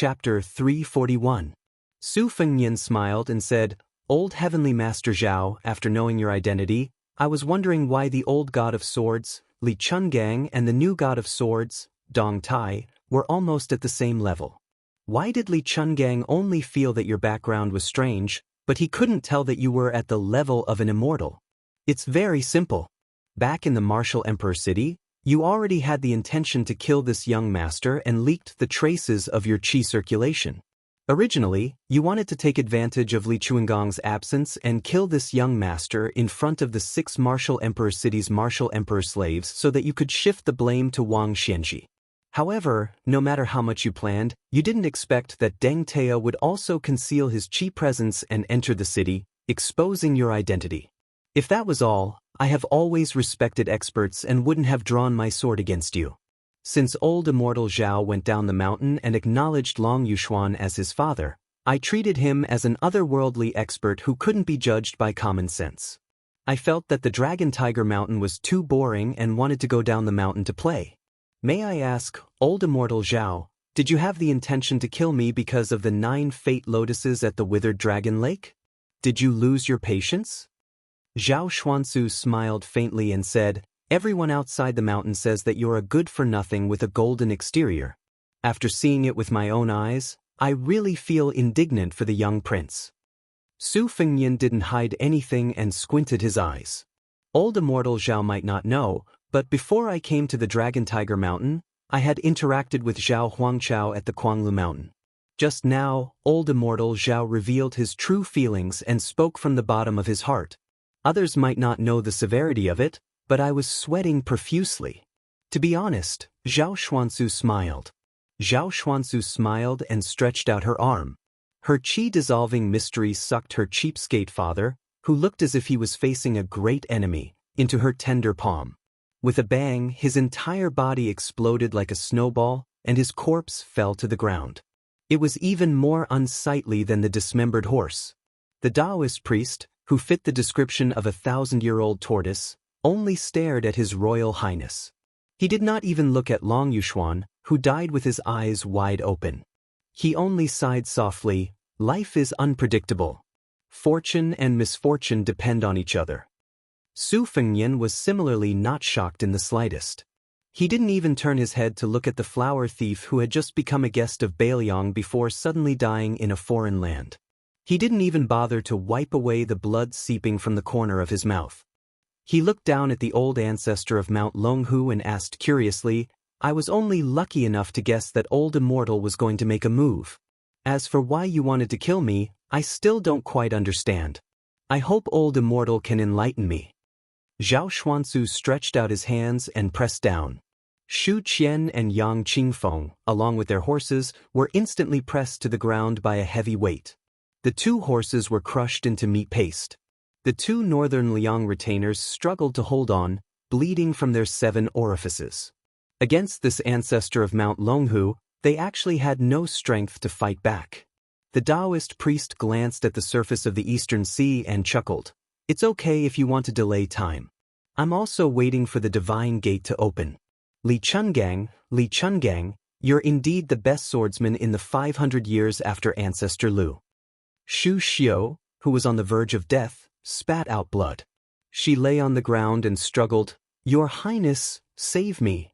Chapter 341. Su Fengnian smiled and said, "Old Heavenly Master Zhao, after knowing your identity, I was wondering why the old god of swords, Li Chungang, and the new god of swords, Dong Tai, were almost at the same level. Why did Li Chungang only feel that your background was strange, but he couldn't tell that you were at the level of an immortal? It's very simple. Back in the Martial Emperor City, you already had the intention to kill this young master and leaked the traces of your qi circulation. Originally, you wanted to take advantage of Li Chunggang's absence and kill this young master in front of the 6 Martial Emperor City's Martial Emperor slaves so that you could shift the blame to Wang Xianxia. However, no matter how much you planned, you didn't expect that Deng Tao would also conceal his qi presence and enter the city, exposing your identity. If that was all, I have always respected experts and wouldn't have drawn my sword against you. Since old immortal Zhao went down the mountain and acknowledged Long Yuxuan as his father, I treated him as an otherworldly expert who couldn't be judged by common sense. I felt that the Dragon Tiger Mountain was too boring and wanted to go down the mountain to play. May I ask, old immortal Zhao, did you have the intention to kill me because of the 9 fate lotuses at the Withered Dragon Lake? Did you lose your patience?" Zhao Xuanzu smiled faintly and said, "Everyone outside the mountain says that you're a good-for-nothing with a golden exterior. After seeing it with my own eyes, I really feel indignant for the young prince." Su Fengnian didn't hide anything and squinted his eyes. Old immortal Zhao might not know, but before I came to the Dragon Tiger Mountain, I had interacted with Zhao Huangchao at the Kuanglu Mountain. Just now, old immortal Zhao revealed his true feelings and spoke from the bottom of his heart. Others might not know the severity of it, but I was sweating profusely. To be honest, Zhao Xuanzu smiled. Zhao Xuanzu smiled and stretched out her arm. Her qi-dissolving mystery sucked her cheapskate father, who looked as if he was facing a great enemy, into her tender palm. With a bang, his entire body exploded like a snowball, and his corpse fell to the ground. It was even more unsightly than the dismembered horse. The Taoist priest, who fit the description of a 1,000-year-old tortoise, only stared at His Royal Highness. He did not even look at Long Yuxuan, who died with his eyes wide open. He only sighed softly, "Life is unpredictable. Fortune and misfortune depend on each other." Su Fengnian was similarly not shocked in the slightest. He didn't even turn his head to look at the flower thief who had just become a guest of Bailiang before suddenly dying in a foreign land. He didn't even bother to wipe away the blood seeping from the corner of his mouth. He looked down at the old ancestor of Mount Longhu and asked curiously, "I was only lucky enough to guess that old immortal was going to make a move. As for why you wanted to kill me, I still don't quite understand. I hope old immortal can enlighten me." Zhao Xuanzu stretched out his hands and pressed down. Xu Qian and Yang Qingfeng, along with their horses, were instantly pressed to the ground by a heavy weight. The 2 horses were crushed into meat paste. The 2 northern Liang retainers struggled to hold on, bleeding from their 7 orifices. Against this ancestor of Mount Longhu, they actually had no strength to fight back. The Taoist priest glanced at the surface of the Eastern Sea and chuckled. "It's okay if you want to delay time. I'm also waiting for the divine gate to open. Li Chungang, you're indeed the best swordsman in the 500 years after Ancestor Lu." Xu Xiu, who was on the verge of death, spat out blood. She lay on the ground and struggled, "Your Highness, save me."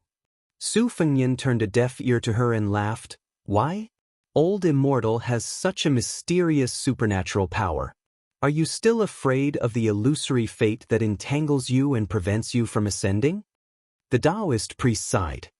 Su Fengnian turned a deaf ear to her and laughed. "Why? Old immortal has such a mysterious supernatural power. Are you still afraid of the illusory fate that entangles you and prevents you from ascending?" The Taoist priest sighed.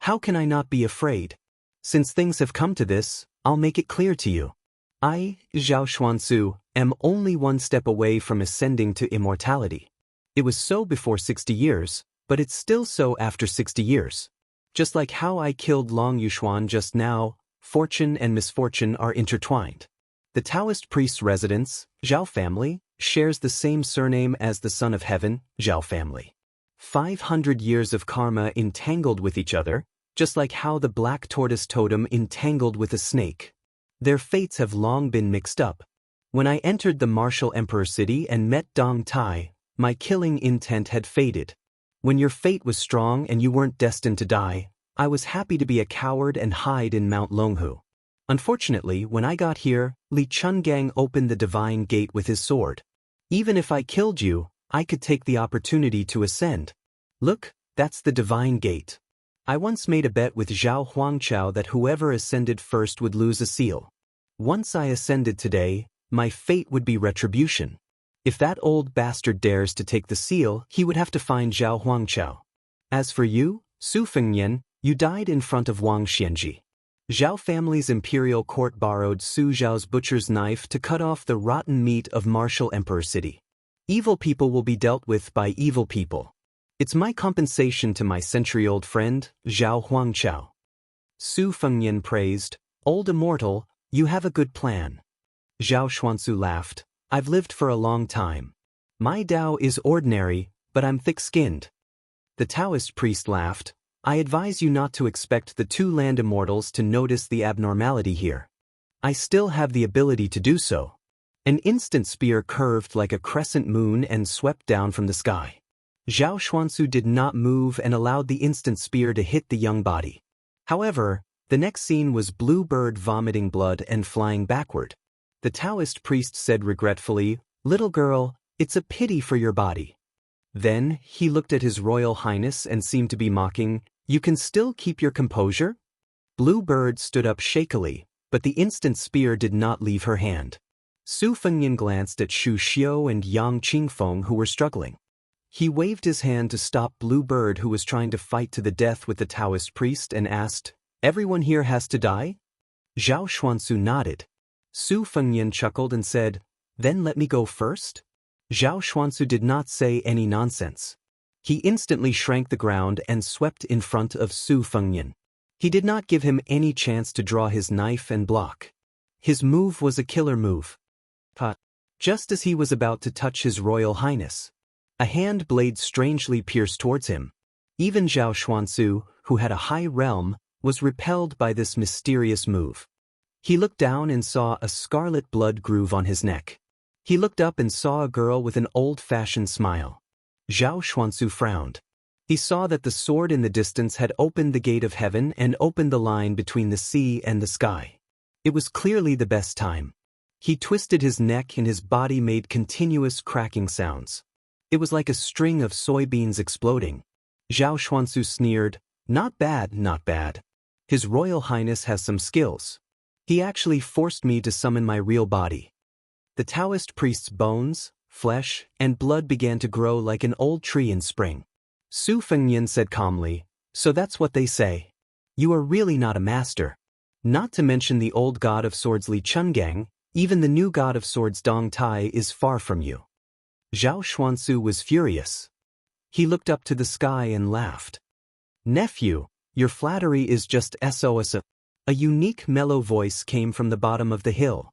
"How can I not be afraid? Since things have come to this, I'll make it clear to you. I, Zhao Xuanzu, am only 1 step away from ascending to immortality. It was so before 60 years, but it's still so after 60 years. Just like how I killed Long Yuxuan just now, fortune and misfortune are intertwined. The Taoist priest's residence, Zhao family, shares the same surname as the Son of Heaven, Zhao family. 500 years of karma entangled with each other, just like how the black tortoise totem entangled with a snake. Their fates have long been mixed up. When I entered the Martial Emperor City and met Dong Tai, my killing intent had faded. When your fate was strong and you weren't destined to die, I was happy to be a coward and hide in Mount Longhu. Unfortunately, when I got here, Li Chungang opened the divine gate with his sword. Even if I killed you, I could take the opportunity to ascend. Look, that's the divine gate. I once made a bet with Zhao Huangqiao that whoever ascended first would lose a seal. Once I ascended today, my fate would be retribution. If that old bastard dares to take the seal, he would have to find Zhao Huangqiao. As for you, Su Fengnian, you died in front of Wang Xianji. Zhao family's imperial court borrowed Su Zhao's butcher's knife to cut off the rotten meat of martial emperor city. Evil people will be dealt with by evil people. It's my compensation to my century-old friend, Zhao Huangqiao. Su Fengnian praised, Old immortal, you have a good plan. Zhao Xuanzu laughed, I've lived for a long time. My Tao is ordinary, but I'm thick-skinned. The Taoist priest laughed, I advise you not to expect the two land immortals to notice the abnormality here. I still have the ability to do so. An instant spear curved like a crescent moon and swept down from the sky. Zhao Xuanzu did not move and allowed the instant spear to hit the young body. However, the next scene was Blue Bird vomiting blood and flying backward. The Taoist priest said regretfully, Little girl, it's a pity for your body. Then, he looked at His Royal Highness and seemed to be mocking, You can still keep your composure? Blue Bird stood up shakily, but the instant spear did not leave her hand. Su Fengnian glanced at Xu Xiu and Yang Qingfeng who were struggling. He waved his hand to stop Blue Bird who was trying to fight to the death with the Taoist priest and asked, Everyone here has to die? Zhao Xuanzu nodded. Su Fengnian chuckled and said, Then let me go first? Zhao Xuanzu did not say any nonsense. He instantly shrank the ground and swept in front of Su Fengnian. He did not give him any chance to draw his knife and block. His move was a killer move. But just as he was about to touch His Royal Highness, a hand blade strangely pierced towards him. Even Zhao Xuanzu, who had a high realm, was repelled by this mysterious move. He looked down and saw a scarlet blood groove on his neck. He looked up and saw a girl with an old-fashioned smile. Zhao Xuanzu frowned. He saw that the sword in the distance had opened the gate of heaven and opened the line between the sea and the sky. It was clearly the best time. He twisted his neck and his body made continuous cracking sounds. It was like a string of soybeans exploding. Zhao Xuanzu sneered, Not bad, not bad. His Royal Highness has some skills. He actually forced me to summon my real body. The Taoist priest's bones, flesh, and blood began to grow like an old tree in spring. Su Fengnian said calmly, So that's what they say. You are really not a master. Not to mention the old god of swords Li Chungang, even the new god of swords Dong Tai is far from you. Zhao Xuanzu was furious. He looked up to the sky and laughed. Nephew, your flattery is just SOS. A unique mellow voice came from the bottom of the hill.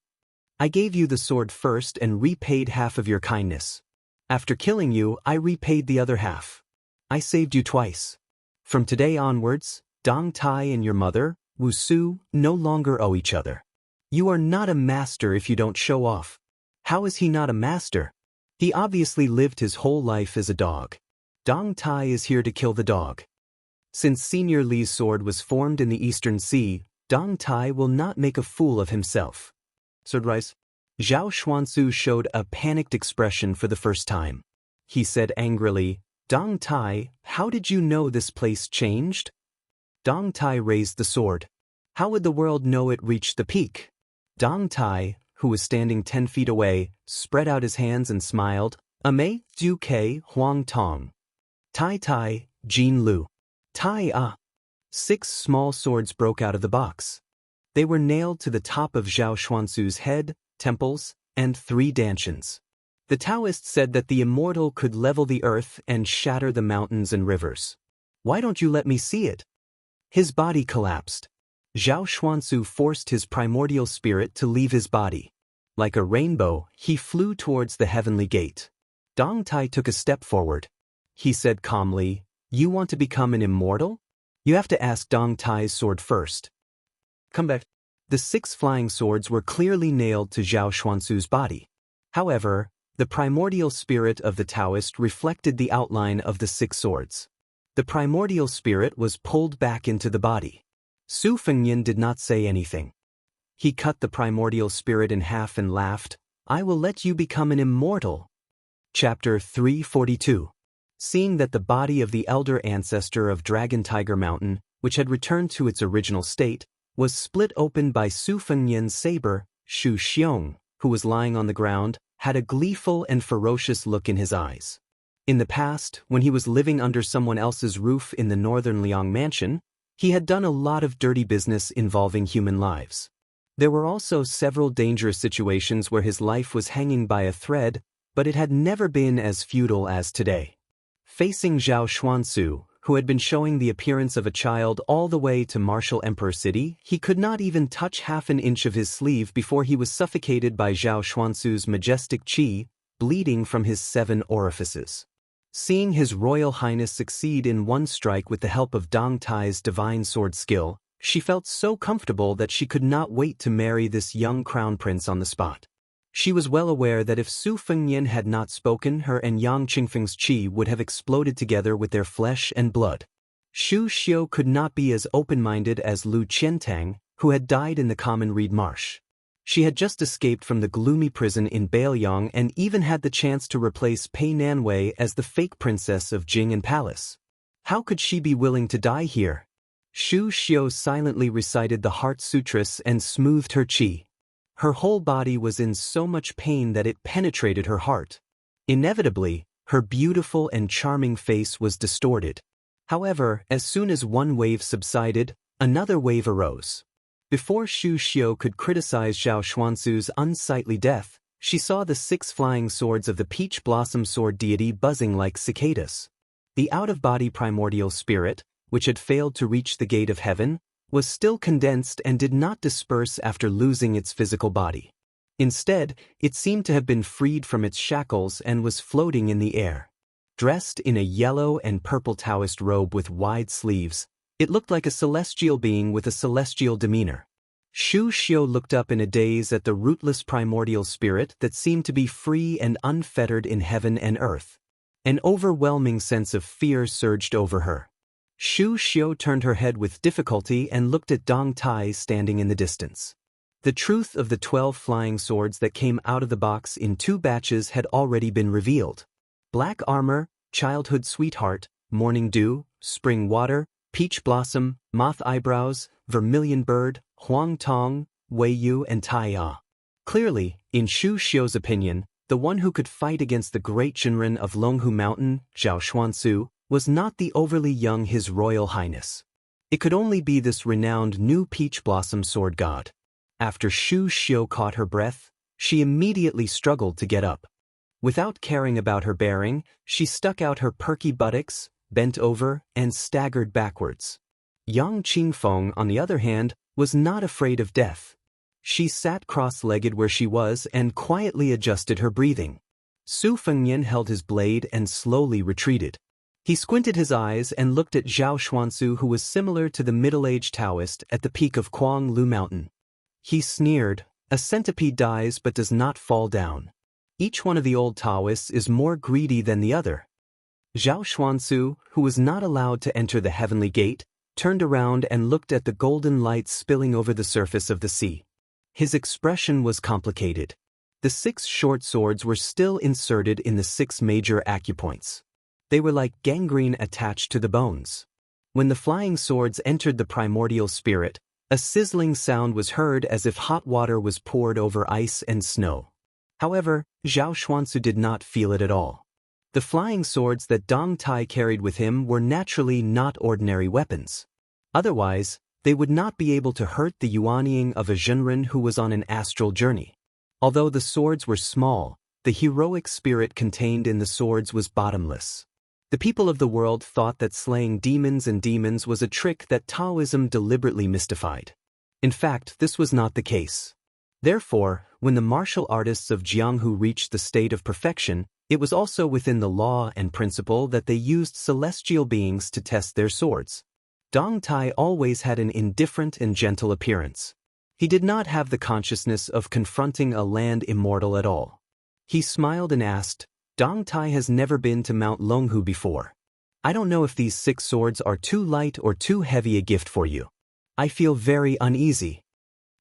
I gave you the sword first and repaid half of your kindness. After killing you, I repaid the other half. I saved you twice. From today onwards, Dong Tai and your mother, Wu Su, no longer owe each other. You are not a master if you don't show off. How is he not a master? He obviously lived his whole life as a dog. Dong Tai is here to kill the dog. Since Senior Li's sword was formed in the Eastern Sea, Dong Tai will not make a fool of himself. Swordrise. Zhao Xuanzu showed a panicked expression for the first time. He said angrily, Dong Tai, how did you know this place changed? Dong Tai raised the sword. How would the world know it reached the peak? Dong Tai, who was standing 10 feet away, spread out his hands and smiled, Ame, Du Ke, Huang Tong. Tai Tai, Jin Lu. Tai Ah. 6 small swords broke out of the box. They were nailed to the top of Zhao Xuanzu's head, temples, and 3 dantians. The Taoist said that the immortal could level the earth and shatter the mountains and rivers. Why don't you let me see it? His body collapsed. Zhao Xuanzu forced his primordial spirit to leave his body. Like a rainbow, he flew towards the heavenly gate. Dong Tai took a step forward. He said calmly, You want to become an immortal? You have to ask Dong Tai's sword first. Come back. The 6 flying swords were clearly nailed to Zhao Xuanzu's body. However, the primordial spirit of the Taoist reflected the outline of the 6 swords. The primordial spirit was pulled back into the body. Su Fengnian did not say anything. He cut the primordial spirit in half and laughed, "I will let you become an immortal." Chapter 342. Seeing that the body of the elder ancestor of Dragon Tiger Mountain, which had returned to its original state, was split open by Su Fengnian's saber, Shu Xiong, who was lying on the ground, had a gleeful and ferocious look in his eyes. In the past, when he was living under someone else's roof in the northern Liang mansion, he had done a lot of dirty business involving human lives. There were also several dangerous situations where his life was hanging by a thread, but it had never been as futile as today. Facing Zhao Xuansu, who had been showing the appearance of a child all the way to Martial Emperor City, he could not even touch half an inch of his sleeve before he was suffocated by Zhao Xuansu's majestic qi, bleeding from his 7 orifices. Seeing His Royal Highness succeed in one strike with the help of Dong Tai's divine sword skill, she felt so comfortable that she could not wait to marry this young crown prince on the spot. She was well aware that if Su Fengnian had not spoken, her and Yang Qingfeng's qi would have exploded together with their flesh and blood. Shu Xiu could not be as open-minded as Lu Qiantang, who had died in the common reed marsh. She had just escaped from the gloomy prison in Baiyang and even had the chance to replace Pei Nanwei as the fake princess of Jing'an Palace. How could she be willing to die here? Shu Xiu silently recited the Heart Sutras and smoothed her qi. Her whole body was in so much pain that it penetrated her heart. Inevitably, her beautiful and charming face was distorted. However, as soon as one wave subsided, another wave arose. Before Shu Xiu could criticize Zhao Xuansu's unsightly death, she saw the 6 flying swords of the Peach Blossom Sword deity buzzing like cicadas. The out-of-body primordial spirit, which had failed to reach the gate of heaven, was still condensed and did not disperse after losing its physical body. Instead, it seemed to have been freed from its shackles and was floating in the air. Dressed in a yellow and purple Taoist robe with wide sleeves, it looked like a celestial being with a celestial demeanor. Shu Xiu looked up in a daze at the rootless primordial spirit that seemed to be free and unfettered in heaven and earth. An overwhelming sense of fear surged over her. Shu Xiu turned her head with difficulty and looked at Dong Tai standing in the distance. The truth of the 12 flying swords that came out of the box in 2 batches had already been revealed. Black armor, childhood sweetheart, morning dew, spring water, peach blossom, moth eyebrows, vermilion bird, huang tong, wei yu and tai ya. Clearly, in Shu Xiu's opinion, the one who could fight against the great Shinran of Longhu Mountain, Zhao Xuansu, was not the overly young His Royal Highness. It could only be this renowned new peach blossom sword god. After Shu Xiu caught her breath, she immediately struggled to get up. Without caring about her bearing, she stuck out her perky buttocks, bent over, and staggered backwards. Yang Qingfeng, on the other hand, was not afraid of death. She sat cross-legged where she was and quietly adjusted her breathing. Su Fengnian held his blade and slowly retreated. He squinted his eyes and looked at Zhao Xuansu, who was similar to the middle-aged Taoist at the peak of Kuang Lu Mountain. He sneered, "A centipede dies but does not fall down. Each one of the old Taoists is more greedy than the other." Zhao Xuansu, who was not allowed to enter the heavenly gate, turned around and looked at the golden light spilling over the surface of the sea. His expression was complicated. The 6 short swords were still inserted in the 6 major acupoints. They were like gangrene attached to the bones. When the flying swords entered the primordial spirit, a sizzling sound was heard as if hot water was poured over ice and snow. However, Zhao Xuansu did not feel it at all. The flying swords that Dong Tai carried with him were naturally not ordinary weapons. Otherwise, they would not be able to hurt the yuanying of a Zhenren who was on an astral journey. Although the swords were small, the heroic spirit contained in the swords was bottomless. The people of the world thought that slaying demons and demons was a trick that Taoism deliberately mystified. In fact, this was not the case. Therefore, when the martial artists of Jianghu reached the state of perfection, it was also within the law and principle that they used celestial beings to test their swords. Dong Tai always had an indifferent and gentle appearance. He did not have the consciousness of confronting a land immortal at all. He smiled and asked, "Dong Tai has never been to Mount Longhu before. I don't know if these 6 swords are too light or too heavy a gift for you. I feel very uneasy."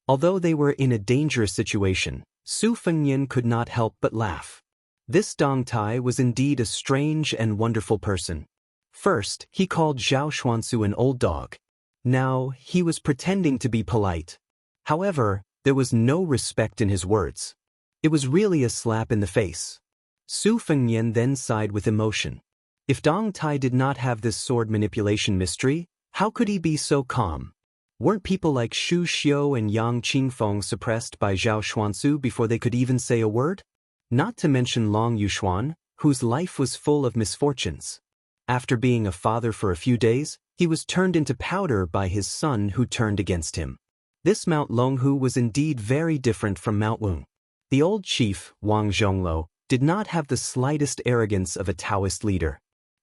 Although they were in a dangerous situation, Su Fengnian could not help but laugh. This Dong Tai was indeed a strange and wonderful person. First, he called Zhao Xuansu an old dog. Now, he was pretending to be polite. However, there was no respect in his words. It was really a slap in the face. Su Fengnian then sighed with emotion. If Dong Tai did not have this sword manipulation mystery, how could he be so calm? Weren't people like Xu Xiu and Yang Qingfeng suppressed by Zhao Xuansu before they could even say a word? Not to mention Long Yuxuan, whose life was full of misfortunes. After being a father for a few days, he was turned into powder by his son who turned against him. This Mount Longhu was indeed very different from Mount Wung. The old chief, Wang Zhonglo, did not have the slightest arrogance of a Taoist leader.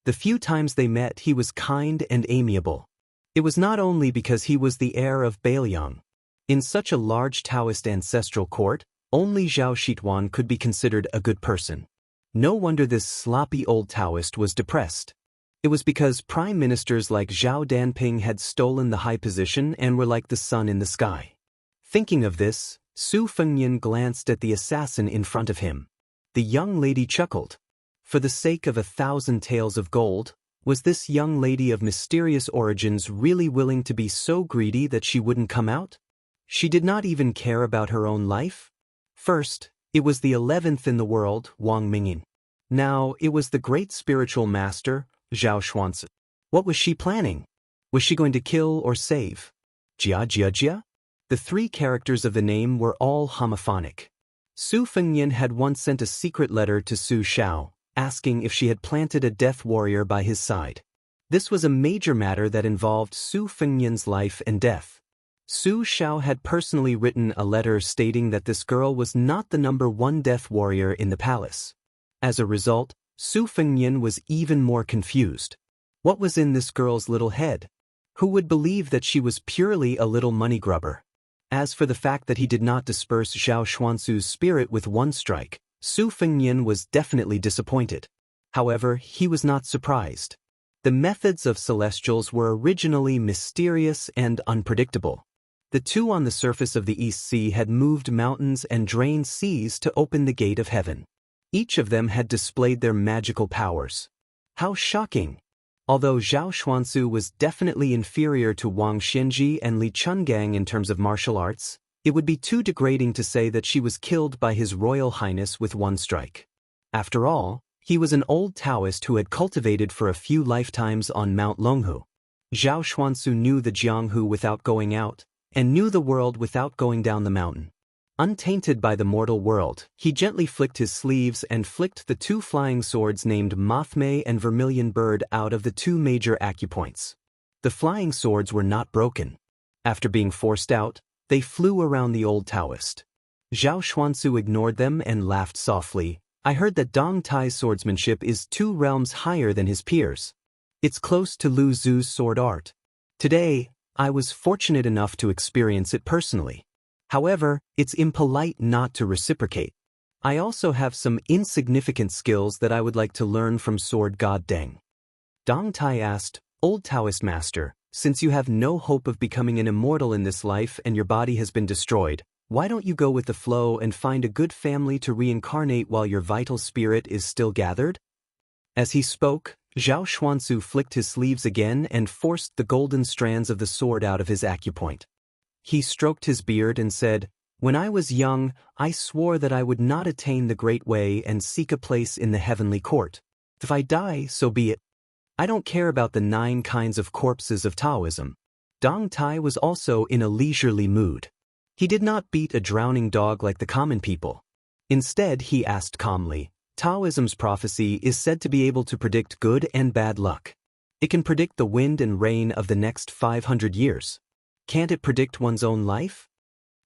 The few times they met, he was kind and amiable. It was not only because he was the heir of Bailiang. In such a large Taoist ancestral court, only Zhao Shituan could be considered a good person. No wonder this sloppy old Taoist was depressed. It was because prime ministers like Zhao Danping had stolen the high position and were like the sun in the sky. Thinking of this, Su Fengnian glanced at the assassin in front of him. The young lady chuckled. For the sake of 1,000 taels of gold, was this young lady of mysterious origins really willing to be so greedy that she wouldn't come out? She did not even care about her own life? First, it was the 11th in the world, Wang Mingyin. Now, it was the great spiritual master, Zhao Xuanzi. What was she planning? Was she going to kill or save? Jia? The three characters of the name were all homophonic. Su Fengnian had once sent a secret letter to Su Xiao, asking if she had planted a death warrior by his side. This was a major matter that involved Su Fengnian's life and death. Su Xiao had personally written a letter stating that this girl was not the #1 death warrior in the palace. As a result, Su Fengnian was even more confused. What was in this girl's little head? Who would believe that she was purely a little money grubber? As for the fact that he did not disperse Zhao Xuansu's spirit with one strike, Su Fengnian was definitely disappointed. However, he was not surprised. The methods of celestials were originally mysterious and unpredictable. The two on the surface of the East Sea had moved mountains and drained seas to open the gate of heaven. Each of them had displayed their magical powers. How shocking! Although Zhao Xuansu was definitely inferior to Wang Xianji and Li Chungang in terms of martial arts, it would be too degrading to say that she was killed by His Royal Highness with one strike. After all, he was an old Taoist who had cultivated for a few lifetimes on Mount Longhu. Zhao Xuansu knew the Jianghu without going out, and knew the world without going down the mountain. Untainted by the mortal world, he gently flicked his sleeves and flicked the two flying swords named Mothmei and Vermilion Bird out of the two major acupoints. The flying swords were not broken. After being forced out, they flew around the old Taoist. Zhao Xuansu ignored them and laughed softly. I heard that Dong Tai's swordsmanship is 2 realms higher than his peers. It's close to Lu Zu's sword art. Today, I was fortunate enough to experience it personally. However, it's impolite not to reciprocate. I also have some insignificant skills that I would like to learn from sword god Deng. Dong Tai asked, Old Taoist master, since you have no hope of becoming an immortal in this life and your body has been destroyed, why don't you go with the flow and find a good family to reincarnate while your vital spirit is still gathered? As he spoke, Zhao Xuansu flicked his sleeves again and forced the golden strands of the sword out of his acupoint. He stroked his beard and said, When I was young, I swore that I would not attain the great way and seek a place in the heavenly court. If I die, so be it. I don't care about the 9 kinds of corpses of Taoism. Dong Tai was also in a leisurely mood. He did not beat a drowning dog like the common people. Instead, he asked calmly, Taoism's prophecy is said to be able to predict good and bad luck. It can predict the wind and rain of the next 500 years. Can't it predict one's own life?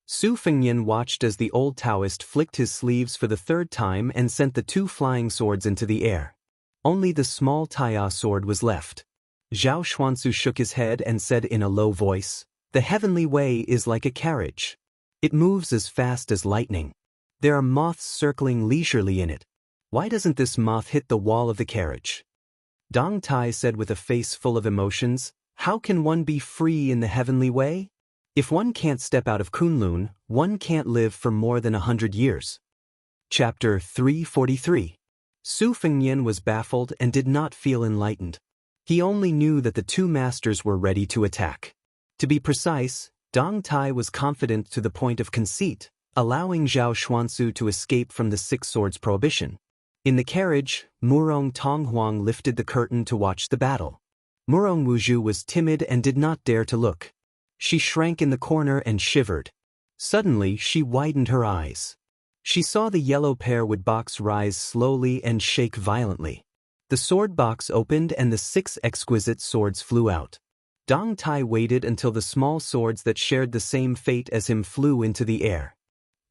Su Fengnian watched as the old Taoist flicked his sleeves for the 3rd time and sent the 2 flying swords into the air. Only the small Taiya sword was left. Zhao Xuansu shook his head and said in a low voice, The heavenly way is like a carriage. It moves as fast as lightning. There are moths circling leisurely in it. Why doesn't this moth hit the wall of the carriage? Dong Tai said with a face full of emotions, How can one be free in the heavenly way? If one can't step out of Kunlun, one can't live for more than 100 years. Chapter 343. Su Fengnian was baffled and did not feel enlightened. He only knew that the two masters were ready to attack. To be precise, Dong Tai was confident to the point of conceit, allowing Zhao Xuansu to escape from the six swords prohibition. In the carriage, Murong Tonghuang lifted the curtain to watch the battle. Murong Wuzhu was timid and did not dare to look. She shrank in the corner and shivered. Suddenly, she widened her eyes. She saw the yellow pearwood box rise slowly and shake violently. The sword box opened and the 6 exquisite swords flew out. Dong Tai waited until the small swords that shared the same fate as him flew into the air.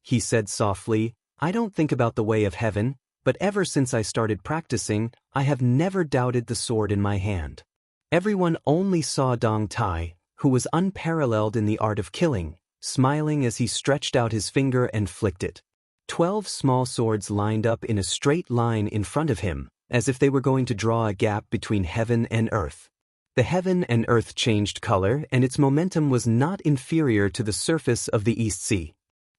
He said softly, "I don't think about the way of heaven, but ever since I started practicing, I have never doubted the sword in my hand." Everyone only saw Dong Tai, who was unparalleled in the art of killing, smiling as he stretched out his finger and flicked it. 12 small swords lined up in a straight line in front of him, as if they were going to draw a gap between heaven and earth. The heaven and earth changed color, and its momentum was not inferior to the surface of the East Sea.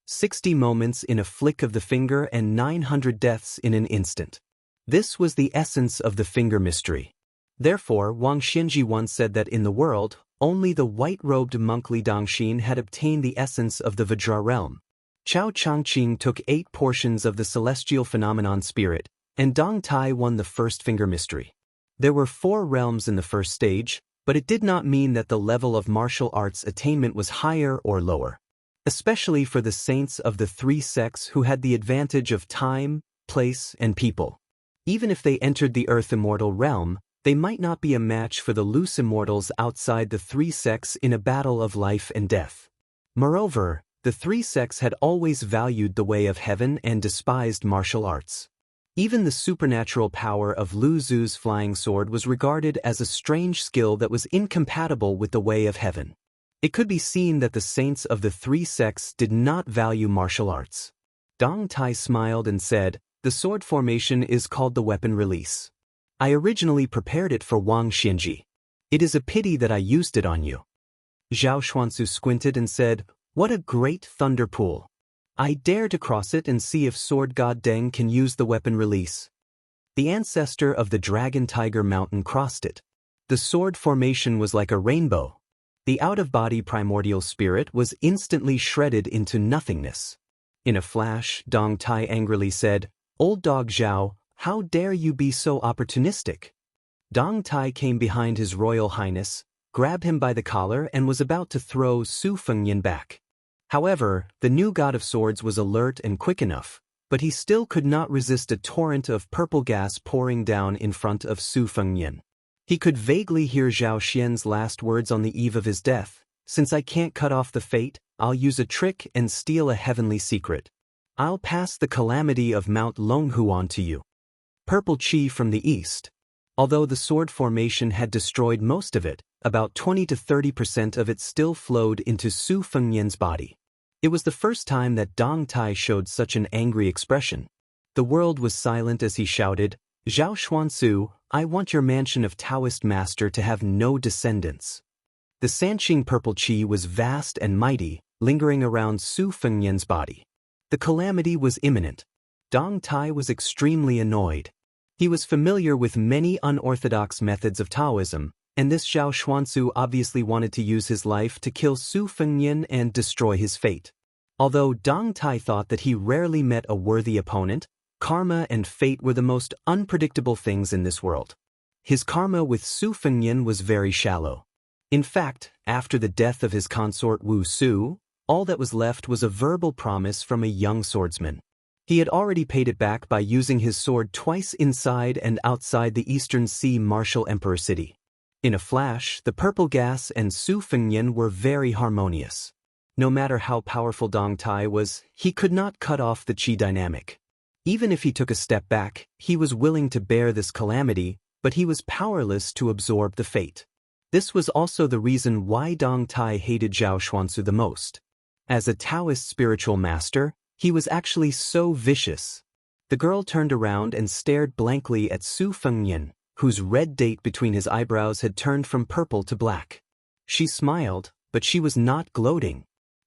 60 moments in a flick of the finger and 900 deaths in an instant. This was the essence of the finger mystery. Therefore, Wang Xinji once said that in the world, only the white-robed monk Li Dongxin had obtained the essence of the Vajra realm. Chao Changqing took 8 portions of the celestial phenomenon spirit, and Dong Tai won the first finger mystery. There were 4 realms in the first stage, but it did not mean that the level of martial arts attainment was higher or lower. Especially for the saints of the 3 sects who had the advantage of time, place, and people. Even if they entered the Earth Immortal realm, they might not be a match for the loose immortals outside the 3 sects in a battle of life and death. Moreover, the 3 sects had always valued the way of heaven and despised martial arts. Even the supernatural power of Lu Zu's flying sword was regarded as a strange skill that was incompatible with the way of heaven. It could be seen that the saints of the 3 sects did not value martial arts. Dong Tai smiled and said, "The sword formation is called the weapon release. I originally prepared it for Wang Xinji. It is a pity that I used it on you." Zhao Xuansu squinted and said, "What a great thunder pool. I dare to cross it and see if Sword God Deng can use the weapon release." The ancestor of the Dragon Tiger Mountain crossed it. The sword formation was like a rainbow. The out-of-body primordial spirit was instantly shredded into nothingness. In a flash, Dong Tai angrily said, "Old dog Zhao, how dare you be so opportunistic?" Dong Tai came behind His Royal Highness, grabbed him by the collar and was about to throw Su Fengnian back. However, the new god of swords was alert and quick enough, but he still could not resist a torrent of purple gas pouring down in front of Su Fengnian. He could vaguely hear Zhao Xian's last words on the eve of his death, "Since I can't cut off the fate, I'll use a trick and steal a heavenly secret. I'll pass the calamity of Mount Longhuan to you." Purple chi from the east. Although the sword formation had destroyed most of it, about 20 to 30% of it still flowed into Su Fengnian's body. It was the first time that Dong Tai showed such an angry expression. The world was silent as he shouted, "Zhao Xuansu, I want your mansion of Taoist master to have no descendants." The Sanqing purple chi was vast and mighty, lingering around Su Fengnian's body. The calamity was imminent. Dong Tai was extremely annoyed. He was familiar with many unorthodox methods of Taoism, and this Zhao Xuansu obviously wanted to use his life to kill Su Fengnian and destroy his fate. Although Dong Tai thought that he rarely met a worthy opponent, karma and fate were the most unpredictable things in this world. His karma with Su Fengnian was very shallow. In fact, after the death of his consort Wu Su, all that was left was a verbal promise from a young swordsman. He had already paid it back by using his sword twice inside and outside the Eastern Sea martial emperor city. In a flash, the purple gas and Su Fengnian were very harmonious. No matter how powerful Dong Tai was, he could not cut off the chi dynamic. Even if he took a step back, he was willing to bear this calamity, but he was powerless to absorb the fate. This was also the reason why Dong Tai hated Zhao Xuansu the most. As a Taoist spiritual master, he was actually so vicious. The girl turned around and stared blankly at Su Fengnian, whose red date between his eyebrows had turned from purple to black. She smiled, but she was not gloating.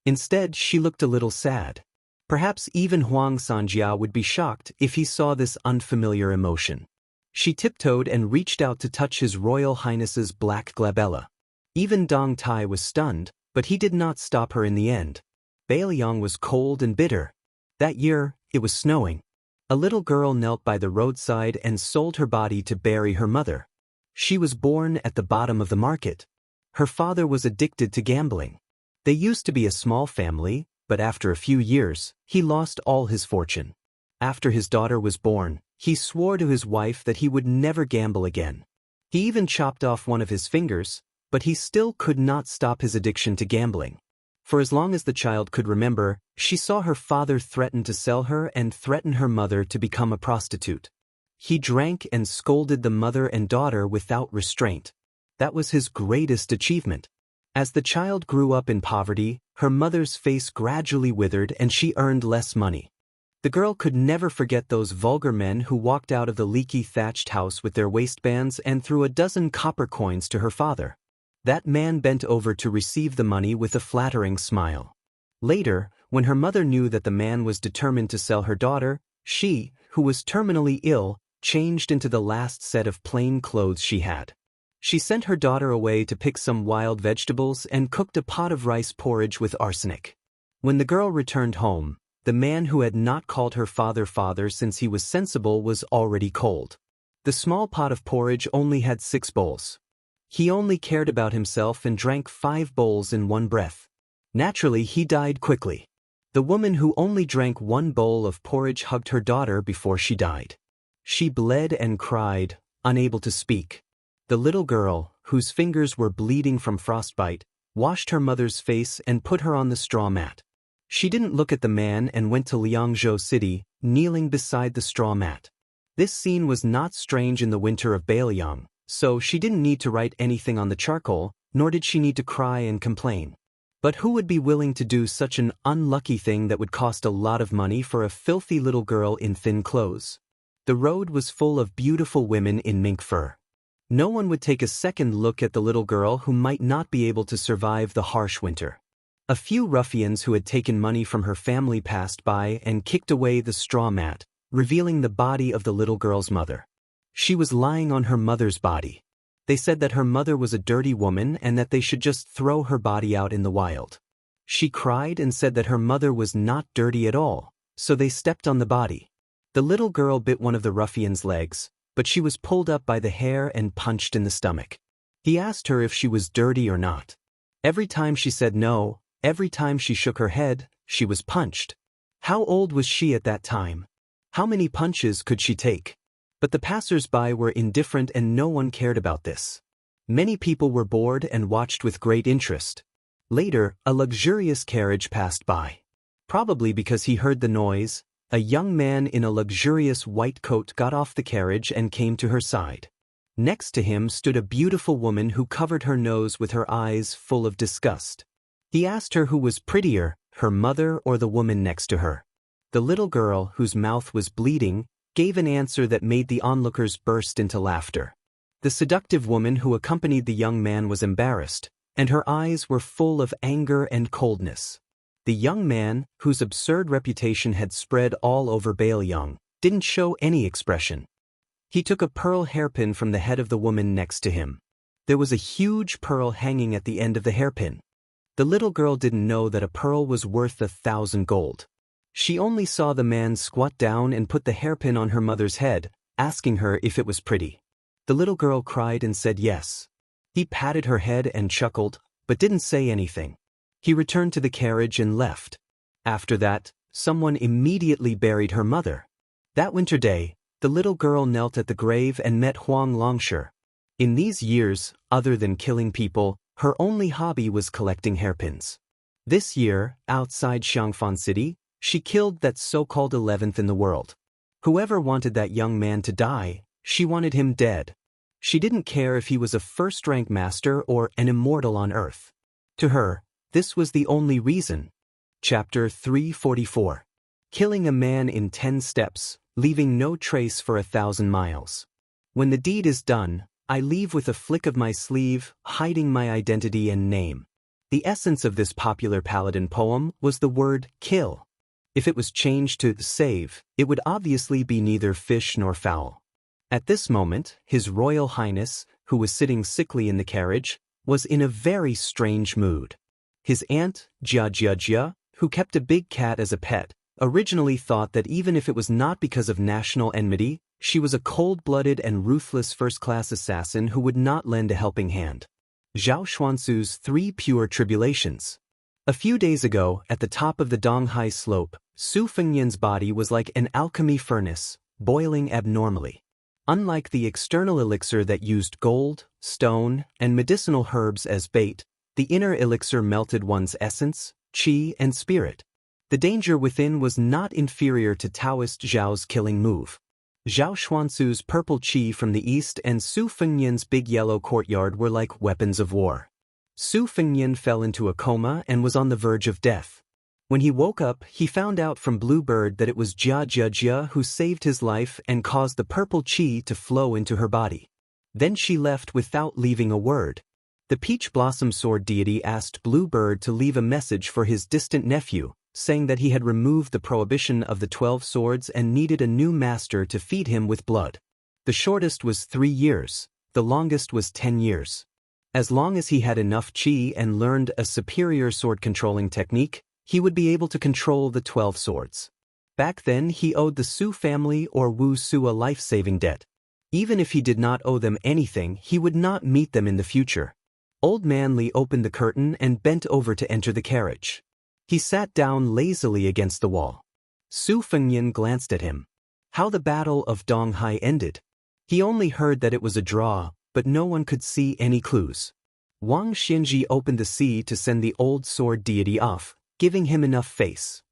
Instead, she looked a little sad. Perhaps even Huang Sanjia would be shocked if he saw this unfamiliar emotion. She tiptoed and reached out to touch His Royal Highness's black glabella. Even Dong Tai was stunned, but he did not stop her in the end. Bailiang was cold and bitter. That year, it was snowing. A little girl knelt by the roadside and sold her body to bury her mother. She was born at the bottom of the market. Her father was addicted to gambling. They used to be a small family, but after a few years, he lost all his fortune. After his daughter was born, he swore to his wife that he would never gamble again. He even chopped off one of his fingers, but he still could not stop his addiction to gambling. For as long as the child could remember, she saw her father threaten to sell her and threaten her mother to become a prostitute. He drank and scolded the mother and daughter without restraint. That was his greatest achievement. As the child grew up in poverty, her mother's face gradually withered and she earned less money. The girl could never forget those vulgar men who walked out of the leaky thatched house with their waistbands and threw a dozen copper coins to her father. That man bent over to receive the money with a flattering smile. Later, when her mother knew that the man was determined to sell her daughter, she, who was terminally ill, changed into the last set of plain clothes she had. She sent her daughter away to pick some wild vegetables and cooked a pot of rice porridge with arsenic. When the girl returned home, the man who had not called her father since he was sensible was already cold. The small pot of porridge only had 6 bowls. He only cared about himself and drank 5 bowls in one breath. Naturally, he died quickly. The woman who only drank 1 bowl of porridge hugged her daughter before she died. She bled and cried, unable to speak. The little girl, whose fingers were bleeding from frostbite, washed her mother's face and put her on the straw mat. She didn't look at the man and went to Liangzhou City, kneeling beside the straw mat. This scene was not strange in the winter of Bailiang, so she didn't need to write anything on the charcoal, nor did she need to cry and complain. But who would be willing to do such an unlucky thing that would cost a lot of money for a filthy little girl in thin clothes? The road was full of beautiful women in mink fur. No one would take a second look at the little girl who might not be able to survive the harsh winter. A few ruffians who had taken money from her family passed by and kicked away the straw mat, revealing the body of the little girl's mother. She was lying on her mother's body. They said that her mother was a dirty woman and that they should just throw her body out in the wild. She cried and said that her mother was not dirty at all, so they stepped on the body. The little girl bit one of the ruffian's legs, but she was pulled up by the hair and punched in the stomach. He asked her if she was dirty or not. Every time she said no, every time she shook her head, she was punched. How old was she at that time? How many punches could she take? But the passers-by were indifferent and no one cared about this. Many people were bored and watched with great interest. Later, a luxurious carriage passed by. Probably because he heard the noise, a young man in a luxurious white coat got off the carriage and came to her side. Next to him stood a beautiful woman who covered her nose with her eyes full of disgust. He asked her who was prettier, her mother or the woman next to her. The little girl, whose mouth was bleeding, gave an answer that made the onlookers burst into laughter. The seductive woman who accompanied the young man was embarrassed, and her eyes were full of anger and coldness. The young man, whose absurd reputation had spread all over Bailiang, didn't show any expression. He took a pearl hairpin from the head of the woman next to him. There was a huge pearl hanging at the end of the hairpin. The little girl didn't know that a pearl was worth 1,000 gold. She only saw the man squat down and put the hairpin on her mother's head, asking her if it was pretty. The little girl cried and said yes. He patted her head and chuckled, but didn't say anything. He returned to the carriage and left. After that, someone immediately buried her mother. That winter day, the little girl knelt at the grave and met Huang Longshi. In these years, other than killing people, her only hobby was collecting hairpins. This year, outside Xianxia City, she killed that so-called 11th in the world. Whoever wanted that young man to die, she wanted him dead. She didn't care if he was a first-rank master or an immortal on earth. To her, this was the only reason. Chapter 344. Killing a man in 10 steps, leaving no trace for 1,000 miles. When the deed is done, I leave with a flick of my sleeve, hiding my identity and name. The essence of this popular paladin poem was the word kill. If it was changed to save, it would obviously be neither fish nor fowl. At this moment, His Royal Highness, who was sitting sickly in the carriage, was in a very strange mood. His aunt, Xianxia, who kept a big cat as a pet, originally thought that even if it was not because of national enmity, she was a cold-blooded and ruthless first-class assassin who would not lend a helping hand. Zhao Xuansu's 3 Pure Tribulations. A few days ago, at the top of the Donghai slope, Su Fengnian's body was like an alchemy furnace, boiling abnormally. Unlike the external elixir that used gold, stone, and medicinal herbs as bait, the inner elixir melted one's essence, qi, and spirit. The danger within was not inferior to Taoist Zhao's killing move. Zhao Xuansu's purple qi from the east and Su Fengnian's big yellow courtyard were like weapons of war. Su Fengnian fell into a coma and was on the verge of death. When he woke up, he found out from Bluebird that it was Jia who saved his life and caused the purple qi to flow into her body. Then she left without leaving a word. The Peach Blossom Sword deity asked Bluebird to leave a message for his distant nephew, saying that he had removed the prohibition of the 12 swords and needed a new master to feed him with blood. The shortest was 3 years, the longest was 10 years. As long as he had enough qi and learned a superior sword-controlling technique, he would be able to control the 12 swords. Back then he owed the Su family or Wu Su a life-saving debt. Even if he did not owe them anything, he would not meet them in the future. Old Man Li opened the curtain and bent over to enter the carriage. He sat down lazily against the wall. Su Fengnian glanced at him. How the Battle of Donghai ended. He only heard that it was a draw, but no one could see any clues. Wang Xinji opened the sea to send the old sword deity off, giving him enough face.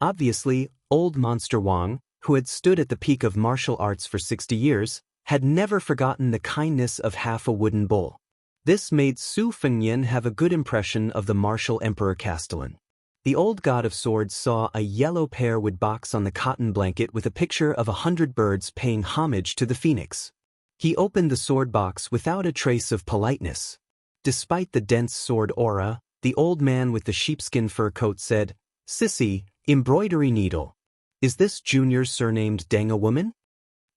Obviously, old Monster Wang, who had stood at the peak of martial arts for 60 years, had never forgotten the kindness of half a wooden bull. This made Su Fengnian have a good impression of the martial Emperor Castellan. The old god of swords saw a yellow pearwood box on the cotton blanket with a picture of 100 birds paying homage to the phoenix. He opened the sword box without a trace of politeness. Despite the dense sword aura, the old man with the sheepskin fur coat said, "Sissy, embroidery needle. Is this junior surnamed Deng a woman?"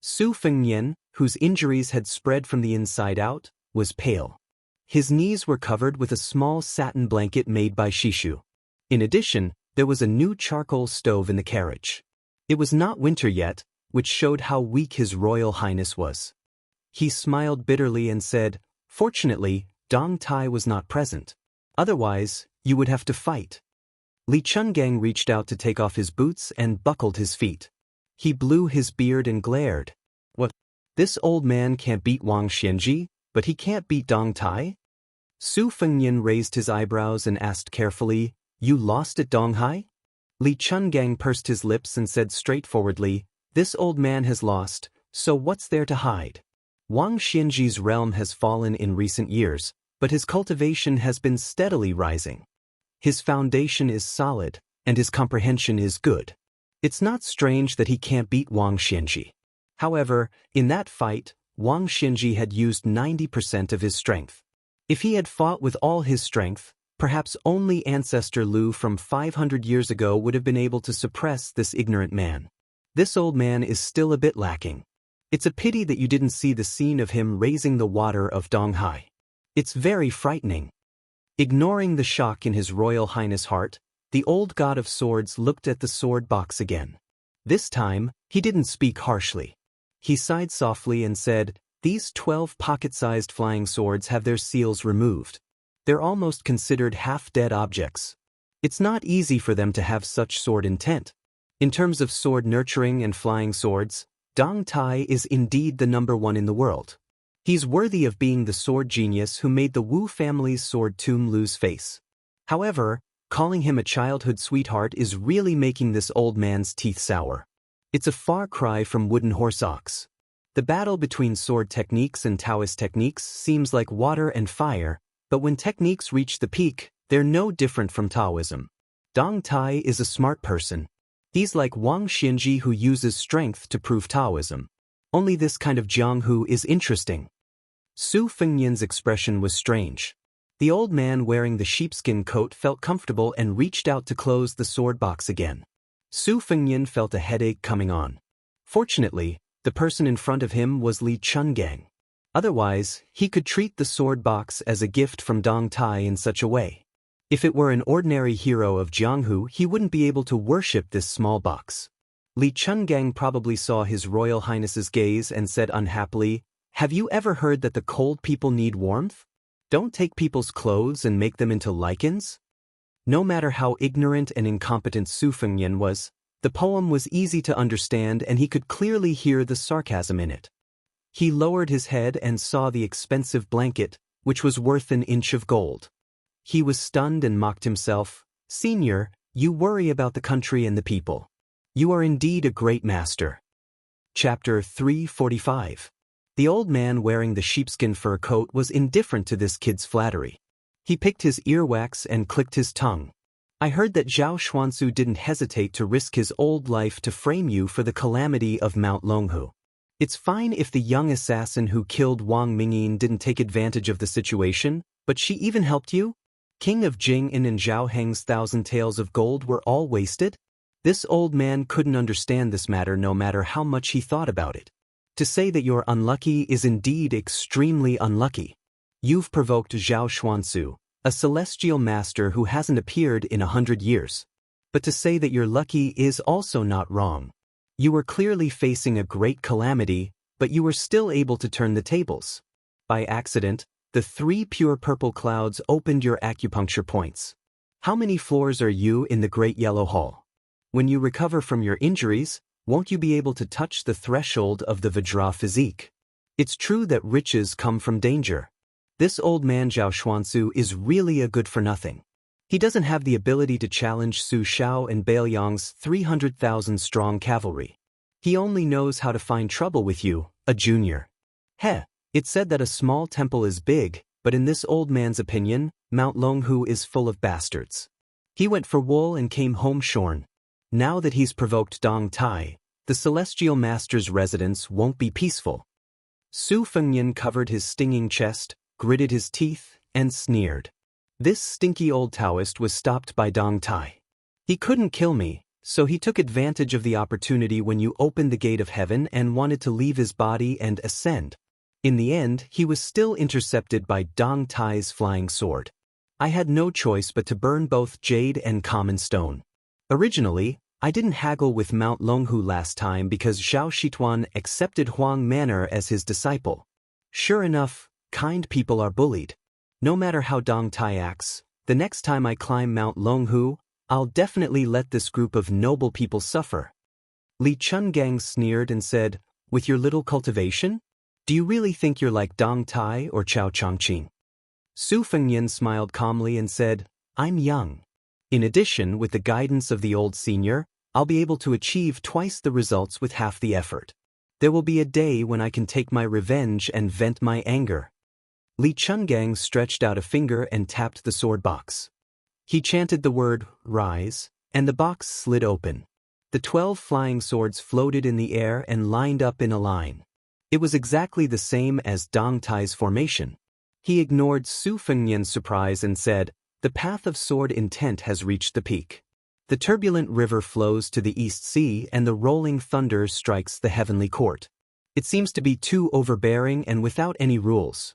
Su Fengnian, whose injuries had spread from the inside out, was pale. His knees were covered with a small satin blanket made by Shishu. In addition, there was a new charcoal stove in the carriage. It was not winter yet, which showed how weak His Royal Highness was. He smiled bitterly and said, "Fortunately, Dong Tai was not present. Otherwise, you would have to fight." Li Chungang reached out to take off his boots and buckled his feet. He blew his beard and glared. "What? This old man can't beat Wang Xianji, but he can't beat Dong Tai?" Su Fengnian raised his eyebrows and asked carefully, "You lost at Donghai?" Li Chungang pursed his lips and said straightforwardly, "This old man has lost, so what's there to hide? Wang Xianji's realm has fallen in recent years, but his cultivation has been steadily rising. His foundation is solid, and his comprehension is good. It's not strange that he can't beat Wang Xianji. However, in that fight, Wang Xianji had used 90% of his strength. If he had fought with all his strength, perhaps only Ancestor Lu from 500 years ago would have been able to suppress this ignorant man. This old man is still a bit lacking. It's a pity that you didn't see the scene of him raising the water of Donghai. It's very frightening." Ignoring the shock in His Royal Highness' heart, the old god of swords looked at the sword box again. This time, he didn't speak harshly. He sighed softly and said, "These 12 pocket-sized flying swords have their seals removed. They're almost considered half-dead objects. It's not easy for them to have such sword intent. In terms of sword nurturing and flying swords, Dong Tai is indeed the #1 in the world. He's worthy of being the sword genius who made the Wu family's sword tomb lose face. However, calling him a childhood sweetheart is really making this old man's teeth sour. It's a far cry from wooden horse ox. The battle between sword techniques and Taoist techniques seems like water and fire, but when techniques reach the peak, they're no different from Taoism. Dong Tai is a smart person. He's like Wang Xianji who uses strength to prove Taoism. Only this kind of Jianghu is interesting." Su Fengnian's expression was strange. The old man wearing the sheepskin coat felt comfortable and reached out to close the sword box again. Su Fengnian felt a headache coming on. Fortunately, the person in front of him was Li Chungang. Otherwise, he could treat the sword box as a gift from Dong Tai in such a way. If it were an ordinary hero of Jianghu, he wouldn't be able to worship this small box. Li Chungang probably saw His Royal Highness's gaze and said unhappily, "Have you ever heard that the cold people need warmth? Don't take people's clothes and make them into lichens?" No matter how ignorant and incompetent Su Fengnian was, the poem was easy to understand and he could clearly hear the sarcasm in it. He lowered his head and saw the expensive blanket, which was worth an inch of gold. He was stunned and mocked himself. "Senior, you worry about the country and the people. You are indeed a great master." Chapter 345. The old man wearing the sheepskin fur coat was indifferent to this kid's flattery. He picked his earwax and clicked his tongue. "I heard that Zhao Xuanzu didn't hesitate to risk his old life to frame you for the calamity of Mount Longhu. It's fine if the young assassin who killed Wang Mingyin didn't take advantage of the situation, but she even helped you? King of Jing'an and Zhao Heng's 1,000 taels of gold were all wasted?" This old man couldn't understand this matter no matter how much he thought about it. To say that you're unlucky is indeed extremely unlucky. You've provoked Zhao Xuanzu, a celestial master who hasn't appeared in 100 years. But to say that you're lucky is also not wrong. You were clearly facing a great calamity, but you were still able to turn the tables. By accident, the 3 pure purple clouds opened your acupuncture points. How many floors are you in the Great Yellow Hall? When you recover from your injuries, won't you be able to touch the threshold of the Vajra physique? It's true that riches come from danger. This old man Zhao Xuanzu is really a good-for-nothing. He doesn't have the ability to challenge Su Shao and Bailiang's 300,000-strong cavalry. He only knows how to find trouble with you, a junior. It's said that a small temple is big, but in this old man's opinion, Mount Longhu is full of bastards. He went for wool and came home shorn. Now that he's provoked Dong Tai, the celestial master's residence won't be peaceful. Su Fengnian covered his stinging chest, gritted his teeth, and sneered. This stinky old Taoist was stopped by Dong Tai. He couldn't kill me, so he took advantage of the opportunity when you opened the gate of heaven and wanted to leave his body and ascend. In the end, he was still intercepted by Dong Tai's flying sword. I had no choice but to burn both jade and common stone. Originally, I didn't haggle with Mount Longhu last time because Zhao Shituan accepted Huang Manor as his disciple. Sure enough, kind people are bullied. No matter how Dong Tai acts, the next time I climb Mount Longhu, I'll definitely let this group of noble people suffer." Li Chungang sneered and said, "With your little cultivation? Do you really think you're like Dong Tai or Chao Chongqing?" Su Fengnian smiled calmly and said, "I'm young. In addition, with the guidance of the old senior, I'll be able to achieve twice the results with half the effort. There will be a day when I can take my revenge and vent my anger." Li Chungang stretched out a finger and tapped the sword box. He chanted the word, "Rise," and the box slid open. The 12 flying swords floated in the air and lined up in a line. It was exactly the same as Dong Tai's formation. He ignored Su Fengnian's surprise and said, "The path of sword intent has reached the peak. The turbulent river flows to the East Sea and the rolling thunder strikes the heavenly court. It seems to be too overbearing and without any rules.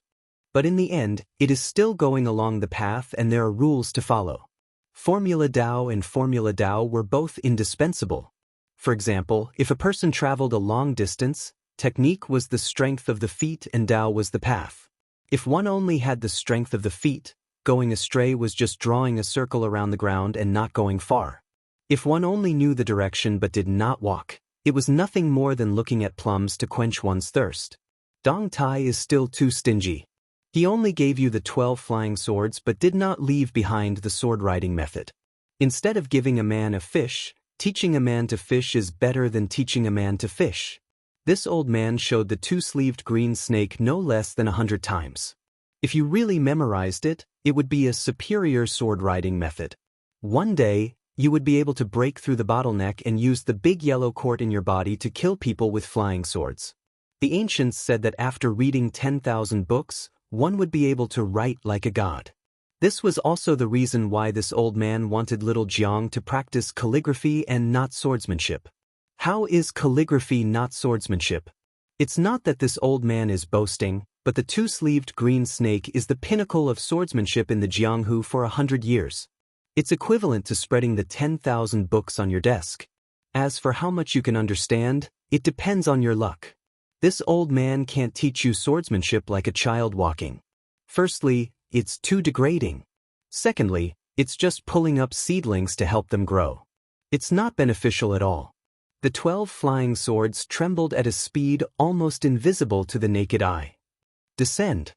But in the end, it is still going along the path and there are rules to follow. Formula Dao and Formula Dao were both indispensable. For example, if a person traveled a long distance, technique was the strength of the feet and Dao was the path. If one only had the strength of the feet, going astray was just drawing a circle around the ground and not going far. If one only knew the direction but did not walk, it was nothing more than looking at plums to quench one's thirst. Dong Tai is still too stingy. He only gave you the 12 flying swords but did not leave behind the sword-riding method. Instead of giving a man a fish, teaching a man to fish is better than teaching a man to fish. This old man showed the 2-sleeved green snake no less than 100 times. If you really memorized it, it would be a superior sword-riding method. One day, you would be able to break through the bottleneck and use the big yellow cord in your body to kill people with flying swords. The ancients said that after reading 10,000 books, one would be able to write like a god. This was also the reason why this old man wanted little Jiang to practice calligraphy and not swordsmanship. How is calligraphy not swordsmanship? It's not that this old man is boasting, but the two-sleeved green snake is the pinnacle of swordsmanship in the Jianghu for 100 years. It's equivalent to spreading the 10,000 books on your desk. As for how much you can understand, it depends on your luck. This old man can't teach you swordsmanship like a child walking. Firstly, it's too degrading. Secondly, it's just pulling up seedlings to help them grow. It's not beneficial at all. The 12 flying swords trembled at a speed almost invisible to the naked eye. Descend.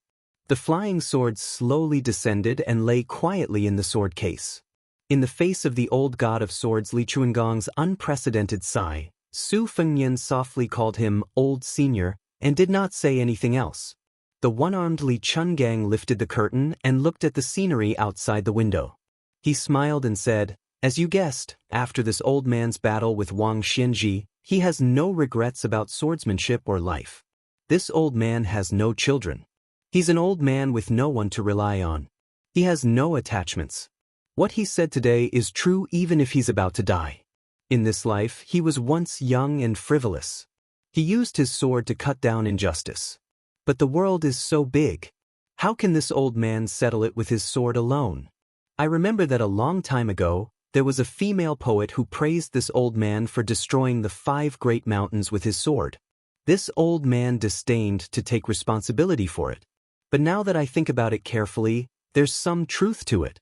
The flying swords slowly descended and lay quietly in the sword case. In the face of the old god of swords Li Chuangong's unprecedented sigh, Su Fengnian softly called him Old Senior and did not say anything else. The one-armed Li Chungang lifted the curtain and looked at the scenery outside the window. He smiled and said, "As you guessed, after this old man's battle with Wang Xianji, he has no regrets about swordsmanship or life. This old man has no children. He's an old man with no one to rely on. He has no attachments. What he said today is true even if he's about to die. In this life, he was once young and frivolous. He used his sword to cut down injustice. But the world is so big. How can this old man settle it with his sword alone? I remember that a long time ago, there was a female poet who praised this old man for destroying the 5 great mountains with his sword. This old man disdained to take responsibility for it. But now that I think about it carefully, there's some truth to it."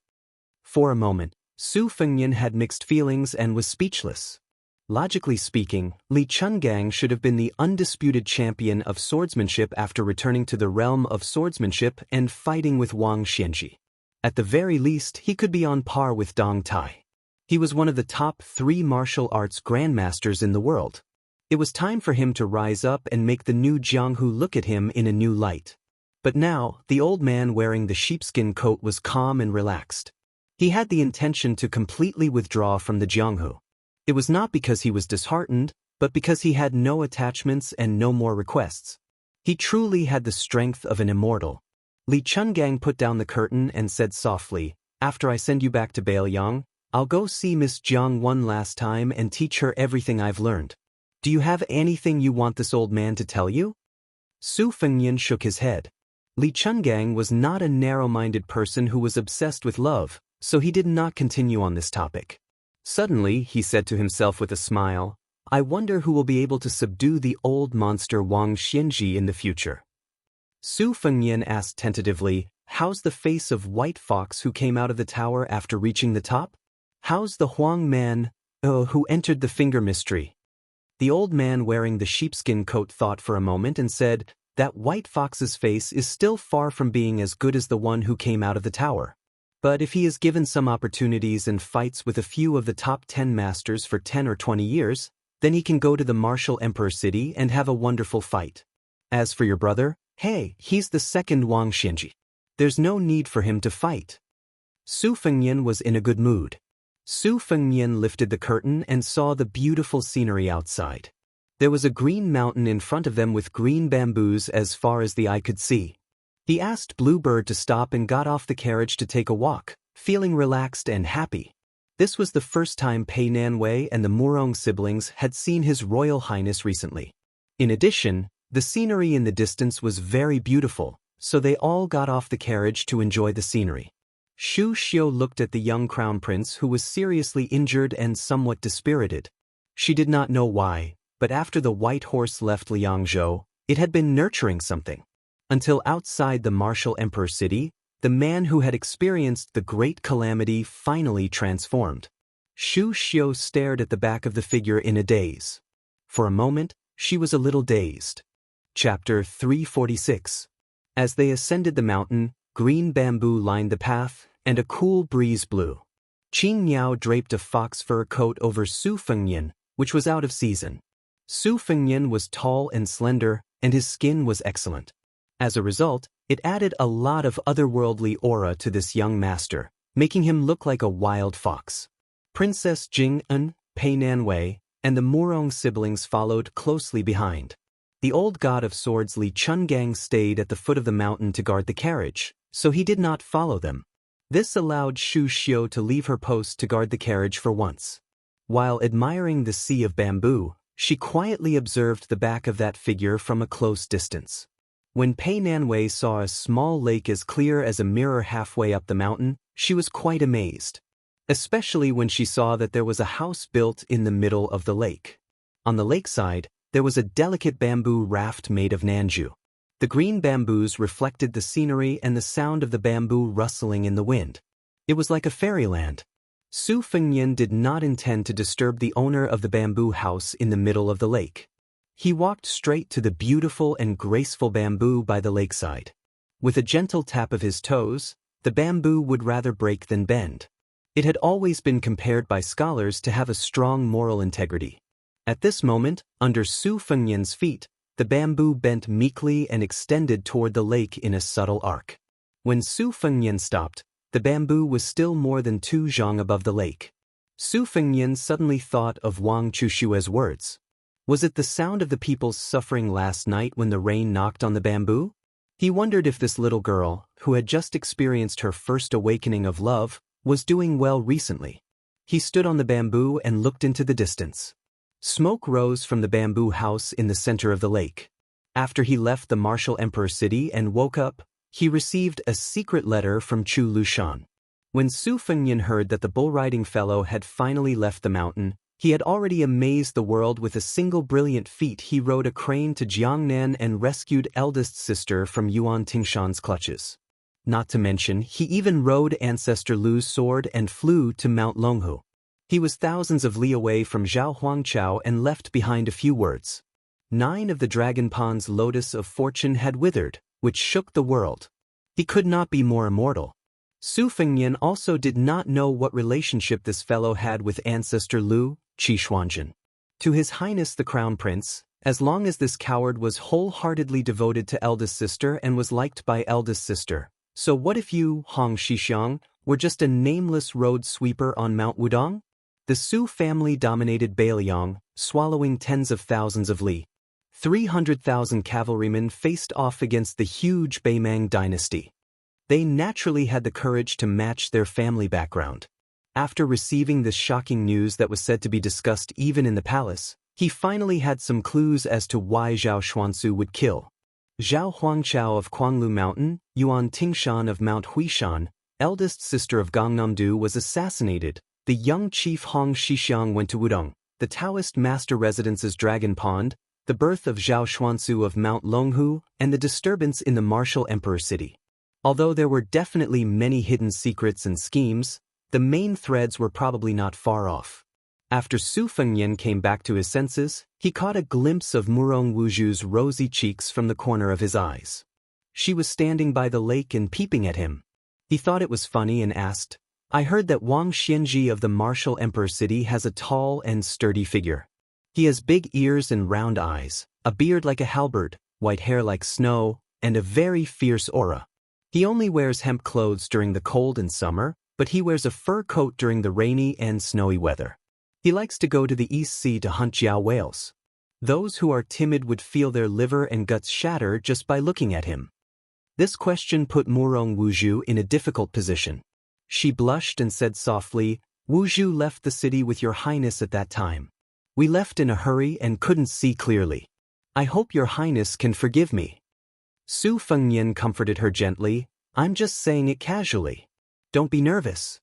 For a moment, Su Fengnian had mixed feelings and was speechless. Logically speaking, Li Chungang should have been the undisputed champion of swordsmanship after returning to the realm of swordsmanship and fighting with Wang Xianji. At the very least, he could be on par with Dong Tai. He was one of the top 3 martial arts grandmasters in the world. It was time for him to rise up and make the new Jianghu look at him in a new light. But now, the old man wearing the sheepskin coat was calm and relaxed. He had the intention to completely withdraw from the Jianghu. It was not because he was disheartened, but because he had no attachments and no more requests. He truly had the strength of an immortal. Li Chungang put down the curtain and said softly, "After I send you back to Bailiang, I'll go see Miss Jiang one last time and teach her everything I've learned. Do you have anything you want this old man to tell you?" Su Fengnian shook his head. Li Chungang was not a narrow-minded person who was obsessed with love, so he did not continue on this topic. Suddenly, he said to himself with a smile, "I wonder who will be able to subdue the old monster Wang Xianji in the future." Su Fengnian asked tentatively, "How's the face of White Fox who came out of the tower after reaching the top? How's the Huang man, who entered the finger mystery?" The old man wearing the sheepskin coat thought for a moment and said, "That White Fox's face is still far from being as good as the one who came out of the tower. But if he is given some opportunities and fights with a few of the top 10 masters for 10 or 20 years, then he can go to the martial emperor city and have a wonderful fight. As for your brother, hey, he's the second Wang Xianji. There's no need for him to fight." Su Fengnian was in a good mood. Su Fengnian lifted the curtain and saw the beautiful scenery outside. There was a green mountain in front of them with green bamboos as far as the eye could see. He asked Bluebird to stop and got off the carriage to take a walk, feeling relaxed and happy. This was the first time Pei Nanwei and the Murong siblings had seen His Royal Highness recently. In addition, the scenery in the distance was very beautiful, so they all got off the carriage to enjoy the scenery. Shu Xiu looked at the young crown prince who was seriously injured and somewhat dispirited. She did not know why, but after the white horse left Liangzhou, it had been nurturing something. Until outside the martial emperor city, the man who had experienced the great calamity finally transformed. Shu Xiu stared at the back of the figure in a daze. For a moment, she was a little dazed. Chapter 346. As they ascended the mountain, green bamboo lined the path, and a cool breeze blew. Qing Niao draped a fox fur coat over Su Fengnian, which was out of season. Su Fengnian was tall and slender, and his skin was excellent. As a result, it added a lot of otherworldly aura to this young master, making him look like a wild fox. Princess Jing-un, Pei Nanwei, and the Murong siblings followed closely behind. The old god of swords Li Chungang stayed at the foot of the mountain to guard the carriage, so he did not follow them. This allowed Xu Xiu to leave her post to guard the carriage for once. While admiring the sea of bamboo, she quietly observed the back of that figure from a close distance. When Pei Nanwei saw a small lake as clear as a mirror halfway up the mountain, she was quite amazed. Especially when she saw that there was a house built in the middle of the lake. On the lakeside, there was a delicate bamboo raft made of nanju. The green bamboos reflected the scenery and the sound of the bamboo rustling in the wind. It was like a fairyland. Su Fengnian did not intend to disturb the owner of the bamboo house in the middle of the lake. He walked straight to the beautiful and graceful bamboo by the lakeside. With a gentle tap of his toes, the bamboo would rather break than bend. It had always been compared by scholars to have a strong moral integrity. At this moment, under Su Fengnian's feet, the bamboo bent meekly and extended toward the lake in a subtle arc. When Su Fengnian stopped, the bamboo was still more than 2 zhang above the lake. Su Fengnian suddenly thought of Wang Chushue's words. Was it the sound of the people's suffering last night when the rain knocked on the bamboo? He wondered if this little girl, who had just experienced her first awakening of love, was doing well recently. He stood on the bamboo and looked into the distance. Smoke rose from the bamboo house in the center of the lake. After he left the martial emperor city and woke up, he received a secret letter from Chu Lushan. When Su Fengnian heard that the bull-riding fellow had finally left the mountain, he had already amazed the world with a single brilliant feat. He rode a crane to Jiangnan and rescued eldest sister from Yuan Tingshan's clutches. Not to mention, he even rode Ancestor Lu's sword and flew to Mount Longhu. He was thousands of li away from Zhao Huangchao and left behind a few words. 9 of the Dragon Pond's lotus of fortune had withered, which shook the world. He could not be more immortal. Su Fengnian also did not know what relationship this fellow had with Ancestor Lu, Qi Xuanjun. To His Highness the Crown Prince, as long as this coward was wholeheartedly devoted to eldest sister and was liked by eldest sister. So what if you, Hong Shixiang, were just a nameless road sweeper on Mount Wudong? The Su family dominated Bailiang, swallowing tens of thousands of li. 300,000 cavalrymen faced off against the huge Beimang dynasty. They naturally had the courage to match their family background. After receiving this shocking news that was said to be discussed even in the palace, he finally had some clues as to why Zhao Xuansu would kill. Zhao Huangchao of Quanglu Mountain, Yuan Tingshan of Mount Huishan, eldest sister of Gangnamdu, was assassinated. The young chief Hong Shixiang went to Wudong, the Taoist master residence's Dragon Pond, the birth of Zhao Xuansu of Mount Longhu, and the disturbance in the martial emperor city. Although there were definitely many hidden secrets and schemes, the main threads were probably not far off. After Su Fengnian came back to his senses, he caught a glimpse of Murong Wuju's rosy cheeks from the corner of his eyes. She was standing by the lake and peeping at him. He thought it was funny and asked, "I heard that Wang Xianji of the martial emperor city has a tall and sturdy figure. He has big ears and round eyes, a beard like a halberd, white hair like snow, and a very fierce aura. He only wears hemp clothes during the cold and summer, but he wears a fur coat during the rainy and snowy weather. He likes to go to the East Sea to hunt jiao whales. Those who are timid would feel their liver and guts shatter just by looking at him." This question put Murong Wuju in a difficult position. She blushed and said softly, "Wuju left the city with your highness at that time. We left in a hurry and couldn't see clearly. I hope your highness can forgive me." Su Fengnian comforted her gently, "I'm just saying it casually. Don't be nervous."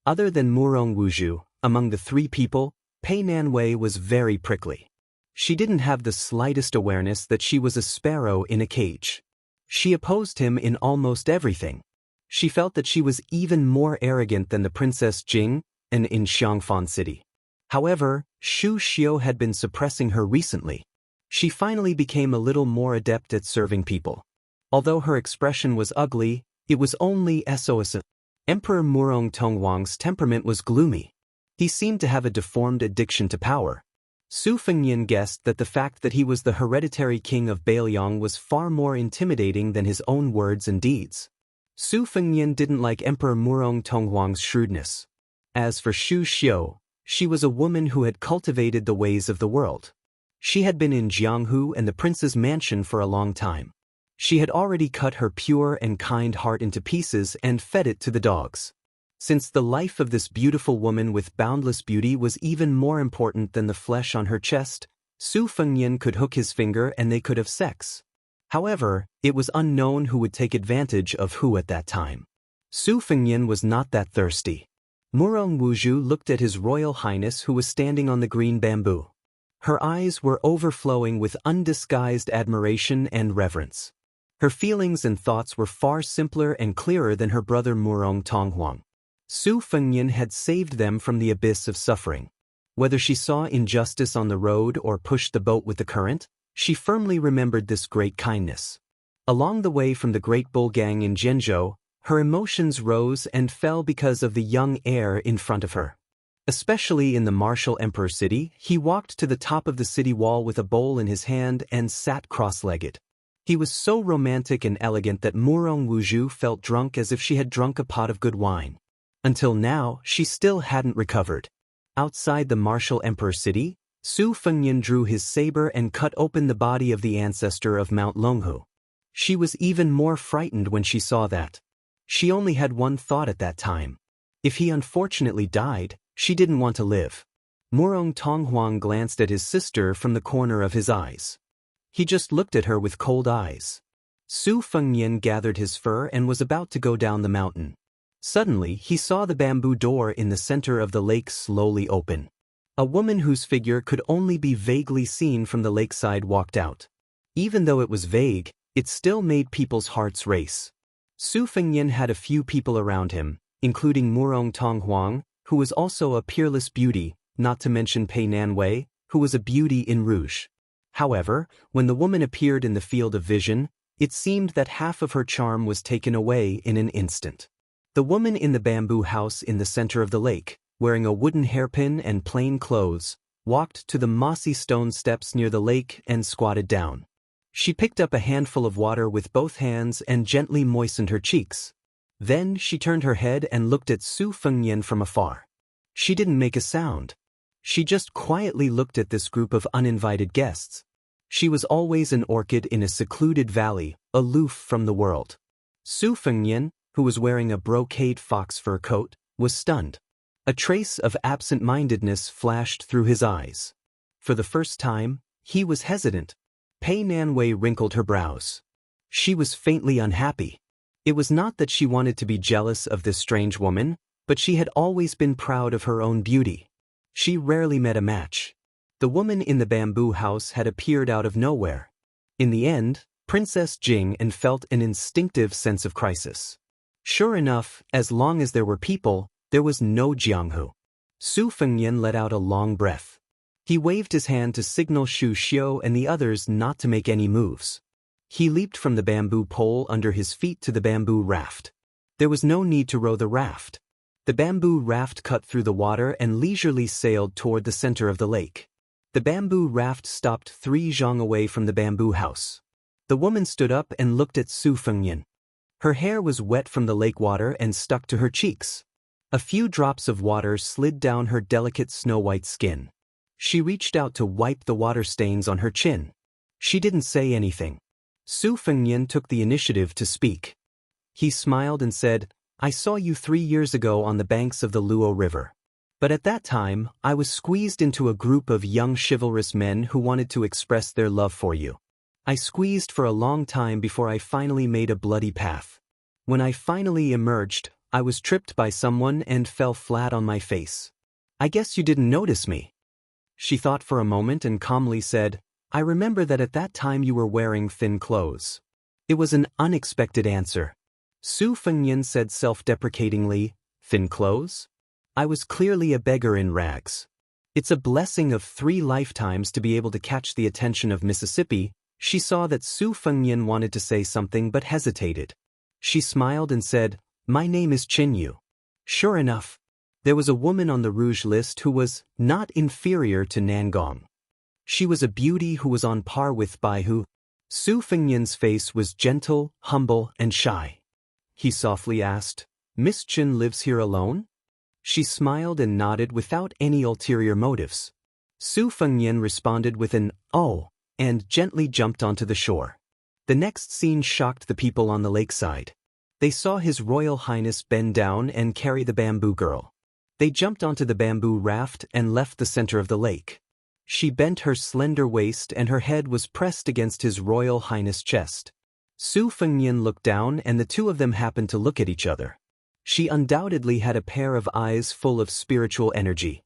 Other than Murong Wuju, among the 3 people, Pei Nanwei was very prickly. She didn't have the slightest awareness that she was a sparrow in a cage. She opposed him in almost everything. She felt that she was even more arrogant than the Princess Jing, and in Xiangfan City. However, Xu Xiu had been suppressing her recently. She finally became a little more adept at serving people. Although her expression was ugly, it was only SOS. Emperor Murong Tongwang's temperament was gloomy. He seemed to have a deformed addiction to power. Su Fengnian guessed that the fact that he was the hereditary king of Bailiang was far more intimidating than his own words and deeds. Su Fengnian didn't like Emperor Murong Tongwang's shrewdness. As for Xu Xiu, she was a woman who had cultivated the ways of the world. She had been in Jianghu and the prince's mansion for a long time. She had already cut her pure and kind heart into pieces and fed it to the dogs. Since the life of this beautiful woman with boundless beauty was even more important than the flesh on her chest, Su Fengnian could hook his finger and they could have sex. However, it was unknown who would take advantage of who at that time. Su Fengnian was not that thirsty. Murong Wuzhu looked at His Royal Highness who was standing on the green bamboo. Her eyes were overflowing with undisguised admiration and reverence. Her feelings and thoughts were far simpler and clearer than her brother Murong Tonghuang. Su Fengnian had saved them from the abyss of suffering. Whether she saw injustice on the road or pushed the boat with the current, she firmly remembered this great kindness. Along the way from the Great Bull Gang in Zhenzhou, her emotions rose and fell because of the young heir in front of her. Especially in the martial emperor city, he walked to the top of the city wall with a bowl in his hand and sat cross-legged. He was so romantic and elegant that Murong Wuzhu felt drunk as if she had drunk a pot of good wine. Until now, she still hadn't recovered. Outside the martial emperor city, Su Fengnian drew his saber and cut open the body of the ancestor of Mount Longhu. She was even more frightened when she saw that. She only had one thought at that time. If he unfortunately died, she didn't want to live. Murong Tonghuang glanced at his sister from the corner of his eyes. He just looked at her with cold eyes. Su Fengnian gathered his fur and was about to go down the mountain. Suddenly, he saw the bamboo door in the center of the lake slowly open. A woman whose figure could only be vaguely seen from the lakeside walked out. Even though it was vague, it still made people's hearts race. Su Fengnian had a few people around him, including Murong Tonghuang, who was also a peerless beauty, not to mention Pei Nanwei, who was a beauty in rouge. However, when the woman appeared in the field of vision, it seemed that half of her charm was taken away in an instant. The woman in the bamboo house in the center of the lake, wearing a wooden hairpin and plain clothes, walked to the mossy stone steps near the lake and squatted down. She picked up a handful of water with both hands and gently moistened her cheeks. Then she turned her head and looked at Su Fengnian from afar. She didn't make a sound. She just quietly looked at this group of uninvited guests. She was always an orchid in a secluded valley, aloof from the world. Su Fengnian, who was wearing a brocade fox fur coat, was stunned. A trace of absent-mindedness flashed through his eyes. For the first time, he was hesitant. Pei Nanwei wrinkled her brows. She was faintly unhappy. It was not that she wanted to be jealous of this strange woman, but she had always been proud of her own beauty. She rarely met a match. The woman in the bamboo house had appeared out of nowhere. In the end, Princess Jing and felt an instinctive sense of crisis. Sure enough, as long as there were people, there was no Jianghu. Su Fengnian let out a long breath. He waved his hand to signal Xu Xiu and the others not to make any moves. He leaped from the bamboo pole under his feet to the bamboo raft. There was no need to row the raft. The bamboo raft cut through the water and leisurely sailed toward the center of the lake. The bamboo raft stopped 3 zhang away from the bamboo house. The woman stood up and looked at Su Fengnian. Her hair was wet from the lake water and stuck to her cheeks. A few drops of water slid down her delicate snow-white skin. She reached out to wipe the water stains on her chin. She didn't say anything. Su Fengnian took the initiative to speak. He smiled and said, "I saw you 3 years ago on the banks of the Luo River. But at that time, I was squeezed into a group of young chivalrous men who wanted to express their love for you. I squeezed for a long time before I finally made a bloody path. When I finally emerged, I was tripped by someone and fell flat on my face. I guess you didn't notice me." She thought for a moment and calmly said, "I remember that at that time you were wearing thin clothes." It was an unexpected answer. Su Fengnian said self-deprecatingly, "Thin clothes? I was clearly a beggar in rags." It's a blessing of 3 lifetimes to be able to catch the attention of Mississippi. She saw that Su Fengnian wanted to say something but hesitated. She smiled and said, "My name is Qinyu." Sure enough, there was a woman on the rouge list who was not inferior to Nangong. She was a beauty who was on par with Baihu. Su Fengnian's face was gentle, humble, and shy. He softly asked, "Miss Qin lives here alone?" She smiled and nodded without any ulterior motives. Su Fengnian responded with an "oh," and gently jumped onto the shore. The next scene shocked the people on the lakeside. They saw His Royal Highness bend down and carry the bamboo girl. They jumped onto the bamboo raft and left the center of the lake. She bent her slender waist and her head was pressed against His Royal Highness' chest. Su Fengnian looked down and the two of them happened to look at each other. She undoubtedly had a pair of eyes full of spiritual energy.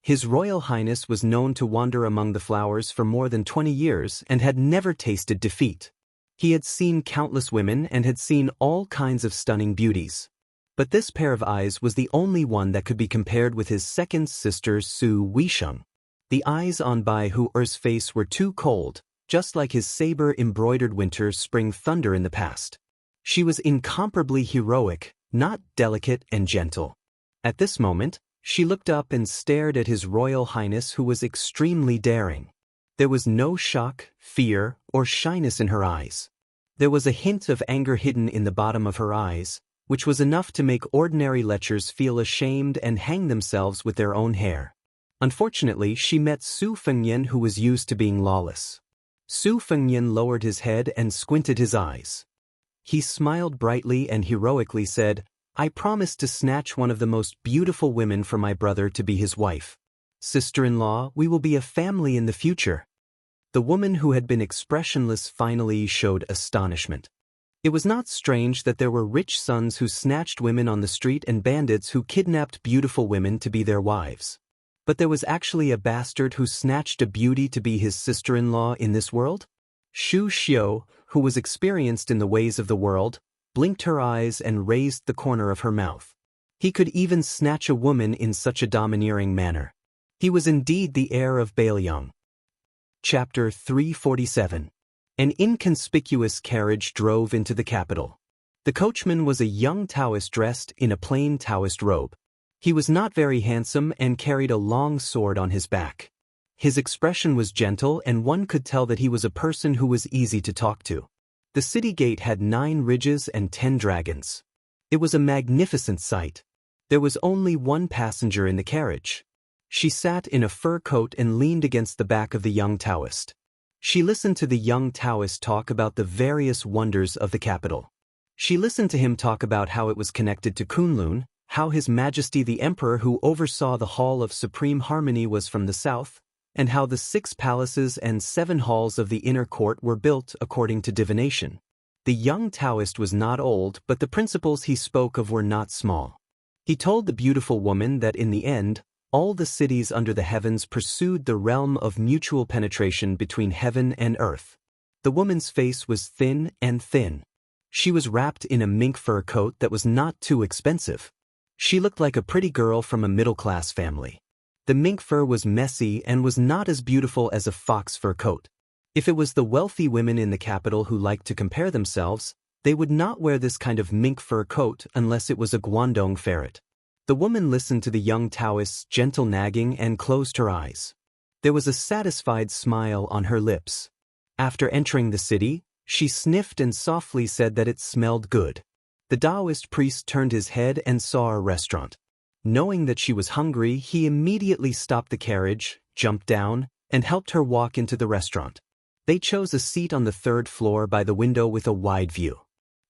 His Royal Highness was known to wander among the flowers for more than 20 years and had never tasted defeat. He had seen countless women and had seen all kinds of stunning beauties. But this pair of eyes was the only one that could be compared with his second sister Su Weisheng. The eyes on Bai Huer's face were too cold, just like his saber-embroidered winter spring thunder in the past. She was incomparably heroic, not delicate and gentle. At this moment, she looked up and stared at His Royal Highness, who was extremely daring. There was no shock, fear, or shyness in her eyes. There was a hint of anger hidden in the bottom of her eyes, which was enough to make ordinary lechers feel ashamed and hang themselves with their own hair. Unfortunately, she met Su Fengnian, who was used to being lawless. Su Fengnian lowered his head and squinted his eyes. He smiled brightly and heroically said, "I promise to snatch one of the most beautiful women for my brother to be his wife. Sister-in-law, we will be a family in the future." The woman who had been expressionless finally showed astonishment. It was not strange that there were rich sons who snatched women on the street and bandits who kidnapped beautiful women to be their wives. But there was actually a bastard who snatched a beauty to be his sister-in-law in this world? Shu Xiu, who was experienced in the ways of the world, blinked her eyes and raised the corner of her mouth. He could even snatch a woman in such a domineering manner. He was indeed the heir of Bailiang. Chapter 347. An inconspicuous carriage drove into the capital. The coachman was a young Taoist dressed in a plain Taoist robe. He was not very handsome and carried a long sword on his back. His expression was gentle and one could tell that he was a person who was easy to talk to. The city gate had 9 ridges and 10 dragons. It was a magnificent sight. There was only one passenger in the carriage. She sat in a fur coat and leaned against the back of the young Taoist. She listened to the young Taoist talk about the various wonders of the capital. She listened to him talk about how it was connected to Kunlun, how His Majesty the Emperor who oversaw the Hall of Supreme Harmony was from the south, and how the 6 palaces and 7 halls of the inner court were built according to divination. The young Taoist was not old, but the principles he spoke of were not small. He told the beautiful woman that in the end, all the cities under the heavens pursued the realm of mutual penetration between heaven and earth. The woman's face was thin and thin. She was wrapped in a mink fur coat that was not too expensive. She looked like a pretty girl from a middle-class family. The mink fur was messy and was not as beautiful as a fox fur coat. If it was the wealthy women in the capital who liked to compare themselves, they would not wear this kind of mink fur coat unless it was a Guangdong ferret. The woman listened to the young Taoist's gentle nagging and closed her eyes. There was a satisfied smile on her lips. After entering the city, she sniffed and softly said that it smelled good. The Taoist priest turned his head and saw a restaurant. Knowing that she was hungry, he immediately stopped the carriage, jumped down, and helped her walk into the restaurant. They chose a seat on the 3rd floor by the window with a wide view.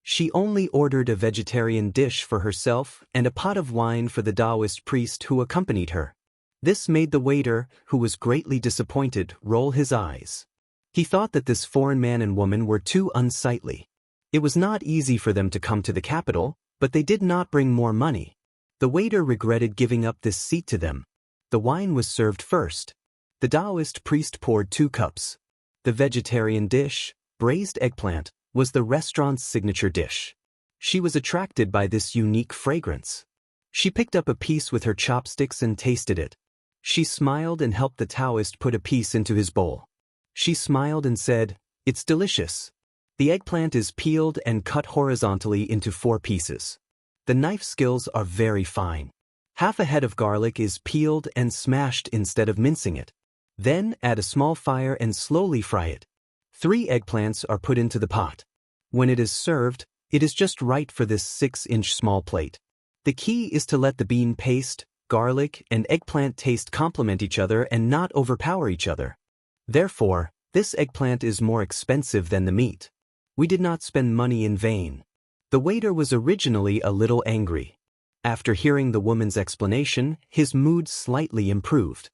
She only ordered a vegetarian dish for herself and a pot of wine for the Taoist priest who accompanied her. This made the waiter, who was greatly disappointed, roll his eyes. He thought that this foreign man and woman were too unsightly. It was not easy for them to come to the capital, but they did not bring more money. The waiter regretted giving up this seat to them. The wine was served first. The Taoist priest poured 2 cups. The vegetarian dish, braised eggplant, was the restaurant's signature dish. She was attracted by this unique fragrance. She picked up a piece with her chopsticks and tasted it. She smiled and helped the Taoist put a piece into his bowl. She smiled and said, "It's delicious. The eggplant is peeled and cut horizontally into 4 pieces. The knife skills are very fine. Half a head of garlic is peeled and smashed instead of mincing it. Then add a small fire and slowly fry it. 3 eggplants are put into the pot. When it is served, it is just right for this 6-inch small plate. The key is to let the bean paste, garlic, and eggplant taste complement each other and not overpower each other. Therefore, this eggplant is more expensive than the meat." We did not spend money in vain. The waiter was originally a little angry. After hearing the woman's explanation, his mood slightly improved.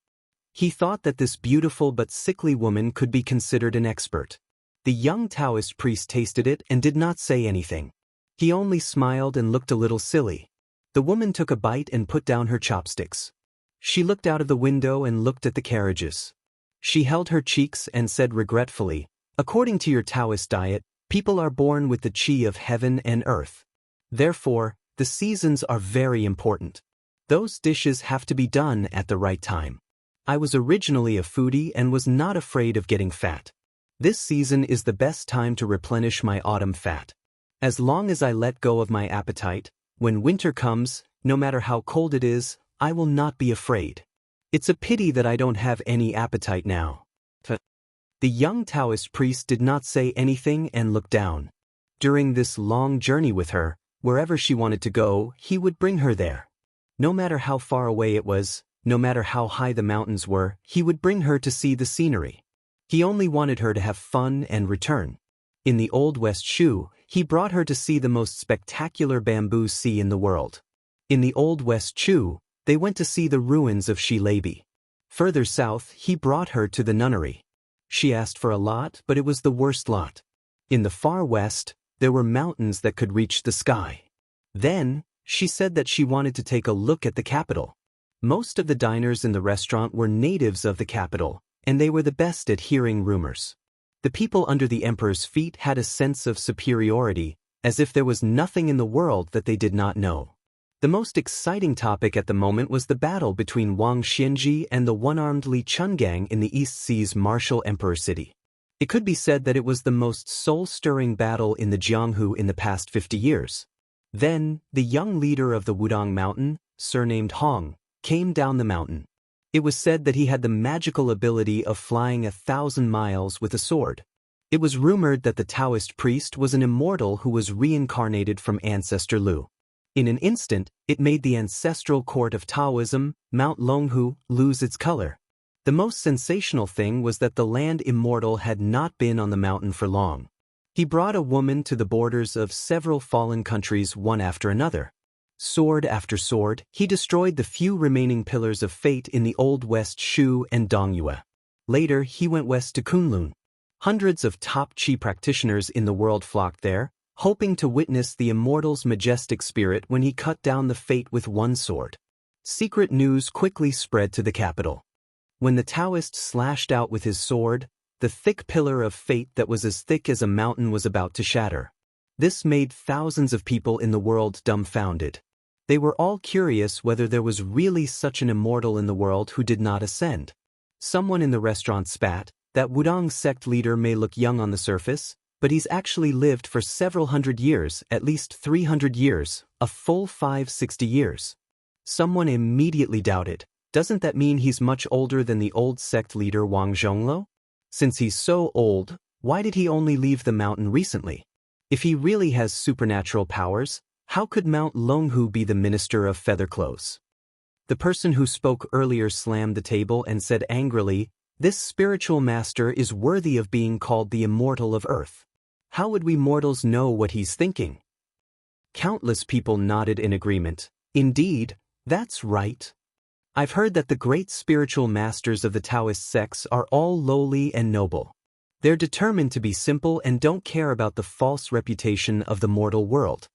He thought that this beautiful but sickly woman could be considered an expert. The young Taoist priest tasted it and did not say anything. He only smiled and looked a little silly. The woman took a bite and put down her chopsticks. She looked out of the window and looked at the carriages. She held her cheeks and said regretfully, "According to your Taoist diet, people are born with the qi of heaven and earth. Therefore, the seasons are very important. Those dishes have to be done at the right time. I was originally a foodie and was not afraid of getting fat. This season is the best time to replenish my autumn fat. As long as I let go of my appetite, when winter comes, no matter how cold it is, I will not be afraid. It's a pity that I don't have any appetite now." The young Taoist priest did not say anything and looked down. During this long journey with her, wherever she wanted to go, he would bring her there. No matter how far away it was, no matter how high the mountains were, he would bring her to see the scenery. He only wanted her to have fun and return. In the Old West Shu, he brought her to see the most spectacular bamboo sea in the world. In the Old West Shu, they went to see the ruins of Shilabi. Further south, he brought her to the nunnery. She asked for a lot, but it was the worst lot. In the far west, there were mountains that could reach the sky. Then, she said that she wanted to take a look at the capital. Most of the diners in the restaurant were natives of the capital, and they were the best at hearing rumors. The people under the emperor's feet had a sense of superiority, as if there was nothing in the world that they did not know. The most exciting topic at the moment was the battle between Wang Xianji and the one-armed Li Chungang in the East Sea's martial emperor city. It could be said that it was the most soul-stirring battle in the Jianghu in the past 50 years. Then, the young leader of the Wudong Mountain, surnamed Hong, came down the mountain. It was said that he had the magical ability of flying 1,000 miles with a sword. It was rumored that the Taoist priest was an immortal who was reincarnated from ancestor Lu. In an instant, it made the ancestral court of Taoism, Mount Longhu, lose its color. The most sensational thing was that the land immortal had not been on the mountain for long. He brought a woman to the borders of several fallen countries one after another. Sword after sword, he destroyed the few remaining pillars of fate in the Old West Shu and Dongyue. Later, he went west to Kunlun. Hundreds of top qi practitioners in the world flocked there, hoping to witness the immortal's majestic spirit when he cut down the fate with one sword. Secret news quickly spread to the capital. When the Taoist slashed out with his sword, the thick pillar of fate that was as thick as a mountain was about to shatter. This made thousands of people in the world dumbfounded. They were all curious whether there was really such an immortal in the world who did not ascend. Someone in the restaurant spat, "That Wudong sect leader may look young on the surface, but he's actually lived for several hundred years, at least 300 years, a full 560 years. Someone immediately doubted, "Doesn't that mean he's much older than the old sect leader Wang Zhonglo? Since he's so old, why did he only leave the mountain recently? If he really has supernatural powers, how could Mount Longhu be the minister of feather clothes?" The person who spoke earlier slammed the table and said angrily, "This spiritual master is worthy of being called the immortal of earth. How would we mortals know what he's thinking?" Countless people nodded in agreement. "Indeed, that's right. I've heard that the great spiritual masters of the Taoist sects are all lowly and noble. They're determined to be simple and don't care about the false reputation of the mortal world."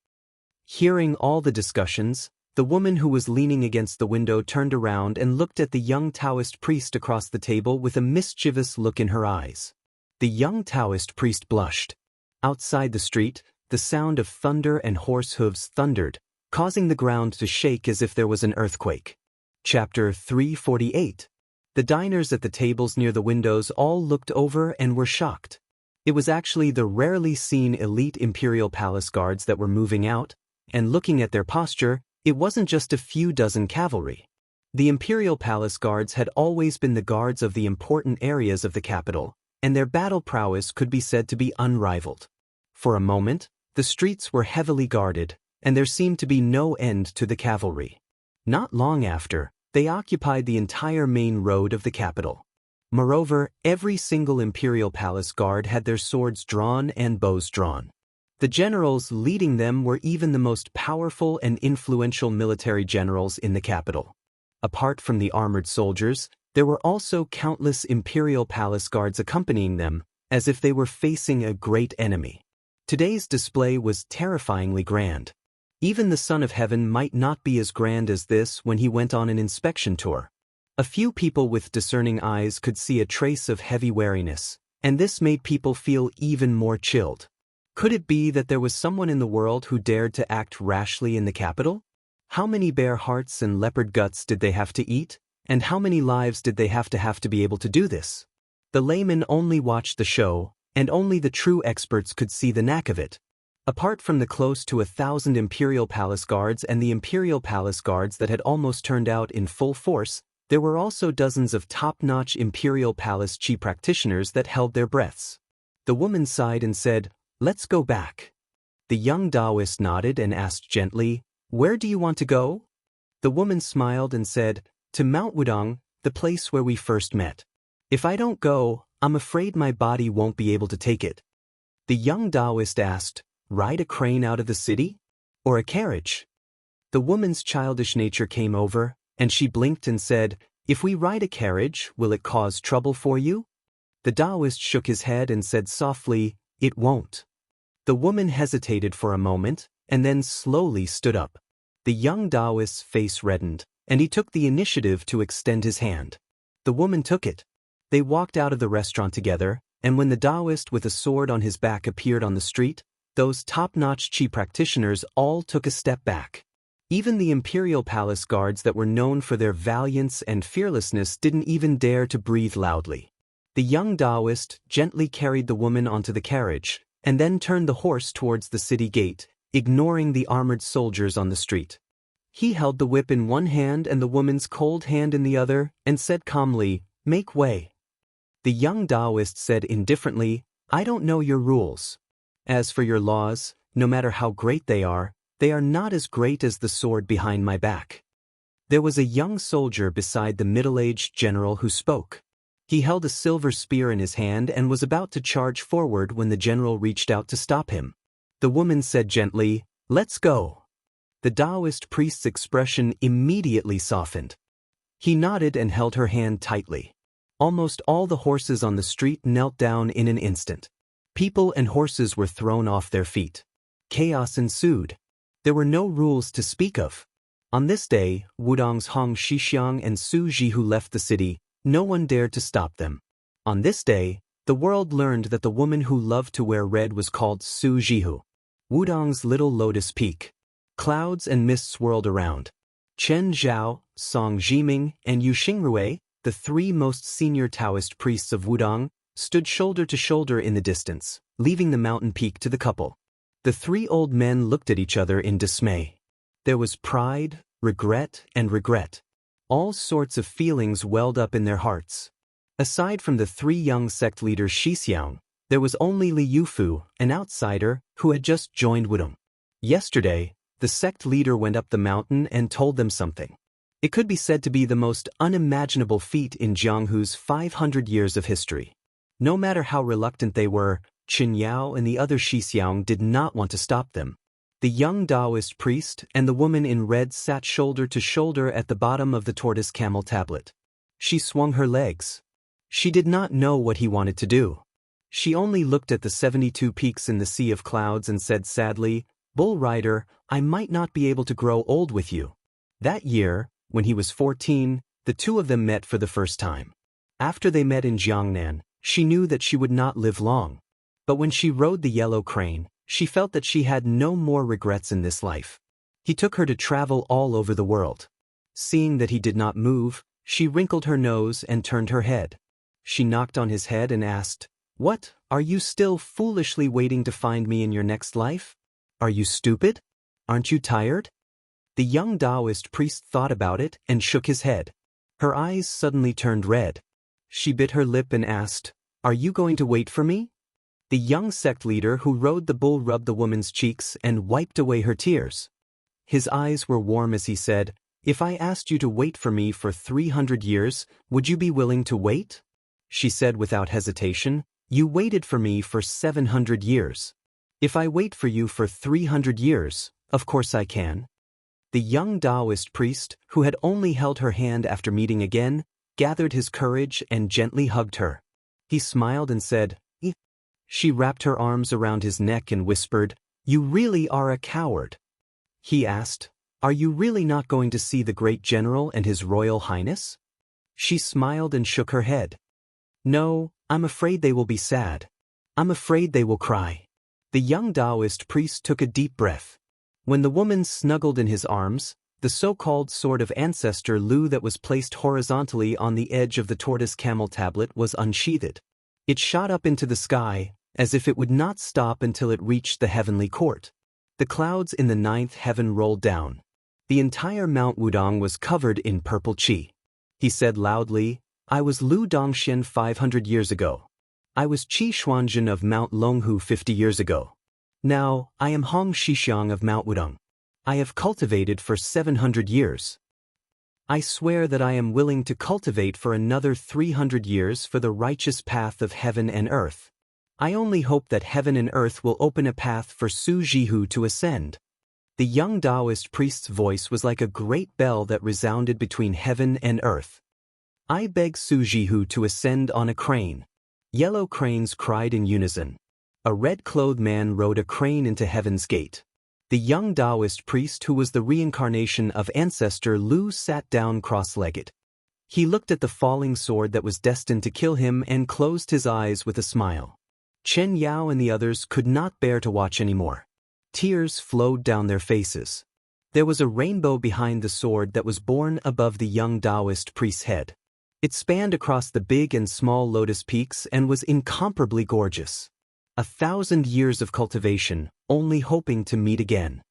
Hearing all the discussions, the woman who was leaning against the window turned around and looked at the young Taoist priest across the table with a mischievous look in her eyes. The young Taoist priest blushed. Outside the street, the sound of thunder and horse hooves thundered, causing the ground to shake as if there was an earthquake. Chapter 348. The diners at the tables near the windows all looked over and were shocked. It was actually the rarely seen elite imperial palace guards that were moving out, and looking at their posture, it wasn't just a few dozen cavalry. The imperial palace guards had always been the guards of the important areas of the capital, and their battle prowess could be said to be unrivaled. For a moment, the streets were heavily guarded, and there seemed to be no end to the cavalry. Not long after, they occupied the entire main road of the capital. Moreover, every single imperial palace guard had their swords drawn and bows drawn. The generals leading them were even the most powerful and influential military generals in the capital. Apart from the armored soldiers, there were also countless imperial palace guards accompanying them, as if they were facing a great enemy. Today's display was terrifyingly grand. Even the Son of Heaven might not be as grand as this when he went on an inspection tour. A few people with discerning eyes could see a trace of heavy wariness, and this made people feel even more chilled. Could it be that there was someone in the world who dared to act rashly in the capital? How many bear hearts and leopard guts did they have to eat, and how many lives did they have to be able to do this? The layman only watched the show, and only the true experts could see the knack of it. Apart from the close to 1,000 imperial palace guards and the imperial palace guards that had almost turned out in full force, there were also dozens of top-notch imperial palace chi practitioners that held their breaths. The woman sighed and said, "Let's go back." The young Taoist nodded and asked gently, "Where do you want to go?" The woman smiled and said, "To Mount Wudong, the place where we first met. If I don't go, I'm afraid my body won't be able to take it." The young Taoist asked, "Ride a crane out of the city? Or a carriage?" The woman's childish nature came over, and she blinked and said, "If we ride a carriage, will it cause trouble for you?" The Taoist shook his head and said softly, "It won't." The woman hesitated for a moment, and then slowly stood up. The young Taoist's face reddened, and he took the initiative to extend his hand. The woman took it. They walked out of the restaurant together, and when the Taoist with a sword on his back appeared on the street, those top-notch chi practitioners all took a step back. Even the imperial palace guards that were known for their valiance and fearlessness didn't even dare to breathe loudly. The young Taoist gently carried the woman onto the carriage, and then turned the horse towards the city gate, ignoring the armored soldiers on the street. He held the whip in one hand and the woman's cold hand in the other, and said calmly, "Make way." The young Taoist said indifferently, "I don't know your rules. As for your laws, no matter how great they are not as great as the sword behind my back." There was a young soldier beside the middle-aged general who spoke. He held a silver spear in his hand and was about to charge forward when the general reached out to stop him. The woman said gently, "Let's go." The Taoist priest's expression immediately softened. He nodded and held her hand tightly. Almost all the horses on the street knelt down in an instant. People and horses were thrown off their feet. Chaos ensued. There were no rules to speak of. On this day, Wudong's Hong Shixiang and Su Jihu left the city. No one dared to stop them. On this day, the world learned that the woman who loved to wear red was called Su Jihu. Wudong's little lotus peak. Clouds and mists swirled around. Chen Zhao, Song Jiming, and Yu Xingrui, the three most senior Taoist priests of Wudong, stood shoulder to shoulder in the distance, leaving the mountain peak to the couple. The three old men looked at each other in dismay. There was pride, regret, and regret. All sorts of feelings welled up in their hearts. Aside from the three young sect leaders Xianxia, there was only Li Yufu, an outsider, who had just joined Wudong. Yesterday, the sect leader went up the mountain and told them something. It could be said to be the most unimaginable feat in Jianghu's 500 years of history. No matter how reluctant they were, Qin Yao and the other Xixiang did not want to stop them. The young Taoist priest and the woman in red sat shoulder to shoulder at the bottom of the tortoise camel tablet. She swung her legs. She did not know what he wanted to do. She only looked at the 72 peaks in the sea of clouds and said sadly, "Bull Rider, I might not be able to grow old with you." That year, when he was 14, the two of them met for the first time. After they met in Jiangnan, she knew that she would not live long. But when she rode the yellow crane, she felt that she had no more regrets in this life. He took her to travel all over the world. Seeing that he did not move, she wrinkled her nose and turned her head. She knocked on his head and asked, "What, are you still foolishly waiting to find me in your next life? Are you stupid? Aren't you tired?" The young Taoist priest thought about it and shook his head. Her eyes suddenly turned red. She bit her lip and asked, "Are you going to wait for me?" The young sect leader who rode the bull rubbed the woman's cheeks and wiped away her tears. His eyes were warm as he said, "If I asked you to wait for me for 300 years, would you be willing to wait?" she said without hesitation. You waited for me for 700 years. If I wait for you for 300 years, of course I can. The young Taoist priest, who had only held her hand after meeting again, gathered his courage and gently hugged her. He smiled and said, "Eh." She wrapped her arms around his neck and whispered, "You really are a coward." He asked, "Are you really not going to see the great general and his royal highness?" She smiled and shook her head. "No, I'm afraid they will be sad. I'm afraid they will cry." The young Taoist priest took a deep breath. When the woman snuggled in his arms, the so-called sword of ancestor Lu that was placed horizontally on the edge of the tortoise camel tablet was unsheathed. It shot up into the sky, as if it would not stop until it reached the heavenly court. The clouds in the ninth heaven rolled down. The entire Mount Wudong was covered in purple qi. He said loudly, "I was Lu Dongxian 500 years ago. I was Qi Xuanzhen of Mount Longhu 50 years ago. Now, I am Hong Shixiang of Mount Wudong. I have cultivated for 700 years. I swear that I am willing to cultivate for another 300 years for the righteous path of heaven and earth. I only hope that heaven and earth will open a path for Su Jihu to ascend." The young Taoist priest's voice was like a great bell that resounded between heaven and earth. "I beg Su Jihu to ascend on a crane." Yellow cranes cried in unison. A red-clothed man rode a crane into heaven's gate. The young Taoist priest, who was the reincarnation of ancestor Lu, sat down cross-legged. He looked at the falling sword that was destined to kill him and closed his eyes with a smile. Chen Yao and the others could not bear to watch anymore. Tears flowed down their faces. There was a rainbow behind the sword that was borne above the young Taoist priest's head. It spanned across the big and small lotus peaks and was incomparably gorgeous. 1,000 years of cultivation, only hoping to meet again.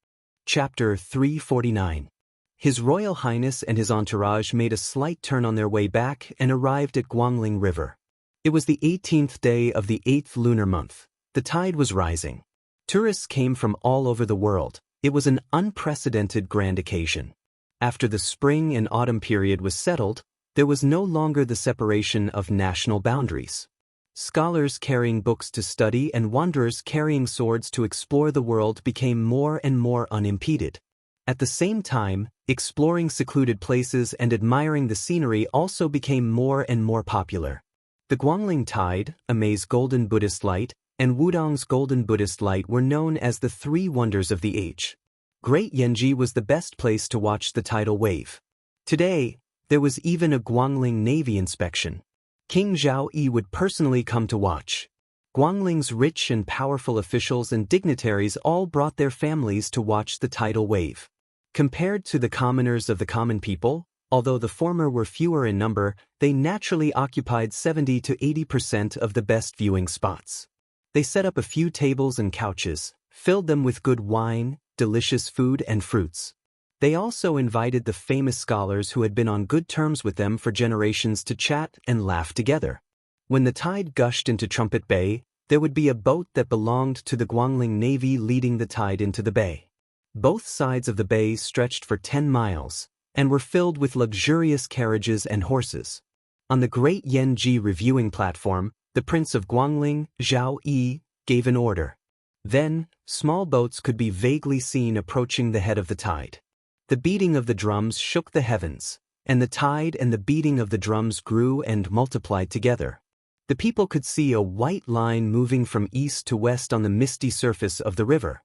Chapter 349. His Royal Highness and his entourage made a slight turn on their way back and arrived at Guangling River. It was the 18th day of the 8th lunar month. The tide was rising. Tourists came from all over the world. It was an unprecedented grand occasion. After the spring and autumn period was settled, there was no longer the separation of national boundaries. Scholars carrying books to study and wanderers carrying swords to explore the world became more and more unimpeded. At the same time, exploring secluded places and admiring the scenery also became more and more popular. The Guangling Tide, Amei's Golden Buddhist Light, and Wudong's Golden Buddhist Light were known as the three wonders of the age. Great Yanji was the best place to watch the tidal wave. Today, there was even a Guangling Navy inspection. King Zhao Yi would personally come to watch. Guangling's rich and powerful officials and dignitaries all brought their families to watch the tidal wave. Compared to the commoners of the common people, although the former were fewer in number, they naturally occupied 70 to 80% of the best viewing spots. They set up a few tables and couches, filled them with good wine, delicious food and fruits. They also invited the famous scholars who had been on good terms with them for generations to chat and laugh together. When the tide gushed into Trumpet Bay, there would be a boat that belonged to the Guangling Navy leading the tide into the bay. Both sides of the bay stretched for 10 miles, and were filled with luxurious carriages and horses. On the great Yanji reviewing platform, the Prince of Guangling, Zhao Yi, gave an order. Then, small boats could be vaguely seen approaching the head of the tide. The beating of the drums shook the heavens, and the tide and the beating of the drums grew and multiplied together. The people could see a white line moving from east to west on the misty surface of the river.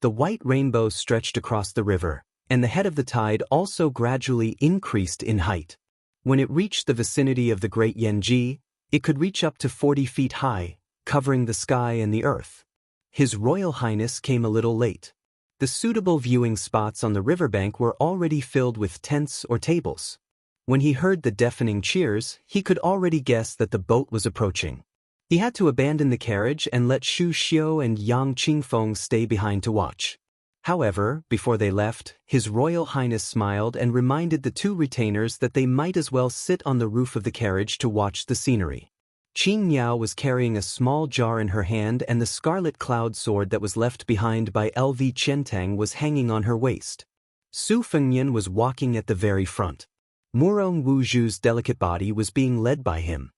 The white rainbow stretched across the river, and the head of the tide also gradually increased in height. When it reached the vicinity of the great Yanji, it could reach up to 40 feet high, covering the sky and the earth. His Royal Highness came a little late. The suitable viewing spots on the riverbank were already filled with tents or tables. When he heard the deafening cheers, he could already guess that the boat was approaching. He had to abandon the carriage and let Xu Xiu and Yang Qingfeng stay behind to watch. However, before they left, His Royal Highness smiled and reminded the two retainers that they might as well sit on the roof of the carriage to watch the scenery. Qing Miao was carrying a small jar in her hand, and the scarlet cloud sword that was left behind by LV Qiantang was hanging on her waist. Su Fengnian was walking at the very front. Murong Wuzhu's delicate body was being led by him.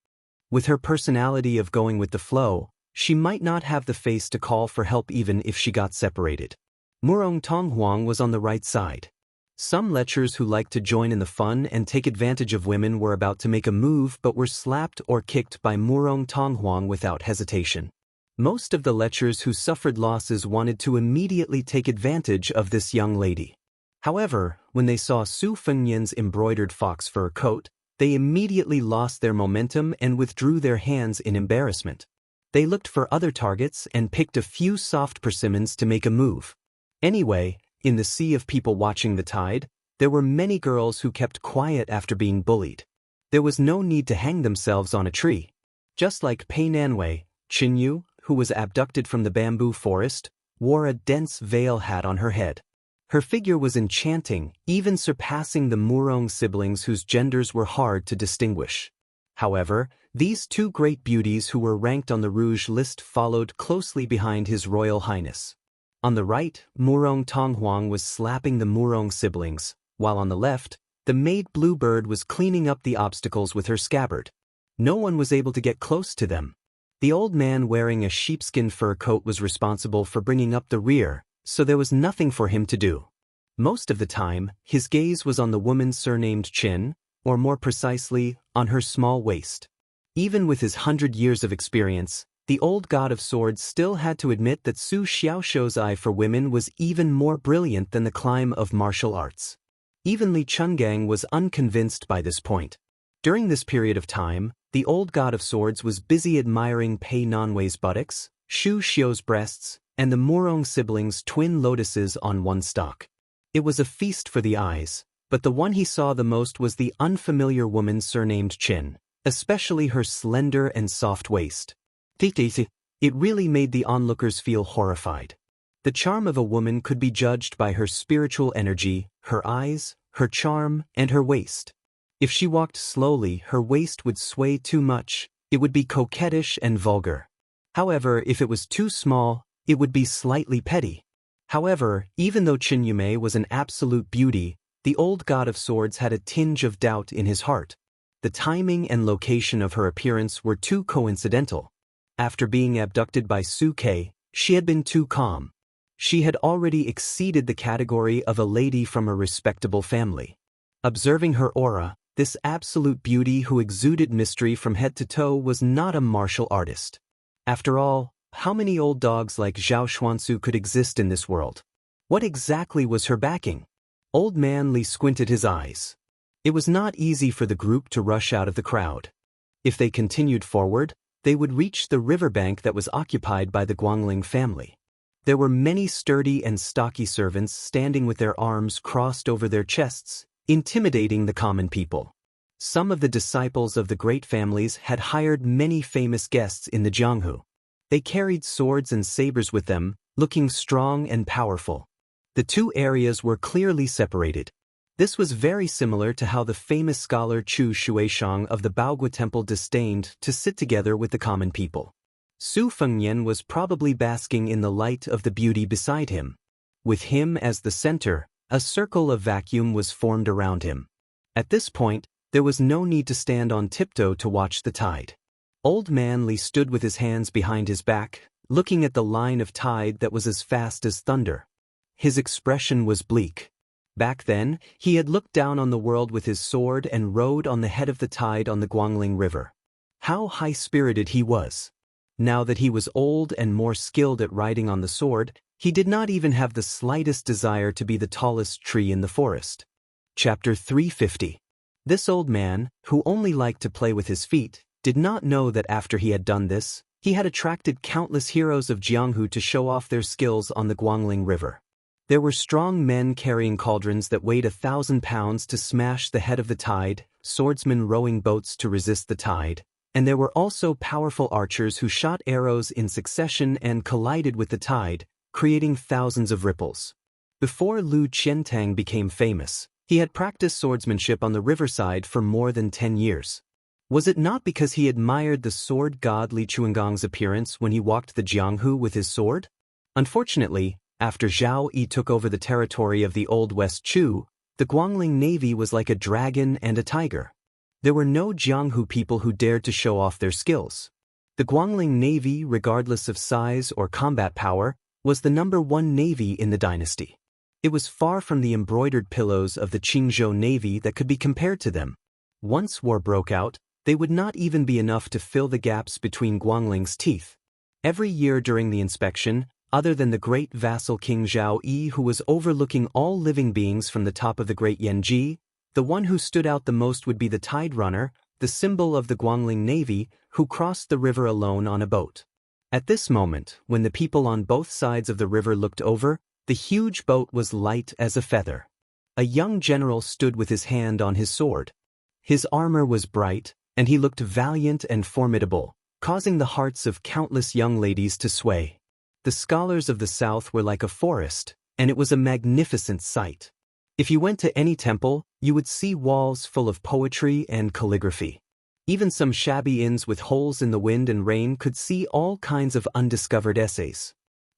With her personality of going with the flow, she might not have the face to call for help even if she got separated. Murong Tonghuang was on the right side. Some lechers who liked to join in the fun and take advantage of women were about to make a move but were slapped or kicked by Murong Tonghuang without hesitation. Most of the lechers who suffered losses wanted to immediately take advantage of this young lady. However, when they saw Su Fengnian's embroidered fox fur coat, they immediately lost their momentum and withdrew their hands in embarrassment. They looked for other targets and picked a few soft persimmons to make a move. Anyway, in the sea of people watching the tide, there were many girls who kept quiet after being bullied. There was no need to hang themselves on a tree. Just like Pei Nanwei, Qinyu, who was abducted from the bamboo forest, wore a dense veil hat on her head. Her figure was enchanting, even surpassing the Murong siblings whose genders were hard to distinguish. However, these two great beauties who were ranked on the Rouge list followed closely behind His Royal Highness. On the right, Murong Tonghuang was slapping the Murong siblings, while on the left, the maid Bluebird was cleaning up the obstacles with her scabbard. No one was able to get close to them. The old man wearing a sheepskin fur coat was responsible for bringing up the rear, so there was nothing for him to do. Most of the time, his gaze was on the woman surnamed Qin, or more precisely, on her small waist. Even with his 100 years of experience, the old god of swords still had to admit that Su Xiaoshou's eye for women was even more brilliant than the climb of martial arts. Even Li Chungang was unconvinced by this point. During this period of time, the old god of swords was busy admiring Pei Nanwei's buttocks, Shu Xiu's breasts, and the Murong siblings' twin lotuses on one stalk. It was a feast for the eyes, but the one he saw the most was the unfamiliar woman surnamed Qin, especially her slender and soft waist. It really made the onlookers feel horrified. The charm of a woman could be judged by her spiritual energy, her eyes, her charm, and her waist. If she walked slowly, her waist would sway too much, it would be coquettish and vulgar. However, if it was too small, it would be slightly petty. However, even though Qin Yumei was an absolute beauty, the old god of swords had a tinge of doubt in his heart. The timing and location of her appearance were too coincidental. After being abducted by Su Kei, she had been too calm. She had already exceeded the category of a lady from a respectable family. Observing her aura, this absolute beauty who exuded mystery from head to toe was not a martial artist. After all, how many old dogs like Zhao Xuansu could exist in this world? What exactly was her backing? Old Man Li squinted his eyes. It was not easy for the group to rush out of the crowd. If they continued forward, they would reach the riverbank that was occupied by the Guangling family. There were many sturdy and stocky servants standing with their arms crossed over their chests, intimidating the common people. Some of the disciples of the great families had hired many famous guests in the Jianghu. They carried swords and sabers with them, looking strong and powerful. The two areas were clearly separated. This was very similar to how the famous scholar Chu Shuishang of the Baogui Temple disdained to sit together with the common people. Su Fengnian was probably basking in the light of the beauty beside him. With him as the center, a circle of vacuum was formed around him. At this point, there was no need to stand on tiptoe to watch the tide. Old Man Li stood with his hands behind his back, looking at the line of tide that was as fast as thunder. His expression was bleak. Back then, he had looked down on the world with his sword and rode on the head of the tide on the Guangling River. How high-spirited he was. Now that he was old and more skilled at riding on the sword, he did not even have the slightest desire to be the tallest tree in the forest. Chapter 350. This old man, who only liked to play with his feet, did not know that after he had done this, he had attracted countless heroes of Jianghu to show off their skills on the Guangling River. There were strong men carrying cauldrons that weighed 1,000 pounds to smash the head of the tide, swordsmen rowing boats to resist the tide, and there were also powerful archers who shot arrows in succession and collided with the tide, creating thousands of ripples. Before Lu Qiantang became famous, he had practiced swordsmanship on the riverside for more than 10 years. Was it not because he admired the sword god Li Chuangang's appearance when he walked the Jianghu with his sword? Unfortunately, after Zhao Yi took over the territory of the Old West Chu, the Guangling Navy was like a dragon and a tiger. There were no Jianghu people who dared to show off their skills. The Guangling Navy, regardless of size or combat power, was the #1 navy in the dynasty. It was far from the embroidered pillows of the Qingzhou Navy that could be compared to them. Once war broke out, they would not even be enough to fill the gaps between Guangling's teeth. Every year during the inspection, other than the great vassal King Zhao Yi, who was overlooking all living beings from the top of the Great Yanji, the one who stood out the most would be the Tide Runner, the symbol of the Guangling Navy, who crossed the river alone on a boat. At this moment, when the people on both sides of the river looked over, the huge boat was light as a feather. A young general stood with his hand on his sword. His armor was bright, and he looked valiant and formidable, causing the hearts of countless young ladies to sway. The scholars of the south were like a forest, and it was a magnificent sight. If you went to any temple, you would see walls full of poetry and calligraphy. Even some shabby inns with holes in the wind and rain could see all kinds of undiscovered essays.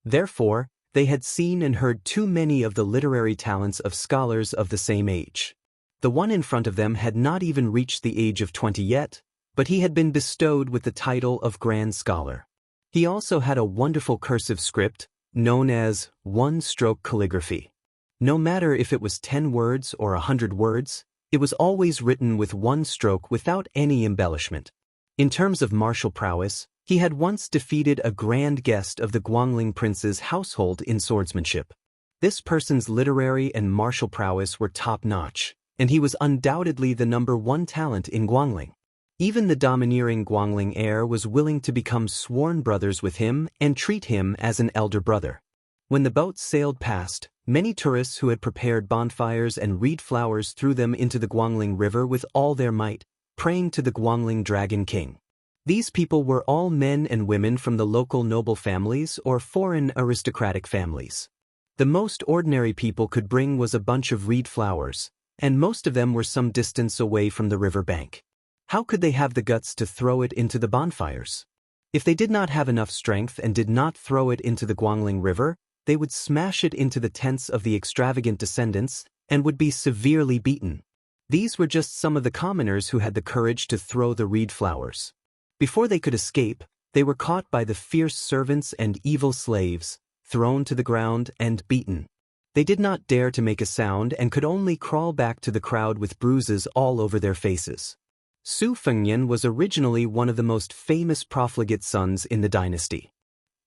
Therefore, they had seen and heard too many of the literary talents of scholars of the same age. The one in front of them had not even reached the age of 20 yet, but he had been bestowed with the title of Grand Scholar. He also had a wonderful cursive script, known as one-stroke calligraphy. No matter if it was 10 words or 100 words, it was always written with one stroke without any embellishment. In terms of martial prowess, he had once defeated a grand guest of the Guangling prince's household in swordsmanship. This person's literary and martial prowess were top-notch, and he was undoubtedly the #1 talent in Guangling. Even the domineering Guangling heir was willing to become sworn brothers with him and treat him as an elder brother. When the boat sailed past, many tourists who had prepared bonfires and reed flowers threw them into the Guangling River with all their might, praying to the Guangling Dragon King. These people were all men and women from the local noble families or foreign aristocratic families. The most ordinary people could bring was a bunch of reed flowers, and most of them were some distance away from the river bank. How could they have the guts to throw it into the bonfires? If they did not have enough strength and did not throw it into the Guangling River, they would smash it into the tents of the extravagant descendants and would be severely beaten. These were just some of the commoners who had the courage to throw the reed flowers. Before they could escape, they were caught by the fierce servants and evil slaves, thrown to the ground and beaten. They did not dare to make a sound and could only crawl back to the crowd with bruises all over their faces. Su Fengnian was originally one of the most famous profligate sons in the dynasty.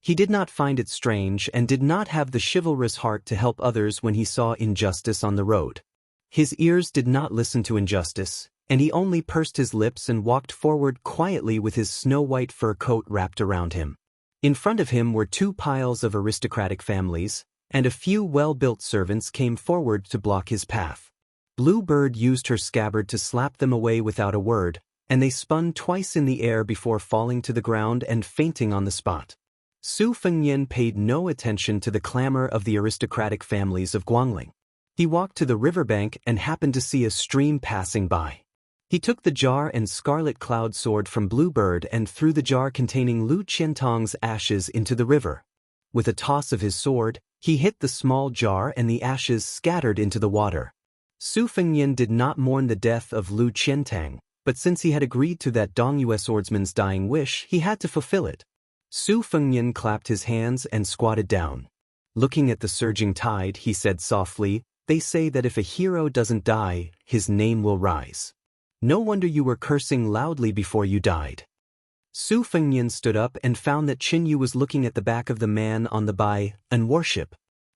He did not find it strange and did not have the chivalrous heart to help others when he saw injustice on the road. His ears did not listen to injustice, and he only pursed his lips and walked forward quietly with his snow-white fur coat wrapped around him. In front of him were 2 piles of aristocratic families, and a few well-built servants came forward to block his path. Bluebird used her scabbard to slap them away without a word, and they spun twice in the air before falling to the ground and fainting on the spot. Su Fengnian paid no attention to the clamor of the aristocratic families of Guangling. He walked to the riverbank and happened to see a stream passing by. He took the jar and scarlet cloud sword from Bluebird and threw the jar containing Lu Qiantong's ashes into the river. With a toss of his sword, he hit the small jar and the ashes scattered into the water. Su Fengnian did not mourn the death of Lu Qiantang, but since he had agreed to that Dongyue swordsman's dying wish, he had to fulfill it. Su Fengnian clapped his hands and squatted down. Looking at the surging tide, he said softly, "They say that if a hero doesn't die, his name will rise. No wonder you were cursing loudly before you died." Su Fengnian stood up and found that Qinyu was looking at the back of the man on the bai and warship.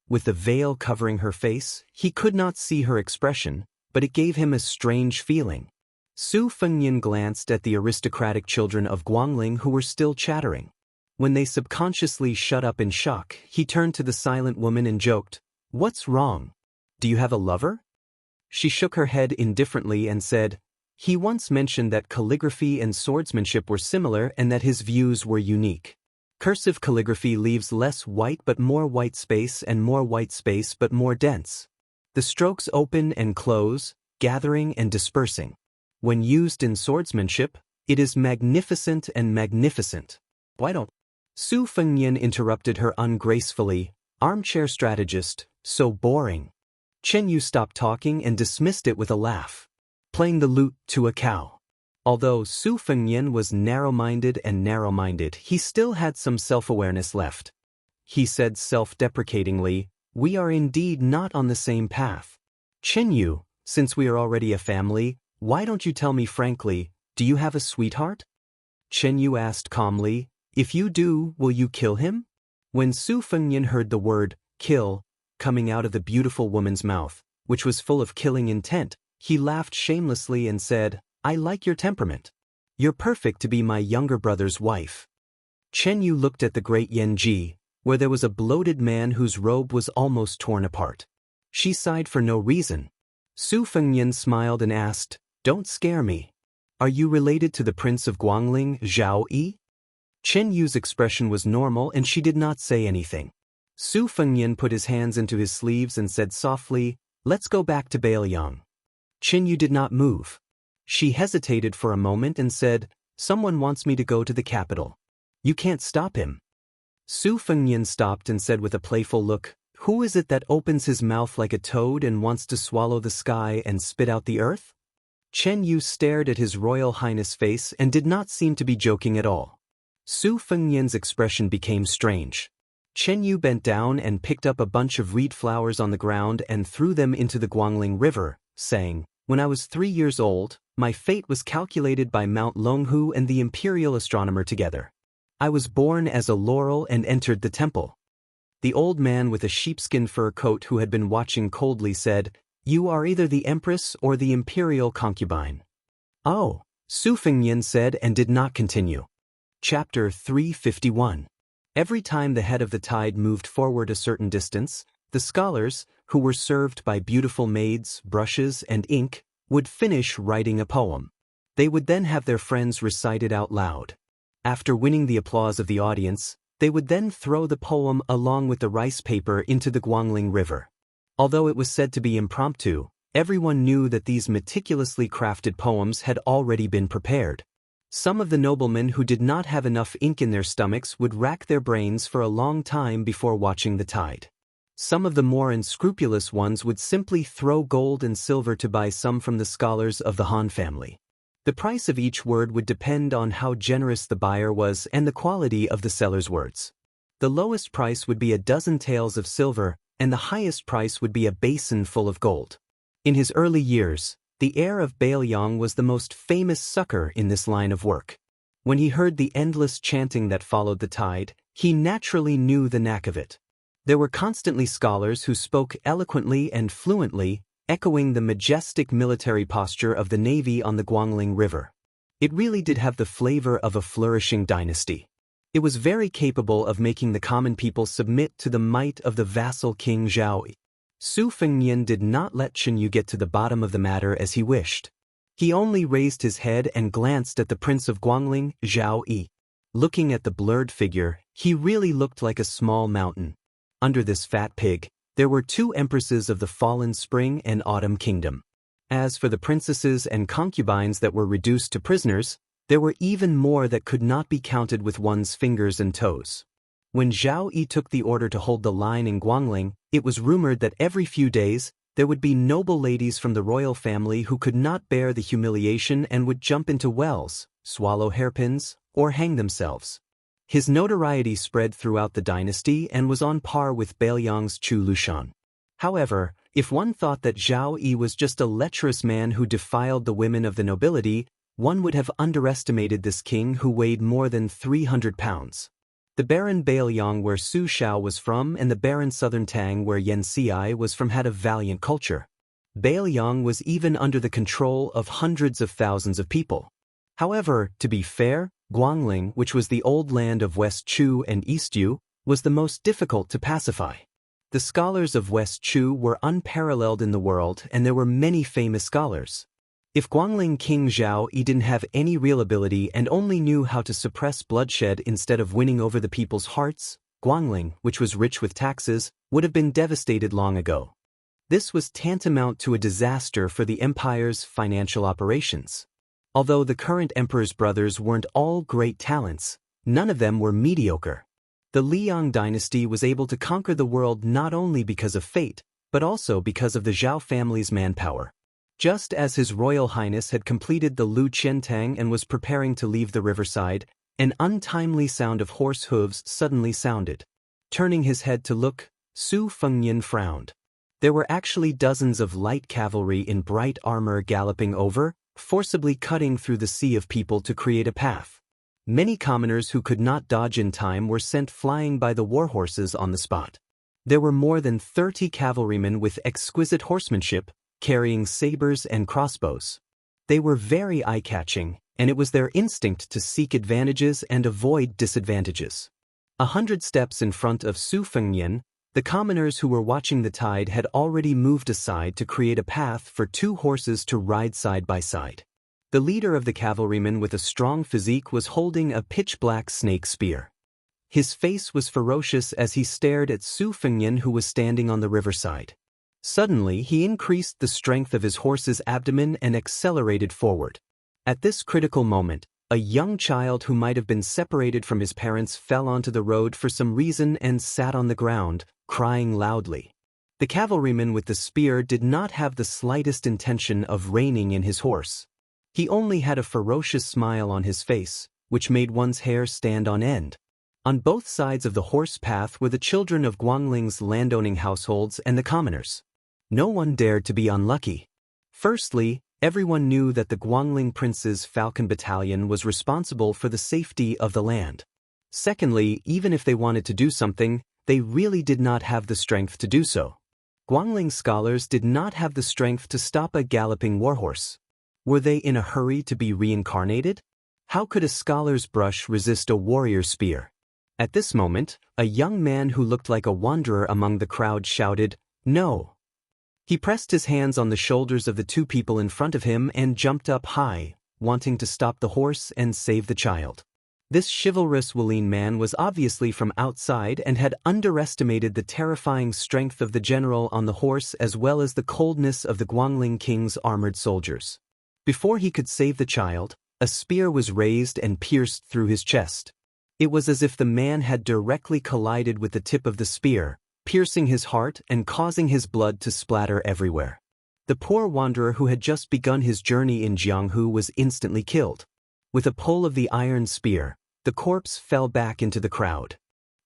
With the veil covering her face, he could not see her expression, but it gave him a strange feeling. Su Fengnian glanced at the aristocratic children of Guangling who were still chattering. When they subconsciously shut up in shock, he turned to the silent woman and joked, "What's wrong? Do you have a lover?" She shook her head indifferently and said, "He once mentioned that calligraphy and swordsmanship were similar and that his views were unique. Cursive calligraphy leaves less white but more white space and more white space but more dense. The strokes open and close, gathering and dispersing. When used in swordsmanship, it is magnificent and magnificent. Why don't—" Su Fengnian interrupted her ungracefully, "Armchair strategist, so boring." Chen Yu stopped talking and dismissed it with a laugh. "Playing the lute to a cow. Although Su Fengnian was narrow-minded, he still had some self-awareness left. He said self-deprecatingly, "We are indeed not on the same path. Qinyu, since we are already a family, why don't you tell me frankly, do you have a sweetheart?" Qinyu asked calmly, "If you do, will you kill him?" When Su Fengnian heard the word, kill, coming out of the beautiful woman's mouth, which was full of killing intent, he laughed shamelessly and said, "I like your temperament. You're perfect to be my younger brother's wife." Qinyu looked at the great Yanji, where there was a bloated man whose robe was almost torn apart. She sighed for no reason. Su Fengnian smiled and asked, "Don't scare me. Are you related to the Prince of Guangling, Zhao Yi?" Qinyu's expression was normal and she did not say anything. Su Fengnian put his hands into his sleeves and said softly, "Let's go back to Bailiang." Qinyu did not move. She hesitated for a moment and said, "Someone wants me to go to the capital. You can't stop him." Su Fengnian stopped and said with a playful look, "Who is it that opens his mouth like a toad and wants to swallow the sky and spit out the earth?" Qinyu stared at his Royal Highness' face and did not seem to be joking at all. Su Fengnian's expression became strange. Qinyu bent down and picked up a bunch of reed flowers on the ground and threw them into the Guangling River, saying, "When I was 3 years old, my fate was calculated by Mount Longhu and the imperial astronomer together. I was born as a laurel and entered the temple." The old man with a sheepskin fur coat who had been watching coldly said, "You are either the empress or the imperial concubine." "Oh," Su Fengnian said and did not continue. Chapter 351. Every time the head of the tide moved forward a certain distance, the scholars, who were served by beautiful maids, brushes, and ink, would finish writing a poem. They would then have their friends recite it out loud. After winning the applause of the audience, they would then throw the poem along with the rice paper into the Guangling River. Although it was said to be impromptu, everyone knew that these meticulously crafted poems had already been prepared. Some of the noblemen who did not have enough ink in their stomachs would rack their brains for a long time before watching the tide. Some of the more unscrupulous ones would simply throw gold and silver to buy some from the scholars of the Han family. The price of each word would depend on how generous the buyer was and the quality of the seller's words. The lowest price would be a dozen taels of silver, and the highest price would be a basin full of gold. In his early years, the heir of Bailiang was the most famous sucker in this line of work. When he heard the endless chanting that followed the tide, he naturally knew the knack of it. There were constantly scholars who spoke eloquently and fluently, echoing the majestic military posture of the navy on the Guangling River. It really did have the flavor of a flourishing dynasty. It was very capable of making the common people submit to the might of the vassal king Zhao Yi. Su Fengnian did not let Qinyu get to the bottom of the matter as he wished. He only raised his head and glanced at the Prince of Guangling, Zhao Yi. Looking at the blurred figure, he really looked like a small mountain. Under this fat pig, there were 2 empresses of the fallen Spring and Autumn Kingdom. As for the princesses and concubines that were reduced to prisoners, there were even more that could not be counted with one's fingers and toes. When Zhao Yi took the order to hold the line in Guangling, it was rumored that every few days, there would be noble ladies from the royal family who could not bear the humiliation and would jump into wells, swallow hairpins, or hang themselves. His notoriety spread throughout the dynasty and was on par with Bailiang's Chu Lushan. However, if one thought that Zhao Yi was just a lecherous man who defiled the women of the nobility, one would have underestimated this king who weighed more than 300 pounds. The Baron Bailiang where Su Shao was from and the Baron Southern Tang where Xianxia was from had a valiant culture. Bailiang was even under the control of hundreds of thousands of people. However, to be fair, Guangling, which was the old land of West Chu and East Yu, was the most difficult to pacify. The scholars of West Chu were unparalleled in the world and there were many famous scholars. If Guangling King Zhao Yi didn't have any real ability and only knew how to suppress bloodshed instead of winning over the people's hearts, Guangling, which was rich with taxes, would have been devastated long ago. This was tantamount to a disaster for the empire's financial operations. Although the current emperor's brothers weren't all great talents, none of them were mediocre. The Liang dynasty was able to conquer the world not only because of fate, but also because of the Zhao family's manpower. Just as His Royal Highness had completed the Lu Qiantang and was preparing to leave the riverside, an untimely sound of horse hooves suddenly sounded. Turning his head to look, Su Fengnian frowned. There were actually dozens of light cavalry in bright armor galloping over, forcibly cutting through the sea of people to create a path. Many commoners who could not dodge in time were sent flying by the warhorses on the spot. There were more than 30 cavalrymen with exquisite horsemanship, carrying sabers and crossbows. They were very eye-catching, and it was their instinct to seek advantages and avoid disadvantages. 100 steps in front of Su Fengnian, the commoners who were watching the tide had already moved aside to create a path for 2 horses to ride side by side. The leader of the cavalrymen with a strong physique was holding a pitch-black snake spear. His face was ferocious as he stared at Su Fengnian, who was standing on the riverside. Suddenly, he increased the strength of his horse's abdomen and accelerated forward. At this critical moment, a young child who might have been separated from his parents fell onto the road for some reason and sat on the ground, crying loudly. The cavalryman with the spear did not have the slightest intention of reining in his horse. He only had a ferocious smile on his face, which made one's hair stand on end. On both sides of the horse path were the children of Guangling's landowning households and the commoners. No one dared to be unlucky. Firstly, everyone knew that the Guangling Prince's Falcon Battalion was responsible for the safety of the land. Secondly, even if they wanted to do something, they really did not have the strength to do so. Guangling scholars did not have the strength to stop a galloping warhorse. Were they in a hurry to be reincarnated? How could a scholar's brush resist a warrior's spear? At this moment, a young man who looked like a wanderer among the crowd shouted, "No!" He pressed his hands on the shoulders of the 2 people in front of him and jumped up high, wanting to stop the horse and save the child. This chivalrous Wuling man was obviously from outside and had underestimated the terrifying strength of the general on the horse as well as the coldness of the Guangling king's armored soldiers. Before he could save the child, a spear was raised and pierced through his chest. It was as if the man had directly collided with the tip of the spear, piercing his heart and causing his blood to splatter everywhere. The poor wanderer who had just begun his journey in Jianghu was instantly killed. With a pull of the iron spear, the corpse fell back into the crowd.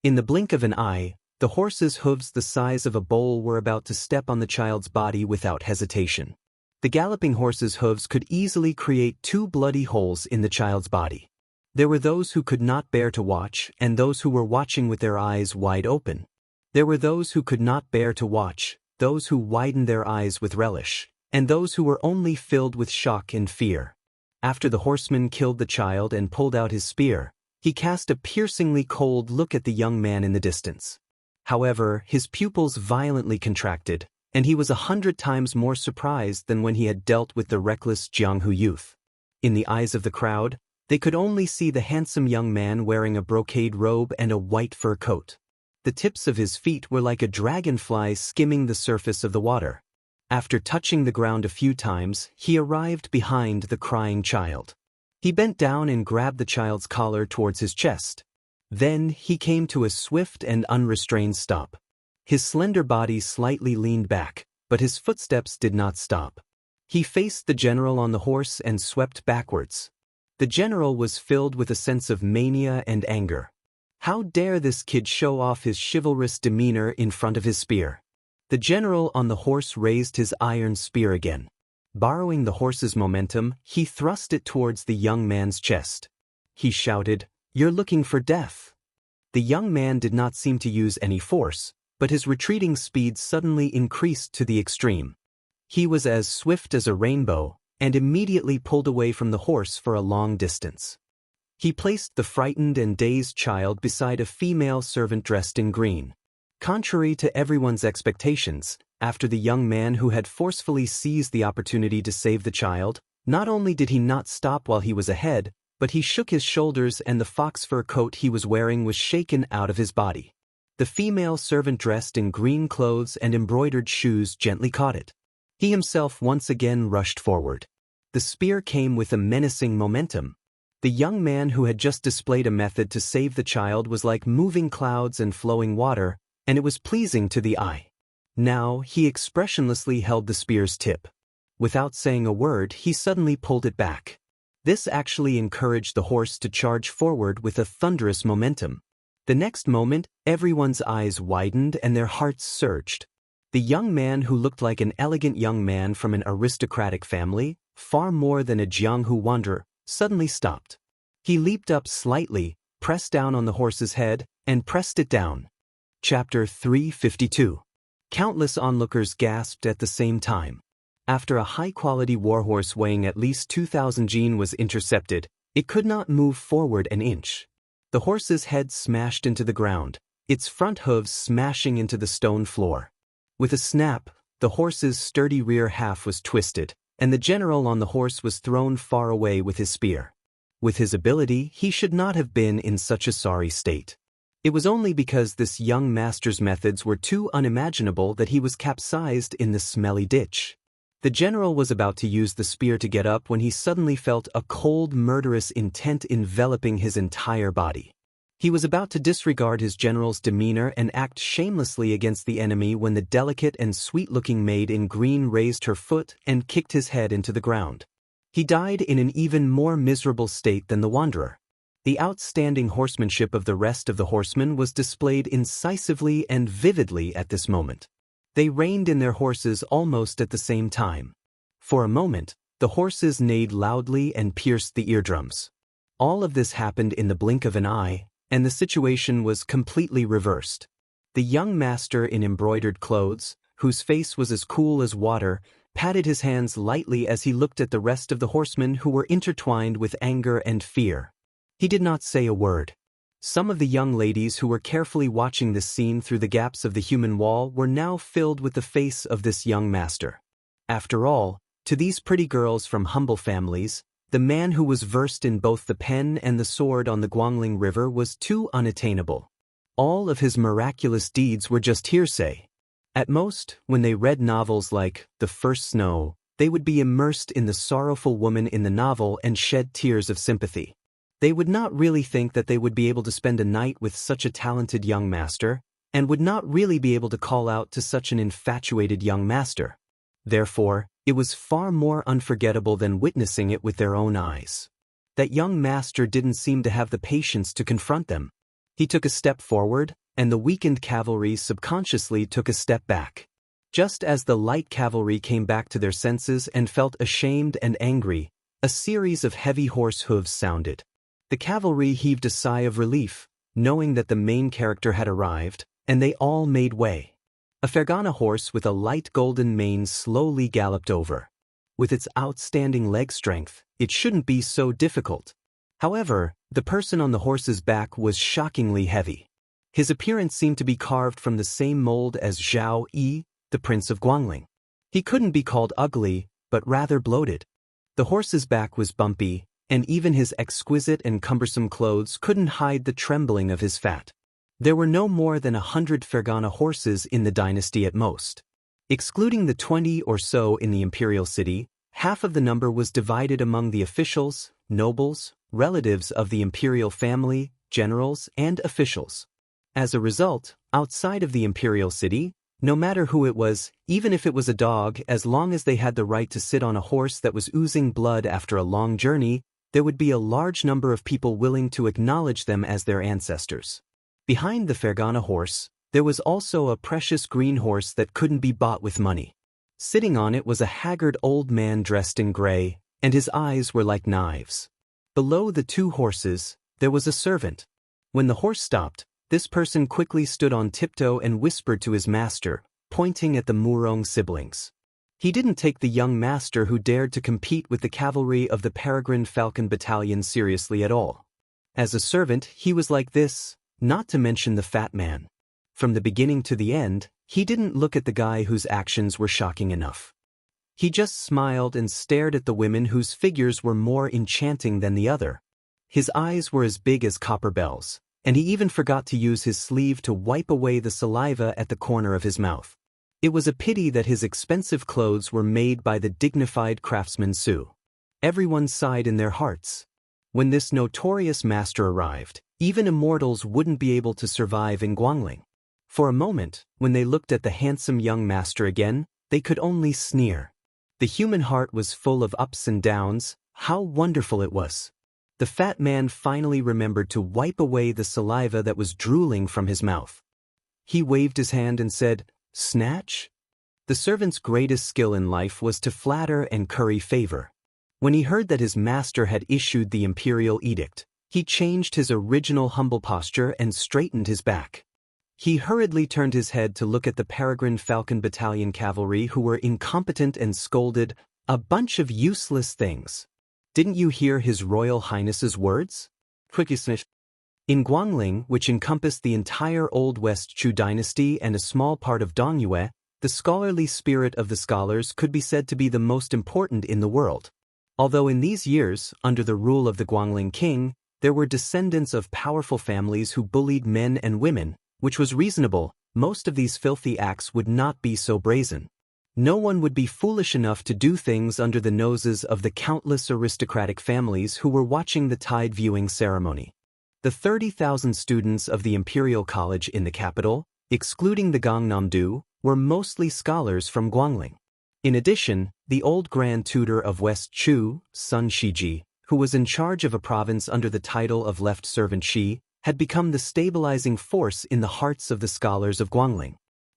In the blink of an eye, the horse's hooves the size of a bowl were about to step on the child's body without hesitation. The galloping horse's hooves could easily create 2 bloody holes in the child's body. There were those who could not bear to watch and those who were watching with their eyes wide open. There were those who could not bear to watch, those who widened their eyes with relish, and those who were only filled with shock and fear. After the horseman killed the child and pulled out his spear, he cast a piercingly cold look at the young man in the distance. However, his pupils violently contracted, and he was 100 times more surprised than when he had dealt with the reckless Jianghu youth. In the eyes of the crowd, they could only see the handsome young man wearing a brocade robe and a white fur coat. The tips of his feet were like a dragonfly skimming the surface of the water. After touching the ground a few times, he arrived behind the crying child. He bent down and grabbed the child's collar towards his chest. Then he came to a swift and unrestrained stop. His slender body slightly leaned back, but his footsteps did not stop. He faced the general on the horse and swept backwards. The general was filled with a sense of mania and anger. How dare this kid show off his chivalrous demeanor in front of his spear? The general on the horse raised his iron spear again. Borrowing the horse's momentum, he thrust it towards the young man's chest. He shouted, "You're looking for death." The young man did not seem to use any force, but his retreating speed suddenly increased to the extreme. He was as swift as a rainbow, and immediately pulled away from the horse for a long distance. He placed the frightened and dazed child beside a female servant dressed in green. Contrary to everyone's expectations, after the young man who had forcefully seized the opportunity to save the child, not only did he not stop while he was ahead, but he shook his shoulders and the fox fur coat he was wearing was shaken out of his body. The female servant dressed in green clothes and embroidered shoes gently caught it. He himself once again rushed forward. The spear came with a menacing momentum. The young man who had just displayed a method to save the child was like moving clouds and flowing water, and it was pleasing to the eye. Now he expressionlessly held the spear's tip. Without saying a word, he suddenly pulled it back. This actually encouraged the horse to charge forward with a thunderous momentum. The next moment, everyone's eyes widened and their hearts surged. The young man, who looked like an elegant young man from an aristocratic family, far more than a Jianghu wanderer, suddenly stopped. He leaped up slightly, pressed down on the horse's head, and pressed it down. Chapter 352. Countless onlookers gasped at the same time. After a high-quality warhorse weighing at least 2,000 jin was intercepted, it could not move forward an inch. The horse's head smashed into the ground, its front hooves smashing into the stone floor. With a snap, the horse's sturdy rear half was twisted, and the general on the horse was thrown far away with his spear. With his ability, he should not have been in such a sorry state. It was only because this young master's methods were too unimaginable that he was capsized in the smelly ditch. The general was about to use the spear to get up when he suddenly felt a cold, murderous intent enveloping his entire body. He was about to disregard his general's demeanor and act shamelessly against the enemy when the delicate and sweet-looking maid in green raised her foot and kicked his head into the ground. He died in an even more miserable state than the wanderer. The outstanding horsemanship of the rest of the horsemen was displayed incisively and vividly at this moment. They reined in their horses almost at the same time. For a moment, the horses neighed loudly and pierced the eardrums. All of this happened in the blink of an eye, and the situation was completely reversed. The young master in embroidered clothes, whose face was as cool as water, patted his hands lightly as he looked at the rest of the horsemen who were intertwined with anger and fear. He did not say a word. Some of the young ladies who were carefully watching this scene through the gaps of the human wall were now filled with the face of this young master. After all, to these pretty girls from humble families, the man who was versed in both the pen and the sword on the Guangling River was too unattainable. All of his miraculous deeds were just hearsay. At most, when they read novels like The First Snow, they would be immersed in the sorrowful woman in the novel and shed tears of sympathy. They would not really think that they would be able to spend a night with such a talented young master, and would not really be able to call out to such an infatuated young master. Therefore, it was far more unforgettable than witnessing it with their own eyes. That young master didn't seem to have the patience to confront them. He took a step forward, and the weakened cavalry subconsciously took a step back. Just as the light cavalry came back to their senses and felt ashamed and angry, a series of heavy horse hooves sounded. The cavalry heaved a sigh of relief, knowing that the main character had arrived, and they all made way. A Fergana horse with a light golden mane slowly galloped over. With its outstanding leg strength, it shouldn't be so difficult. However, the person on the horse's back was shockingly heavy. His appearance seemed to be carved from the same mold as Zhao Yi, the Prince of Guangling. He couldn't be called ugly, but rather bloated. The horse's back was bumpy, and even his exquisite and cumbersome clothes couldn't hide the trembling of his fat. There were no more than 100 Fergana horses in the dynasty at most. Excluding the 20 or so in the imperial city, half of the number was divided among the officials, nobles, relatives of the imperial family, generals, and officials. As a result, outside of the imperial city, no matter who it was, even if it was a dog, as long as they had the right to sit on a horse that was oozing blood after a long journey, there would be a large number of people willing to acknowledge them as their ancestors. Behind the Fergana horse, there was also a precious green horse that couldn't be bought with money. Sitting on it was a haggard old man dressed in gray, and his eyes were like knives. Below the two horses, there was a servant. When the horse stopped, this person quickly stood on tiptoe and whispered to his master, pointing at the Murong siblings. He didn't take the young master who dared to compete with the cavalry of the Peregrine Falcon Battalion seriously at all. As a servant, he was like this, not to mention the fat man. From the beginning to the end, he didn't look at the guy whose actions were shocking enough. He just smiled and stared at the women whose figures were more enchanting than the other. His eyes were as big as copper bells, and he even forgot to use his sleeve to wipe away the saliva at the corner of his mouth. It was a pity that his expensive clothes were made by the dignified craftsman Su. Everyone sighed in their hearts. When this notorious master arrived, even immortals wouldn't be able to survive in Guangling. For a moment, when they looked at the handsome young master again, they could only sneer. The human heart was full of ups and downs. How wonderful it was. The fat man finally remembered to wipe away the saliva that was drooling from his mouth. He waved his hand and said, "Snatch?" The servant's greatest skill in life was to flatter and curry favor. When he heard that his master had issued the imperial edict, he changed his original humble posture and straightened his back. He hurriedly turned his head to look at the Peregrine Falcon Battalion cavalry who were incompetent and scolded, "A bunch of useless things. Didn't you hear His Royal Highness's words?" In Guangling, which encompassed the entire Old West Chu dynasty and a small part of Dongyue, the scholarly spirit of the scholars could be said to be the most important in the world. Although in these years, under the rule of the Guangling king, there were descendants of powerful families who bullied men and women, which was reasonable, most of these filthy acts would not be so brazen. No one would be foolish enough to do things under the noses of the countless aristocratic families who were watching the tide viewing ceremony. The 30,000 students of the Imperial College in the capital, excluding the Gangnam-do, were mostly scholars from Guangling. In addition, the old Grand Tutor of West Chu, Sun Shiji, who was in charge of a province under the title of Left Servant Shi, had become the stabilizing force in the hearts of the scholars of Guangling.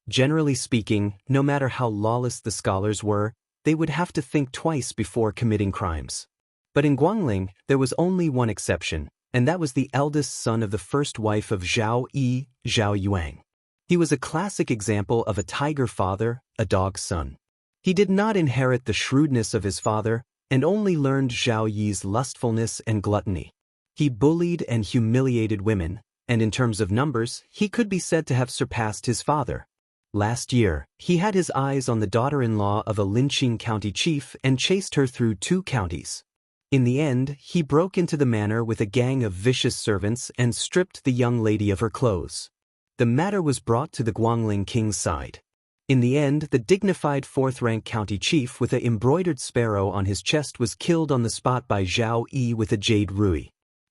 Generally speaking, no matter how lawless the scholars were, they would have to think twice before committing crimes. But in Guangling, there was only one exception, and that was the eldest son of the first wife of Zhao Yi, Zhao Yuang. He was a classic example of a tiger father, a dog son. He did not inherit the shrewdness of his father, and only learned Zhao Yi's lustfulness and gluttony. He bullied and humiliated women, and in terms of numbers, he could be said to have surpassed his father. Last year, he had his eyes on the daughter-in-law of a Linqing county chief and chased her through 2 counties. In the end, he broke into the manor with a gang of vicious servants and stripped the young lady of her clothes. The matter was brought to the Guangling king's side. In the end, the dignified 4th-rank county chief with an embroidered sparrow on his chest was killed on the spot by Zhao Yi with a jade rui.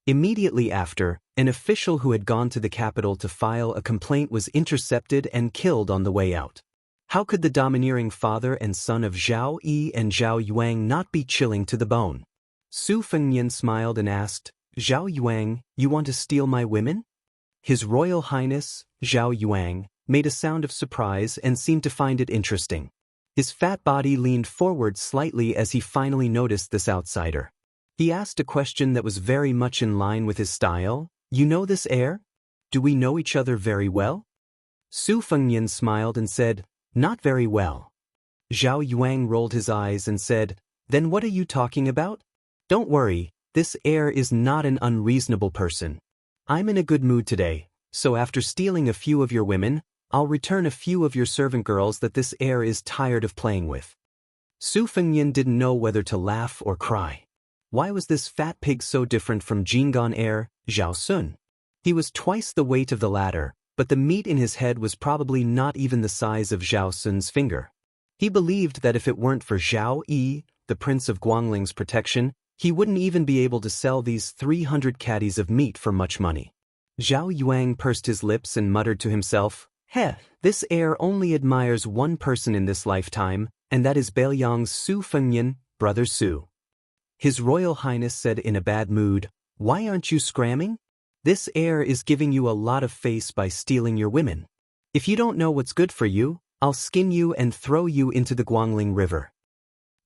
Immediately after, an official who had gone to the capital to file a complaint was intercepted and killed on the way out. How could the domineering father and son of Zhao Yi and Zhao Yuang not be chilling to the bone? Su Fengnian smiled and asked, "Zhao Yuang, you want to steal my women?" His Royal Highness, Zhao Yuang, made a sound of surprise and seemed to find it interesting. His fat body leaned forward slightly as he finally noticed this outsider. He asked a question that was very much in line with his style. "You know this heir? Do we know each other very well?" Su Fengnian smiled and said, "Not very well." Zhao Yuang rolled his eyes and said, "Then what are you talking about?" "Don't worry, this heir is not an unreasonable person. I'm in a good mood today, so after stealing a few of your women, I'll return a few of your servant girls that this heir is tired of playing with." Su Fengnian didn't know whether to laugh or cry. Why was this fat pig so different from Jinggan heir, Zhao Sun? He was twice the weight of the latter, but the meat in his head was probably not even the size of Zhao Sun's finger. He believed that if it weren't for Zhao Yi, the prince of Guangling's protection, he wouldn't even be able to sell these 300 caddies of meat for much money. Zhao Yuang pursed his lips and muttered to himself, "Heh, this heir only admires one person in this lifetime, and that is Beiliang's Su Fengnian, brother Su." His Royal Highness said in a bad mood, "Why aren't you scramming? This heir is giving you a lot of face by stealing your women. If you don't know what's good for you, I'll skin you and throw you into the Guangling River."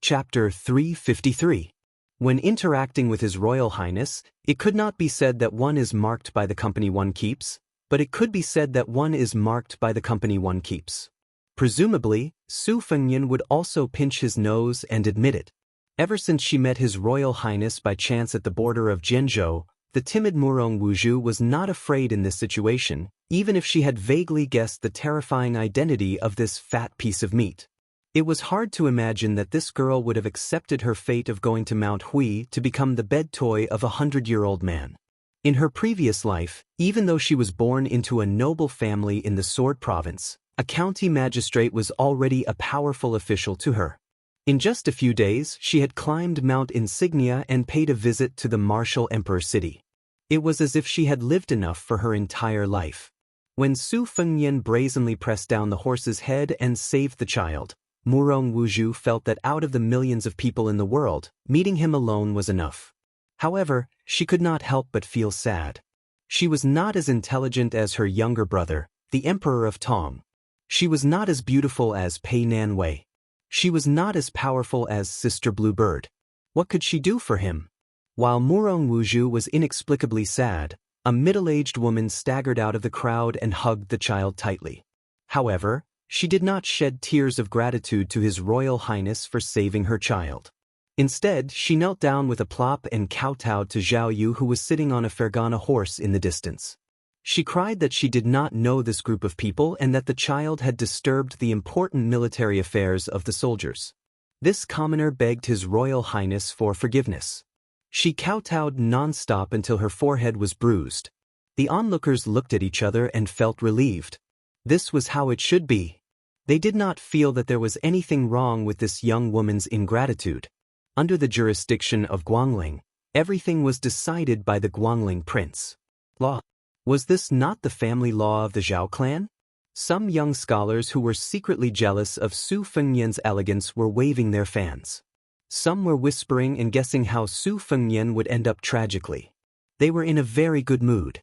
Chapter 353. When interacting with His Royal Highness, it could not be said that one is marked by the company one keeps, but it could be said that one is marked by the company one keeps. Presumably, Su Fengnian would also pinch his nose and admit it. Ever since she met His Royal Highness by chance at the border of Jianzhou, the timid Murong Wuzhu was not afraid in this situation, even if she had vaguely guessed the terrifying identity of this fat piece of meat. It was hard to imagine that this girl would have accepted her fate of going to Mount Hui to become the bed toy of a 100-year-old man. In her previous life, even though she was born into a noble family in the Sword Province, a county magistrate was already a powerful official to her. In just a few days, she had climbed Mount Insignia and paid a visit to the martial emperor city. It was as if she had lived enough for her entire life. When Su Fengnian brazenly pressed down the horse's head and saved the child, Murong Wuzhu felt that out of the millions of people in the world, meeting him alone was enough. However, she could not help but feel sad. She was not as intelligent as her younger brother, the Emperor of Tong. She was not as beautiful as Pei Nanwei. She was not as powerful as Sister Bluebird. What could she do for him? While Murong Wuzhu was inexplicably sad, a middle-aged woman staggered out of the crowd and hugged the child tightly. However, she did not shed tears of gratitude to His Royal Highness for saving her child. Instead, she knelt down with a plop and kowtowed to Zhao Yu, who was sitting on a Fergana horse in the distance. She cried that she did not know this group of people and that the child had disturbed the important military affairs of the soldiers. This commoner begged His Royal Highness for forgiveness. She kowtowed non-stop until her forehead was bruised. The onlookers looked at each other and felt relieved. This was how it should be. They did not feel that there was anything wrong with this young woman's ingratitude. Under the jurisdiction of Guangling, everything was decided by the Guangling prince. Law. Was this not the family law of the Zhao clan? Some young scholars who were secretly jealous of Su Fengnian's elegance were waving their fans. Some were whispering and guessing how Su Fengnian would end up tragically. They were in a very good mood.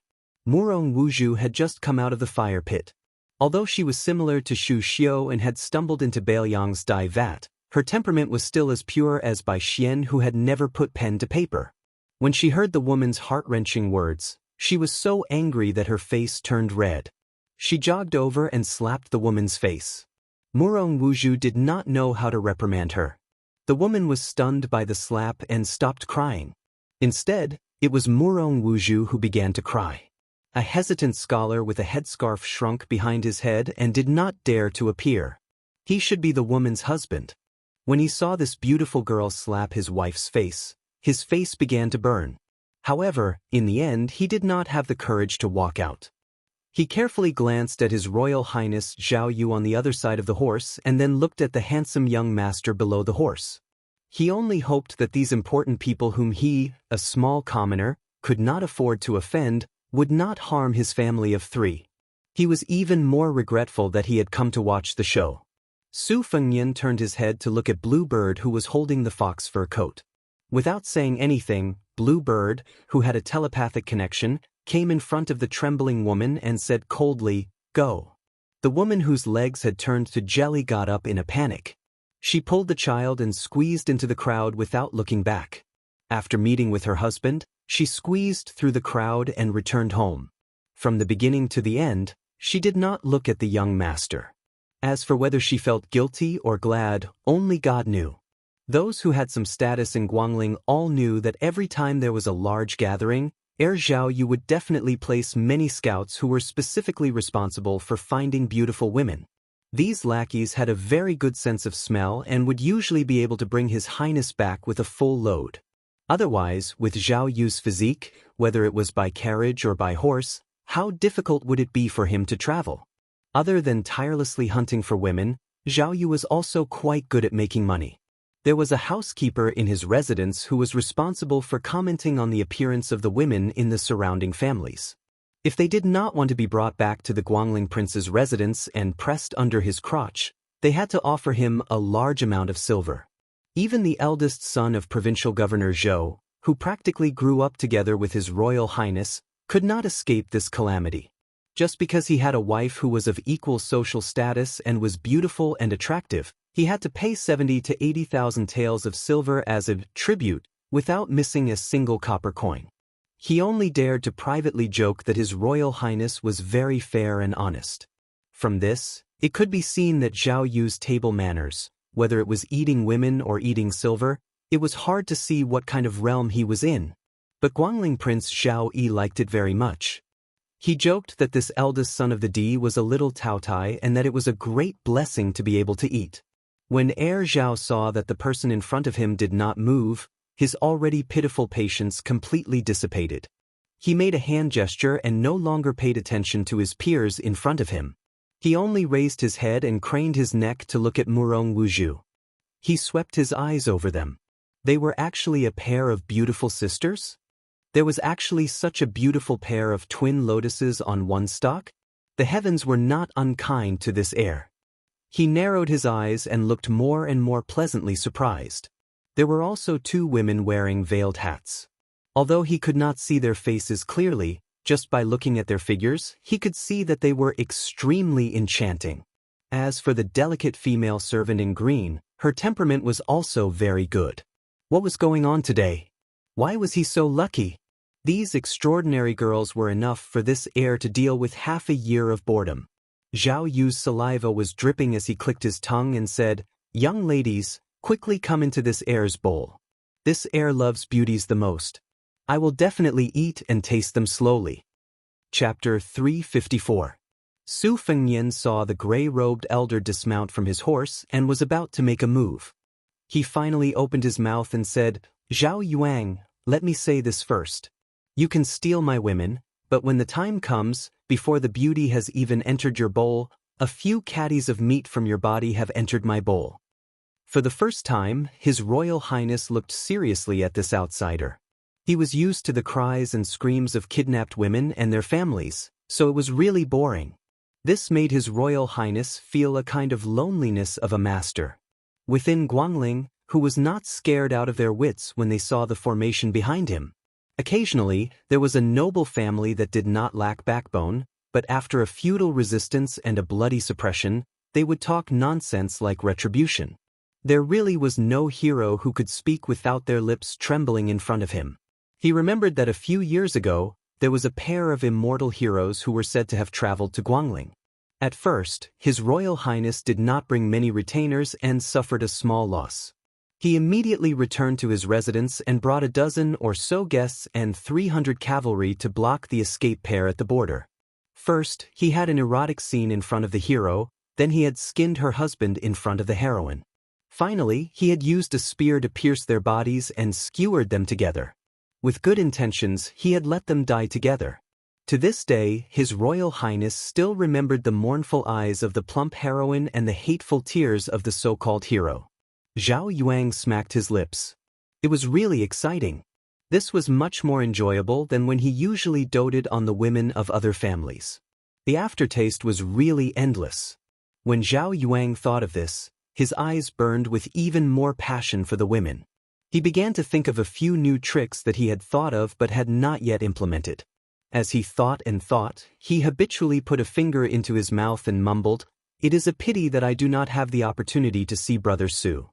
Murong Wuzhu had just come out of the fire pit. Although she was similar to Xu Xiu and had stumbled into Baoyang's dye vat, her temperament was still as pure as Bai Xian, who had never put pen to paper. When she heard the woman's heart-wrenching words, she was so angry that her face turned red. She jogged over and slapped the woman's face. Murong Wuzhu did not know how to reprimand her. The woman was stunned by the slap and stopped crying. Instead, it was Murong Wuzhu who began to cry. A hesitant scholar with a headscarf shrunk behind his head and did not dare to appear. He should be the woman's husband. When he saw this beautiful girl slap his wife's face, his face began to burn. However, in the end, he did not have the courage to walk out. He carefully glanced at His Royal Highness Zhao Yu on the other side of the horse and then looked at the handsome young master below the horse. He only hoped that these important people whom he, a small commoner, could not afford to offend, would not harm his family of three. He was even more regretful that he had come to watch the show. Su Fengnian turned his head to look at Bluebird, who was holding the fox fur coat. Without saying anything, Bluebird, who had a telepathic connection, came in front of the trembling woman and said coldly, "Go." The woman, whose legs had turned to jelly, got up in a panic. She pulled the child and squeezed into the crowd without looking back. After meeting with her husband, she squeezed through the crowd and returned home. From the beginning to the end, she did not look at the young master. As for whether she felt guilty or glad, only God knew. Those who had some status in Guangling all knew that every time there was a large gathering, Zhao Yu would definitely place many scouts who were specifically responsible for finding beautiful women. These lackeys had a very good sense of smell and would usually be able to bring His Highness back with a full load. Otherwise, with Zhao Yu's physique, whether it was by carriage or by horse, how difficult would it be for him to travel? Other than tirelessly hunting for women, Zhao Yu was also quite good at making money. There was a housekeeper in his residence who was responsible for commenting on the appearance of the women in the surrounding families. If they did not want to be brought back to the Guangling prince's residence and pressed under his crotch, they had to offer him a large amount of silver. Even the eldest son of Provincial Governor Zhou, who practically grew up together with His Royal Highness, could not escape this calamity. Just because he had a wife who was of equal social status and was beautiful and attractive, he had to pay 70 to 80,000 taels of silver as a tribute, without missing a single copper coin. He only dared to privately joke that His Royal Highness was very fair and honest. From this, it could be seen that Zhao Yu's table manners, whether it was eating women or eating silver, it was hard to see what kind of realm he was in. But Guangling Prince Zhao Yi liked it very much. He joked that this eldest son of the Di was a little Taotai and that it was a great blessing to be able to eat. When Zhao saw that the person in front of him did not move, his already pitiful patience completely dissipated. He made a hand gesture and no longer paid attention to his peers in front of him. He only raised his head and craned his neck to look at Murong Wuzhu. He swept his eyes over them. They were actually a pair of beautiful sisters? There was actually such a beautiful pair of twin lotuses on one stalk? The heavens were not unkind to this heir. He narrowed his eyes and looked more and more pleasantly surprised. There were also 2 women wearing veiled hats. Although he could not see their faces clearly, just by looking at their figures, he could see that they were extremely enchanting. As for the delicate female servant in green, her temperament was also very good. What was going on today? Why was he so lucky? These extraordinary girls were enough for this heir to deal with half a year of boredom. Zhao Yu's saliva was dripping as he clicked his tongue and said, "Young ladies, quickly come into this heir's bowl. This heir loves beauties the most. I will definitely eat and taste them slowly." Chapter 354. Su Fengnian saw the gray-robed elder dismount from his horse and was about to make a move. He finally opened his mouth and said, "Zhao Yuang, let me say this first. You can steal my women, but when the time comes, before the beauty has even entered your bowl, a few caddies of meat from your body have entered my bowl." For the first time, His Royal Highness looked seriously at this outsider. He was used to the cries and screams of kidnapped women and their families, so it was really boring. This made His Royal Highness feel a kind of loneliness of a master. Within Guangling, who was not scared out of their wits when they saw the formation behind him. Occasionally, there was a noble family that did not lack backbone, but after a futile resistance and a bloody suppression, they would talk nonsense like retribution. There really was no hero who could speak without their lips trembling in front of him. He remembered that a few years ago, there was a pair of immortal heroes who were said to have traveled to Guangling. At first, His Royal Highness did not bring many retainers and suffered a small loss. He immediately returned to his residence and brought a dozen or so guests and 300 cavalry to block the escape pair at the border. First, he had an erotic scene in front of the hero, then he had skinned her husband in front of the heroine. Finally, he had used a spear to pierce their bodies and skewered them together. With good intentions, he had let them die together. To this day, His Royal Highness still remembered the mournful eyes of the plump heroine and the hateful tears of the so-called hero. Zhao Yuang smacked his lips. It was really exciting. This was much more enjoyable than when he usually doted on the women of other families. The aftertaste was really endless. When Zhao Yuang thought of this, his eyes burned with even more passion for the women. He began to think of a few new tricks that he had thought of but had not yet implemented. As he thought and thought, he habitually put a finger into his mouth and mumbled, "It is a pity that I do not have the opportunity to see Brother Su.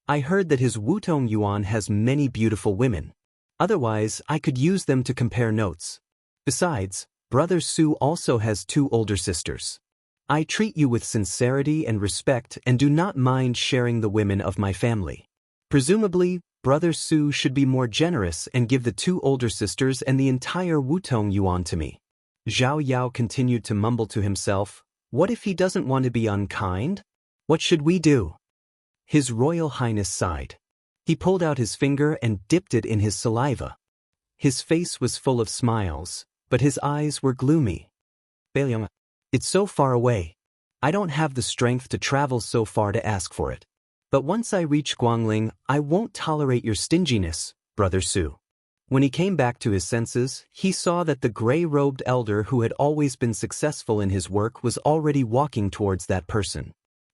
I heard that his Wutong Yuan has many beautiful women. Otherwise, I could use them to compare notes. Besides, Brother Su also has 2 older sisters. I treat you with sincerity and respect and do not mind sharing the women of my family. Presumably, Brother Su should be more generous and give the 2 older sisters and the entire Wutong Yuan to me." Zhao Yao continued to mumble to himself, "What if he doesn't want to be unkind? What should we do?" His Royal Highness sighed. He pulled out his finger and dipped it in his saliva. His face was full of smiles, but his eyes were gloomy. "Beiliang, it's so far away. I don't have the strength to travel so far to ask for it. But once I reach Guangling, I won't tolerate your stinginess, Brother Su." When he came back to his senses, he saw that the gray-robed elder who had always been successful in his work was already walking towards that person.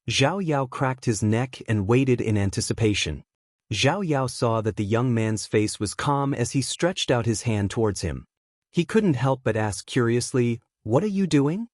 Zhao Yao cracked his neck and waited in anticipation. Zhao Yao saw that the young man's face was calm as he stretched out his hand towards him. He couldn't help but ask curiously, "What are you doing?"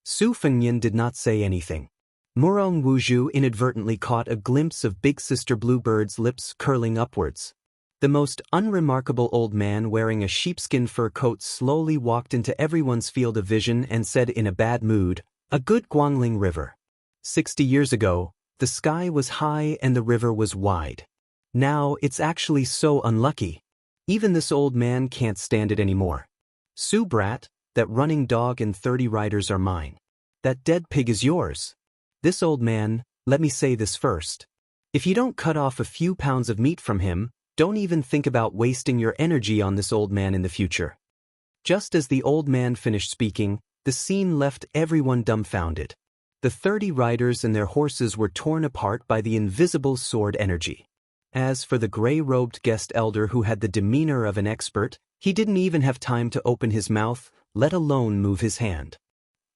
Su Fengnian did not say anything. Murong Wuzhu inadvertently caught a glimpse of Big Sister Bluebird's lips curling upwards. The most unremarkable old man wearing a sheepskin fur coat slowly walked into everyone's field of vision and said in a bad mood, "A good Guangling river. 60 years ago, the sky was high and the river was wide. Now it's actually so unlucky. Even this old man can't stand it anymore. Su brat, that running dog and 30 riders are mine. That dead pig is yours. This old man, let me say this first. If you don't cut off a few pounds of meat from him, don't even think about wasting your energy on this old man in the future." Just as the old man finished speaking, the scene left everyone dumbfounded. The 30 riders and their horses were torn apart by the invisible sword energy. As for the gray-robed guest elder who had the demeanor of an expert, he didn't even have time to open his mouth, let alone move his hand.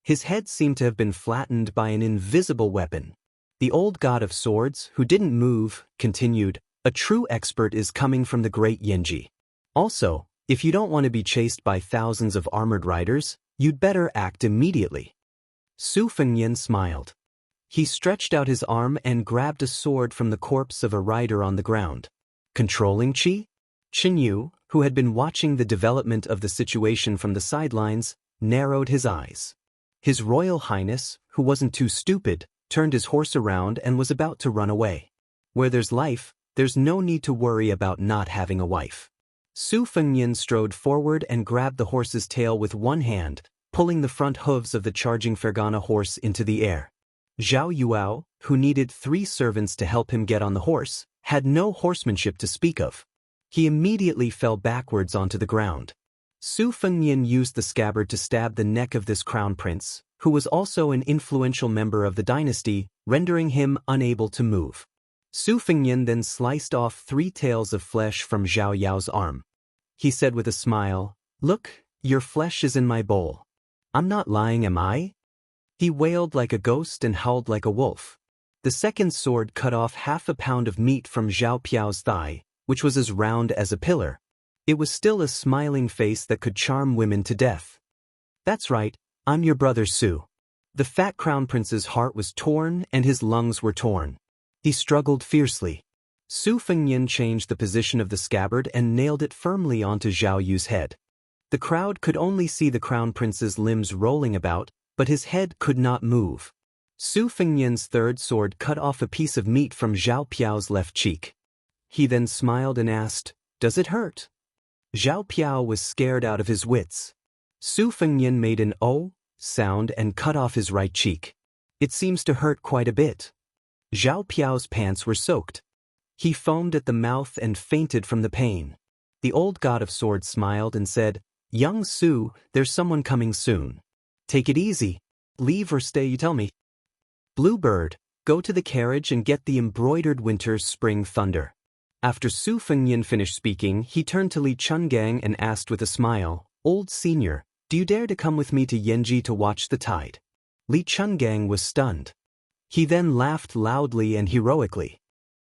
His head seemed to have been flattened by an invisible weapon. The old god of swords, who didn't move, continued, "A true expert is coming from the great Yanji. Also, if you don't want to be chased by thousands of armored riders, you'd better act immediately." Su Fengnian smiled. He stretched out his arm and grabbed a sword from the corpse of a rider on the ground. Controlling Qi? Qin Yu, who had been watching the development of the situation from the sidelines, narrowed his eyes. His Royal Highness, who wasn't too stupid, turned his horse around and was about to run away. Where there's life, there's no need to worry about not having a wife. Su Fengnian strode forward and grabbed the horse's tail with one hand, pulling the front hooves of the charging Fergana horse into the air. Zhao Yuao, who needed 3 servants to help him get on the horse, had no horsemanship to speak of. He immediately fell backwards onto the ground. Su Fengnian used the scabbard to stab the neck of this crown prince, who was also an influential member of the dynasty, rendering him unable to move. Su Fengnian then sliced off 3 tails of flesh from Zhao Yao's arm. He said with a smile, "Look, your flesh is in my bowl. I'm not lying, am I?" He wailed like a ghost and howled like a wolf. The second sword cut off half a pound of meat from Zhao Piao's thigh, which was as round as a pillar. It was still a smiling face that could charm women to death. "That's right, I'm your brother Su." The fat crown prince's heart was torn and his lungs were torn. He struggled fiercely. Su Fengnian changed the position of the scabbard and nailed it firmly onto Zhao Yu's head. The crowd could only see the crown prince's limbs rolling about, but his head could not move. Su Fengnian's third sword cut off a piece of meat from Zhao Piao's left cheek. He then smiled and asked, "Does it hurt?" Zhao Piao was scared out of his wits. Su Fengnian made an "oh" sound and cut off his right cheek. "It seems to hurt quite a bit." Zhao Piao's pants were soaked. He foamed at the mouth and fainted from the pain. The old god of swords smiled and said, "Young Su, there's someone coming soon. Take it easy. Leave or stay, you tell me." "Bluebird, go to the carriage and get the embroidered winter spring thunder." After Su Fengnian finished speaking, he turned to Li Chungang and asked with a smile, "Old senior, do you dare to come with me to Yanji to watch the tide?" Li Chungang was stunned. He then laughed loudly and heroically.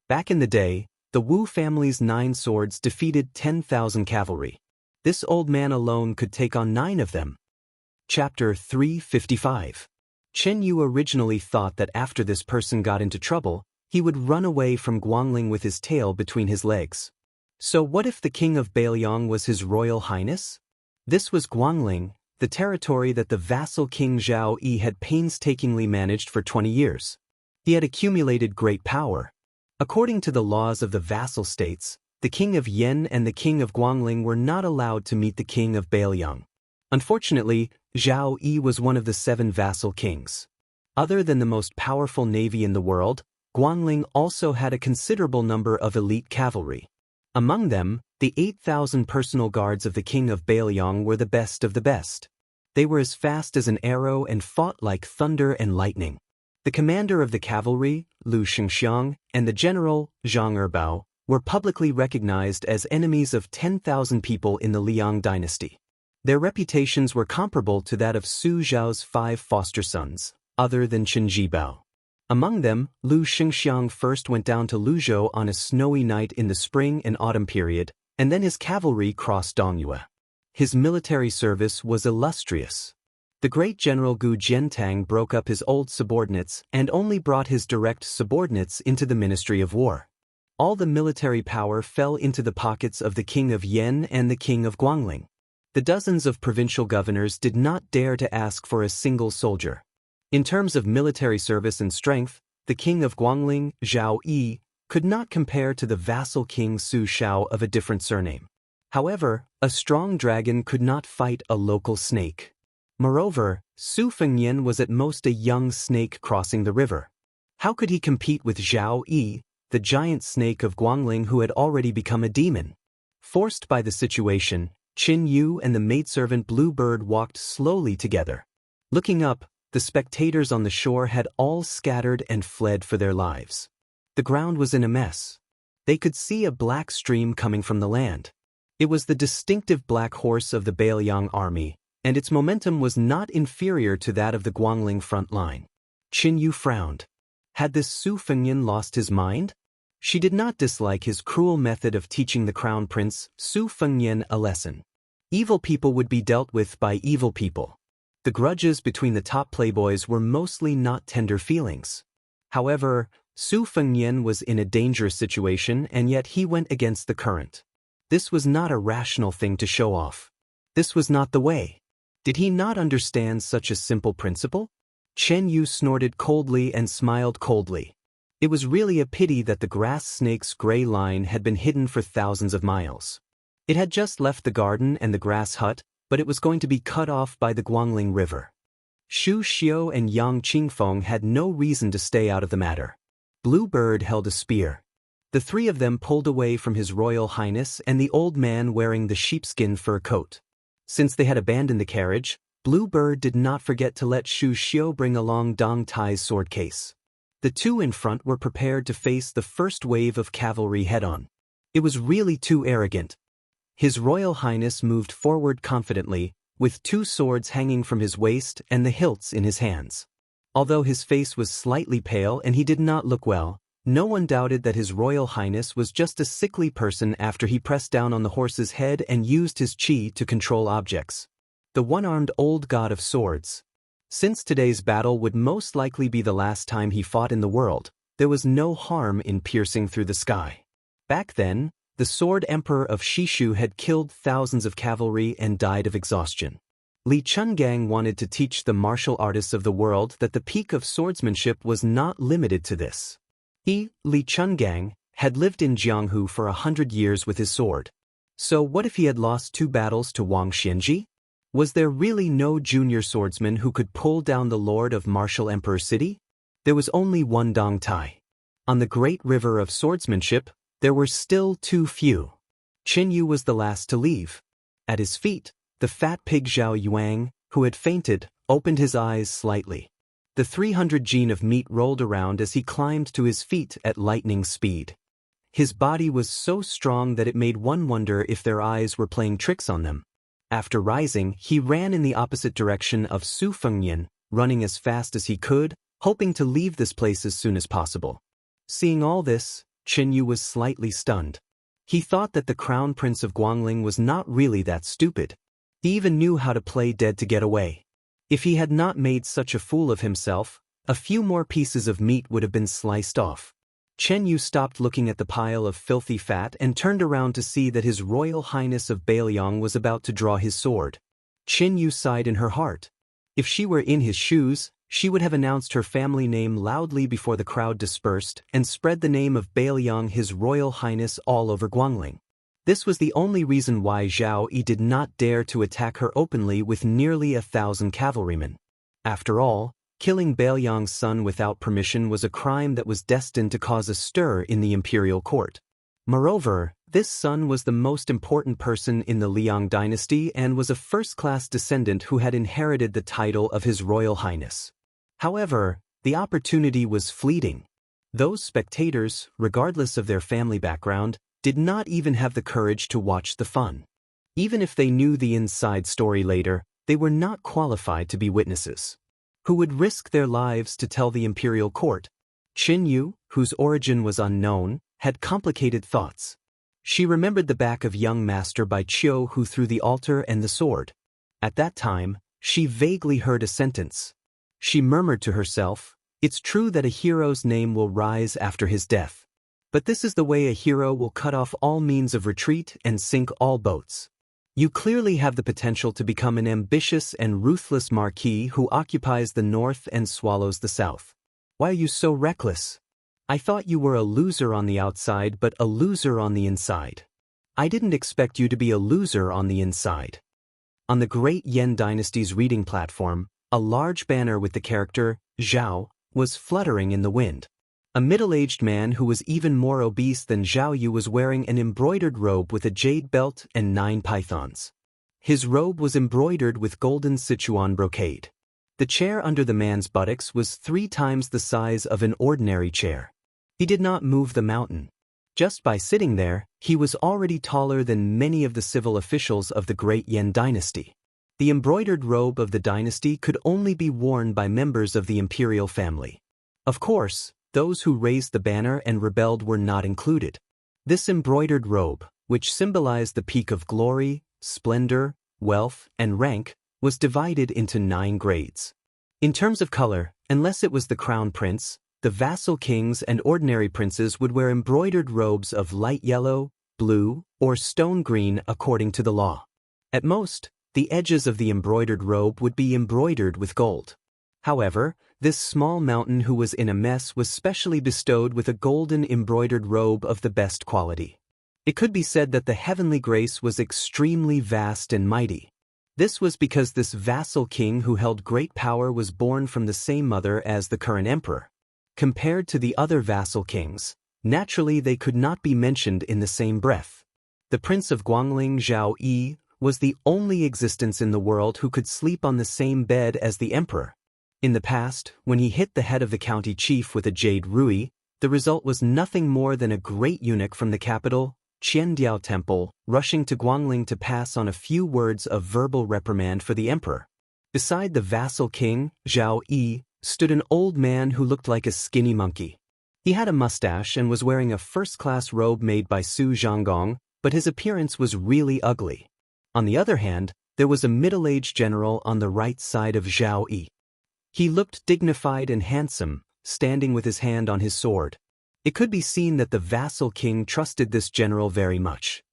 Back in the day, the Wu family's 9 swords defeated 10,000 cavalry. This old man alone could take on 9 of them. Chapter 355. Chen Yu originally thought that after this person got into trouble, he would run away from Guangling with his tail between his legs. So what if the king of Bailiang was his royal highness? This was Guangling, the territory that the vassal king Zhao Yi had painstakingly managed for 20 years. He had accumulated great power. According to the laws of the vassal states, the king of Yan and the king of Guangling were not allowed to meet the king of Bailiang. Unfortunately, Zhao Yi was one of the 7 vassal kings. Other than the most powerful navy in the world, Guangling also had a considerable number of elite cavalry. Among them, the 8,000 personal guards of the king of Bailiang were the best of the best. They were as fast as an arrow and fought like thunder and lightning. The commander of the cavalry, Lu Xianxia, and the general, Zhang Erbao, were publicly recognized as enemies of 10,000 people in the Liang dynasty. Their reputations were comparable to that of Su Zhao's 5 foster sons, other than Qin Jibao. Among them, Lu Xingxiang first went down to Luzhou on a snowy night in the spring and autumn period, and then his cavalry crossed Dongyue. His military service was illustrious. The great general Gu Jiantang broke up his old subordinates and only brought his direct subordinates into the Ministry of War. All the military power fell into the pockets of the king of Yan and the king of Guangling. The dozens of provincial governors did not dare to ask for a single soldier. In terms of military service and strength, the king of Guangling, Zhao Yi, could not compare to the vassal king Su Shao of a different surname. However, a strong dragon could not fight a local snake. Moreover, Su Fengnian was at most a young snake crossing the river. How could he compete with Zhao Yi, the giant snake of Guangling who had already become a demon? Forced by the situation, Qin Yu and the maidservant Bluebird walked slowly together. Looking up, the spectators on the shore had all scattered and fled for their lives. The ground was in a mess. They could see a black stream coming from the land. It was the distinctive black horse of the Bailiang army, and its momentum was not inferior to that of the Guangling front line. Qin Yu frowned. Had this Su Fengnian lost his mind? She did not dislike his cruel method of teaching the crown prince, Su Fengnian, a lesson. Evil people would be dealt with by evil people. The grudges between the top playboys were mostly not tender feelings. However, Su Fengnian was in a dangerous situation, and yet he went against the current. This was not a rational thing to show off. This was not the way. Did he not understand such a simple principle? Chen Yu snorted coldly and smiled coldly. It was really a pity that the grass snake's gray line had been hidden for thousands of miles. It had just left the garden and the grass hut, but it was going to be cut off by the Guangling River. Xu Xiu and Yang Qingfeng had no reason to stay out of the matter. Blue Bird held a spear. The three of them pulled away from His Royal Highness and the old man wearing the sheepskin fur coat. Since they had abandoned the carriage, Blue Bird did not forget to let Xu Xiu bring along Dong Tai's sword case. The two in front were prepared to face the first wave of cavalry head-on. It was really too arrogant. His Royal Highness moved forward confidently, with two swords hanging from his waist and the hilts in his hands. Although his face was slightly pale and he did not look well, no one doubted that His Royal Highness was just a sickly person after he pressed down on the horse's head and used his qi to control objects. The one-armed old god of swords. Since today's battle would most likely be the last time he fought in the world, there was no harm in piercing through the sky. Back then, the Sword Emperor of Shishu had killed thousands of cavalry and died of exhaustion. Li Chungang wanted to teach the martial artists of the world that the peak of swordsmanship was not limited to this. He, Li Chungang, had lived in Jianghu for 100 years with his sword. So what if he had lost 2 battles to Wang Xianji? Was there really no junior swordsman who could pull down the Lord of Martial Emperor City? There was only one Dong Tai. On the great river of swordsmanship, there were still too few. Qin Yu was the last to leave. At his feet, the fat pig Zhao Yuang, who had fainted, opened his eyes slightly. The 300 gene of meat rolled around as he climbed to his feet at lightning speed. His body was so strong that it made one wonder if their eyes were playing tricks on them. After rising, he ran in the opposite direction of Su Fengnian, running as fast as he could, hoping to leave this place as soon as possible. Seeing all this, Qin Yu was slightly stunned. He thought that the crown prince of Guangling was not really that stupid. He even knew how to play dead to get away. If he had not made such a fool of himself, a few more pieces of meat would have been sliced off. Chen Yu stopped looking at the pile of filthy fat and turned around to see that His Royal Highness of Bailiang was about to draw his sword. Qin Yu sighed in her heart. If she were in his shoes, she would have announced her family name loudly before the crowd dispersed and spread the name of Bailiang, His Royal Highness, all over Guangling. This was the only reason why Zhao Yi did not dare to attack her openly with nearly 1,000 cavalrymen. After all, killing Bailiang's son without permission was a crime that was destined to cause a stir in the imperial court. Moreover, this son was the most important person in the Liang dynasty and was a first-class descendant who had inherited the title of His Royal Highness. However, the opportunity was fleeting. Those spectators, regardless of their family background, did not even have the courage to watch the fun. Even if they knew the inside story later, they were not qualified to be witnesses. Who would risk their lives to tell the imperial court? Qin Yu, whose origin was unknown, had complicated thoughts. She remembered the back of young master by Qiu who threw the altar and the sword. At that time, she vaguely heard a sentence. She murmured to herself, "It's true that a hero's name will rise after his death. But this is the way a hero will cut off all means of retreat and sink all boats." You clearly have the potential to become an ambitious and ruthless marquis who occupies the north and swallows the south. Why are you so reckless? I thought you were a loser on the outside but a loser on the inside. I didn't expect you to be a loser on the inside. On the Great Yan Dynasty's reading platform, a large banner with the character, Zhao, was fluttering in the wind. A middle-aged man who was even more obese than Zhao Yu was wearing an embroidered robe with a jade belt and 9 pythons. His robe was embroidered with golden Sichuan brocade. The chair under the man's buttocks was 3 times the size of an ordinary chair. He did not move the mountain. Just by sitting there, he was already taller than many of the civil officials of the Great Yan Dynasty. The embroidered robe of the dynasty could only be worn by members of the imperial family. Of course, those who raised the banner and rebelled were not included. This embroidered robe, which symbolized the peak of glory, splendor, wealth, and rank, was divided into 9 grades. In terms of color, unless it was the crown prince, the vassal kings and ordinary princes would wear embroidered robes of light yellow, blue, or stone green according to the law. At most, the edges of the embroidered robe would be embroidered with gold. However, this small mountain who was in a mess was specially bestowed with a golden embroidered robe of the best quality. It could be said that the heavenly grace was extremely vast and mighty. This was because this vassal king who held great power was born from the same mother as the current emperor. Compared to the other vassal kings, naturally they could not be mentioned in the same breath. The Prince of Guangling Zhao Yi was the only existence in the world who could sleep on the same bed as the emperor. In the past, when he hit the head of the county chief with a jade rui, the result was nothing more than a great eunuch from the capital, Qiandiao Temple, rushing to Guangling to pass on a few words of verbal reprimand for the emperor. Beside the vassal king, Zhao Yi, stood an old man who looked like a skinny monkey. He had a mustache and was wearing a first-class robe made by Su Zhonggong, but his appearance was really ugly. On the other hand, there was a middle-aged general on the right side of Zhao Yi. He looked dignified and handsome, standing with his hand on his sword. It could be seen that the vassal king trusted this general very much.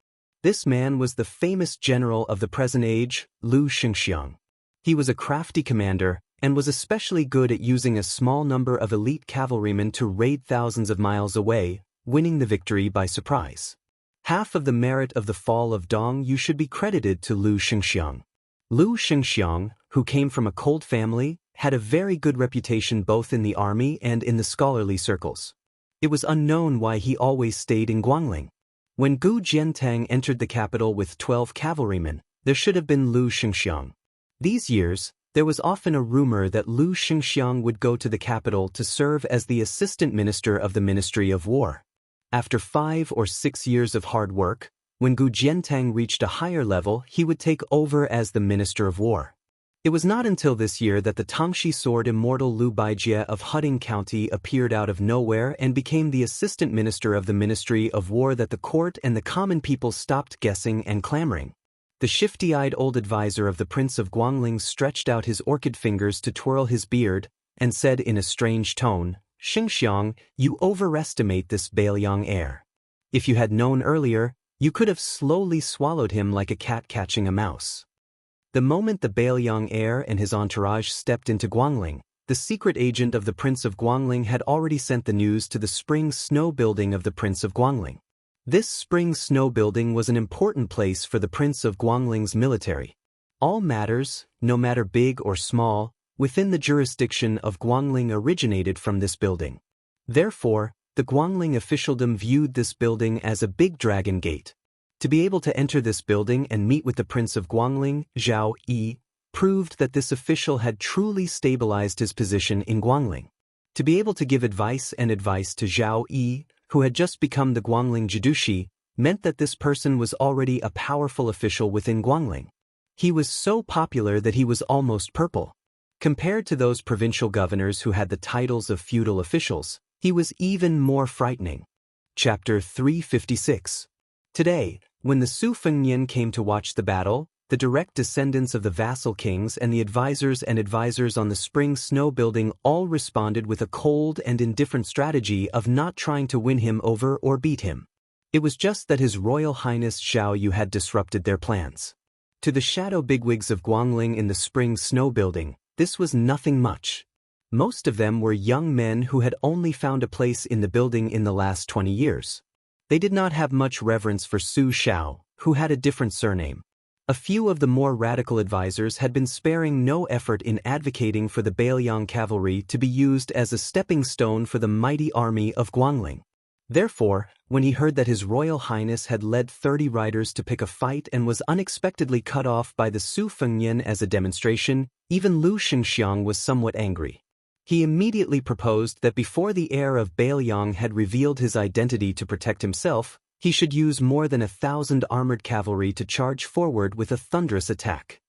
This man was the famous general of the present age, Lu Xianxia. He was a crafty commander, and was especially good at using a small number of elite cavalrymen to raid thousands of miles away, winning the victory by surprise. Half of the merit of the fall of Dong should be credited to Lu Xianxia. Lu Xianxia, who came from a cold family, had a very good reputation both in the army and in the scholarly circles. It was unknown why he always stayed in Guangling. When Gu Jiantang entered the capital with 12 cavalrymen, there should have been Lu Xianxia. These years, there was often a rumor that Lu Xianxia would go to the capital to serve as the assistant minister of the Ministry of War. After 5 or 6 years of hard work, when Gu Jiantang reached a higher level, he would take over as the Minister of War. It was not until this year that the Tangxi sword immortal Lu Baijie of Huding County appeared out of nowhere and became the assistant minister of the Ministry of War that the court and the common people stopped guessing and clamoring. The shifty-eyed old advisor of the Prince of Guangling stretched out his orchid fingers to twirl his beard and said in a strange tone, "Xingxiang, you overestimate this Bailiang heir. If you had known earlier, you could have slowly swallowed him like a cat catching a mouse." The moment the Bailiang heir and his entourage stepped into Guangling, the secret agent of the Prince of Guangling had already sent the news to the Spring Snow Building of the Prince of Guangling. This Spring Snow Building was an important place for the Prince of Guangling's military. All matters, no matter big or small, within the jurisdiction of Guangling originated from this building. Therefore, the Guangling officialdom viewed this building as a big dragon gate. To be able to enter this building and meet with the Prince of Guangling, Zhao Yi, proved that this official had truly stabilized his position in Guangling. To be able to give advice to Zhao Yi, who had just become the Guangling Jidushi, meant that this person was already a powerful official within Guangling. He was so popular that he was almost purple. Compared to those provincial governors who had the titles of feudal officials, he was even more frightening. Chapter 356. Today, when the Su Fengnian came to watch the battle, the direct descendants of the vassal kings and the advisors on the Spring Snow Building all responded with a cold and indifferent strategy of not trying to win him over or beat him. It was just that His Royal Highness Zhao Yu had disrupted their plans. To the shadow bigwigs of Guangling in the Spring Snow Building, this was nothing much. Most of them were young men who had only found a place in the building in the last 20 years. They did not have much reverence for Su Shao, who had a different surname. A few of the more radical advisors had been sparing no effort in advocating for the Bailiang cavalry to be used as a stepping stone for the mighty army of Guangling. Therefore, when he heard that His Royal Highness had led 30 riders to pick a fight and was unexpectedly cut off by the Su Fengnian as a demonstration, even Lu Xingxiang was somewhat angry. He immediately proposed that before the heir of Bailiang had revealed his identity to protect himself, he should use more than 1,000 armored cavalry to charge forward with a thunderous attack.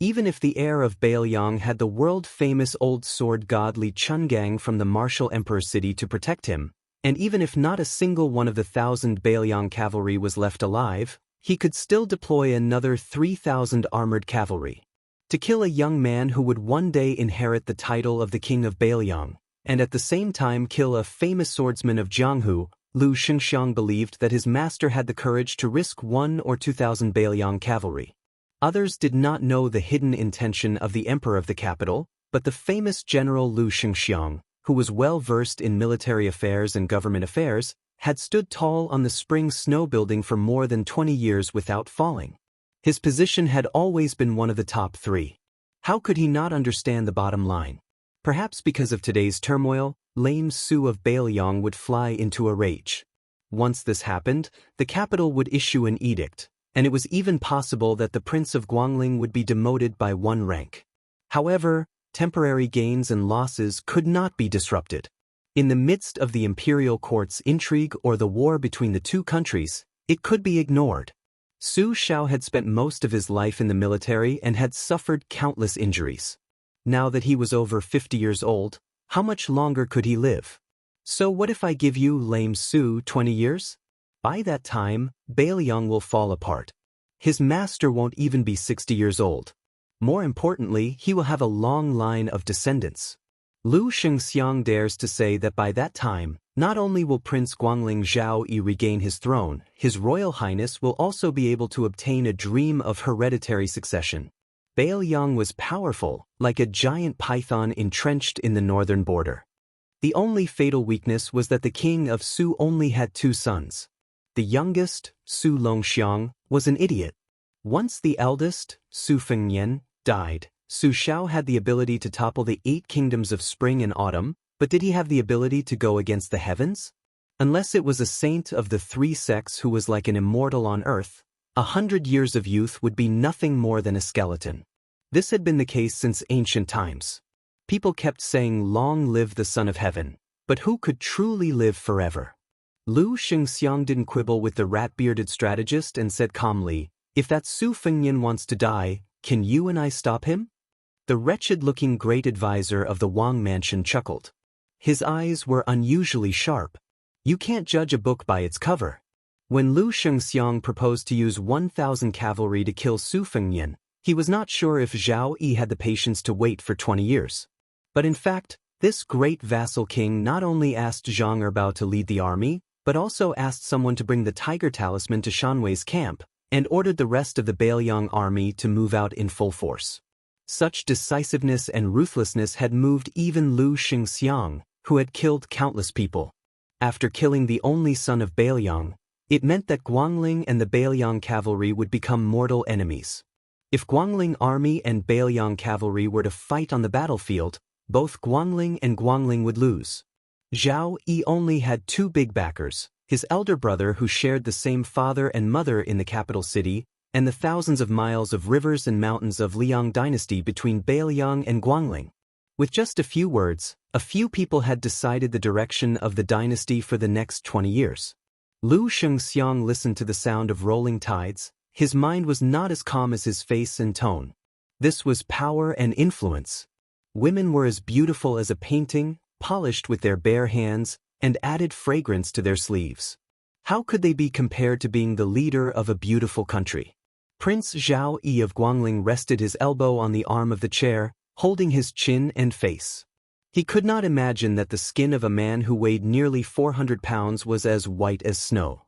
Even if the heir of Bailiang had the world-famous old sword god Li Chungang from the martial emperor city to protect him, and even if not a single one of the 1,000 Bailiang cavalry was left alive, he could still deploy another 3,000 armored cavalry to kill a young man who would one day inherit the title of the king of Bailiang, and at the same time kill a famous swordsman of Jianghu. Lu Xianxia believed that his master had the courage to risk 1,000 or 2,000 Bailiang cavalry. Others did not know the hidden intention of the emperor of the capital, but the famous general Lu Xianxia, who was well versed in military affairs and government affairs, had stood tall on the spring snow building for more than 20 years without falling. His position had always been one of the top 3. How could he not understand the bottom line? Perhaps because of today's turmoil, lame Su of Bailiang would fly into a rage. Once this happened, the capital would issue an edict, and it was even possible that the Prince of Guangling would be demoted by 1 rank. However, temporary gains and losses could not be disrupted. In the midst of the imperial court's intrigue or the war between the two countries, it could be ignored. Su Shao had spent most of his life in the military and had suffered countless injuries. Now that he was over 50 years old, how much longer could he live? So what if I give you, lame Su, 20 years? By that time, Bailiang will fall apart. His master won't even be 60 years old. More importantly, he will have a long line of descendants. Lu Xianxia dares to say that by that time, not only will Prince Guangling Zhao Yi regain his throne, His Royal Highness will also be able to obtain a dream of hereditary succession. Bailiang was powerful, like a giant python entrenched in the northern border. The only fatal weakness was that the king of Su only had 2 sons. The youngest, Su Longxiang, was an idiot. Once the eldest, Su Fengnian, died, Su Shao had the ability to topple the 8 kingdoms of spring and autumn, but did he have the ability to go against the heavens? Unless it was a saint of the 3 sects who was like an immortal on earth, 100 years of youth would be nothing more than a skeleton. This had been the case since ancient times. People kept saying, "Long live the Son of Heaven," but who could truly live forever? Lu Xianxia didn't quibble with the rat-bearded strategist and said calmly, "If that Su Fengnian wants to die, can you and I stop him?" The wretched-looking great advisor of the Wang mansion chuckled. His eyes were unusually sharp. You can't judge a book by its cover. When Lu Xianxia proposed to use 1,000 cavalry to kill Su Fengnian, he was not sure if Zhao Yi had the patience to wait for 20 years. But in fact, this great vassal king not only asked Zhang Erbao to lead the army, but also asked someone to bring the tiger talisman to Shanwei's camp, and ordered the rest of the Bailiang army to move out in full force. Such decisiveness and ruthlessness had moved even Lu Xianxia, who had killed countless people. After killing the only son of Bailiang, it meant that Guangling and the Bailiang cavalry would become mortal enemies. If Guangling army and Bailiang cavalry were to fight on the battlefield, both Guangling and Guangling would lose. Zhao Yi only had 2 big backers, his elder brother who shared the same father and mother in the capital city, and the thousands of miles of rivers and mountains of Liang dynasty between Bailiang and Guangling. With just a few words, a few people had decided the direction of the dynasty for the next 20 years. Lu Xianxia listened to the sound of rolling tides. His mind was not as calm as his face and tone. This was power and influence. Women were as beautiful as a painting, polished with their bare hands, and added fragrance to their sleeves. How could they be compared to being the leader of a beautiful country? Prince Zhao Yi of Guangling rested his elbow on the arm of the chair, holding his chin and face. He could not imagine that the skin of a man who weighed nearly 400 pounds was as white as snow.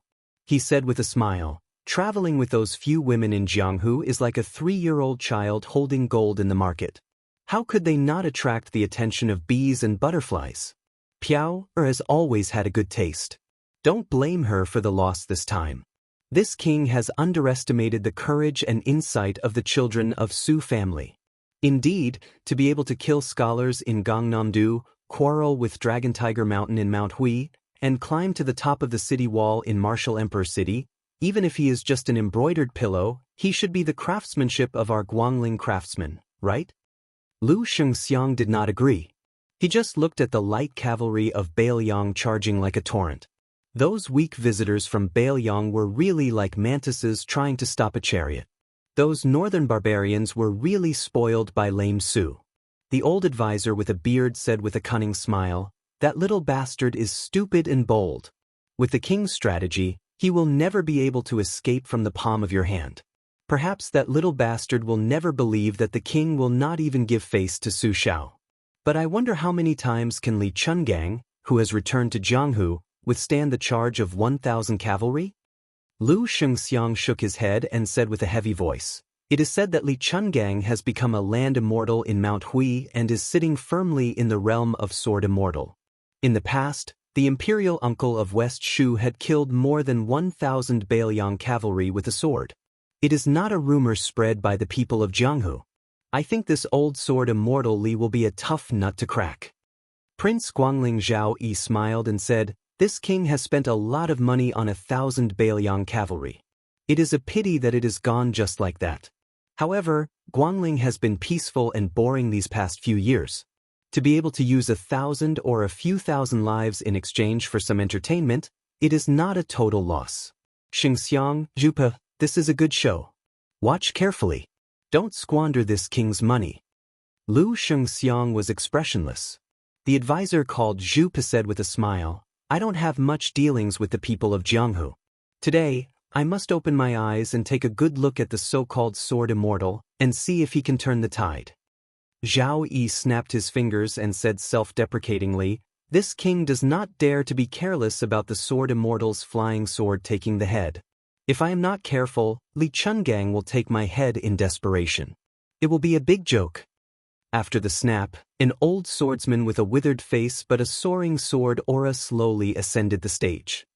He said with a smile, "Traveling with those few women in Jianghu is like a 3-year-old child holding gold in the market. How could they not attract the attention of bees and butterflies? Piao has always had a good taste. Don't blame her for the loss this time. This king has underestimated the courage and insight of the children of Su family. Indeed, to be able to kill scholars in Gangnam-do, quarrel with Dragon Tiger Mountain in Mount Hui, and climb to the top of the city wall in Martial Emperor City, even if he is just an embroidered pillow, he should be the craftsmanship of our Guangling craftsmen, right?" Lu Xianxia did not agree. He just looked at the light cavalry of Bailiang charging like a torrent. Those weak visitors from Bailiang were really like mantises trying to stop a chariot. Those northern barbarians were really spoiled by lame Su. The old advisor with a beard said with a cunning smile, "That little bastard is stupid and bold. With the king's strategy, he will never be able to escape from the palm of your hand. Perhaps that little bastard will never believe that the king will not even give face to Su Shao. But I wonder how many times can Li Chungang, who has returned to Jianghu, withstand the charge of 1,000 cavalry?" Lu Xianxia shook his head and said with a heavy voice, "It is said that Li Chungang has become a land immortal in Mount Hui and is sitting firmly in the realm of sword immortal. In the past, the imperial uncle of West Shu had killed more than 1,000 Bailiang cavalry with a sword. It is not a rumor spread by the people of Jianghu. I think this old sword immortal Li will be a tough nut to crack." Prince Guangling Zhao Yi smiled and said, "This king has spent a lot of money on 1,000 Bailiang cavalry. It is a pity that it is gone just like that. However, Guangling has been peaceful and boring these past few years. To be able to use 1,000 or a few thousand lives in exchange for some entertainment, it is not a total loss. Xianxia, Zhupe, this is a good show. Watch carefully. Don't squander this king's money." Lu Xianxia was expressionless. The advisor called Zhupe said with a smile, "I don't have much dealings with the people of Jianghu. Today, I must open my eyes and take a good look at the so-called sword immortal and see if he can turn the tide." Zhao Yi snapped his fingers and said self-deprecatingly, "This king does not dare to be careless about the sword immortal's flying sword taking the head. If I am not careful, Li Chungang will take my head in desperation. It will be a big joke." After the snap, an old swordsman with a withered face but a soaring sword aura slowly ascended the stage.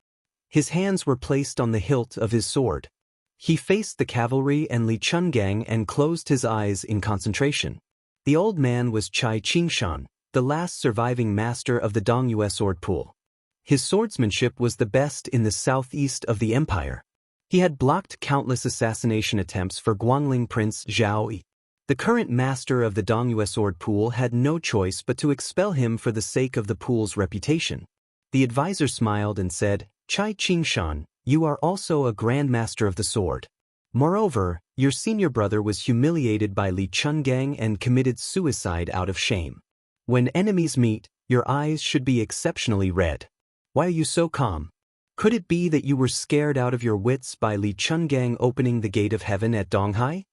His hands were placed on the hilt of his sword. He faced the cavalry and Li Chungang and closed his eyes in concentration. The old man was Chai Qingshan, the last surviving master of the Dongyue sword pool. His swordsmanship was the best in the southeast of the empire. He had blocked countless assassination attempts for Guangling Prince Zhao Yi. The current master of the Dongyue sword pool had no choice but to expel him for the sake of the pool's reputation. The advisor smiled and said, "Chai Qingshan, you are also a grand master of the sword. Moreover, your senior brother was humiliated by Li Chungang and committed suicide out of shame. When enemies meet, your eyes should be exceptionally red. Why are you so calm? Could it be that you were scared out of your wits by Li Chungang opening the gate of heaven at Donghai?"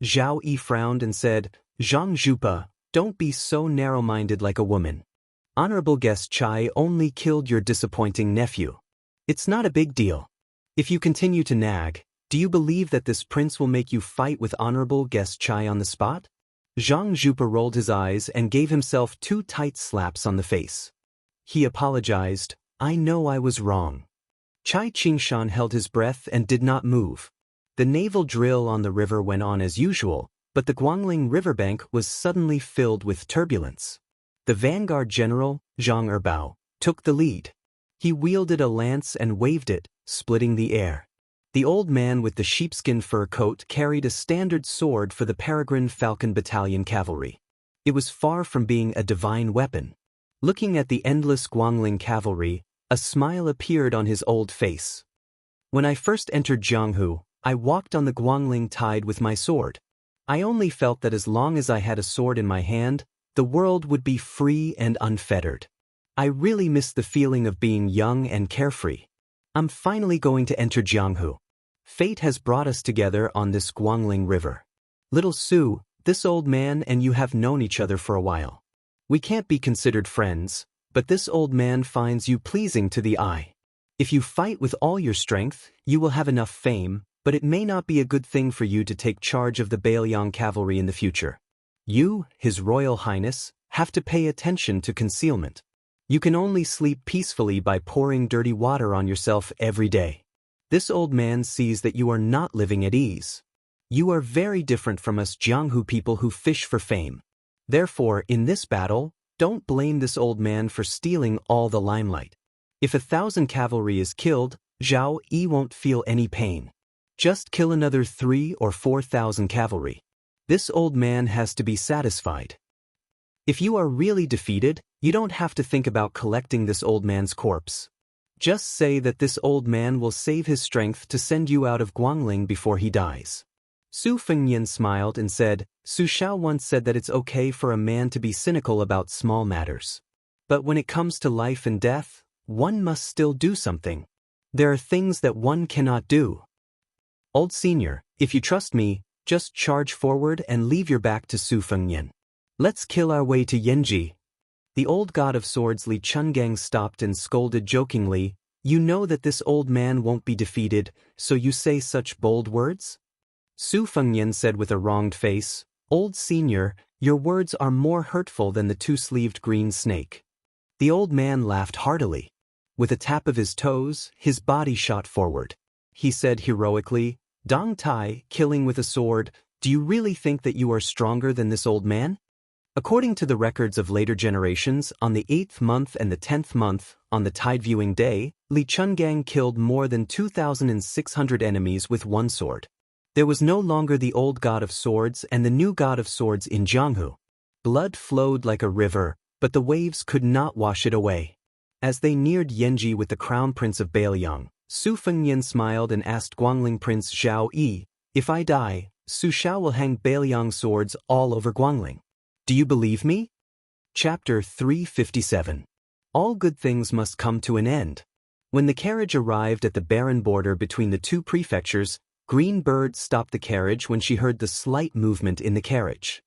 Zhao Yi frowned and said, "Zhang Zhupe, don't be so narrow-minded like a woman. Honorable guest Chai only killed your disappointing nephew. It's not a big deal. If you continue to nag, do you believe that this prince will make you fight with honorable guest Chai on the spot?" Zhang Zhupe rolled his eyes and gave himself 2 tight slaps on the face. He apologized, "I know I was wrong." Chai Qingshan held his breath and did not move. The naval drill on the river went on as usual, but the Guangling riverbank was suddenly filled with turbulence. The vanguard general, Zhang Erbao, took the lead. He wielded a lance and waved it, splitting the air. The old man with the sheepskin fur coat carried a standard sword for the Peregrine Falcon Battalion cavalry. It was far from being a divine weapon. Looking at the endless Guangling cavalry, a smile appeared on his old face. "When I first entered Jianghu, I walked on the Guangling tide with my sword. I only felt that as long as I had a sword in my hand, the world would be free and unfettered. I really miss the feeling of being young and carefree. I'm finally going to enter Jianghu. Fate has brought us together on this Guangling river. Little Su, this old man and you have known each other for a while. We can't be considered friends, but this old man finds you pleasing to the eye. If you fight with all your strength, you will have enough fame, but it may not be a good thing for you to take charge of the Bailiang cavalry in the future. You, His Royal Highness, have to pay attention to concealment. You can only sleep peacefully by pouring dirty water on yourself every day. This old man sees that you are not living at ease. You are very different from us Jianghu people who fish for fame. Therefore, in this battle, don't blame this old man for stealing all the limelight. If 1,000 cavalry is killed, Zhao Yi won't feel any pain. Just kill another 3,000 or 4,000 cavalry. This old man has to be satisfied. If you are really defeated, you don't have to think about collecting this old man's corpse. Just say that this old man will save his strength to send you out of Guangling before he dies. Su Fengnian smiled and said, Su Xiao once said that it's okay for a man to be cynical about small matters. But when it comes to life and death, one must still do something. There are things that one cannot do. Old senior, if you trust me, just charge forward and leave your back to Su Fengnian. Let's kill our way to Yanji. The old god of swords Li Chungang stopped and scolded jokingly, You know that this old man won't be defeated, so you say such bold words? Su Fengnian said with a wronged face, Old senior, your words are more hurtful than the two-sleeved green snake. The old man laughed heartily. With a tap of his toes, his body shot forward. He said heroically, Dong Tai, killing with a sword, do you really think that you are stronger than this old man? According to the records of later generations, on the 8th month and the 10th month, on the tide viewing day, Li Chungang killed more than 2,600 enemies with one sword. There was no longer the old god of swords and the new god of swords in Jianghu. Blood flowed like a river, but the waves could not wash it away. As they neared Yanji with the crown prince of Bailiang, Su Fengnian smiled and asked Guangling Prince Zhao Yi, If I die, Su Xiao will hang Bailiang swords all over Guangling. Do you believe me? Chapter 357. All good things must come to an end. When the carriage arrived at the barren border between the two prefectures, Green Bird stopped the carriage when she heard the slight movement in the carriage.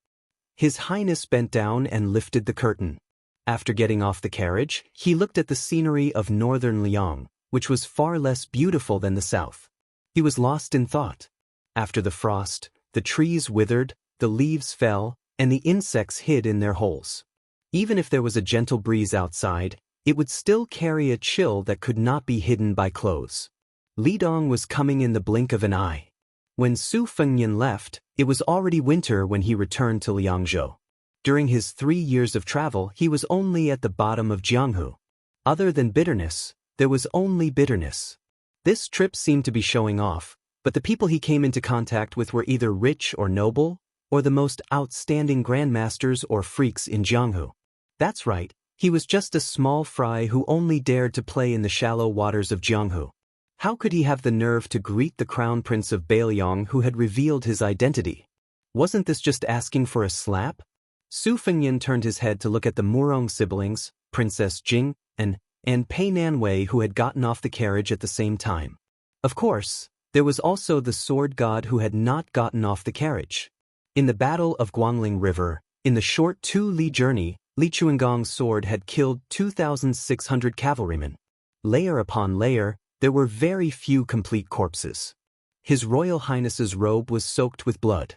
His Highness bent down and lifted the curtain. After getting off the carriage, he looked at the scenery of northern Liang, which was far less beautiful than the south. He was lost in thought. After the frost, the trees withered, the leaves fell, and the insects hid in their holes. Even if there was a gentle breeze outside, it would still carry a chill that could not be hidden by clothes. Li Dong was coming in the blink of an eye. When Su Fengnian left, it was already winter when he returned to Liangzhou. During his 3 years of travel, he was only at the bottom of Jianghu. Other than bitterness, there was only bitterness. This trip seemed to be showing off, but the people he came into contact with were either rich or noble, or the most outstanding grandmasters or freaks in Jianghu. That's right, he was just a small fry who only dared to play in the shallow waters of Jianghu. How could he have the nerve to greet the crown prince of Bailiang who had revealed his identity? Wasn't this just asking for a slap? Su Fengnian turned his head to look at the Murong siblings, Princess Jing, and Pei Nanwei, who had gotten off the carriage at the same time. Of course, there was also the sword god who had not gotten off the carriage. In the Battle of Guangling River, in the short 2-li journey, Li Chuangong's sword had killed 2,600 cavalrymen. Layer upon layer, there were very few complete corpses. His Royal Highness's robe was soaked with blood.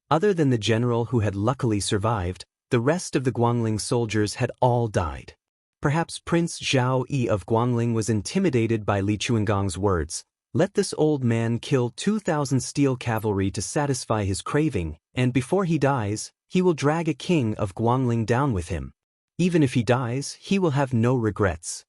Other than the general who had luckily survived, the rest of the Guangling soldiers had all died. Perhaps Prince Zhao Yi of Guangling was intimidated by Li Chuangong's words. Let this old man kill 2,000 steel cavalry to satisfy his craving, and before he dies, he will drag a king of Guangling down with him. Even if he dies, he will have no regrets.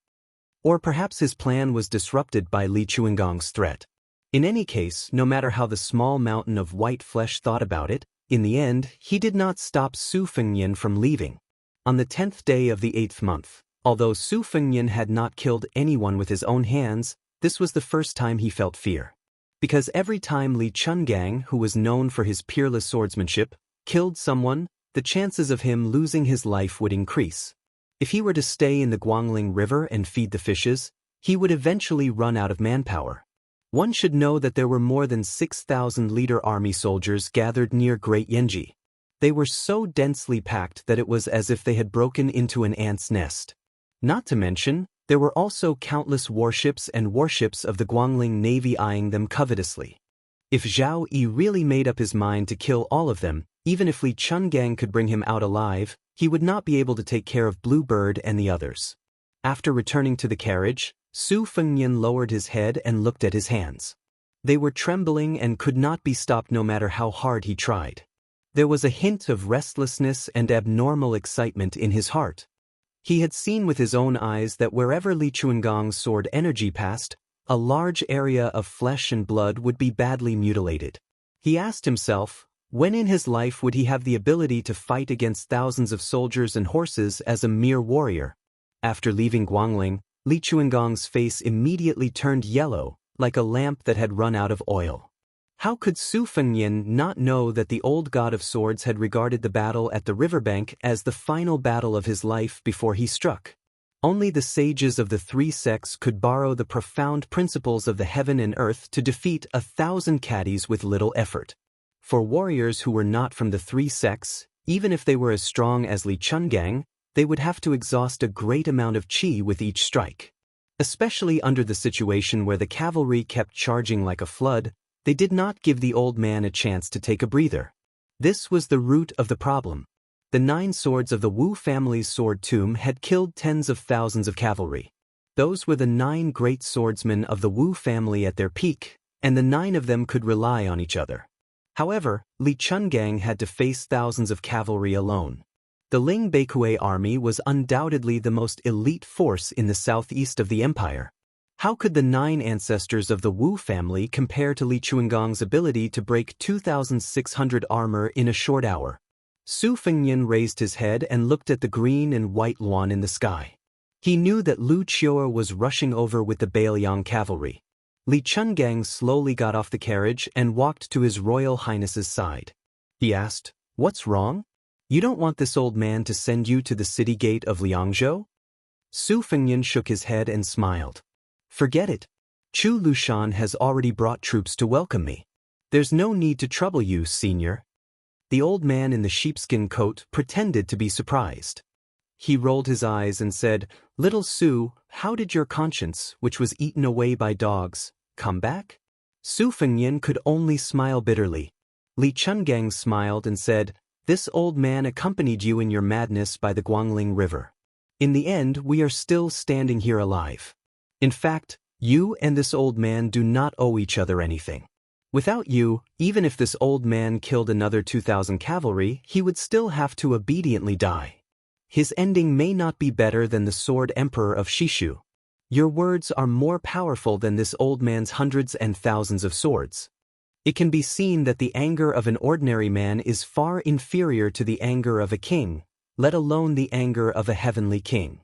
Or perhaps his plan was disrupted by Li Chuangong's threat. In any case, no matter how the small mountain of white flesh thought about it, in the end, he did not stop Su Fengnian from leaving. On the 10th day of the 8th month, although Su Fengnian had not killed anyone with his own hands, this was the first time he felt fear. Because every time Li Chungang, who was known for his peerless swordsmanship, killed someone, the chances of him losing his life would increase. If he were to stay in the Guangling River and feed the fishes, he would eventually run out of manpower. One should know that there were more than 6,000 leader army soldiers gathered near Great Yanji. They were so densely packed that it was as if they had broken into an ant's nest. Not to mention, there were also countless warships and warships of the Guangling Navy eyeing them covetously. If Zhao Yi really made up his mind to kill all of them, even if Li Chungang could bring him out alive, he would not be able to take care of Bluebird and the others. After returning to the carriage, Su Fengnian lowered his head and looked at his hands. They were trembling and could not be stopped no matter how hard he tried. There was a hint of restlessness and abnormal excitement in his heart. He had seen with his own eyes that wherever Li Chuangong's sword energy passed, a large area of flesh and blood would be badly mutilated. He asked himself, when in his life would he have the ability to fight against thousands of soldiers and horses as a mere warrior? After leaving Guangling, Li Chuangong's face immediately turned yellow, like a lamp that had run out of oil. How could Su Fengnian not know that the old god of swords had regarded the battle at the riverbank as the final battle of his life before he struck? Only the sages of the three sects could borrow the profound principles of the heaven and earth to defeat 1,000 caddies with little effort. For warriors who were not from the three sects, even if they were as strong as Li Chungang, they would have to exhaust a great amount of qi with each strike. Especially under the situation where the cavalry kept charging like a flood, they did not give the old man a chance to take a breather. This was the root of the problem. The 9 swords of the Wu family's sword tomb had killed tens of thousands of cavalry. Those were the 9 great swordsmen of the Wu family at their peak, and the 9 of them could rely on each other. However, Li Chungang had to face thousands of cavalry alone. The Ling Beikue army was undoubtedly the most elite force in the southeast of the empire. How could the 9 ancestors of the Wu family compare to Li Chunggang's ability to break 2,600 armor in a short hour? Su Fengnian raised his head and looked at the green and white luan in the sky. He knew that Lu Qiu'er was rushing over with the Bailiang cavalry. Li Chungang slowly got off the carriage and walked to His Royal Highness's side. He asked, "What's wrong? You don't want this old man to send you to the city gate of Liangzhou?" Su Fengnian shook his head and smiled. "Forget it. Chu Lushan has already brought troops to welcome me. There's no need to trouble you, senior." The old man in the sheepskin coat pretended to be surprised. He rolled his eyes and said, "Little Su, how did your conscience, which was eaten away by dogs, come back?" Su Fengnian could only smile bitterly. Li Chungang smiled and said, "This old man accompanied you in your madness by the Guangling River. In the end, we are still standing here alive. In fact, you and this old man do not owe each other anything. Without you, even if this old man killed another 2,000 cavalry, he would still have to obediently die. His ending may not be better than the Sword Emperor of Shishu. Your words are more powerful than this old man's hundreds and thousands of swords. It can be seen that the anger of an ordinary man is far inferior to the anger of a king, let alone the anger of a heavenly king.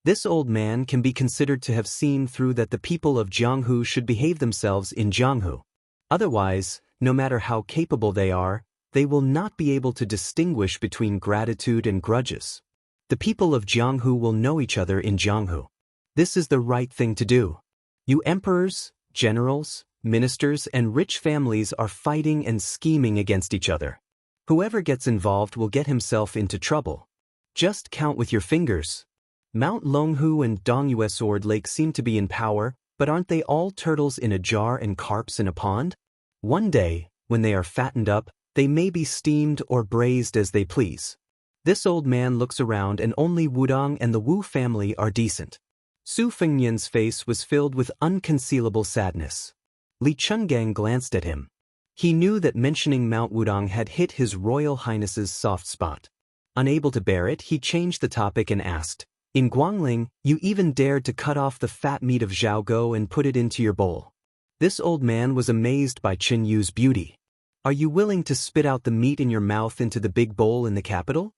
This old man can be considered to have seen through that the people of Jianghu should behave themselves in Jianghu. Otherwise, no matter how capable they are, they will not be able to distinguish between gratitude and grudges. The people of Jianghu will know each other in Jianghu. This is the right thing to do. You emperors, generals, ministers, and rich families are fighting and scheming against each other. Whoever gets involved will get himself into trouble. Just count with your fingers. Mount Longhu and Dongyue Sword Lake seem to be in power, but aren't they all turtles in a jar and carps in a pond? One day, when they are fattened up, they may be steamed or braised as they please. This old man looks around and only Wudong and the Wu family are decent." Su Fengnian's face was filled with unconcealable sadness. Li Chungang glanced at him. He knew that mentioning Mount Wudong had hit His Royal Highness's soft spot. Unable to bear it, he changed the topic and asked, "In Guangling, you even dared to cut off the fat meat of Xiaogo and put it into your bowl." This old man was amazed by Qin Yu's beauty. "Are you willing to spit out the meat in your mouth into the big bowl in the capital?"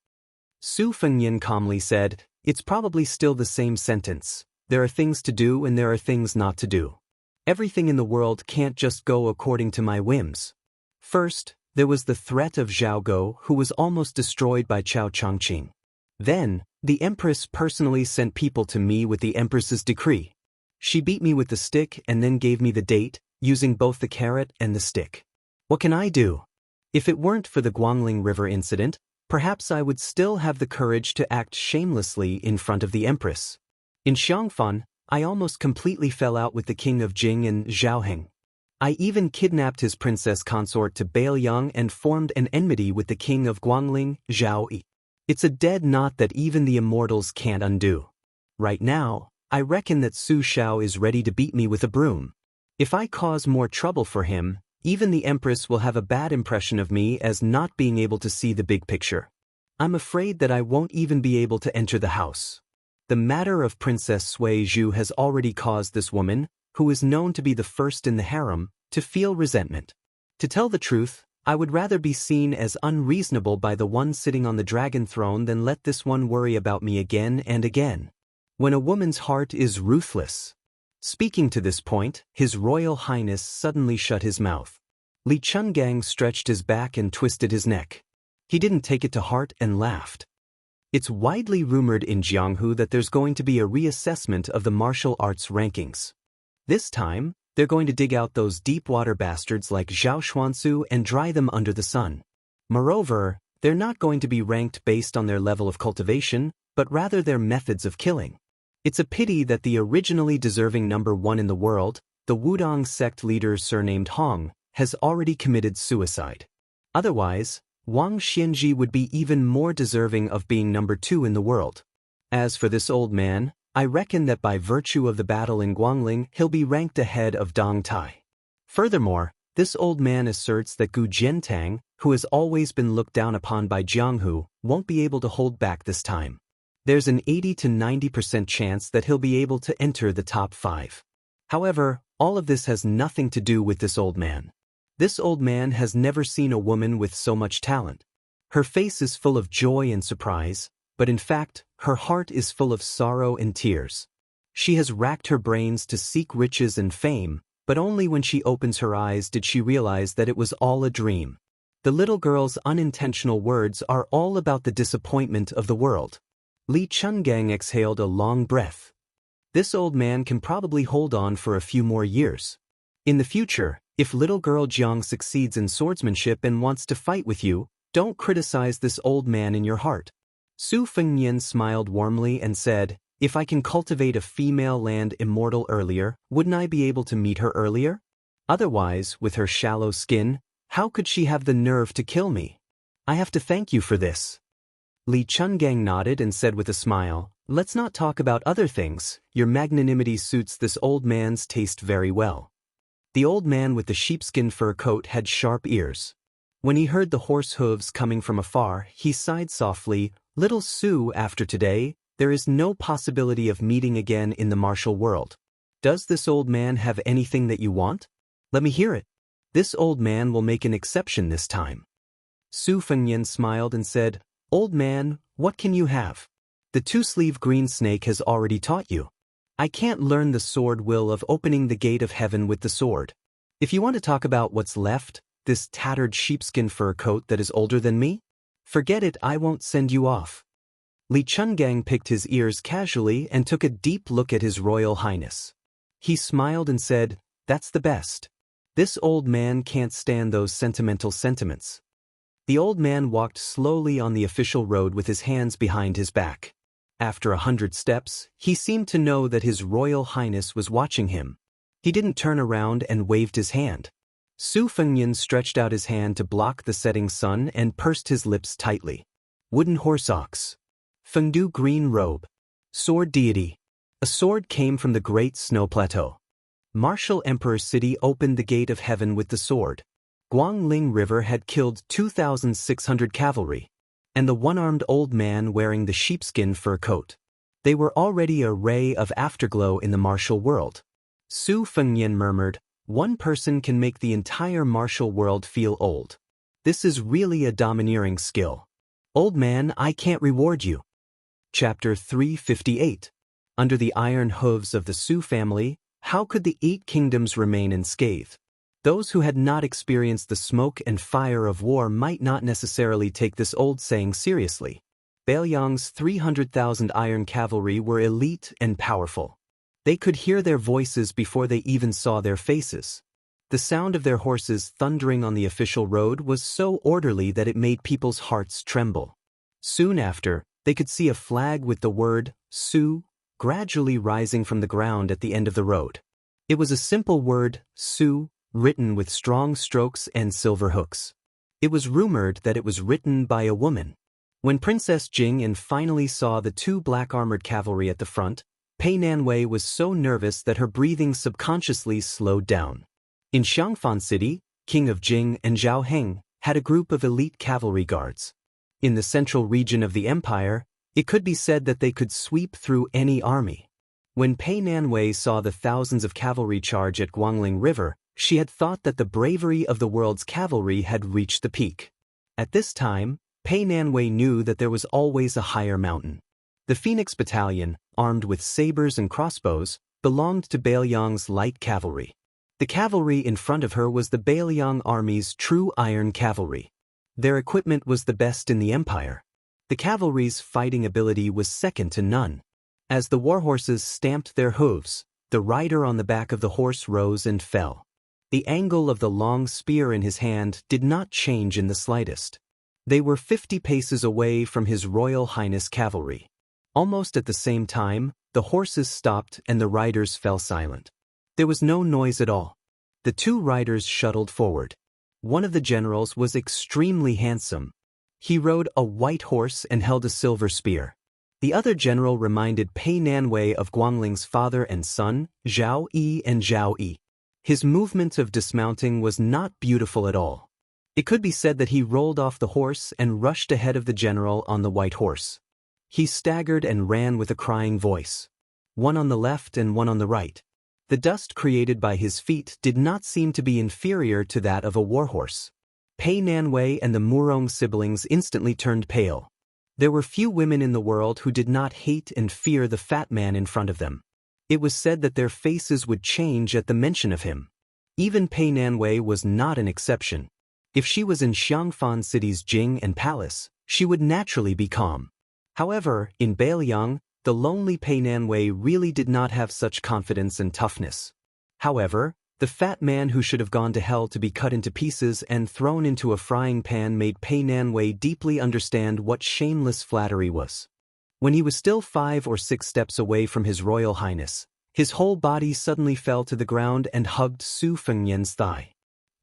Su Fengnian calmly said, "It's probably still the same sentence. There are things to do and there are things not to do. Everything in the world can't just go according to my whims. First, there was the threat of Xiaogo, who was almost destroyed by Chao Chongqing. Then, the Empress personally sent people to me with the Empress's decree. She beat me with the stick and then gave me the date, using both the carrot and the stick. What can I do? If it weren't for the Guangling River incident, perhaps I would still have the courage to act shamelessly in front of the Empress. In Xiangfan, I almost completely fell out with the king of Jing and Zhaoheng. I even kidnapped his princess consort to Bailiang and formed an enmity with the king of Guangling, Zhao Yi. It's a dead knot that even the immortals can't undo. Right now, I reckon that Su Shao is ready to beat me with a broom. If I cause more trouble for him, even the Empress will have a bad impression of me as not being able to see the big picture. I'm afraid that I won't even be able to enter the house. The matter of Princess Sui Zhu has already caused this woman, who is known to be the first in the harem, to feel resentment. To tell the truth, I would rather be seen as unreasonable by the one sitting on the dragon throne than let this one worry about me again and again. When a woman's heart is ruthless. Speaking to this point, His Royal Highness suddenly shut his mouth. Li Chungang stretched his back and twisted his neck. He didn't take it to heart and laughed. It's widely rumored in Jianghu that there's going to be a reassessment of the martial arts rankings. This time, they're going to dig out those deep-water bastards like Zhao Xuansu and dry them under the sun. Moreover, they're not going to be ranked based on their level of cultivation, but rather their methods of killing. It's a pity that the originally deserving number 1 in the world, the Wudong sect leader surnamed Hong, has already committed suicide. Otherwise, Wang Xianji would be even more deserving of being number 2 in the world. As for this old man, I reckon that by virtue of the battle in Guangling he'll be ranked ahead of Dong Tai. Furthermore, this old man asserts that Gu Jiantang, who has always been looked down upon by Jianghu, won't be able to hold back this time. There's an 80 to 90% chance that he'll be able to enter the top 5. However, all of this has nothing to do with this old man. This old man has never seen a woman with so much talent. Her face is full of joy and surprise, but in fact, her heart is full of sorrow and tears. She has racked her brains to seek riches and fame, but only when she opens her eyes did she realize that it was all a dream. The little girl's unintentional words are all about the disappointment of the world. Li Chungang exhaled a long breath. This old man can probably hold on for a few more years. In the future, if little girl Jiang succeeds in swordsmanship and wants to fight with you, don't criticize this old man in your heart. Su Fengnian smiled warmly and said, if I can cultivate a female land immortal earlier, wouldn't I be able to meet her earlier? Otherwise, with her shallow skin, how could she have the nerve to kill me? I have to thank you for this. Li Chungang nodded and said with a smile, let's not talk about other things, your magnanimity suits this old man's taste very well. The old man with the sheepskin fur coat had sharp ears. When he heard the horse hooves coming from afar, he sighed softly, little Su, after today, there is no possibility of meeting again in the martial world. Does this old man have anything that you want? Let me hear it. This old man will make an exception this time. Su Fengnian smiled and said, old man, what can you have? The two-sleeve green snake has already taught you. I can't learn the sword will of opening the gate of heaven with the sword. If you want to talk about what's left, this tattered sheepskin fur coat that is older than me, forget it, I won't send you off. Li Chungang picked his ears casually and took a deep look at His Royal Highness. He smiled and said, that's the best. This old man can't stand those sentimental sentiments. The old man walked slowly on the official road with his hands behind his back. After 100 steps, he seemed to know that His Royal Highness was watching him. He didn't turn around and waved his hand. Su Fengnian stretched out his hand to block the setting sun and pursed his lips tightly. Wooden horse ox. Fengdu green robe. Sword deity. A sword came from the great snow plateau. Martial Emperor City opened the gate of heaven with the sword. Guangling River had killed 2,600 cavalry. And the one-armed old man wearing the sheepskin fur coat. They were already a ray of afterglow in the martial world. Su Fengnian murmured, one person can make the entire martial world feel old. This is really a domineering skill. Old man, I can't reward you. Chapter 358. Under the iron hooves of the Su family, how could the 8 kingdoms remain unscathed? Those who had not experienced the smoke and fire of war might not necessarily take this old saying seriously. Bailiang's 300,000 iron cavalry were elite and powerful. They could hear their voices before they even saw their faces. The sound of their horses thundering on the official road was so orderly that it made people's hearts tremble. Soon after, they could see a flag with the word, Su, gradually rising from the ground at the end of the road. It was a simple word, Su, written with strong strokes and silver hooks. It was rumored that it was written by a woman. When Princess Jing'an finally saw the 2 black-armored cavalry at the front, Pei Nanwei was so nervous that her breathing subconsciously slowed down. In Xiangfan City, King of Jing and Zhao Heng had a group of elite cavalry guards. In the central region of the empire, it could be said that they could sweep through any army. When Pei Nanwei saw the thousands of cavalry charge at Guangling River, she had thought that the bravery of the world's cavalry had reached the peak. At this time, Pei Nanwei knew that there was always a higher mountain. The Phoenix Battalion, armed with sabers and crossbows, belonged to Bailiang's light cavalry. The The cavalry in front of her was the Bailiang army's true iron cavalry. Their equipment was the best in the empire. The cavalry's fighting ability was second to none. As the warhorses stamped their hooves, the rider on the back of the horse rose and fell. The angle of the long spear in his hand did not change in the slightest. They were 50 paces away from His Royal Highness cavalry. Almost at the same time, the horses stopped and the riders fell silent. There was no noise at all. The two riders shuttled forward. One of the generals was extremely handsome. He rode a white horse and held a silver spear. The other general reminded Pei Nanwei of Guangling's father and son, Zhao Yi and Zhao Yi. His movement of dismounting was not beautiful at all. It could be said that he rolled off the horse and rushed ahead of the general on the white horse. He staggered and ran with a crying voice. One on the left and one on the right. The dust created by his feet did not seem to be inferior to that of a warhorse. Pei Nanwei and the Murong siblings instantly turned pale. There were few women in the world who did not hate and fear the fat man in front of them. It was said that their faces would change at the mention of him. Even Pei Nanwei was not an exception. If she was in Xiangfan City's Jing and Palace, she would naturally be calm. However, in Bailiang, the lonely Pei Nanwei really did not have such confidence and toughness. However, the fat man who should have gone to hell to be cut into pieces and thrown into a frying pan made Pei Nanwei deeply understand what shameless flattery was. When he was still 5 or 6 steps away from His Royal Highness, his whole body suddenly fell to the ground and hugged Su Fengnian's thigh.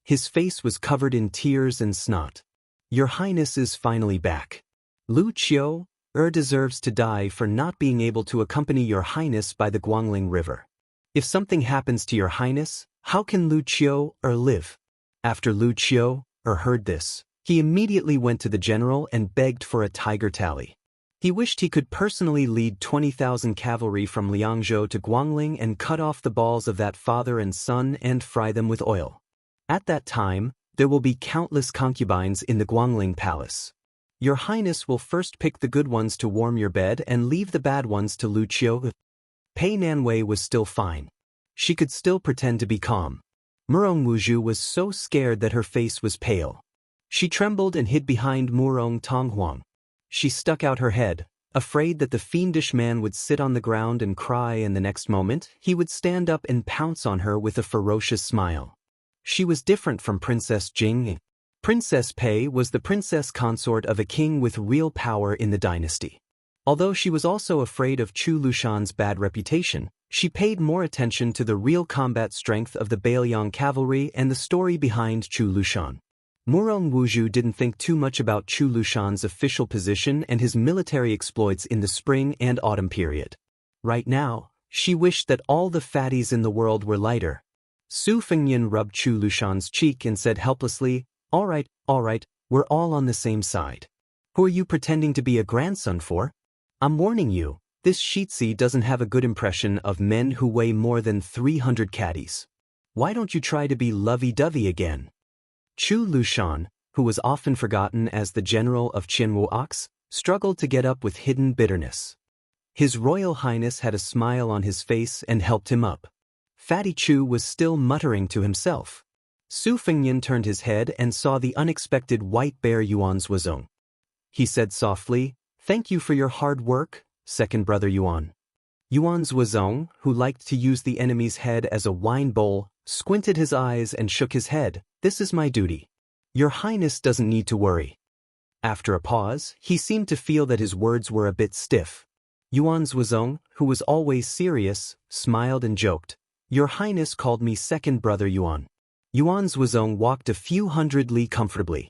His face was covered in tears and snot. "Your Highness is finally back. Lu Qiu deserves to die for not being able to accompany Your Highness by the Guangling River. If something happens to Your Highness, how can Lu Qiu live?" After Lu Qiu heard this, he immediately went to the general and begged for a tiger tally. He wished he could personally lead 20,000 cavalry from Liangzhou to Guangling and cut off the balls of that father and son and fry them with oil. At that time, there will be countless concubines in the Guangling Palace. Your Highness will first pick the good ones to warm your bed and leave the bad ones to Lu Qiu. Pei Nanwei was still fine. She could still pretend to be calm. Murong Wuzhu was so scared that her face was pale. She trembled and hid behind Murong Tonghuang. She stuck out her head, afraid that the fiendish man would sit on the ground and cry, and the next moment he would stand up and pounce on her with a ferocious smile. She was different from Princess Jing. Princess Pei was the princess consort of a king with real power in the dynasty. Although she was also afraid of Chu Lushan's bad reputation, she paid more attention to the real combat strength of the Bailiang cavalry and the story behind Chu Lushan. Murong Wuzhu didn't think too much about Chu Lushan's official position and his military exploits in the spring and autumn period. Right now, she wished that all the fatties in the world were lighter. Su Fengnian rubbed Chu Lushan's cheek and said helplessly, all right, we're all on the same side. Who are you pretending to be a grandson for? I'm warning you, this Shitsi doesn't have a good impression of men who weigh more than 300 caddies. Why don't you try to be lovey-dovey again?" Chu Lushan, who was often forgotten as the general of Qianwuox, struggled to get up with hidden bitterness. His Royal Highness had a smile on his face and helped him up. Fatty Chu was still muttering to himself. Su Fengnian turned his head and saw the unexpected white bear Yuan Zuozong. He said softly, "Thank you for your hard work, second brother Yuan." Yuan Zuozong, who liked to use the enemy's head as a wine bowl, squinted his eyes and shook his head. "This is my duty. Your Highness doesn't need to worry." After a pause, he seemed to feel that his words were a bit stiff. Yuan Zuozong, who was always serious, smiled and joked. "Your Highness called me second brother Yuan." Yuan Zuozong walked a few hundred li comfortably.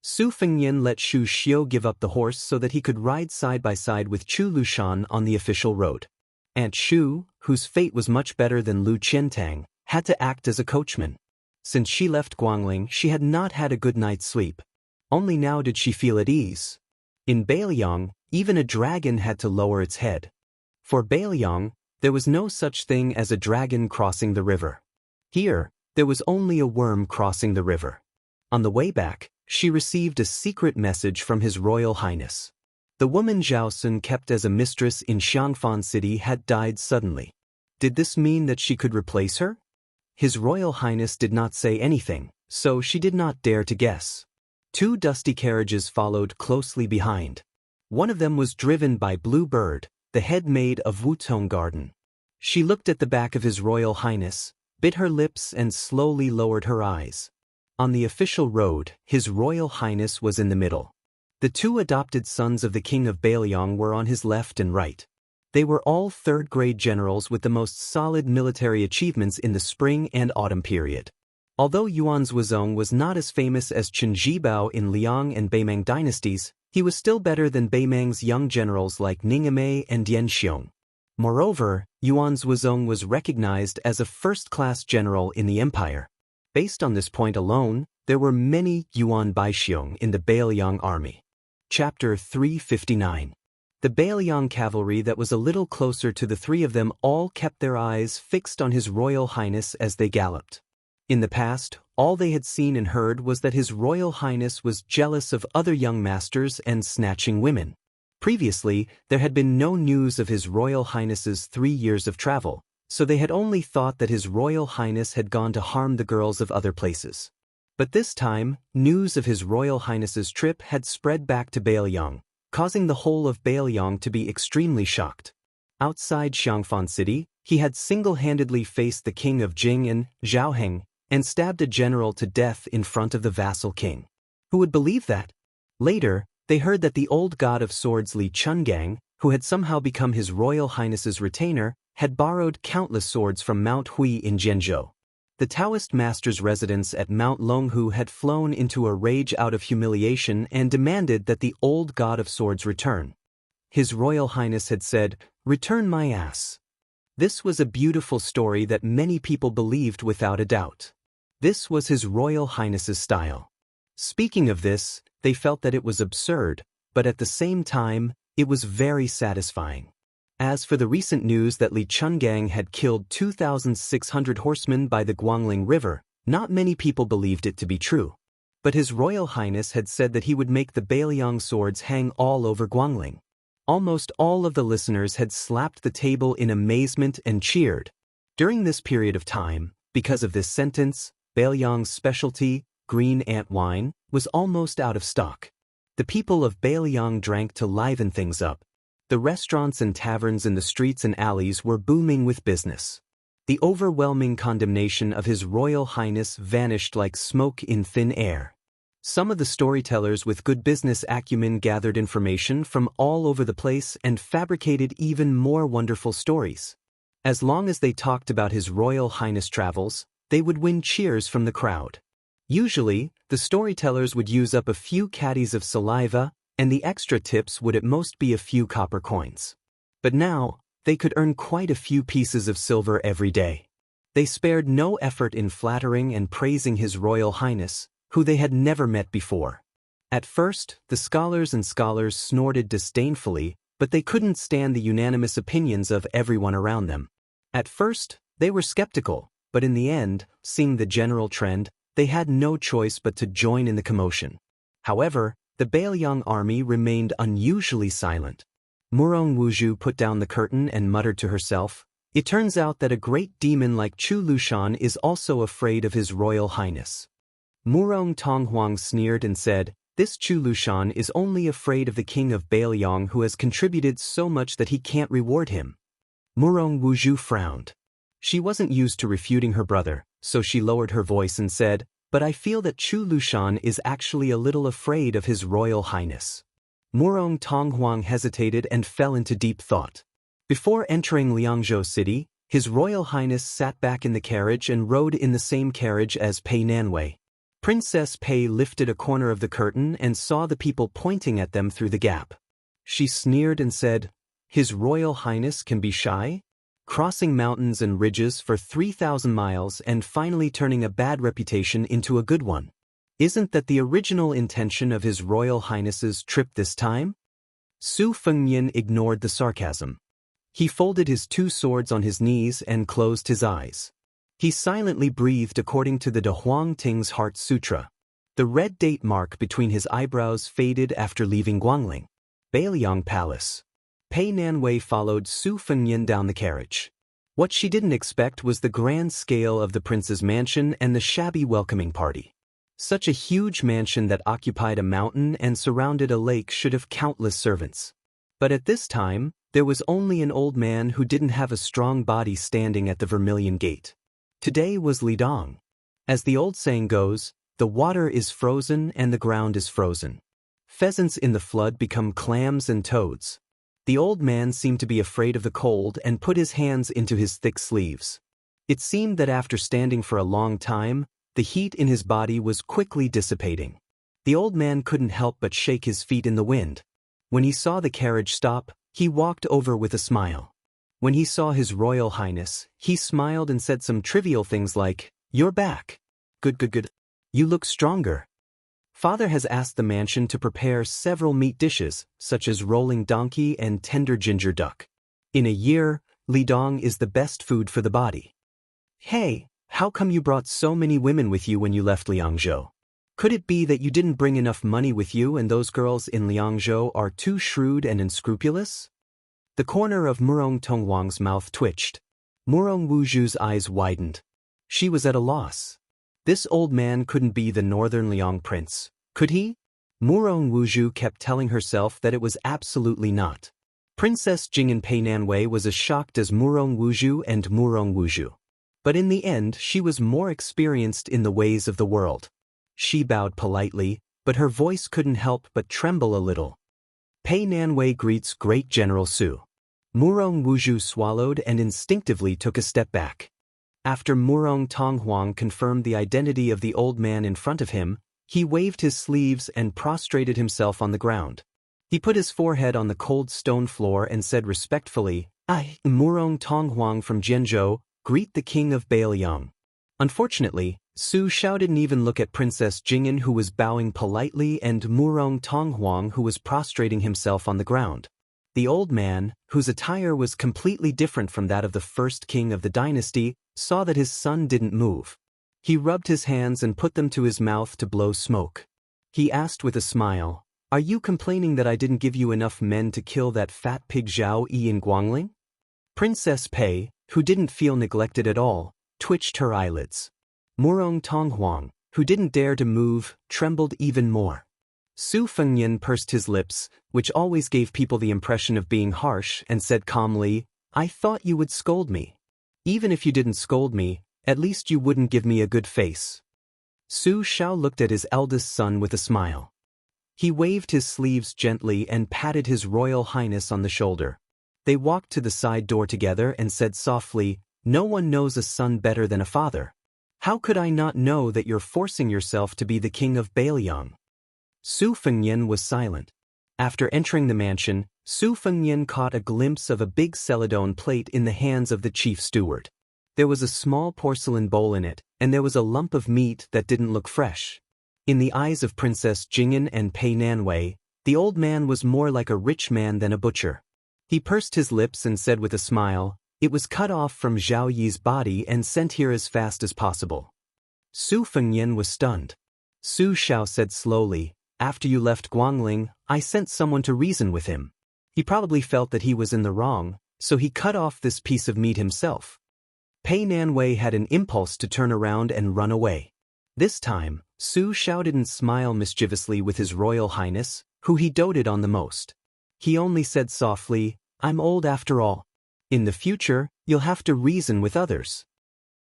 Su Fengnian let Xu Xiu give up the horse so that he could ride side by side with Chu Lushan on the official road. Aunt Xu, whose fate was much better than Lu Qiantang, had to act as a coachman. Since she left Guangling, she had not had a good night's sleep. Only now did she feel at ease. In Bailiang, even a dragon had to lower its head. For Bailiang, there was no such thing as a dragon crossing the river. Here, there was only a worm crossing the river. On the way back, she received a secret message from His Royal Highness. The woman Zhao Sun kept as a mistress in Xiangfan City had died suddenly. Did this mean that she could replace her? His Royal Highness did not say anything, so she did not dare to guess. 2 dusty carriages followed closely behind. One of them was driven by Blue Bird, the head maid of Wutong Garden. She looked at the back of His Royal Highness, bit her lips and slowly lowered her eyes. On the official road, His Royal Highness was in the middle. The 2 adopted sons of the King of Bailiang were on his left and right. They were all third-grade generals with the most solid military achievements in the spring and autumn period. Although Yuan Zhuozong was not as famous as Chen Zhibao in Liang and Beimang dynasties, he was still better than Beimang's young generals like Ningame and Dian Xiong. Moreover, Yuan Zhuozong was recognized as a first-class general in the empire. Based on this point alone, there were many Yuan Baixiong in the Bailiang army. Chapter 359. The Bailiang cavalry that was a little closer to the 3 of them all kept their eyes fixed on His Royal Highness as they galloped. In the past, all they had seen and heard was that His Royal Highness was jealous of other young masters and snatching women. Previously, there had been no news of His Royal Highness's 3 years of travel, so they had only thought that His Royal Highness had gone to harm the girls of other places. But this time, news of His Royal Highness's trip had spread back to Bailiang, causing the whole of Bailiang to be extremely shocked. Outside Xiangfan City, he had single-handedly faced the king of Jing and Zhaoheng, and stabbed a general to death in front of the vassal king. Who would believe that? Later, they heard that the old god of swords Li Chungang, who had somehow become His Royal Highness's retainer, had borrowed countless swords from Mount Hui in Zhenzhou. The Taoist master's residence at Mount Longhu had flown into a rage out of humiliation and demanded that the old god of swords return. His Royal Highness had said, "Return my ass." This was a beautiful story that many people believed without a doubt. This was His Royal Highness's style. Speaking of this, they felt that it was absurd, but at the same time, it was very satisfying. As for the recent news that Li Chungang had killed 2,600 horsemen by the Guangling River, not many people believed it to be true. But His Royal Highness had said that he would make the Bailiang swords hang all over Guangling. Almost all of the listeners had slapped the table in amazement and cheered. During this period of time, because of this sentence, Bailiang's specialty, green ant wine, was almost out of stock. The people of Bailiang drank to liven things up. The restaurants and taverns in the streets and alleys were booming with business. The overwhelming condemnation of His Royal Highness vanished like smoke in thin air. Some of the storytellers with good business acumen gathered information from all over the place and fabricated even more wonderful stories. As long as they talked about His Royal Highness travels, they would win cheers from the crowd. Usually, the storytellers would use up a few caddies of saliva, and the extra tips would at most be a few copper coins. But now, they could earn quite a few pieces of silver every day. They spared no effort in flattering and praising His Royal Highness, who they had never met before. At first, the scholars snorted disdainfully, but they couldn't stand the unanimous opinions of everyone around them. At first, they were skeptical, but in the end, seeing the general trend, they had no choice but to join in the commotion. However, the Bailiang army remained unusually silent. Murong Wuzhu put down the curtain and muttered to herself, "It turns out that a great demon like Chu Lushan is also afraid of His Royal Highness." Murong Tonghuang sneered and said, "This Chu Lushan is only afraid of the king of Bailiang who has contributed so much that he can't reward him." Murong Wuzhu frowned. She wasn't used to refuting her brother, so she lowered her voice and said, "But I feel that Chu Lushan is actually a little afraid of His Royal Highness." Murong Tonghuang hesitated and fell into deep thought. Before entering Liangzhou City, His Royal Highness sat back in the carriage and rode in the same carriage as Pei Nanwei. Princess Pei lifted a corner of the curtain and saw the people pointing at them through the gap. She sneered and said, "His Royal Highness can be shy? Crossing mountains and ridges for 3,000 miles and finally turning a bad reputation into a good one. Isn't that the original intention of His Royal Highness's trip this time?" Su Fengnian ignored the sarcasm. He folded his 2 swords on his knees and closed his eyes. He silently breathed according to the De Huang Ting's Heart Sutra. The red date mark between his eyebrows faded after leaving Guangling. Bailiang Palace. Pei Nanwei followed Su Fengnian down the carriage. What she didn't expect was the grand scale of the prince's mansion and the shabby welcoming party. Such a huge mansion that occupied a mountain and surrounded a lake should have countless servants. But at this time, there was only an old man who didn't have a strong body standing at the Vermilion Gate. Today was Li Dong. As the old saying goes, the water is frozen and the ground is frozen. Pheasants in the flood become clams and toads. The old man seemed to be afraid of the cold and put his hands into his thick sleeves. It seemed that after standing for a long time, the heat in his body was quickly dissipating. The old man couldn't help but shake his feet in the wind. When he saw the carriage stop, he walked over with a smile. When he saw His Royal Highness, he smiled and said some trivial things like, "You're back. Good. You look stronger." Father has asked the mansion to prepare several meat dishes, such as rolling donkey and tender ginger duck. In a year, Li Dong is the best food for the body. "Hey, how come you brought so many women with you when you left Liangzhou? Could it be that you didn't bring enough money with you and those girls in Liangzhou are too shrewd and unscrupulous?" The corner of Murong Tonghuang's mouth twitched. Murong Wuzhu's eyes widened. She was at a loss. This old man couldn't be the Northern Liang prince, could he? Murong Wuzhu kept telling herself that it was absolutely not. Princess Jing'an Pei Nanwei was as shocked as Murong Wuzhu and Murong Wuzhu. But in the end she was more experienced in the ways of the world. She bowed politely, but her voice couldn't help but tremble a little. "Pei Nanwei greets Great General Su." Murong Wuzhu swallowed and instinctively took a step back. After Murong Tonghuang confirmed the identity of the old man in front of him, he waved his sleeves and prostrated himself on the ground. He put his forehead on the cold stone floor and said respectfully, "I, Murong Tonghuang from Jianzhou, greet the king of Bailiang." Unfortunately, Su Shao didn't even look at Princess Jing'an, who was bowing politely, and Murong Tonghuang, who was prostrating himself on the ground. The old man, whose attire was completely different from that of the first king of the dynasty, saw that his son didn't move. He rubbed his hands and put them to his mouth to blow smoke. He asked with a smile, "Are you complaining that I didn't give you enough men to kill that fat pig Zhao Yi in Guangling?" Princess Pei, who didn't feel neglected at all, twitched her eyelids. Murong Tonghuang, who didn't dare to move, trembled even more. Su Fengnian pursed his lips, which always gave people the impression of being harsh, and said calmly, "I thought you would scold me. Even if you didn't scold me, at least you wouldn't give me a good face." Su Shao looked at his eldest son with a smile. He waved his sleeves gently and patted His Royal Highness on the shoulder. They walked to the side door together and said softly, "No one knows a son better than a father. How could I not know that you're forcing yourself to be the king of Bailiang?" Su Fengnian was silent. After entering the mansion, Su Fengnian caught a glimpse of a big celadone plate in the hands of the chief steward. There was a small porcelain bowl in it, and there was a lump of meat that didn't look fresh. In the eyes of Princess Jing'an and Pei Nanwei, the old man was more like a rich man than a butcher. He pursed his lips and said with a smile, "It was cut off from Zhao Yi's body and sent here as fast as possible." Su Fengnian was stunned. Su Shao said slowly, "After you left Guangling, I sent someone to reason with him. He probably felt that he was in the wrong, so he cut off this piece of meat himself." Pei Nanwei had an impulse to turn around and run away. This time, Su Shao didn't smile mischievously with His Royal Highness, who he doted on the most. He only said softly, "I'm old after all. In the future, you'll have to reason with others."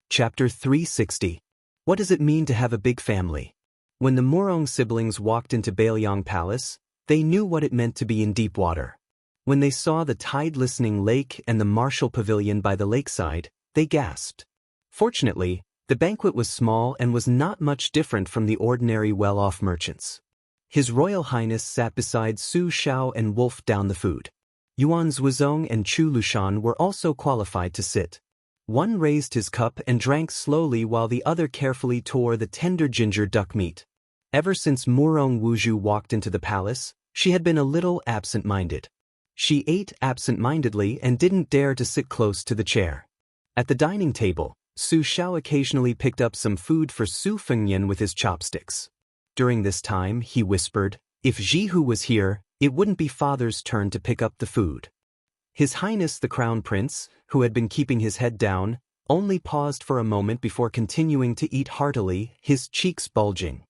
Chapter 360. What does it mean to have a big family? When the Murong siblings walked into Bailiang Palace, they knew what it meant to be in deep water. When they saw the tide-listening lake and the martial pavilion by the lakeside, they gasped. Fortunately, the banquet was small and was not much different from the ordinary well-off merchants. His Royal Highness sat beside Su Shao and wolfed down the food. Yuan Zhuozong and Chu Lushan were also qualified to sit. One raised his cup and drank slowly while the other carefully tore the tender ginger duck meat. Ever since Murong Wuzhu walked into the palace, she had been a little absent-minded. She ate absent-mindedly and didn't dare to sit close to the chair. At the dining table, Su Shao occasionally picked up some food for Su Fengnian with his chopsticks. During this time, he whispered, "If Jihu was here, it wouldn't be father's turn to pick up the food." His Highness the Crown Prince, who had been keeping his head down, only paused for a moment before continuing to eat heartily, his cheeks bulging.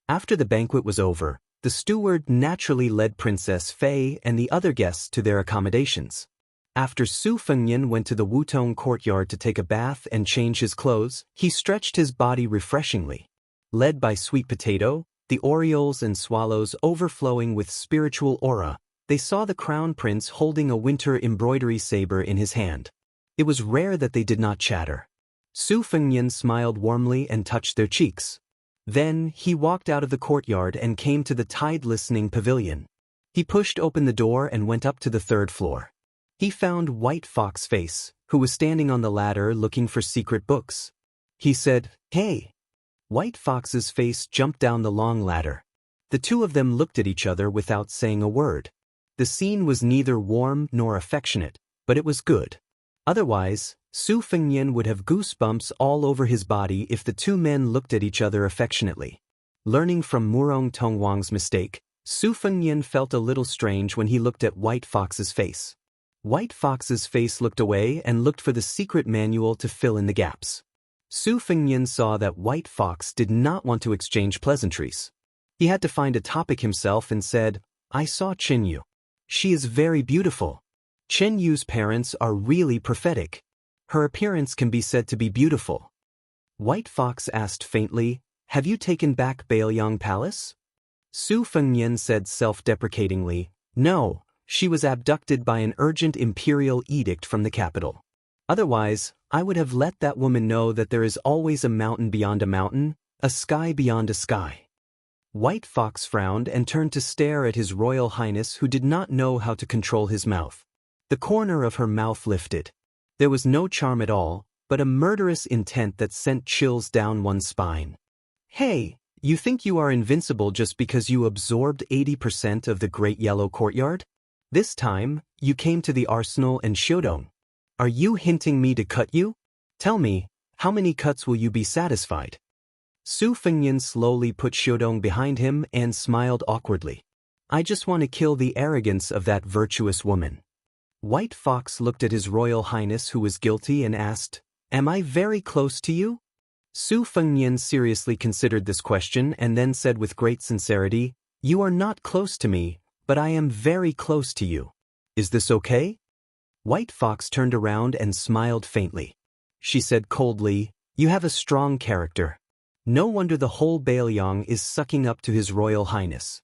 After the banquet was over, the steward naturally led Princess Fei and the other guests to their accommodations. After Su Fengnian went to the Wutong courtyard to take a bath and change his clothes, he stretched his body refreshingly. Led by Sweet Potato, the orioles and swallows overflowing with spiritual aura, they saw the Crown Prince holding a winter embroidery saber in his hand. It was rare that they did not chatter. Su Fengnian smiled warmly and touched their cheeks. Then, he walked out of the courtyard and came to the tide-listening pavilion. He pushed open the door and went up to the 3rd floor. He found White Fox Face, who was standing on the ladder looking for secret books. He said, "Hey." White Fox's face jumped down the long ladder. The two of them looked at each other without saying a word. The scene was neither warm nor affectionate, but it was good. Otherwise, Su Fengnian would have goosebumps all over his body if the two men looked at each other affectionately. Learning from Murong Tongwang's mistake, Su Fengnian felt a little strange when he looked at White Fox's face. White Fox's face looked away and looked for the secret manual to fill in the gaps. Su Fengnian saw that White Fox did not want to exchange pleasantries. He had to find a topic himself and said, "I saw Chinyu. She is very beautiful. Chenyu's parents are really prophetic. Her appearance can be said to be beautiful." White Fox asked faintly, "Have you taken back Baoyang Palace?" Su Fengnian said self-deprecatingly, "No, she was abducted by an urgent imperial edict from the capital. Otherwise, I would have let that woman know that there is always a mountain beyond a mountain, a sky beyond a sky." White Fox frowned and turned to stare at His Royal Highness, who did not know how to control his mouth. The corner of her mouth lifted. There was no charm at all, but a murderous intent that sent chills down one's spine. "Hey, you think you are invincible just because you absorbed 80% of the Great Yellow Courtyard? This time, you came to the arsenal and Xiudong. Are you hinting me to cut you? Tell me, how many cuts will you be satisfied?" Su Fengnian slowly put Xiudong behind him and smiled awkwardly. "I just want to kill the arrogance of that virtuous woman." White Fox looked at His Royal Highness, who was guilty, and asked, "Am I very close to you?" Su Fengnian seriously considered this question and then said with great sincerity, "You are not close to me, but I am very close to you. Is this okay?" White Fox turned around and smiled faintly. She said coldly, "You have a strong character. No wonder the whole Baoyang is sucking up to His Royal Highness."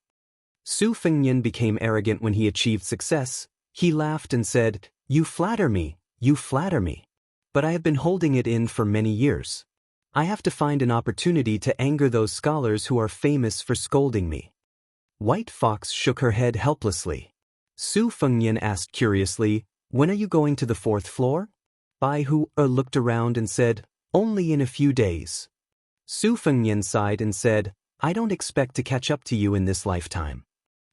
Su Fengnian became arrogant when he achieved success. He laughed and said, "You flatter me, you flatter me. But I have been holding it in for many years. I have to find an opportunity to anger those scholars who are famous for scolding me." White Fox shook her head helplessly. Su Fengnian asked curiously, "When are you going to the 4th floor?" Bai Hu looked around and said, "Only in a few days." Su Fengnian sighed and said, "I don't expect to catch up to you in this lifetime."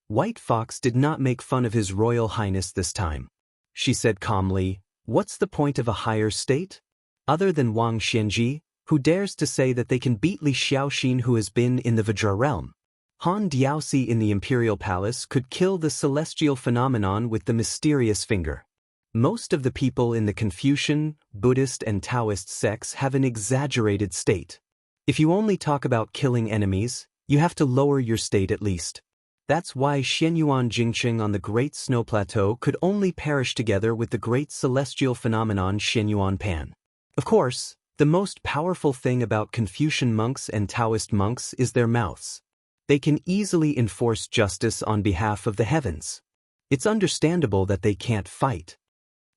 White Fox did not make fun of His Royal Highness this time. She said calmly, "What's the point of a higher state? Other than Wang Xianji, who dares to say that they can beat Li Xiaoxin, who has been in the Vajra realm? Han Diaoxi in the Imperial Palace could kill the celestial phenomenon with the mysterious finger. Most of the people in the Confucian, Buddhist and Taoist sects have an exaggerated state. If you only talk about killing enemies, you have to lower your state at least. That's why Xianyuan Jingqing on the Great Snow Plateau could only perish together with the great celestial phenomenon Xianyuan Pan. Of course, the most powerful thing about Confucian monks and Taoist monks is their mouths. They can easily enforce justice on behalf of the heavens. It's understandable that they can't fight."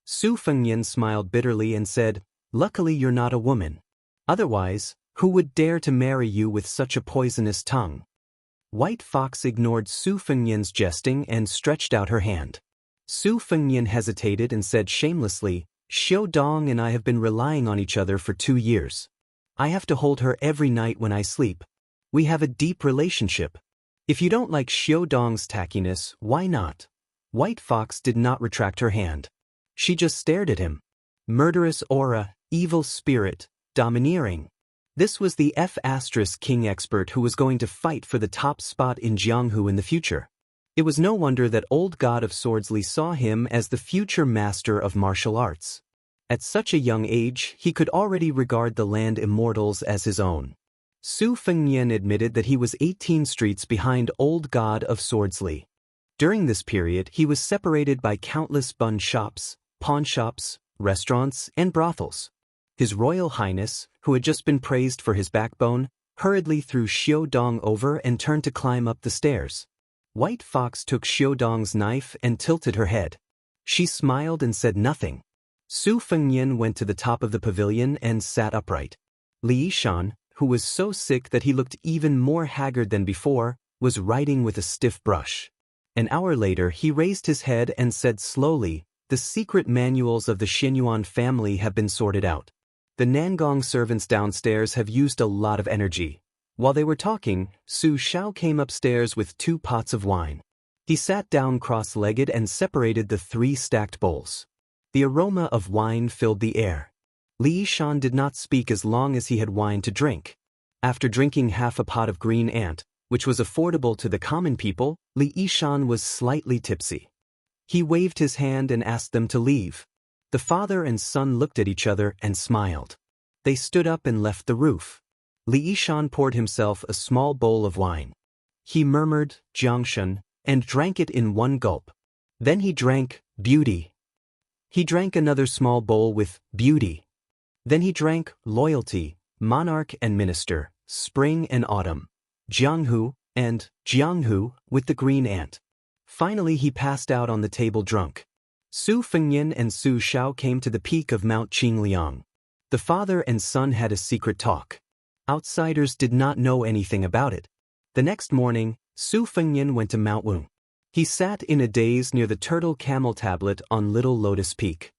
Su Fengnian smiled bitterly and said, "Luckily you're not a woman. Otherwise, who would dare to marry you with such a poisonous tongue?" White Fox ignored Su Fengnian's jesting and stretched out her hand. Su Fengnian hesitated and said shamelessly, "Xiu Dong and I have been relying on each other for 2 years. I have to hold her every night when I sleep. We have a deep relationship. If you don't like Xiu Dong's tackiness, why not?" White Fox did not retract her hand. She just stared at him. Murderous aura, evil spirit, domineering. This was the F** king expert who was going to fight for the top spot in Jianghu in the future. It was no wonder that old god of swords Li saw him as the future master of martial arts. At such a young age, he could already regard the land immortals as his own. Su Fengnian admitted that he was 18 streets behind old god of swords Li. During this period, he was separated by countless bun shops, pawn shops, restaurants, and brothels. His Royal Highness, who had just been praised for his backbone, hurriedly threw Xiu Dong over and turned to climb up the stairs. White Fox took Xiu Dong's knife and tilted her head. She smiled and said nothing. Su Fengnian went to the top of the pavilion and sat upright. Li Yishan, who was so sick that he looked even more haggard than before, was writing with a stiff brush. An hour later he raised his head and said slowly, "The secret manuals of the Xinyuan family have been sorted out. The Nangong servants downstairs have used a lot of energy." While they were talking, Su Xiao came upstairs with 2 pots of wine. He sat down cross-legged and separated the 3 stacked bowls. The aroma of wine filled the air. Li Yishan did not speak as long as he had wine to drink. After drinking half a pot of green ant, which was affordable to the common people, Li Yishan was slightly tipsy. He waved his hand and asked them to leave. The father and son looked at each other and smiled. They stood up and left the roof. Li Yishan poured himself a small bowl of wine. He murmured, "Jiangshen," and drank it in 1 gulp. Then he drank, "Beauty." He drank another small bowl with "Beauty." Then he drank, "Loyalty," "Monarch and Minister," "Spring and Autumn," "Jianghu," and "Jianghu" with the green ant. Finally he passed out on the table drunk. Su Fengnian and Su Xiao came to the peak of Mount Qingliang. The father and son had a secret talk. Outsiders did not know anything about it. The next morning, Su Fengnian went to Mount Wu. He sat in a daze near the Turtle Camel Tablet on Little Lotus Peak.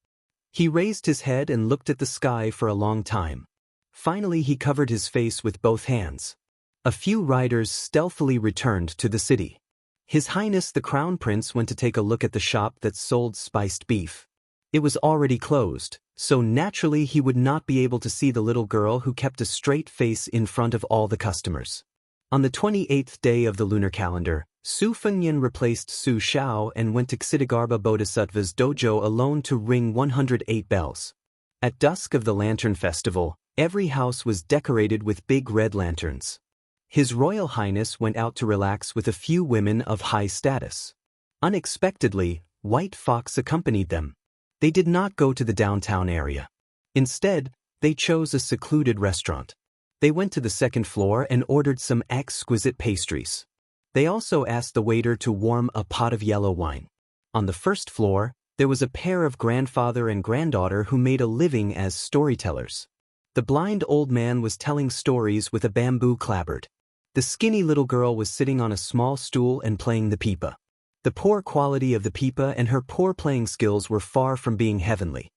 He raised his head and looked at the sky for a long time. Finally he covered his face with both hands. A few riders stealthily returned to the city. His Highness the Crown Prince went to take a look at the shop that sold spiced beef. It was already closed, so naturally he would not be able to see the little girl who kept a straight face in front of all the customers. On the 28th day of the lunar calendar, Su Fengnian replaced Su Xiao and went to Ksitigarbha Bodhisattva's dojo alone to ring 108 bells. At dusk of the Lantern Festival, every house was decorated with big red lanterns. His Royal Highness went out to relax with a few women of high status. Unexpectedly, White Fox accompanied them. They did not go to the downtown area. Instead, they chose a secluded restaurant. They went to the 2nd floor and ordered some exquisite pastries. They also asked the waiter to warm a pot of yellow wine. On the 1st floor, there was a pair of grandfather and granddaughter who made a living as storytellers. The blind old man was telling stories with a bamboo clapboard. The skinny little girl was sitting on a small stool and playing the pipa. The poor quality of the pipa and her poor playing skills were far from being heavenly.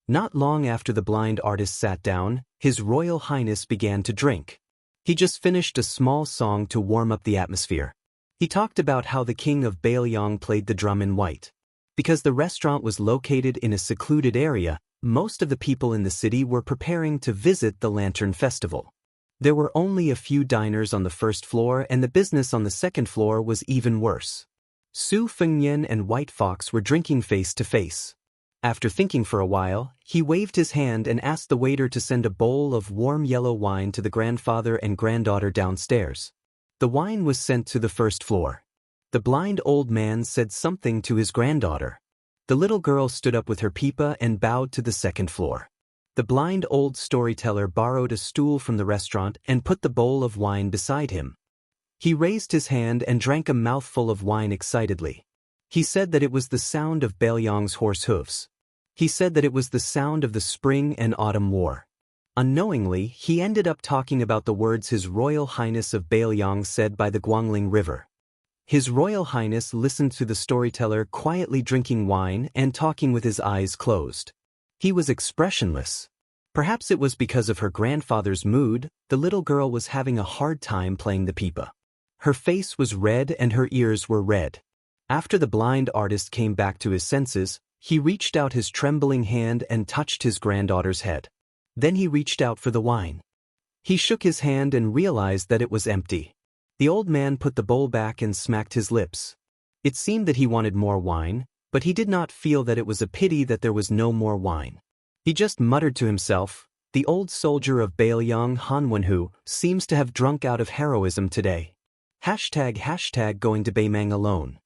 Not long after the blind artist sat down, His Royal Highness began to drink. He just finished a small song to warm up the atmosphere. He talked about how the king of Bailiang played the drum in white. Because the restaurant was located in a secluded area, most of the people in the city were preparing to visit the Lantern Festival. There were only a few diners on the 1st floor and the business on the 2nd floor was even worse. Su Fengnian and White Fox were drinking face to face. After thinking for a while, he waved his hand and asked the waiter to send a bowl of warm yellow wine to the grandfather and granddaughter downstairs. The wine was sent to the 1st floor. The blind old man said something to his granddaughter. The little girl stood up with her pipa and bowed to the 2nd floor. The blind old storyteller borrowed a stool from the restaurant and put the bowl of wine beside him. He raised his hand and drank a mouthful of wine excitedly. He said that it was the sound of Bailiang's horse hooves. He said that it was the sound of the spring and autumn war. Unknowingly, he ended up talking about the words His Royal Highness of Bailiang said by the Guangling River. His Royal Highness listened to the storyteller quietly drinking wine and talking with his eyes closed. He was expressionless. Perhaps it was because of her grandfather's mood, the little girl was having a hard time playing the pipa. Her face was red and her ears were red. After the blind artist came back to his senses, he reached out his trembling hand and touched his granddaughter's head. Then he reached out for the wine. He shook his hand and realized that it was empty. The old man put the bowl back and smacked his lips. It seemed that he wanted more wine, but he did not feel that it was a pity that there was no more wine. He just muttered to himself, "The old soldier of Baelyang Hanwenhu seems to have drunk out of heroism today. ## going to Baemang alone."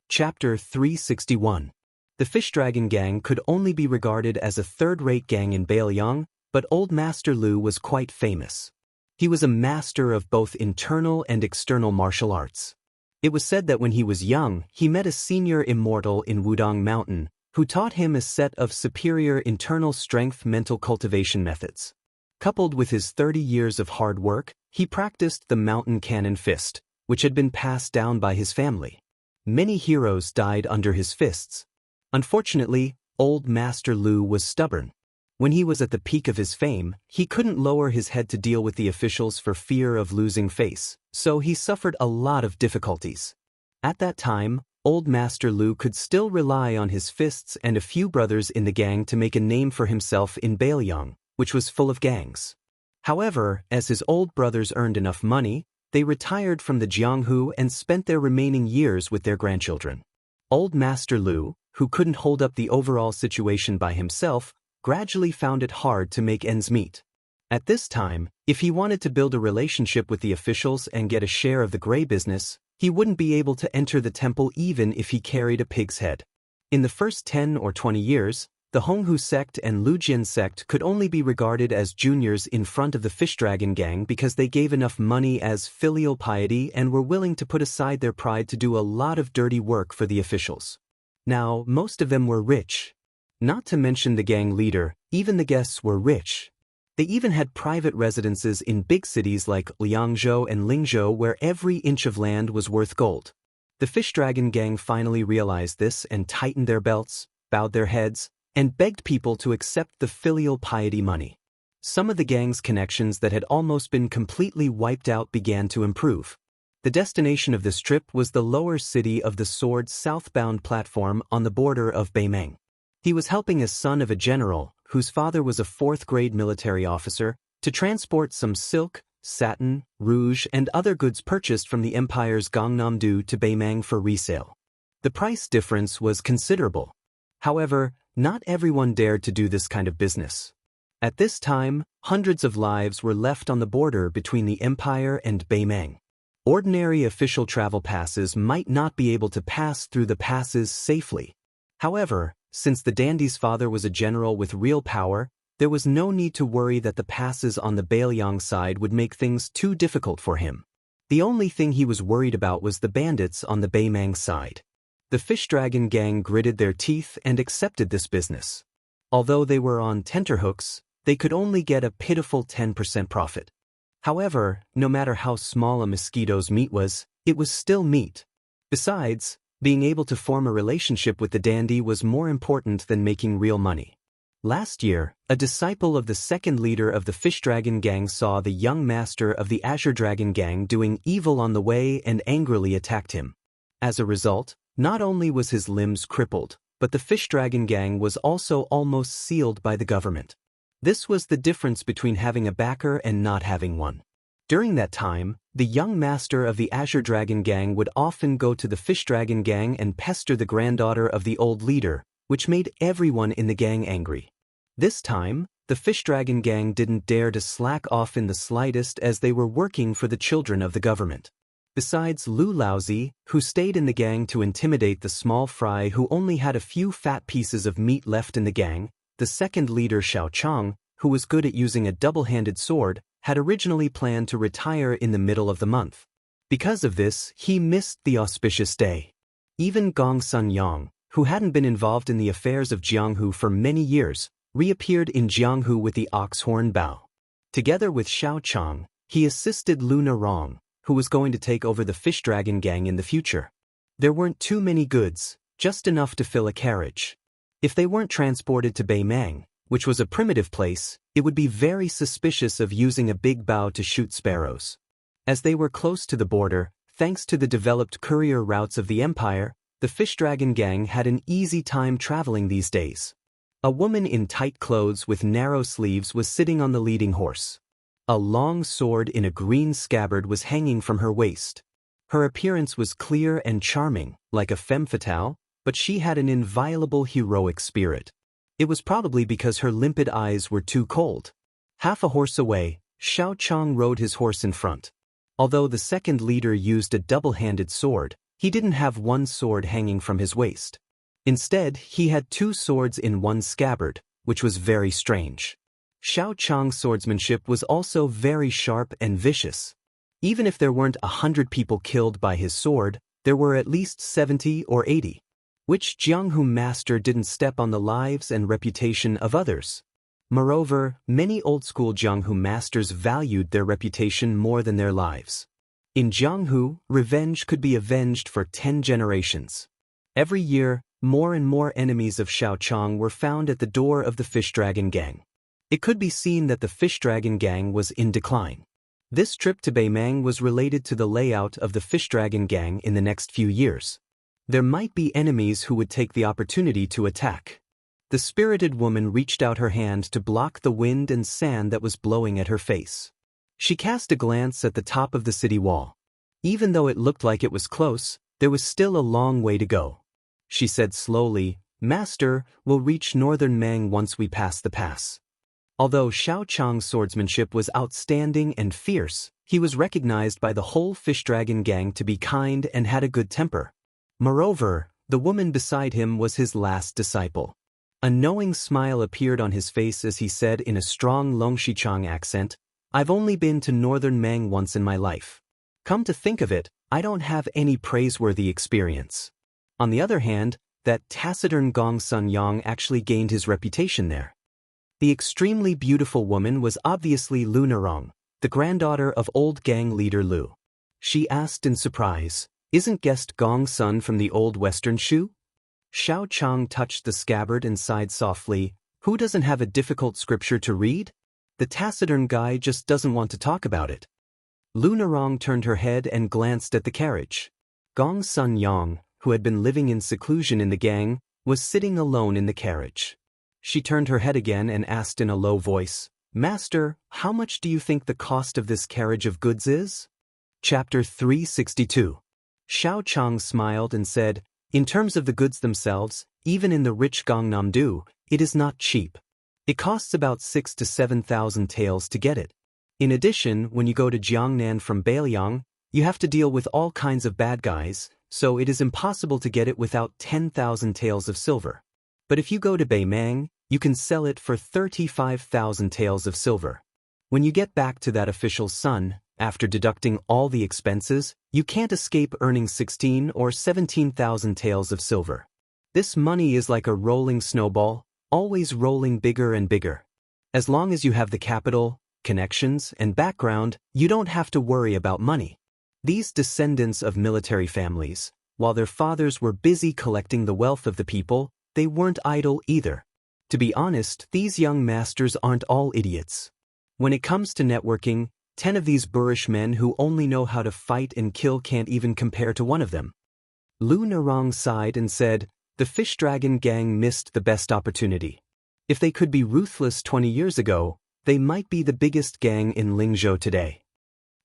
Chapter 361. The Fish Dragon Gang could only be regarded as a third-rate gang in Baelyang, but Old Master Lu was quite famous. He was a master of both internal and external martial arts. It was said that when he was young, he met a senior immortal in Wudong Mountain, who taught him a set of superior internal strength mental cultivation methods. Coupled with his 30 years of hard work, he practiced the mountain cannon fist, which had been passed down by his family. Many heroes died under his fists. Unfortunately, Old Master Lu was stubborn. When he was at the peak of his fame, he couldn't lower his head to deal with the officials for fear of losing face, so he suffered a lot of difficulties. At that time, Old Master Lu could still rely on his fists and a few brothers in the gang to make a name for himself in Baelyang, which was full of gangs. However, as his old brothers earned enough money, they retired from the Jianghu and spent their remaining years with their grandchildren. Old Master Lu, who couldn't hold up the overall situation by himself, gradually found it hard to make ends meet. At this time, if he wanted to build a relationship with the officials and get a share of the gray business, he wouldn't be able to enter the temple even if he carried a pig's head. In the first 10 or 20 years, the Honghu sect and Lujian sect could only be regarded as juniors in front of the Fish Dragon Gang because they gave enough money as filial piety and were willing to put aside their pride to do a lot of dirty work for the officials. Now, most of them were rich. Not to mention the gang leader, even the guests were rich. They even had private residences in big cities like Liangzhou and Lingzhou where every inch of land was worth gold. The Fish Dragon Gang finally realized this and tightened their belts, bowed their heads, and begged people to accept the filial piety money. Some of the gang's connections that had almost been completely wiped out began to improve. The destination of this trip was the lower city of the Sword's southbound platform on the border of Baemang. He was helping a son of a general, whose father was a 4th-grade military officer, to transport some silk, satin, rouge and other goods purchased from the empire's Gangnam-do to Baemang for resale. The price difference was considerable. However, not everyone dared to do this kind of business. At this time, hundreds of lives were left on the border between the empire and Baemang. Ordinary official travel passes might not be able to pass through the passes safely. However, since the dandy's father was a general with real power, there was no need to worry that the passes on the Baelyang side would make things too difficult for him. The only thing he was worried about was the bandits on the Baemang side. The Fish Dragon Gang gritted their teeth and accepted this business. Although they were on tenterhooks, they could only get a pitiful 10% profit. However, no matter how small a mosquito's meat was, it was still meat. Besides, being able to form a relationship with the dandy was more important than making real money. Last year, a disciple of the second leader of the Fish Dragon Gang saw the young master of the Azure Dragon Gang doing evil on the way and angrily attacked him. As a result, not only was his limbs crippled, but the Fish Dragon Gang was also almost sealed by the government. This was the difference between having a backer and not having one. During that time, the young master of the Azure Dragon Gang would often go to the Fish Dragon Gang and pester the granddaughter of the old leader, which made everyone in the gang angry. This time, the Fish Dragon Gang didn't dare to slack off in the slightest as they were working for the children of the government. Besides Lu Laozi, who stayed in the gang to intimidate the small fry who only had a few fat pieces of meat left in the gang, the second leader Xiao Chang, who was good at using a double-handed sword, had originally planned to retire in the middle of the month. Because of this, he missed the auspicious day. Even Gong Sun Yang, who hadn't been involved in the affairs of Jianghu for many years, reappeared in Jianghu with the ox-horn bow. Together with Xiao Chang, he assisted Luna Rong, who was going to take over the Fish Dragon Gang in the future. There weren't too many goods, just enough to fill a carriage. If they weren't transported to Baemang, which was a primitive place, it would be very suspicious of using a big bow to shoot sparrows. As they were close to the border, thanks to the developed courier routes of the empire, the Fish Dragon Gang had an easy time traveling these days. A woman in tight clothes with narrow sleeves was sitting on the leading horse. A long sword in a green scabbard was hanging from her waist. Her appearance was clear and charming, like a femme fatale, but she had an inviolable heroic spirit. It was probably because her limpid eyes were too cold. Half a horse away, Xiao Chang rode his horse in front. Although the second leader used a double-handed sword, he didn't have one sword hanging from his waist. Instead, he had two swords in one scabbard, which was very strange. Xiao Chang's swordsmanship was also very sharp and vicious. Even if there weren't 100 people killed by his sword, there were at least 70 or 80. Which Jianghu master didn't step on the lives and reputation of others? Moreover, many old-school Jianghu masters valued their reputation more than their lives. In Jianghu, revenge could be avenged for 10 generations. Every year, more and more enemies of Xiao Chang were found at the door of the Fish Dragon Gang. It could be seen that the Fish Dragon Gang was in decline. This trip to Beimang was related to the layout of the Fish Dragon Gang in the next few years. There might be enemies who would take the opportunity to attack. The spirited woman reached out her hand to block the wind and sand that was blowing at her face. She cast a glance at the top of the city wall. Even though it looked like it was close, there was still a long way to go. She said slowly, "Master, we'll reach northern Mang once we pass the pass." Although Xiao Chang's swordsmanship was outstanding and fierce, he was recognized by the whole Fish Dragon Gang to be kind and had a good temper. Moreover, the woman beside him was his last disciple. A knowing smile appeared on his face as he said in a strong Longshichang accent, "I've only been to northern Mang once in my life. Come to think of it, I don't have any praiseworthy experience." On the other hand, that taciturn Gong Sun Yang actually gained his reputation there. The extremely beautiful woman was obviously Lu Narong, the granddaughter of old gang leader Lu. She asked in surprise, "Isn't guest Gong Sun from the old western shu?" Xiao Chang touched the scabbard and sighed softly, "Who doesn't have a difficult scripture to read? The taciturn guy just doesn't want to talk about it." Lu Narong turned her head and glanced at the carriage. Gong Sun Yang, who had been living in seclusion in the gang, was sitting alone in the carriage. She turned her head again and asked in a low voice, "Master, how much do you think the cost of this carriage of goods is?" Chapter 362. Xiao Chang smiled and said, "In terms of the goods themselves, even in the rich Gangnam-do, it is not cheap. It costs about 6,000 to 7,000 taels to get it. In addition, when you go to Jiangnan from Beiliang, you have to deal with all kinds of bad guys, so it is impossible to get it without 10,000 taels of silver. But if you go to Beimang, you can sell it for 35,000 taels of silver. When you get back to that official's son, after deducting all the expenses, you can't escape earning 16 or 17,000 taels of silver. This money is like a rolling snowball, always rolling bigger and bigger. As long as you have the capital, connections, and background, you don't have to worry about money." These descendants of military families, while their fathers were busy collecting the wealth of the people, they weren't idle either. To be honest, these young masters aren't all idiots. When it comes to networking, 10 of these boorish men who only know how to fight and kill can't even compare to one of them. Lu Narong sighed and said, "The Fish Dragon Gang missed the best opportunity. If they could be ruthless 20 years ago, they might be the biggest gang in Lingzhou today."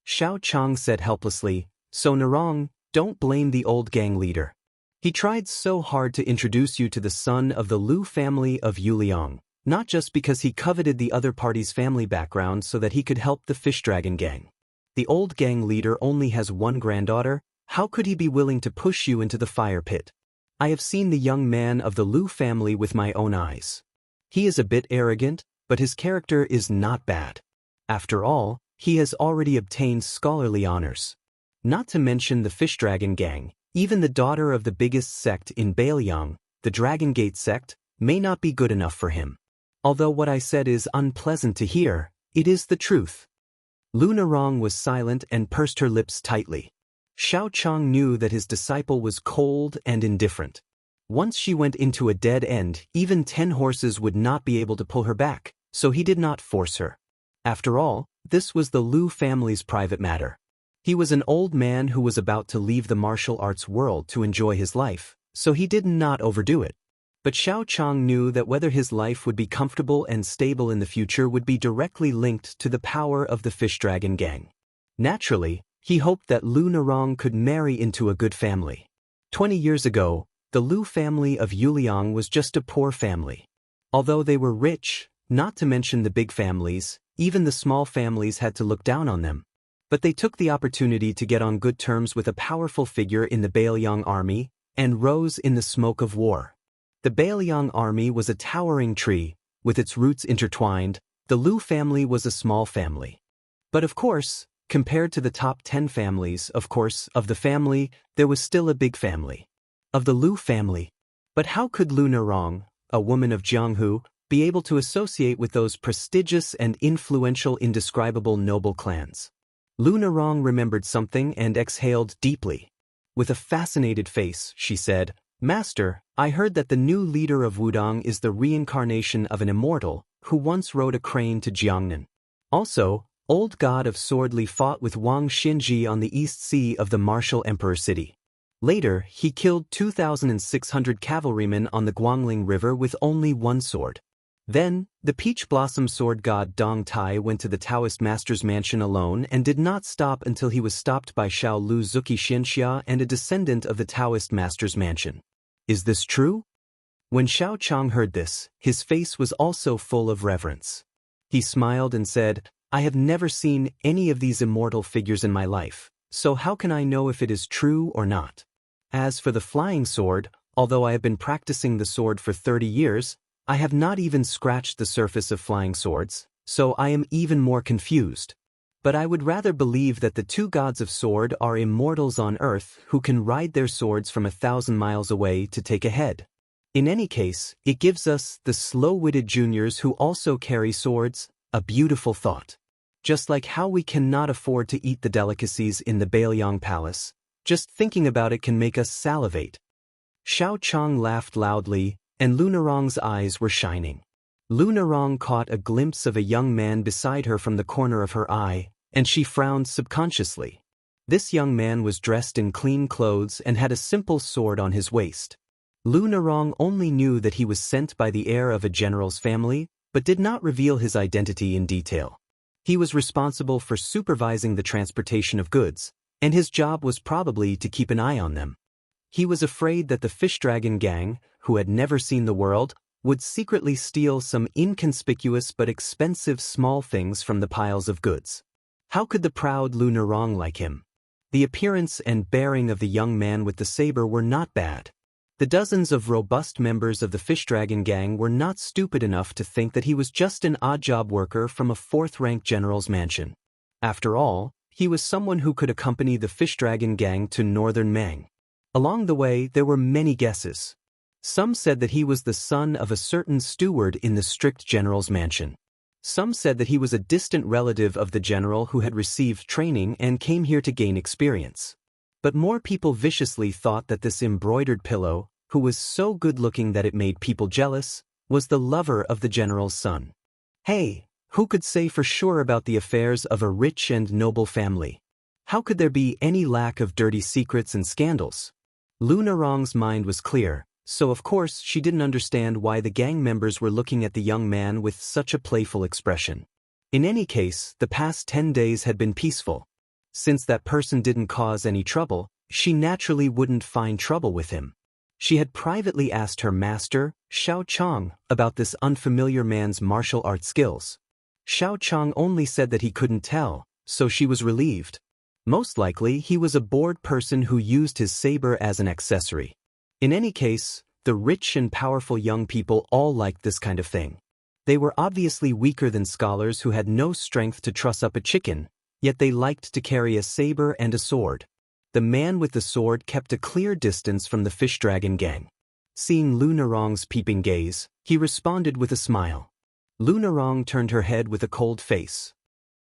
Xiao Chang said helplessly, "So Narong, don't blame the old gang leader. He tried so hard to introduce you to the son of the Lu family of Yuliang, not just because he coveted the other party's family background so that he could help the Fish Dragon Gang. The old gang leader only has one granddaughter. How could he be willing to push you into the fire pit? I have seen the young man of the Lu family with my own eyes. He is a bit arrogant, but his character is not bad. After all, he has already obtained scholarly honors. Not to mention the Fish Dragon Gang, even the daughter of the biggest sect in Beiliang, the Dragon Gate sect, may not be good enough for him. Although what I said is unpleasant to hear, it is the truth." Lu Narong was silent and pursed her lips tightly. Xiao Chang knew that his disciple was cold and indifferent. Once she went into a dead end, even 10 horses would not be able to pull her back, so he did not force her. After all, this was the Lu family's private matter. He was an old man who was about to leave the martial arts world to enjoy his life, so he did not overdo it. But Xiao Chang knew that whether his life would be comfortable and stable in the future would be directly linked to the power of the Fish Dragon Gang. Naturally, He hoped that Lu Narong could marry into a good family. 20 years ago, the Lu family of Yuliang was just a poor family. Although they were rich, not to mention the big families, even the small families had to look down on them. But they took the opportunity to get on good terms with a powerful figure in the Bailiang army, and rose in the smoke of war. The Bailiang army was a towering tree, with its roots intertwined. The Lu family was a small family. But of course, compared to the top 10 families, of the family, there was still a big family. Of the Lu family. But how could Lu Narong, a woman of Jianghu, be able to associate with those prestigious and influential indescribable noble clans? Lu Narong remembered something and exhaled deeply. With a fascinated face, she said, "Master, I heard that the new leader of Wudang is the reincarnation of an immortal who once rode a crane to Jiangnan. Also, old god of sword Li fought with Wang Xinji on the East Sea of the martial emperor city. Later, he killed 2,600 cavalrymen on the Guangling River with only one sword. Then, the peach blossom sword god Dong Tai went to the Taoist master's mansion alone and did not stop until he was stopped by Xiao Lu Zuki Xianxia and a descendant of the Taoist master's mansion. Is this true?" When Xiao Chang heard this, his face was also full of reverence. He smiled and said, "I have never seen any of these immortal figures in my life, so how can I know if it is true or not? As for the flying sword, although I have been practicing the sword for 30 years, I have not even scratched the surface of flying swords, so I am even more confused. But I would rather believe that the two gods of sword are immortals on earth who can ride their swords from 1,000 miles away to take a head. In any case, it gives us, the slow-witted juniors who also carry swords, a beautiful thought. Just like how we cannot afford to eat the delicacies in the Bailiang Palace, just thinking about it can make us salivate." Xiao Chang laughed loudly, and Lu Narong's eyes were shining. Lu Narong caught a glimpse of a young man beside her from the corner of her eye, and she frowned subconsciously. This young man was dressed in clean clothes and had a simple sword on his waist. Lu Narong only knew that he was sent by the heir of a general's family, but did not reveal his identity in detail. He was responsible for supervising the transportation of goods, and his job was probably to keep an eye on them. He was afraid that the Fish Dragon gang, who had never seen the world, would secretly steal some inconspicuous but expensive small things from the piles of goods. How could the proud Lu Narong like him? The appearance and bearing of the young man with the saber were not bad. The dozens of robust members of the Fish Dragon gang were not stupid enough to think that he was just an odd-job worker from a fourth-rank general's mansion. After all, he was someone who could accompany the Fish Dragon gang to northern Mang. Along the way, there were many guesses. Some said that he was the son of a certain steward in the strict general's mansion. Some said that he was a distant relative of the general who had received training and came here to gain experience. But more people viciously thought that this embroidered pillow, who was so good-looking that it made people jealous, was the lover of the general's son. Hey, who could say for sure about the affairs of a rich and noble family? How could there be any lack of dirty secrets and scandals? Lu Narong's mind was clear, so of course she didn't understand why the gang members were looking at the young man with such a playful expression. In any case, the past 10 days had been peaceful. Since that person didn't cause any trouble, she naturally wouldn't find trouble with him. She had privately asked her master, Xiao Chang, about this unfamiliar man's martial arts skills. Xiao Chang only said that he couldn't tell, so she was relieved. Most likely, he was a bored person who used his saber as an accessory. In any case, the rich and powerful young people all liked this kind of thing. They were obviously weaker than scholars who had no strength to truss up a chicken, yet they liked to carry a saber and a sword. The man with the sword kept a clear distance from the Fish Dragon gang. Seeing Lu Narong's peeping gaze, he responded with a smile. Lu Narong turned her head with a cold face.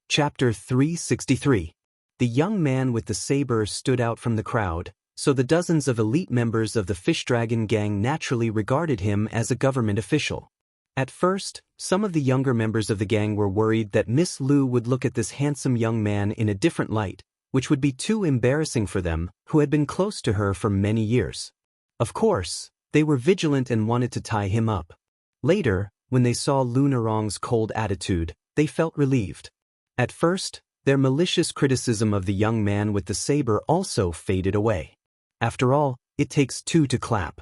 Chapter 363. The young man with the saber stood out from the crowd, so the dozens of elite members of the Fish Dragon gang naturally regarded him as a government official. At first, some of the younger members of the gang were worried that Miss Lu would look at this handsome young man in a different light, which would be too embarrassing for them, who had been close to her for many years. Of course, they were vigilant and wanted to tie him up. Later, when they saw Lu Narong's cold attitude, they felt relieved. At first, Their malicious criticism of the young man with the saber also faded away. After all, it takes two to clap.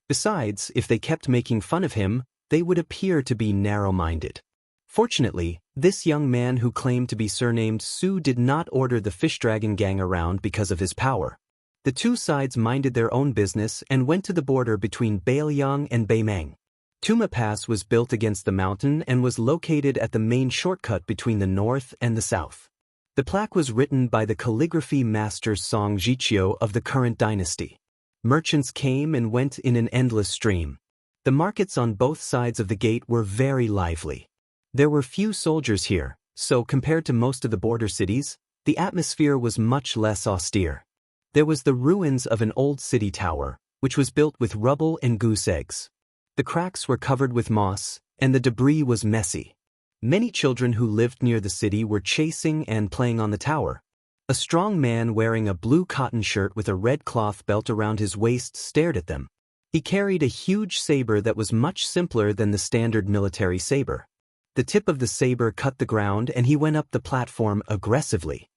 Besides, if they kept making fun of him, they would appear to be narrow-minded. Fortunately, this young man who claimed to be surnamed Su did not order the fish dragon gang around because of his power. The two sides minded their own business and went to the border between Bailiang and Beimeng. Tuma Pass was built against the mountain and was located at the main shortcut between the north and the south. The plaque was written by the calligraphy master Song Jiqiu of the current dynasty. Merchants came and went in an endless stream. The markets on both sides of the gate were very lively. There were few soldiers here, so compared to most of the border cities, the atmosphere was much less austere. There was the ruins of an old city tower, which was built with rubble and goose eggs. The cracks were covered with moss, and the debris was messy. Many children who lived near the city were chasing and playing on the tower. A strong man wearing a blue cotton shirt with a red cloth belt around his waist stared at them. He carried a huge saber that was much simpler than the standard military saber. The tip of the saber cut the ground and he went up the platform aggressively.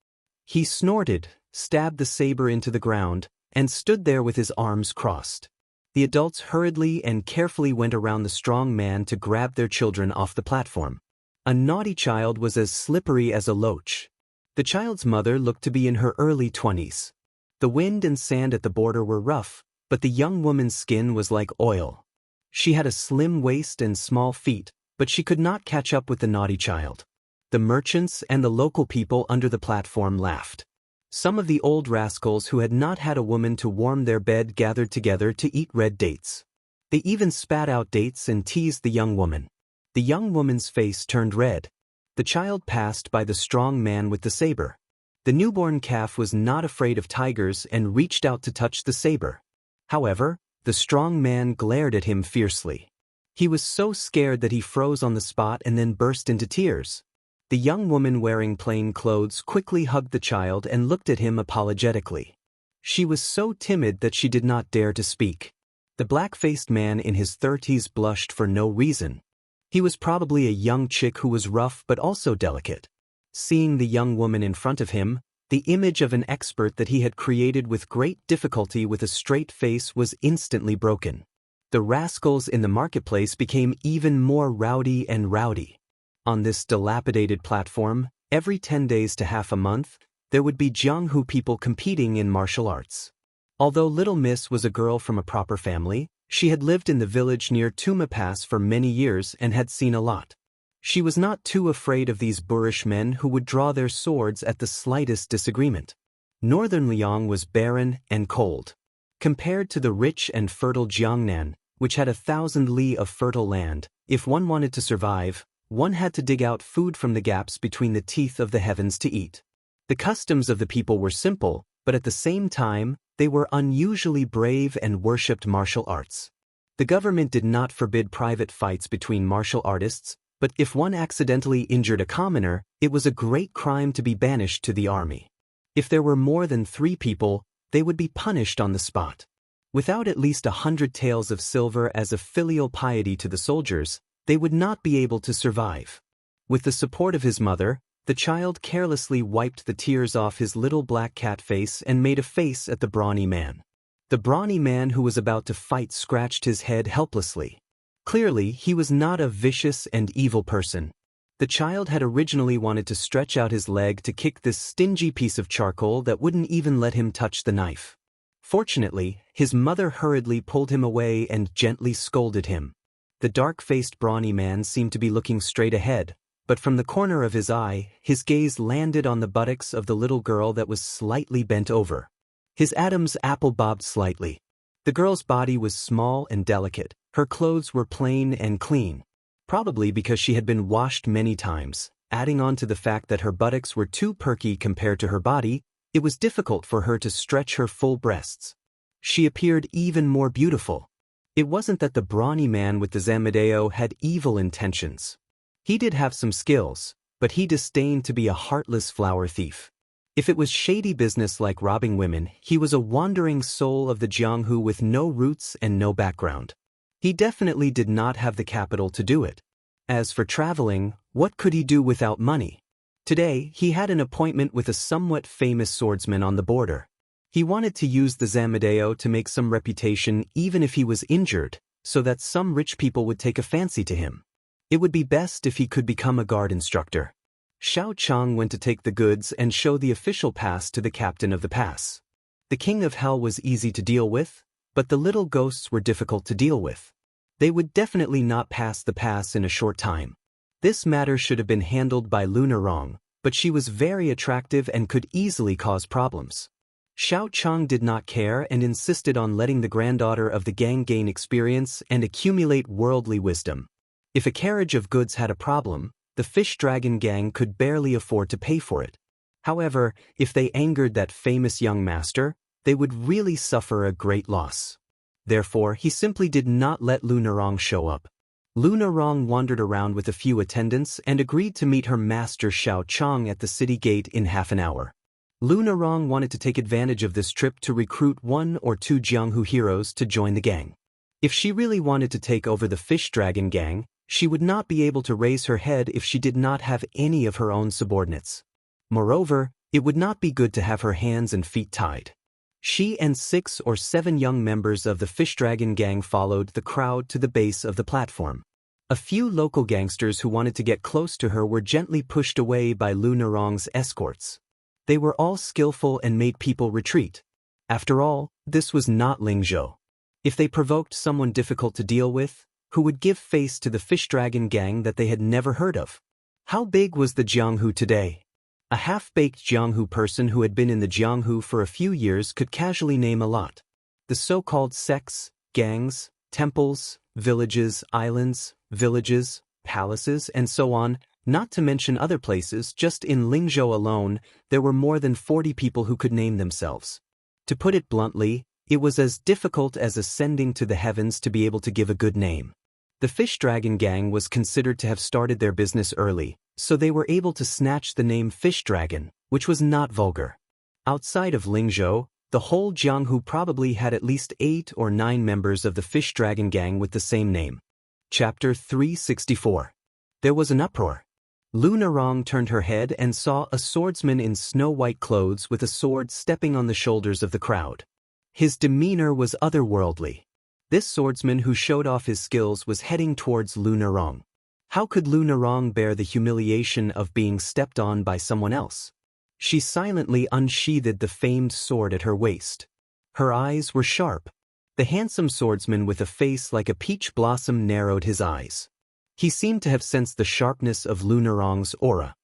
He snorted, stabbed the saber into the ground, and stood there with his arms crossed. The adults hurriedly and carefully went around the strong man to grab their children off the platform. A naughty child was as slippery as a loach. The child's mother looked to be in her early 20s. The wind and sand at the border were rough, but the young woman's skin was like oil. She had a slim waist and small feet, but she could not catch up with the naughty child. The merchants and the local people under the platform laughed. Some of the old rascals who had not had a woman to warm their bed gathered together to eat red dates. They even spat out dates and teased the young woman. The young woman's face turned red. The child passed by the strong man with the saber. The newborn calf was not afraid of tigers and reached out to touch the saber. However, the strong man glared at him fiercely. He was so scared that he froze on the spot and then burst into tears. The young woman wearing plain clothes quickly hugged the child and looked at him apologetically. She was so timid that she did not dare to speak. The black-faced man in his 30s blushed for no reason. He was probably a young chick who was rough but also delicate. Seeing the young woman in front of him, the image of an expert that he had created with great difficulty with a straight face was instantly broken. The rascals in the marketplace became even more rowdy and rowdy. On this dilapidated platform, every 10 days to half a month, there would be Jianghu people competing in martial arts. Although Little Miss was a girl from a proper family, she had lived in the village near Tuma Pass for many years and had seen a lot. She was not too afraid of these boorish men who would draw their swords at the slightest disagreement. Northern Liang was barren and cold. Compared to the rich and fertile Jiangnan, which had 1,000 li of fertile land, if one wanted to survive, one had to dig out food from the gaps between the teeth of the heavens to eat. The customs of the people were simple, but at the same time, they were unusually brave and worshipped martial arts. The government did not forbid private fights between martial artists, but if one accidentally injured a commoner, it was a great crime to be banished to the army. If there were more than 3 people, they would be punished on the spot. Without at least 100 taels of silver as a filial piety to the soldiers, they would not be able to survive. With the support of his mother, the child carelessly wiped the tears off his little black cat face and made a face at the brawny man. The brawny man who was about to fight scratched his head helplessly. Clearly, he was not a vicious and evil person. The child had originally wanted to stretch out his leg to kick this stingy piece of charcoal that wouldn't even let him touch the knife. Fortunately, his mother hurriedly pulled him away and gently scolded him. The dark-faced brawny man seemed to be looking straight ahead, but from the corner of his eye, his gaze landed on the buttocks of the little girl that was slightly bent over. His Adam's apple bobbed slightly. The girl's body was small and delicate. Her clothes were plain and clean, probably because she had been washed many times. Adding on to the fact that her buttocks were too perky compared to her body, it was difficult for her to stretch her full breasts. She appeared even more beautiful. It wasn't that the brawny man with the Zamadeo had evil intentions. He did have some skills, but he disdained to be a heartless flower thief. If it was shady business like robbing women, he was a wandering soul of the Jianghu with no roots and no background. He definitely did not have the capital to do it. As for traveling, what could he do without money? Today, he had an appointment with a somewhat famous swordsman on the border. He wanted to use the Zamadeo to make some reputation even if he was injured, so that some rich people would take a fancy to him. It would be best if he could become a guard instructor. Xiao Chang went to take the goods and show the official pass to the captain of the pass. The king of hell was easy to deal with, but the little ghosts were difficult to deal with. They would definitely not pass the pass in a short time. This matter should have been handled by Lunarong, but she was very attractive and could easily cause problems. Xiao Chang did not care and insisted on letting the granddaughter of the gang gain experience and accumulate worldly wisdom. If a carriage of goods had a problem, the fish dragon gang could barely afford to pay for it. However, if they angered that famous young master, they would really suffer a great loss. Therefore, he simply did not let Lunarong show up. Lunarong wandered around with a few attendants and agreed to meet her master Xiao Chang at the city gate in half an hour. Lunarong wanted to take advantage of this trip to recruit 1 or 2 Jianghu heroes to join the gang. If she really wanted to take over the fish dragon gang, she would not be able to raise her head if she did not have any of her own subordinates. Moreover, it would not be good to have her hands and feet tied. She and 6 or 7 young members of the fish dragon gang followed the crowd to the base of the platform. A few local gangsters who wanted to get close to her were gently pushed away by Lunarong's escorts. They were all skillful and made people retreat. After all, this was not Lingzhou. If they provoked someone difficult to deal with, who would give face to the fish dragon gang that they had never heard of? How big was the Jianghu today? A half-baked Jianghu person who had been in the Jianghu for a few years could casually name a lot. The so-called sects, gangs, temples, villages, islands, villages, palaces, and so on, not to mention other places. Just in Lingzhou alone, there were more than 40 people who could name themselves. To put it bluntly, it was as difficult as ascending to the heavens to be able to give a good name. The fish dragon gang was considered to have started their business early, so they were able to snatch the name Fish Dragon, which was not vulgar. Outside of Lingzhou, the whole Jianghu probably had at least 8 or 9 members of the Fish Dragon gang with the same name. Chapter 364. There was an uproar. Lunarong turned her head and saw a swordsman in snow-white clothes with a sword stepping on the shoulders of the crowd. His demeanor was otherworldly. This swordsman who showed off his skills was heading towards Lunarong. How could Lunarong bear the humiliation of being stepped on by someone else? She silently unsheathed the famed sword at her waist. Her eyes were sharp. The handsome swordsman with a face like a peach blossom narrowed his eyes. He seemed to have sensed the sharpness of Lunarong's aura.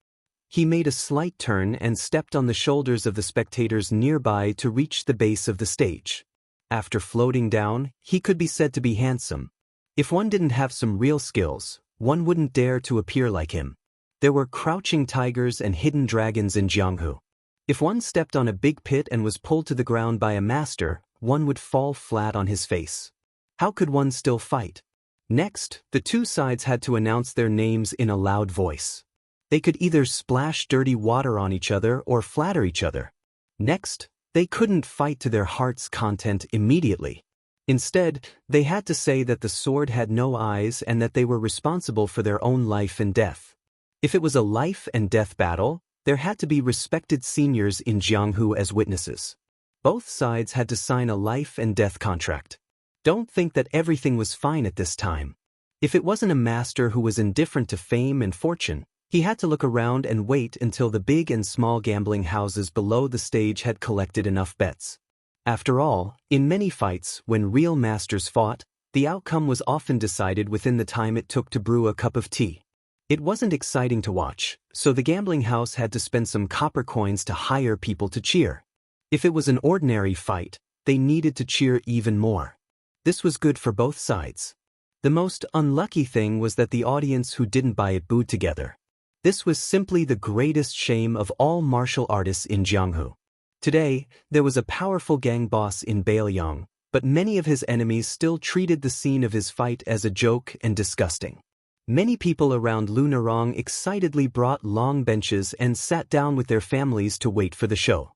He made a slight turn and stepped on the shoulders of the spectators nearby to reach the base of the stage. After floating down, he could be said to be handsome. If one didn't have some real skills, one wouldn't dare to appear like him. There were crouching tigers and hidden dragons in Jianghu. If one stepped on a big pit and was pulled to the ground by a master, one would fall flat on his face. How could one still fight? Next, the two sides had to announce their names in a loud voice. They could either splash dirty water on each other or flatter each other. Next, they couldn't fight to their heart's content immediately. Instead, they had to say that the sword had no eyes and that they were responsible for their own life and death. If it was a life and death battle, there had to be respected seniors in Jianghu as witnesses. Both sides had to sign a life and death contract. Don't think that everything was fine at this time. If it wasn't a master who was indifferent to fame and fortune, he had to look around and wait until the big and small gambling houses below the stage had collected enough bets. After all, in many fights, when real masters fought, the outcome was often decided within the time it took to brew a cup of tea. It wasn't exciting to watch, so the gambling house had to spend some copper coins to hire people to cheer. If it was an ordinary fight, they needed to cheer even more. This was good for both sides. The most unlucky thing was that the audience who didn't buy it booed together. This was simply the greatest shame of all martial artists in Jianghu. Today, there was a powerful gang boss in Bailiang, but many of his enemies still treated the scene of his fight as a joke and disgusting. Many people around Lunarong excitedly brought long benches and sat down with their families to wait for the show.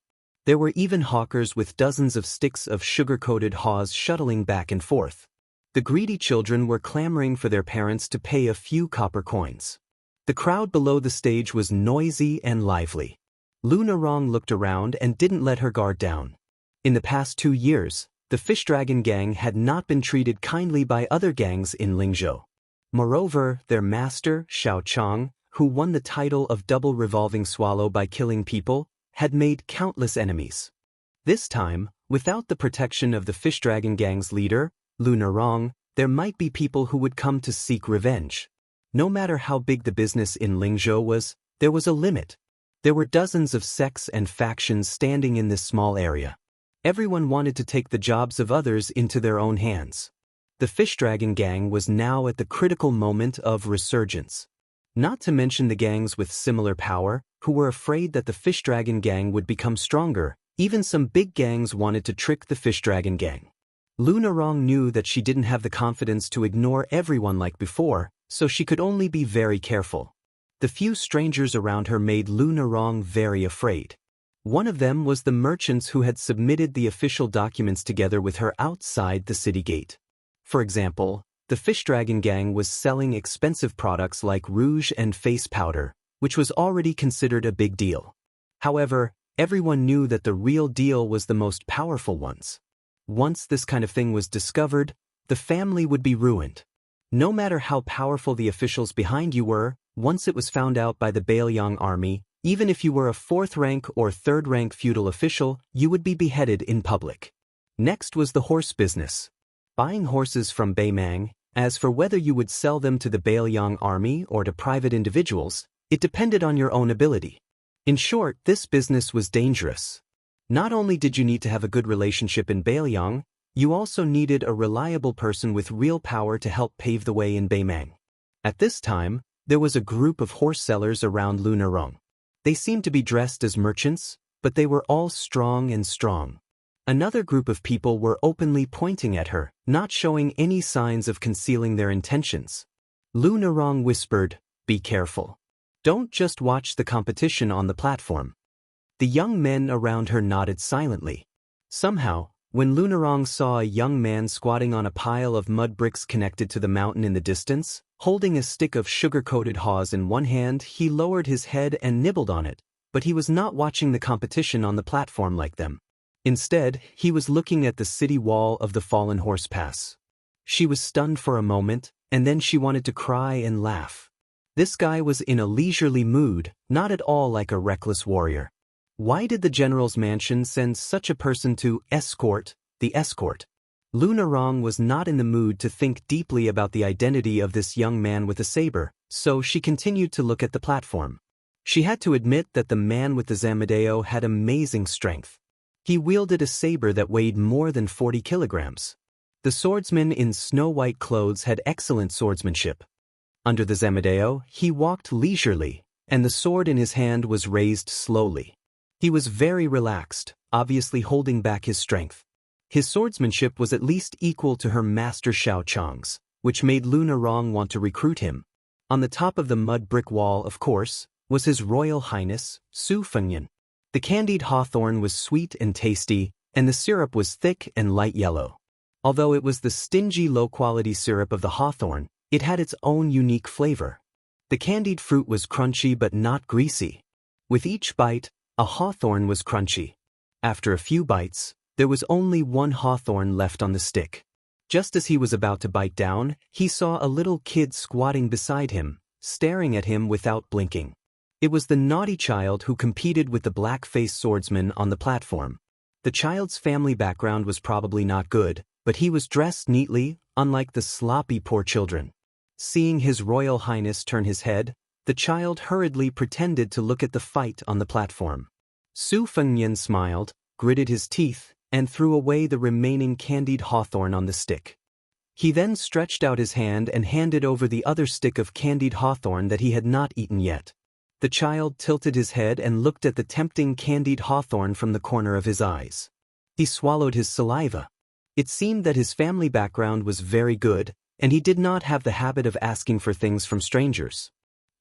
There were even hawkers with dozens of sticks of sugar-coated haws shuttling back and forth. The greedy children were clamoring for their parents to pay a few copper coins. The crowd below the stage was noisy and lively. Lu Narong looked around and didn't let her guard down. In the past 2 years, the Fish Dragon gang had not been treated kindly by other gangs in Lingzhou. Moreover, their master, Xiao Chang, who won the title of Double Revolving Swallow by killing people, had made countless enemies. This time, without the protection of the Fish Dragon gang's leader, Lu Narong, there might be people who would come to seek revenge. No matter how big the business in Lingzhou was, there was a limit. There were dozens of sects and factions standing in this small area. Everyone wanted to take the jobs of others into their own hands. The Fish Dragon gang was now at the critical moment of resurgence. Not to mention the gangs with similar power, who were afraid that the Fish Dragon gang would become stronger. Even some big gangs wanted to trick the Fish Dragon gang. Lu Narong knew that she didn't have the confidence to ignore everyone like before, so she could only be very careful. The few strangers around her made Lu Narong very afraid. One of them was the merchants who had submitted the official documents together with her outside the city gate. For example, the Fish Dragon gang was selling expensive products like rouge and face powder, which was already considered a big deal. However, everyone knew that the real deal was the most powerful ones. Once this kind of thing was discovered, the family would be ruined. No matter how powerful the officials behind you were, once it was found out by the Bailiang army, even if you were a 4th-rank or 3rd-rank feudal official, you would be beheaded in public. Next was the horse business. Buying horses from Beimang. As for whether you would sell them to the Bailiang army or to private individuals, it depended on your own ability. In short, this business was dangerous. Not only did you need to have a good relationship in Bailiang, you also needed a reliable person with real power to help pave the way in Beimang. At this time, there was a group of horse sellers around Lu Narong. They seemed to be dressed as merchants, but they were all strong. Another group of people were openly pointing at her, not showing any signs of concealing their intentions. Lu Narong whispered, "Be careful. Don't just watch the competition on the platform." The young men around her nodded silently. Somehow, when Lu Narong saw a young man squatting on a pile of mud bricks connected to the mountain in the distance, holding a stick of sugar-coated haws in one hand, he lowered his head and nibbled on it, but he was not watching the competition on the platform like them. Instead, he was looking at the city wall of the Fallen Horse Pass. She was stunned for a moment, and then she wanted to cry and laugh. This guy was in a leisurely mood, not at all like a reckless warrior. Why did the general's mansion send such a person to escort the escort? Lu Narong was not in the mood to think deeply about the identity of this young man with a saber, so she continued to look at the platform. She had to admit that the man with the Zamadeo had amazing strength. He wielded a saber that weighed more than 40 kilograms. The swordsman in snow-white clothes had excellent swordsmanship. Under the Zamadeo, he walked leisurely, and the sword in his hand was raised slowly. He was very relaxed, obviously holding back his strength. His swordsmanship was at least equal to her master Xiao Chang's, which made Lu Narong want to recruit him. On the top of the mud brick wall, of course, was His Royal Highness, Su Fengyan. The candied hawthorn was sweet and tasty, and the syrup was thick and light yellow. Although it was the stingy low-quality syrup of the hawthorn, it had its own unique flavor. The candied fruit was crunchy but not greasy. With each bite, a hawthorn was crunchy. After a few bites, there was only one hawthorn left on the stick. Just as he was about to bite down, he saw a little kid squatting beside him, staring at him without blinking. It was the naughty child who competed with the black-faced swordsman on the platform. The child's family background was probably not good, but he was dressed neatly, unlike the sloppy poor children. Seeing His Royal Highness turn his head, the child hurriedly pretended to look at the fight on the platform. Su Fengyan smiled, gritted his teeth, and threw away the remaining candied hawthorn on the stick. He then stretched out his hand and handed over the other stick of candied hawthorn that he had not eaten yet. The child tilted his head and looked at the tempting candied hawthorn from the corner of his eyes. He swallowed his saliva. It seemed that his family background was very good, and he did not have the habit of asking for things from strangers.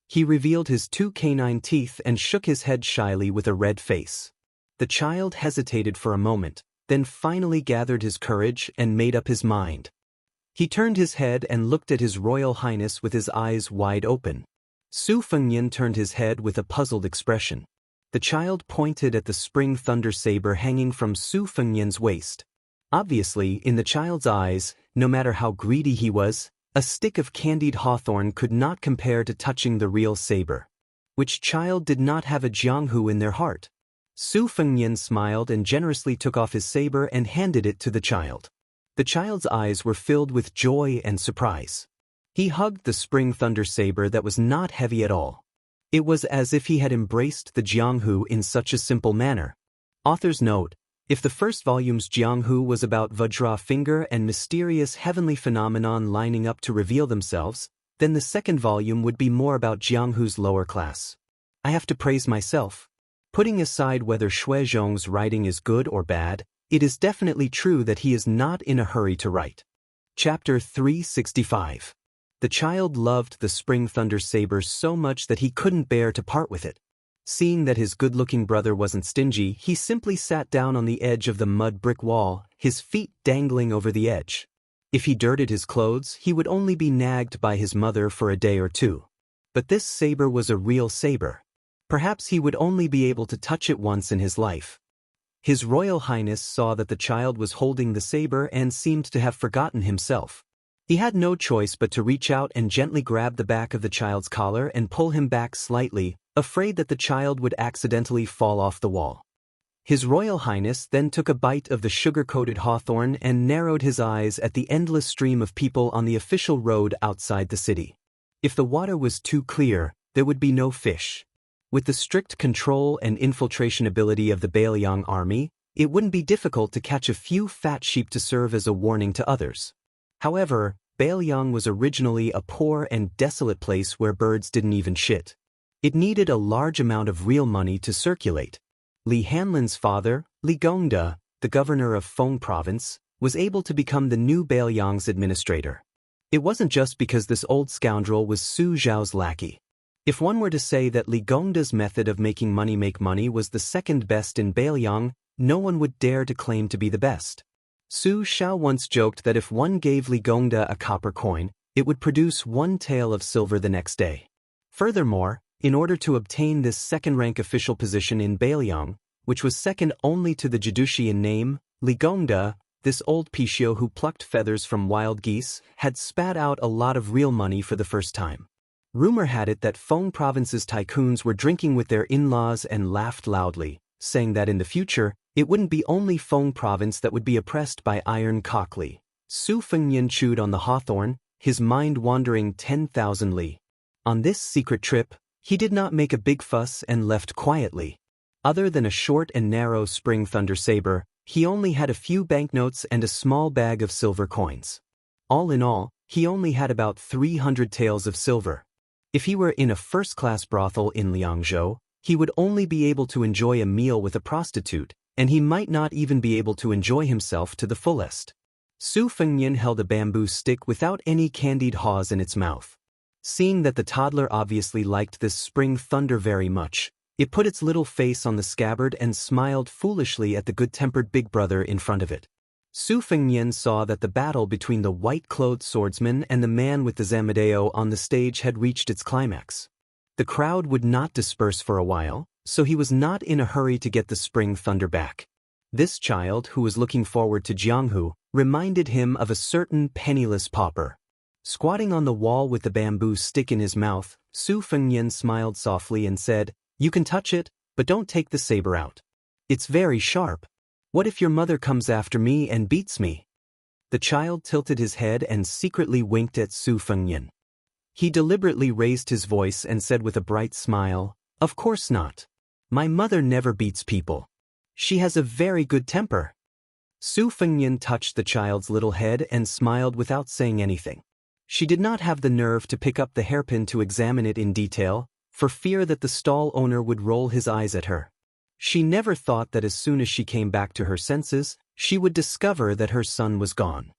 He revealed his 2 canine teeth and shook his head shyly with a red face. The child hesitated for a moment, then finally gathered his courage and made up his mind. He turned his head and looked at His Royal Highness with his eyes wide open. Su Fengnian turned his head with a puzzled expression. The child pointed at the spring thunder saber hanging from Su Fengnian's waist. Obviously, in the child's eyes, no matter how greedy he was, a stick of candied hawthorn could not compare to touching the real saber. Which child did not have a Jianghu in their heart? Su Fengnian smiled and generously took off his saber and handed it to the child. The child's eyes were filled with joy and surprise. He hugged the spring thunder saber that was not heavy at all. It was as if he had embraced the Jianghu in such a simple manner. Author's note: if the first volume's Jianghu was about Vajra finger and mysterious heavenly phenomenon lining up to reveal themselves, then the second volume would be more about Jianghu's lower class. I have to praise myself. Putting aside whether Shuizhong's writing is good or bad, it is definitely true that he is not in a hurry to write. Chapter 365. The child loved the spring thunder saber so much that he couldn't bear to part with it. Seeing that his good-looking brother wasn't stingy, he simply sat down on the edge of the mud brick wall, his feet dangling over the edge. If he dirtied his clothes, he would only be nagged by his mother for a day or two. But this saber was a real saber. Perhaps he would only be able to touch it once in his life. His Royal Highness saw that the child was holding the saber and seemed to have forgotten himself. He had no choice but to reach out and gently grab the back of the child's collar and pull him back slightly, afraid that the child would accidentally fall off the wall. His Royal Highness then took a bite of the sugar-coated hawthorn and narrowed his eyes at the endless stream of people on the official road outside the city. If the water was too clear, there would be no fish. With the strict control and infiltration ability of the Bailiang army, it wouldn't be difficult to catch a few fat sheep to serve as a warning to others. However, Bailiang was originally a poor and desolate place where birds didn't even shit. It needed a large amount of real money to circulate. Li Hanlin's father, Li Gongda, the governor of Feng province, was able to become the new Bailiang's administrator. It wasn't just because this old scoundrel was Su Zhao's lackey. If one were to say that Li Gongda's method of making money make money was the second best in Bailiang, no one would dare to claim to be the best. Su Xiao once joked that if one gave Li Gongda a copper coin, it would produce one tael of silver the next day. Furthermore, in order to obtain this second-rank official position in Bailiang, which was second only to the Jidushi in name, Li Gongda, this old Pishio who plucked feathers from wild geese, had spat out a lot of real money for the first time. Rumor had it that Feng province's tycoons were drinking with their in-laws and laughed loudly, saying that in the future, it wouldn't be only Feng province that would be oppressed by Iron Cockly. Su Fengnian chewed on the hawthorn, his mind wandering 10,000 li. On this secret trip, he did not make a big fuss and left quietly. Other than a short and narrow spring thunder saber, he only had a few banknotes and a small bag of silver coins. All in all, he only had about 300 taels of silver. If he were in a first-class brothel in Liangzhou, he would only be able to enjoy a meal with a prostitute, and he might not even be able to enjoy himself to the fullest. Su Fengnian held a bamboo stick without any candied haws in its mouth. Seeing that the toddler obviously liked this spring thunder very much, it put its little face on the scabbard and smiled foolishly at the good-tempered big brother in front of it. Su Fengnian saw that the battle between the white-clothed swordsman and the man with the Zamadeo on the stage had reached its climax. The crowd would not disperse for a while, so he was not in a hurry to get the spring thunder back. This child, who was looking forward to Jianghu, reminded him of a certain penniless pauper. Squatting on the wall with the bamboo stick in his mouth, Su Fengnian smiled softly and said, "You can touch it, but don't take the saber out. It's very sharp. What if your mother comes after me and beats me?" The child tilted his head and secretly winked at Su Fengnian. He deliberately raised his voice and said with a bright smile, "Of course not. My mother never beats people. She has a very good temper." Su Fengnian touched the child's little head and smiled without saying anything. She did not have the nerve to pick up the hairpin to examine it in detail, for fear that the stall owner would roll his eyes at her. She never thought that as soon as she came back to her senses, she would discover that her son was gone.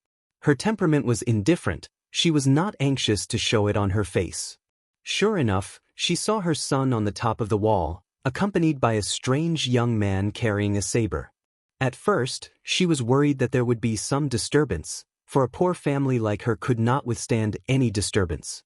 Her temperament was indifferent, she was not anxious to show it on her face. Sure enough, she saw her son on the top of the wall, accompanied by a strange young man carrying a saber. At first, she was worried that there would be some disturbance, for a poor family like her could not withstand any disturbance.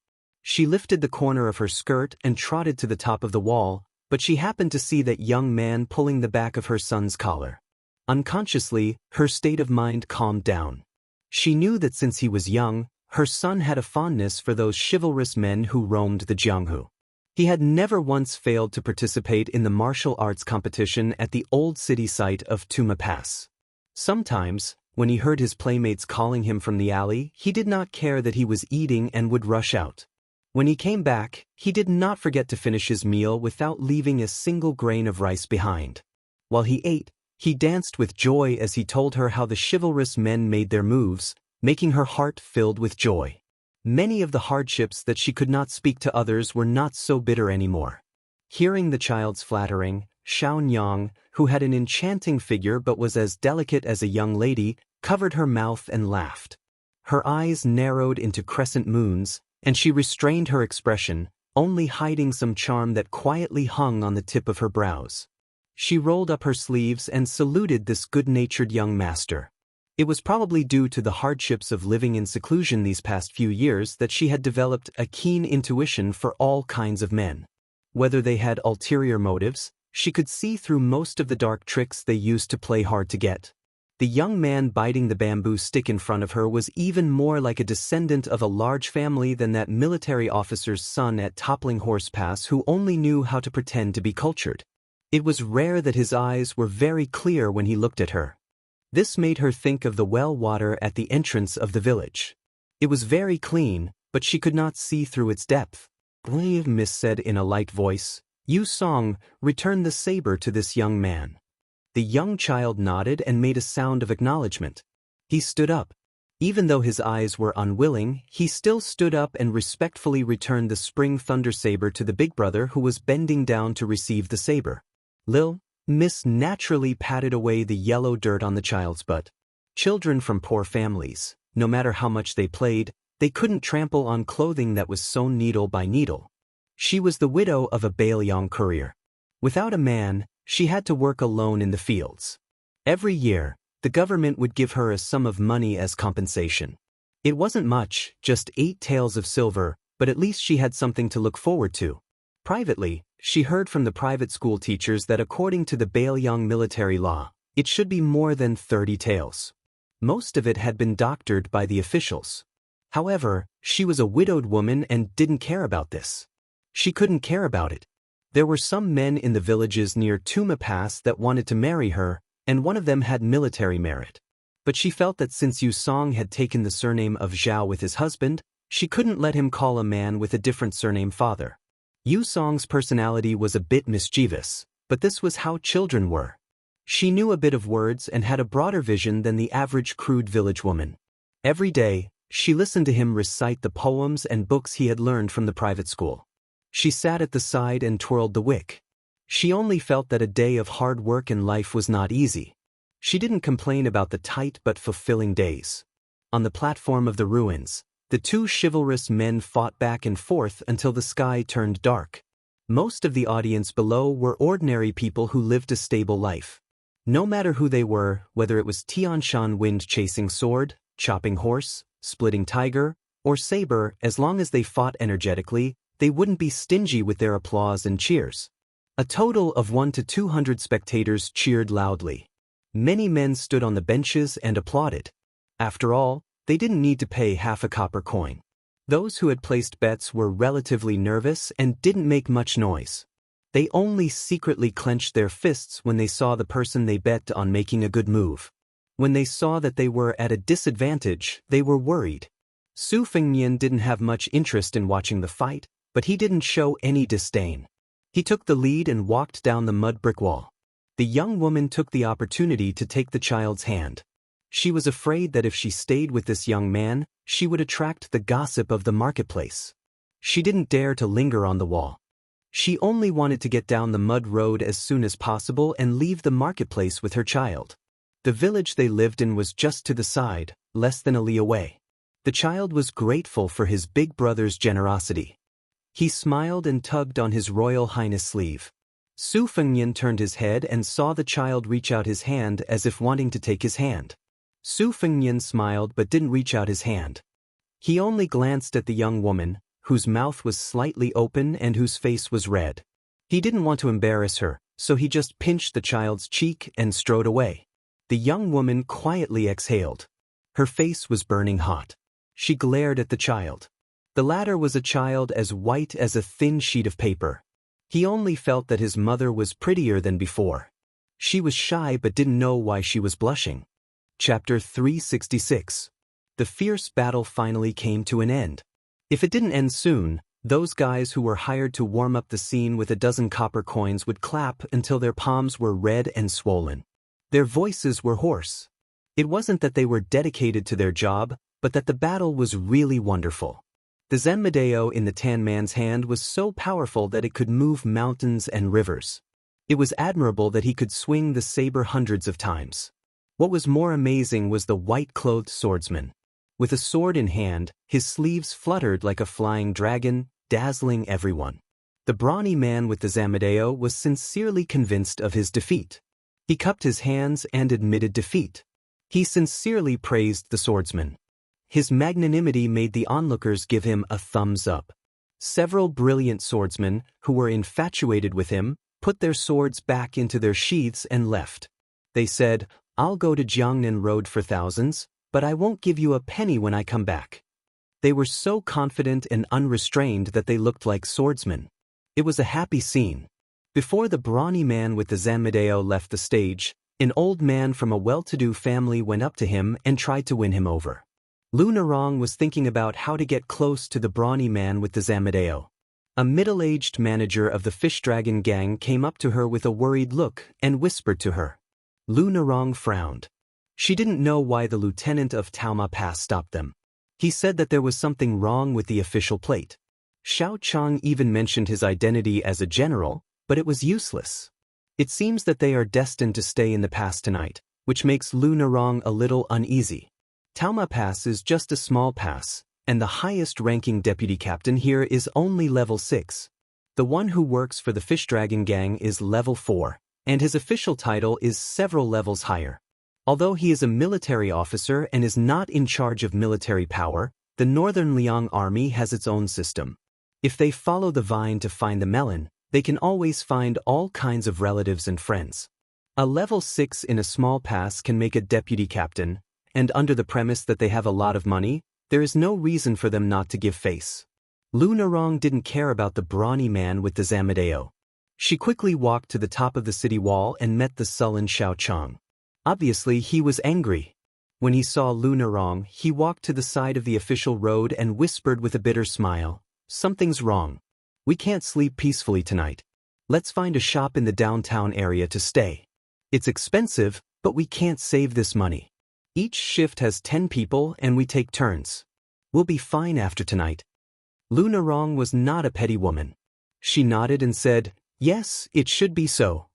She lifted the corner of her skirt and trotted to the top of the wall, but she happened to see that young man pulling the back of her son's collar. Unconsciously, her state of mind calmed down. She knew that since he was young, her son had a fondness for those chivalrous men who roamed the Jianghu. He had never once failed to participate in the martial arts competition at the old city site of Tuma Pass. Sometimes, when he heard his playmates calling him from the alley, he did not care that he was eating and would rush out. When he came back, he did not forget to finish his meal without leaving a single grain of rice behind. While he ate, he danced with joy as he told her how the chivalrous men made their moves, making her heart filled with joy. Many of the hardships that she could not speak to others were not so bitter anymore. Hearing the child's flattering, Xianxia, who had an enchanting figure but was as delicate as a young lady, covered her mouth and laughed. Her eyes narrowed into crescent moons, and she restrained her expression, only hiding some charm that quietly hung on the tip of her brows. She rolled up her sleeves and saluted this good-natured young master. It was probably due to the hardships of living in seclusion these past few years that she had developed a keen intuition for all kinds of men. Whether they had ulterior motives, she could see through most of the dark tricks they used to play hard to get. The young man biting the bamboo stick in front of her was even more like a descendant of a large family than that military officer's son at Toppling Horse Pass who only knew how to pretend to be cultured. It was rare that his eyes were very clear when he looked at her. This made her think of the well water at the entrance of the village. It was very clean, but she could not see through its depth. Miss said in a light voice, "Yu Song, return the saber to this young man." The young child nodded and made a sound of acknowledgement. He stood up. Even though his eyes were unwilling, he still stood up and respectfully returned the spring thunder saber to the big brother who was bending down to receive the saber. Miss naturally patted away the yellow dirt on the child's butt. Children from poor families, no matter how much they played, they couldn't trample on clothing that was sewn needle by needle. She was the widow of a Bailiang courier. Without a man, she had to work alone in the fields. Every year, the government would give her a sum of money as compensation. It wasn't much, just 8 taels of silver, but at least she had something to look forward to. Privately, she heard from the private school teachers that according to the Bailiang military law, it should be more than 30 taels. Most of it had been doctored by the officials. However, she was a widowed woman and didn't care about this. She couldn't care about it. There were some men in the villages near Tuma Pass that wanted to marry her, and one of them had military merit. But she felt that since Yu Song had taken the surname of Zhao with his husband, she couldn't let him call a man with a different surname father. Yu Song's personality was a bit mischievous, but this was how children were. She knew a bit of words and had a broader vision than the average crude village woman. Every day, she listened to him recite the poems and books he had learned from the private school. She sat at the side and twirled the wick. She only felt that a day of hard work in life was not easy. She didn't complain about the tight but fulfilling days. On the platform of the ruins, the 2 chivalrous men fought back and forth until the sky turned dark. Most of the audience below were ordinary people who lived a stable life. No matter who they were, whether it was Tianshan wind-chasing sword, chopping horse, splitting tiger, or saber, as long as they fought energetically, they wouldn't be stingy with their applause and cheers. A total of 100 to 200 spectators cheered loudly. Many men stood on the benches and applauded. After all, they didn't need to pay half a copper coin. Those who had placed bets were relatively nervous and didn't make much noise. They only secretly clenched their fists when they saw the person they bet on making a good move. When they saw that they were at a disadvantage, they were worried. Su Fengnian didn't have much interest in watching the fight, but he didn't show any disdain. He took the lead and walked down the mud brick wall. The young woman took the opportunity to take the child's hand. She was afraid that if she stayed with this young man, she would attract the gossip of the marketplace. She didn't dare to linger on the wall. She only wanted to get down the mud road as soon as possible and leave the marketplace with her child. The village they lived in was just to the side, less than a li away. The child was grateful for his big brother's generosity. He smiled and tugged on his Royal Highness sleeve. Su Fengnian turned his head and saw the child reach out his hand as if wanting to take his hand. Su Fengnian smiled but didn't reach out his hand. He only glanced at the young woman, whose mouth was slightly open and whose face was red. He didn't want to embarrass her, so he just pinched the child's cheek and strode away. The young woman quietly exhaled. Her face was burning hot. She glared at the child. The latter was a child as white as a thin sheet of paper. He only felt that his mother was prettier than before. She was shy but didn't know why she was blushing. Chapter 366. The fierce battle finally came to an end. If it didn't end soon, those guys who were hired to warm up the scene with a dozen copper coins would clap until their palms were red and swollen. Their voices were hoarse. It wasn't that they were dedicated to their job, but that the battle was really wonderful. The Zenmadeo in the Tan Man's hand was so powerful that it could move mountains and rivers. It was admirable that he could swing the saber hundreds of times. What was more amazing was the white-clothed swordsman. With a sword in hand, his sleeves fluttered like a flying dragon, dazzling everyone. The brawny man with the Zenmadeo was sincerely convinced of his defeat. He cupped his hands and admitted defeat. He sincerely praised the swordsman. His magnanimity made the onlookers give him a thumbs up. Several brilliant swordsmen, who were infatuated with him, put their swords back into their sheaths and left. They said, "I'll go to Jiangnan Road for thousands, but I won't give you a penny when I come back." They were so confident and unrestrained that they looked like swordsmen. It was a happy scene. Before the brawny man with the Zenmadeo left the stage, an old man from a well-to-do family went up to him and tried to win him over. Lu Narong was thinking about how to get close to the brawny man with the Zenmadeo. A middle-aged manager of the Fish Dragon gang came up to her with a worried look and whispered to her. Lu Narong frowned. She didn't know why the lieutenant of Taoma Pass stopped them. He said that there was something wrong with the official plate. Xiao Chang even mentioned his identity as a general, but it was useless. It seems that they are destined to stay in the pass tonight, which makes Lu Narong a little uneasy. Taoma Pass is just a small pass, and the highest-ranking deputy captain here is only level 6. The one who works for the Fish Dragon gang is level 4, and his official title is several levels higher. Although he is a military officer and is not in charge of military power, the Northern Liang Army has its own system. If they follow the vine to find the melon, they can always find all kinds of relatives and friends. A level 6 in a small pass can make a deputy captain, and under the premise that they have a lot of money, there is no reason for them not to give face. Lu Narong didn't care about the brawny man with the Zenmadeo. She quickly walked to the top of the city wall and met the sullen Xiao Chang. Obviously, he was angry. When he saw Lu Narong, he walked to the side of the official road and whispered with a bitter smile, "Something's wrong. We can't sleep peacefully tonight. Let's find a shop in the downtown area to stay. It's expensive, but we can't save this money. Each shift has 10 people and we take turns. We'll be fine after tonight." Lu Narong was not a petty woman. She nodded and said, "Yes, it should be so."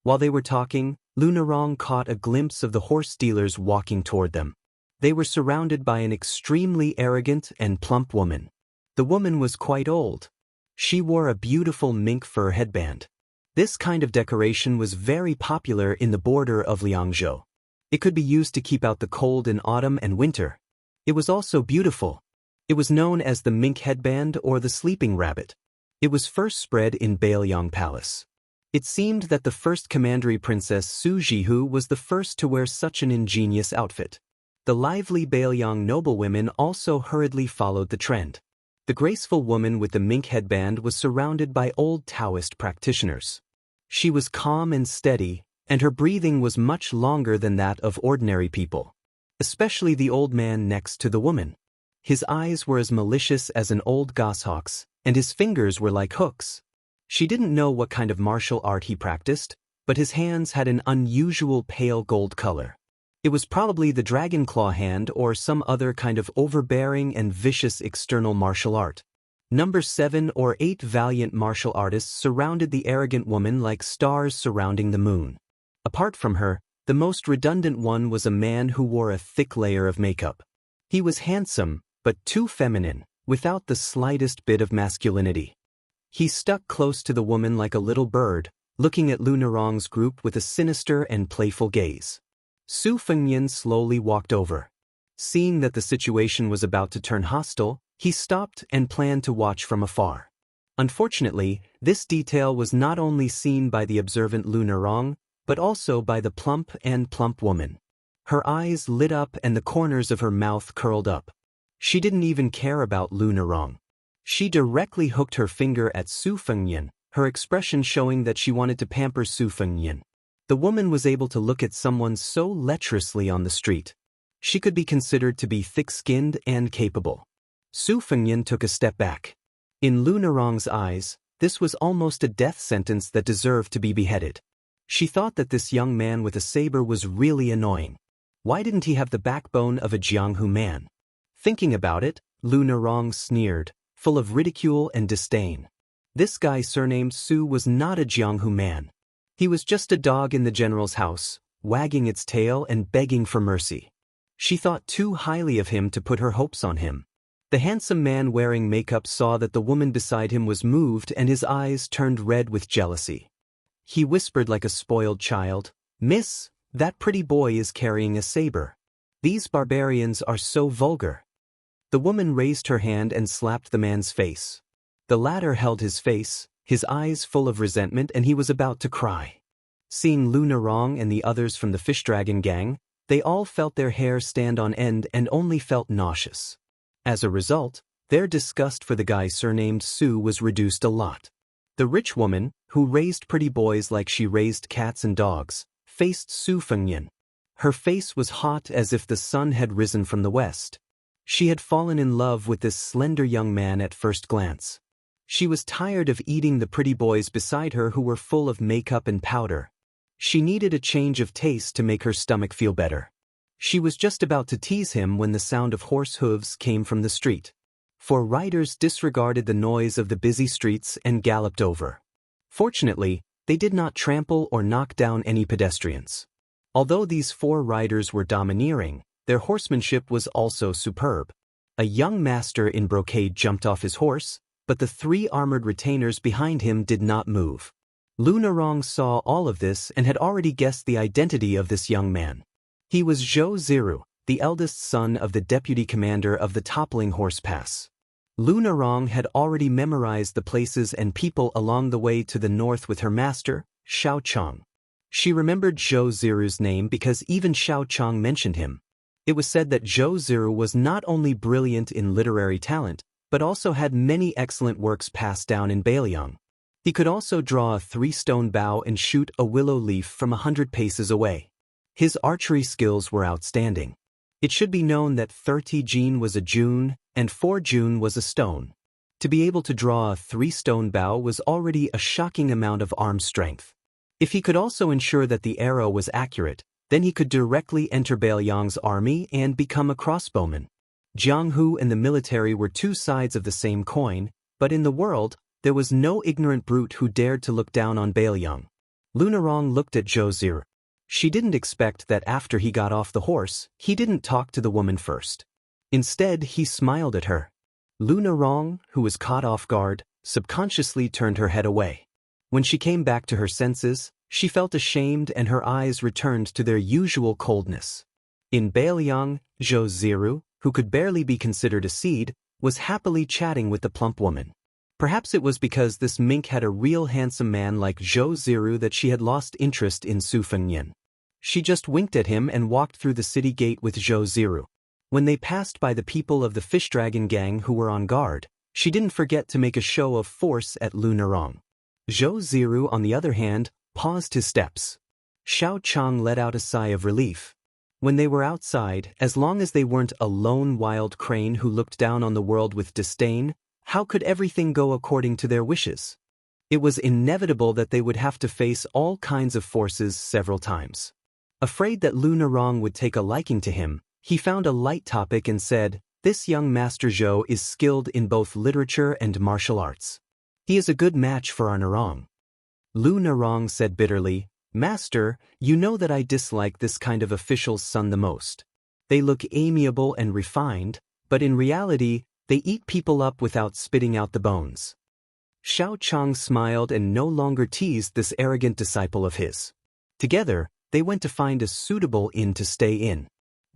While they were talking, Lu Narong caught a glimpse of the horse dealers walking toward them. They were surrounded by an extremely arrogant and plump woman. The woman was quite old. She wore a beautiful mink fur headband. This kind of decoration was very popular in the border of Liangzhou. It could be used to keep out the cold in autumn and winter. It was also beautiful. It was known as the mink headband or the sleeping rabbit. It was first spread in Bailiang Palace. It seemed that the first commandery princess Su Jihu was the first to wear such an ingenious outfit. The lively Bailiang noblewomen also hurriedly followed the trend. The graceful woman with the mink headband was surrounded by old Taoist practitioners. She was calm and steady, and her breathing was much longer than that of ordinary people. Especially the old man next to the woman. His eyes were as malicious as an old goshawk's, and his fingers were like hooks. She didn't know what kind of martial art he practiced, but his hands had an unusual pale gold color. It was probably the dragon claw hand or some other kind of overbearing and vicious external martial art. Number 7 or 8 valiant martial artists surrounded the arrogant woman like stars surrounding the moon. Apart from her, the most redundant one was a man who wore a thick layer of makeup. He was handsome, but too feminine, without the slightest bit of masculinity. He stuck close to the woman like a little bird, looking at Lu Narong's group with a sinister and playful gaze. Su Fengnian slowly walked over. Seeing that the situation was about to turn hostile, he stopped and planned to watch from afar. Unfortunately, this detail was not only seen by the observant Lu Nerong, but also by the plump woman. Her eyes lit up and the corners of her mouth curled up. She didn't even care about Lu Nerong. She directly hooked her finger at Su Fengnian, her expression showing that she wanted to pamper Su Fengnian. The woman was able to look at someone so lecherously on the street. She could be considered to be thick-skinned and capable. Su Fengnian took a step back. In Lu Nerong's eyes, this was almost a death sentence that deserved to be beheaded. She thought that this young man with a saber was really annoying. Why didn't he have the backbone of a Jianghu man? Thinking about it, Lu Nerong sneered, full of ridicule and disdain. This guy surnamed Su was not a Jianghu man. He was just a dog in the general's house, wagging its tail and begging for mercy. She thought too highly of him to put her hopes on him. The handsome man wearing makeup saw that the woman beside him was moved and his eyes turned red with jealousy. He whispered like a spoiled child, "Miss, that pretty boy is carrying a saber. These barbarians are so vulgar." The woman raised her hand and slapped the man's face. The latter held his face, his eyes full of resentment, and he was about to cry. Seeing Lu Nerong and the others from the Fish Dragon gang, they all felt their hair stand on end and only felt nauseous. As a result, their disgust for the guy surnamed Su was reduced a lot. The rich woman, who raised pretty boys like she raised cats and dogs, faced Su Fengnian. Her face was hot as if the sun had risen from the west. She had fallen in love with this slender young man at first glance. She was tired of eating the pretty boys beside her who were full of makeup and powder. She needed a change of taste to make her stomach feel better. She was just about to tease him when the sound of horse hooves came from the street. 4 riders disregarded the noise of the busy streets and galloped over. Fortunately, they did not trample or knock down any pedestrians. Although these 4 riders were domineering, their horsemanship was also superb. A young master in brocade jumped off his horse, but the 3 armored retainers behind him did not move. Lu Nerong saw all of this and had already guessed the identity of this young man. He was Zhou Ziru, the eldest son of the deputy commander of the Toppling Horse Pass. Lu Nerong had already memorized the places and people along the way to the north with her master, Xiao Chong. She remembered Zhou Ziru's name because even Xiao Chong mentioned him. It was said that Zhou Ziru was not only brilliant in literary talent, but also had many excellent works passed down in Beiliang. He could also draw a 3-stone bow and shoot a willow leaf from 100 paces away. His archery skills were outstanding. It should be known that 30 Jin was a Jun, and 4 Jun was a stone. To be able to draw a 3-stone bow was already a shocking amount of arm strength. If he could also ensure that the arrow was accurate, then he could directly enter Beiliang's army and become a crossbowman. Jianghu and the military were 2 sides of the same coin, but in the world, there was no ignorant brute who dared to look down on Beiliang. Lu Nerong looked at Zhou Ziru. She didn't expect that after he got off the horse, he didn't talk to the woman first. Instead, he smiled at her. Lu Nerong, who was caught off guard, subconsciously turned her head away. When she came back to her senses, she felt ashamed and her eyes returned to their usual coldness. In Beiliang, Zhou Ziru, who could barely be considered a seed, was happily chatting with the plump woman. Perhaps it was because this mink had a real handsome man like Zhou Ziru that she had lost interest in Su Fengnian. She just winked at him and walked through the city gate with Zhou Ziru. When they passed by the people of the Fish Dragon gang who were on guard, she didn't forget to make a show of force at Lu Nerong. Zhou Ziru, on the other hand, paused his steps. Xiao Chong let out a sigh of relief. When they were outside, as long as they weren't a lone wild crane who looked down on the world with disdain, how could everything go according to their wishes? It was inevitable that they would have to face all kinds of forces several times. Afraid that Lu Nerong would take a liking to him, he found a light topic and said, "This young Master Zhou is skilled in both literature and martial arts. He is a good match for our Nerong." Lu Nerong said bitterly, "Master, you know that I dislike this kind of official's son the most. They look amiable and refined, but in reality, they eat people up without spitting out the bones." Xiao Chong smiled and no longer teased this arrogant disciple of his. Together, they went to find a suitable inn to stay in.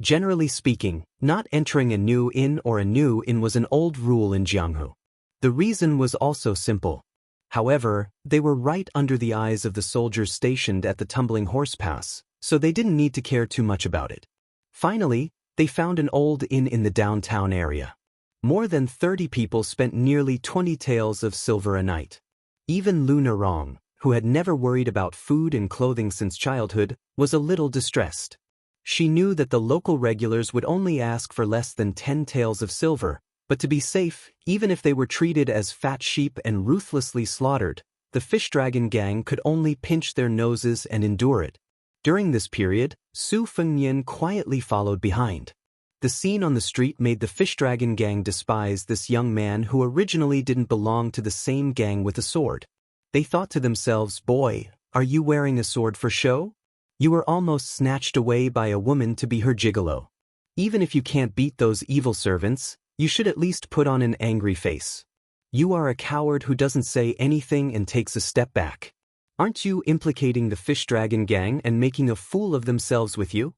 Generally speaking, not entering a new inn was an old rule in Jianghu. The reason was also simple. However, they were right under the eyes of the soldiers stationed at the Tumbling Horse Pass, so they didn't need to care too much about it. Finally, they found an old inn in the downtown area. More than 30 people spent nearly 20 taels of silver a night. Even Lu Nerong, who had never worried about food and clothing since childhood, was a little distressed. She knew that the local regulars would only ask for less than 10 taels of silver, but to be safe, even if they were treated as fat sheep and ruthlessly slaughtered, the fish dragon gang could only pinch their noses and endure it. During this period, Su Fengnian quietly followed behind. The scene on the street made the fish dragon gang despise this young man who originally didn't belong to the same gang with a sword. They thought to themselves, "Boy, are you wearing a sword for show? You were almost snatched away by a woman to be her gigolo. Even if you can't beat those evil servants, you should at least put on an angry face. You are a coward who doesn't say anything and takes a step back. Aren't you implicating the fish dragon gang and making a fool of themselves with you?"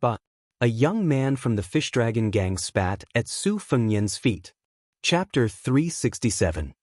But a young man from the fish dragon gang spat at Su Fengnian's feet. Chapter 367.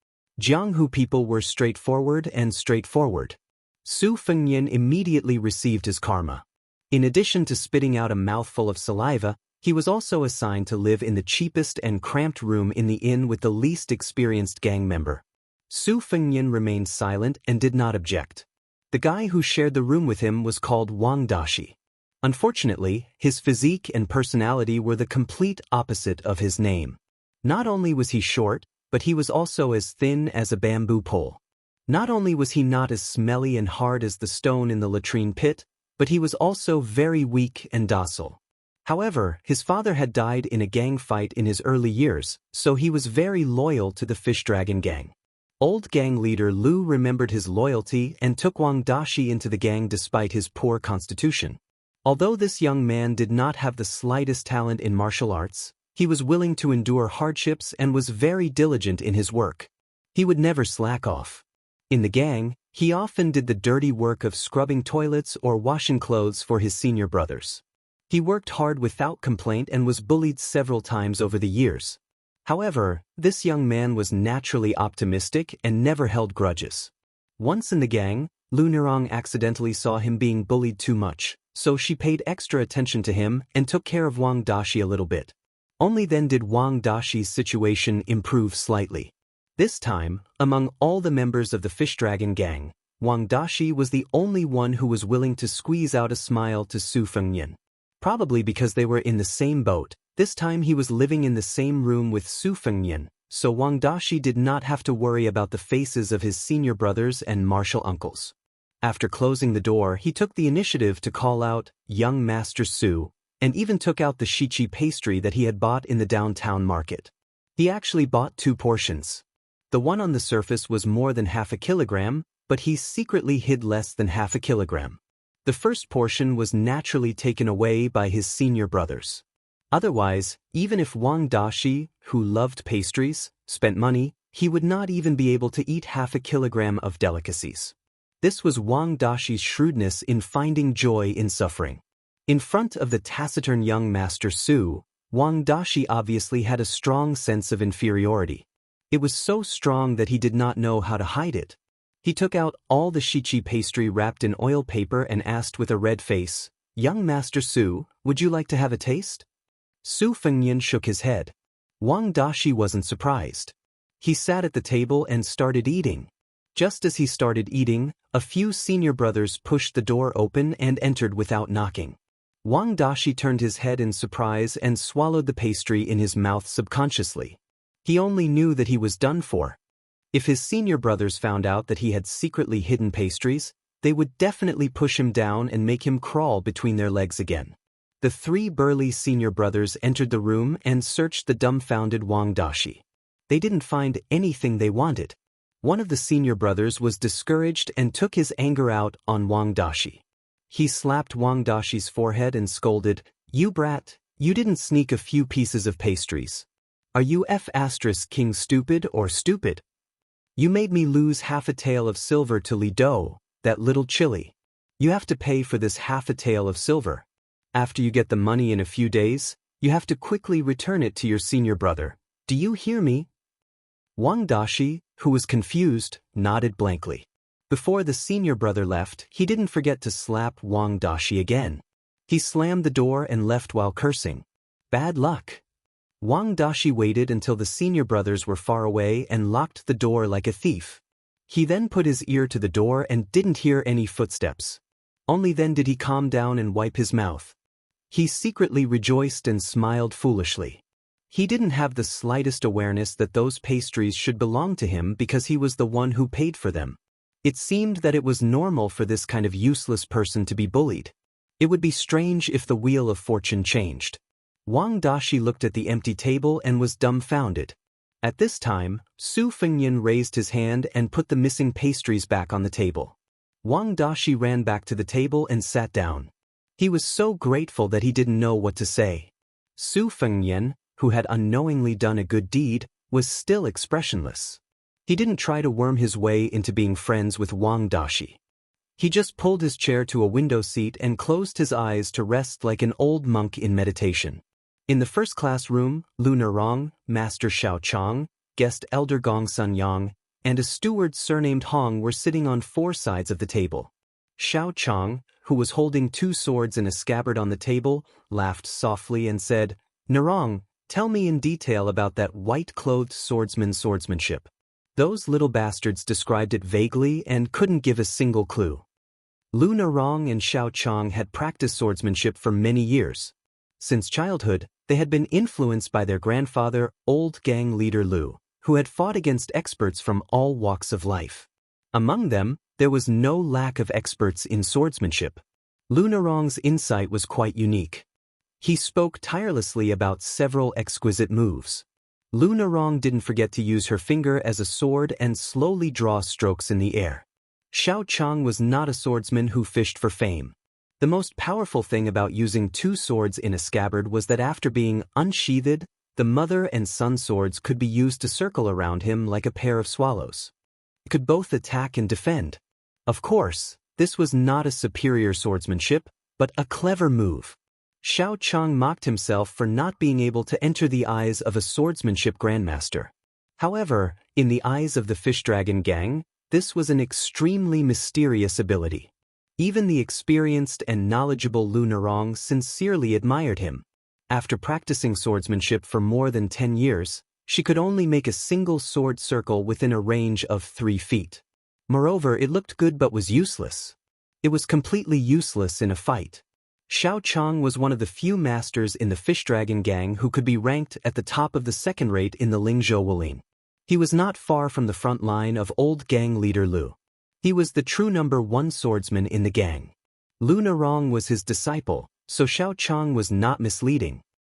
Jianghu people were straightforward and straightforward. Su Fengnian immediately received his karma. In addition to spitting out a mouthful of saliva, he was also assigned to live in the cheapest and cramped room in the inn with the least experienced gang member. Su Fengnian remained silent and did not object. The guy who shared the room with him was called Wang Dashi. Unfortunately, his physique and personality were the complete opposite of his name. Not only was he short, but he was also as thin as a bamboo pole. Not only was he not as smelly and hard as the stone in the latrine pit, but he was also very weak and docile. However, his father had died in a gang fight in his early years, so he was very loyal to the fish dragon gang. Old gang leader Lu remembered his loyalty and took Wang Dashi into the gang despite his poor constitution. Although this young man did not have the slightest talent in martial arts, he was willing to endure hardships and was very diligent in his work. He would never slack off. In the gang, he often did the dirty work of scrubbing toilets or washing clothes for his senior brothers. He worked hard without complaint and was bullied several times over the years. However, this young man was naturally optimistic and never held grudges. Once in the gang, Lu Nerong accidentally saw him being bullied too much, so she paid extra attention to him and took care of Wang Dashi a little bit. Only then did Wang Dashi's situation improve slightly. This time, among all the members of the fish dragon gang, Wang Dashi was the only one who was willing to squeeze out a smile to Su Fengnian. Probably because they were in the same boat, this time he was living in the same room with Su Fengnian, so Wang Dashi did not have to worry about the faces of his senior brothers and martial uncles. After closing the door, he took the initiative to call out, "Young Master Su," and even took out the shichi pastry that he had bought in the downtown market. He actually bought 2 portions. The one on the surface was more than half a kilogram, but he secretly hid less than half a kilogram. The first portion was naturally taken away by his senior brothers. Otherwise, even if Wang Dashi, who loved pastries, spent money, he would not even be able to eat half a kilogram of delicacies. This was Wang Dashi's shrewdness in finding joy in suffering. In front of the taciturn young Master Su, Wang Dashi obviously had a strong sense of inferiority. It was so strong that he did not know how to hide it. He took out all the shichi pastry wrapped in oil paper and asked with a red face, "Young Master Su, would you like to have a taste?" Su Fengnian shook his head. Wang Dashi wasn't surprised. He sat at the table and started eating. Just as he started eating, a few senior brothers pushed the door open and entered without knocking. Wang Dashi turned his head in surprise and swallowed the pastry in his mouth subconsciously. He only knew that he was done for. If his senior brothers found out that he had secretly hidden pastries, they would definitely push him down and make him crawl between their legs again. The 3 burly senior brothers entered the room and searched the dumbfounded Wang Dashi. They didn't find anything they wanted. One of the senior brothers was discouraged and took his anger out on Wang Dashi. He slapped Wang Dashi's forehead and scolded, "You brat, you didn't sneak a few pieces of pastries. Are you King stupid or stupid? You made me lose half a tael of silver to Li Do, that little chili. You have to pay for this half a tael of silver." After you get the money in a few days, you have to quickly return it to your senior brother. Do you hear me? Wang Dashi, who was confused, nodded blankly. Before the senior brother left, he didn't forget to slap Wang Dashi again. He slammed the door and left while cursing. Bad luck. Wang Dashi waited until the senior brothers were far away and locked the door like a thief. He then put his ear to the door and didn't hear any footsteps. Only then did he calm down and wipe his mouth. He secretly rejoiced and smiled foolishly. He didn't have the slightest awareness that those pastries should belong to him because he was the one who paid for them. It seemed that it was normal for this kind of useless person to be bullied. It would be strange if the wheel of fortune changed. Wang Dashi looked at the empty table and was dumbfounded. At this time, Su Fengnian raised his hand and put the missing pastries back on the table. Wang Dashi ran back to the table and sat down. He was so grateful that he didn't know what to say. Su Fengnian, who had unknowingly done a good deed, was still expressionless. He didn't try to worm his way into being friends with Wang Dashi. He just pulled his chair to a window seat and closed his eyes to rest like an old monk in meditation. In the first-class room, Lu Nerong, Master Xiao Chang, guest Elder Gong Sun Yang, and a steward surnamed Hong were sitting on four sides of the table. Xiao Chang, who was holding two swords in a scabbard on the table, laughed softly and said, "Nerong, tell me in detail about that white-clothed swordsman's swordsmanship." Those little bastards described it vaguely and couldn't give a single clue. Lu Nerong and Xiao Chang had practiced swordsmanship for many years. Since childhood, they had been influenced by their grandfather, old gang leader Lu, who had fought against experts from all walks of life. Among them, there was no lack of experts in swordsmanship. Lu Nerong's insight was quite unique. He spoke tirelessly about several exquisite moves. Lu Nerong didn't forget to use her finger as a sword and slowly draw strokes in the air. Xiao Chang was not a swordsman who fished for fame. The most powerful thing about using two swords in a scabbard was that after being unsheathed, the mother and son swords could be used to circle around him like a pair of swallows. They could both attack and defend. Of course, this was not a superior swordsmanship, but a clever move. Xiao Chang mocked himself for not being able to enter the eyes of a swordsmanship grandmaster. However, in the eyes of the Fish Dragon gang, this was an extremely mysterious ability. Even the experienced and knowledgeable Lu Nerong sincerely admired him. After practicing swordsmanship for more than 10 years, she could only make a single sword circle within a range of 3 feet. Moreover, it looked good but was useless. It was completely useless in a fight. Xiao Chang was one of the few masters in the Fish Dragon gang who could be ranked at the top of the second rate in the Lingzhou Wuling. He was not far from the front line of old gang leader Lu. He was the true number 1 swordsman in the gang. Lu Nerong was his disciple, so Xiao Chang was not misleading.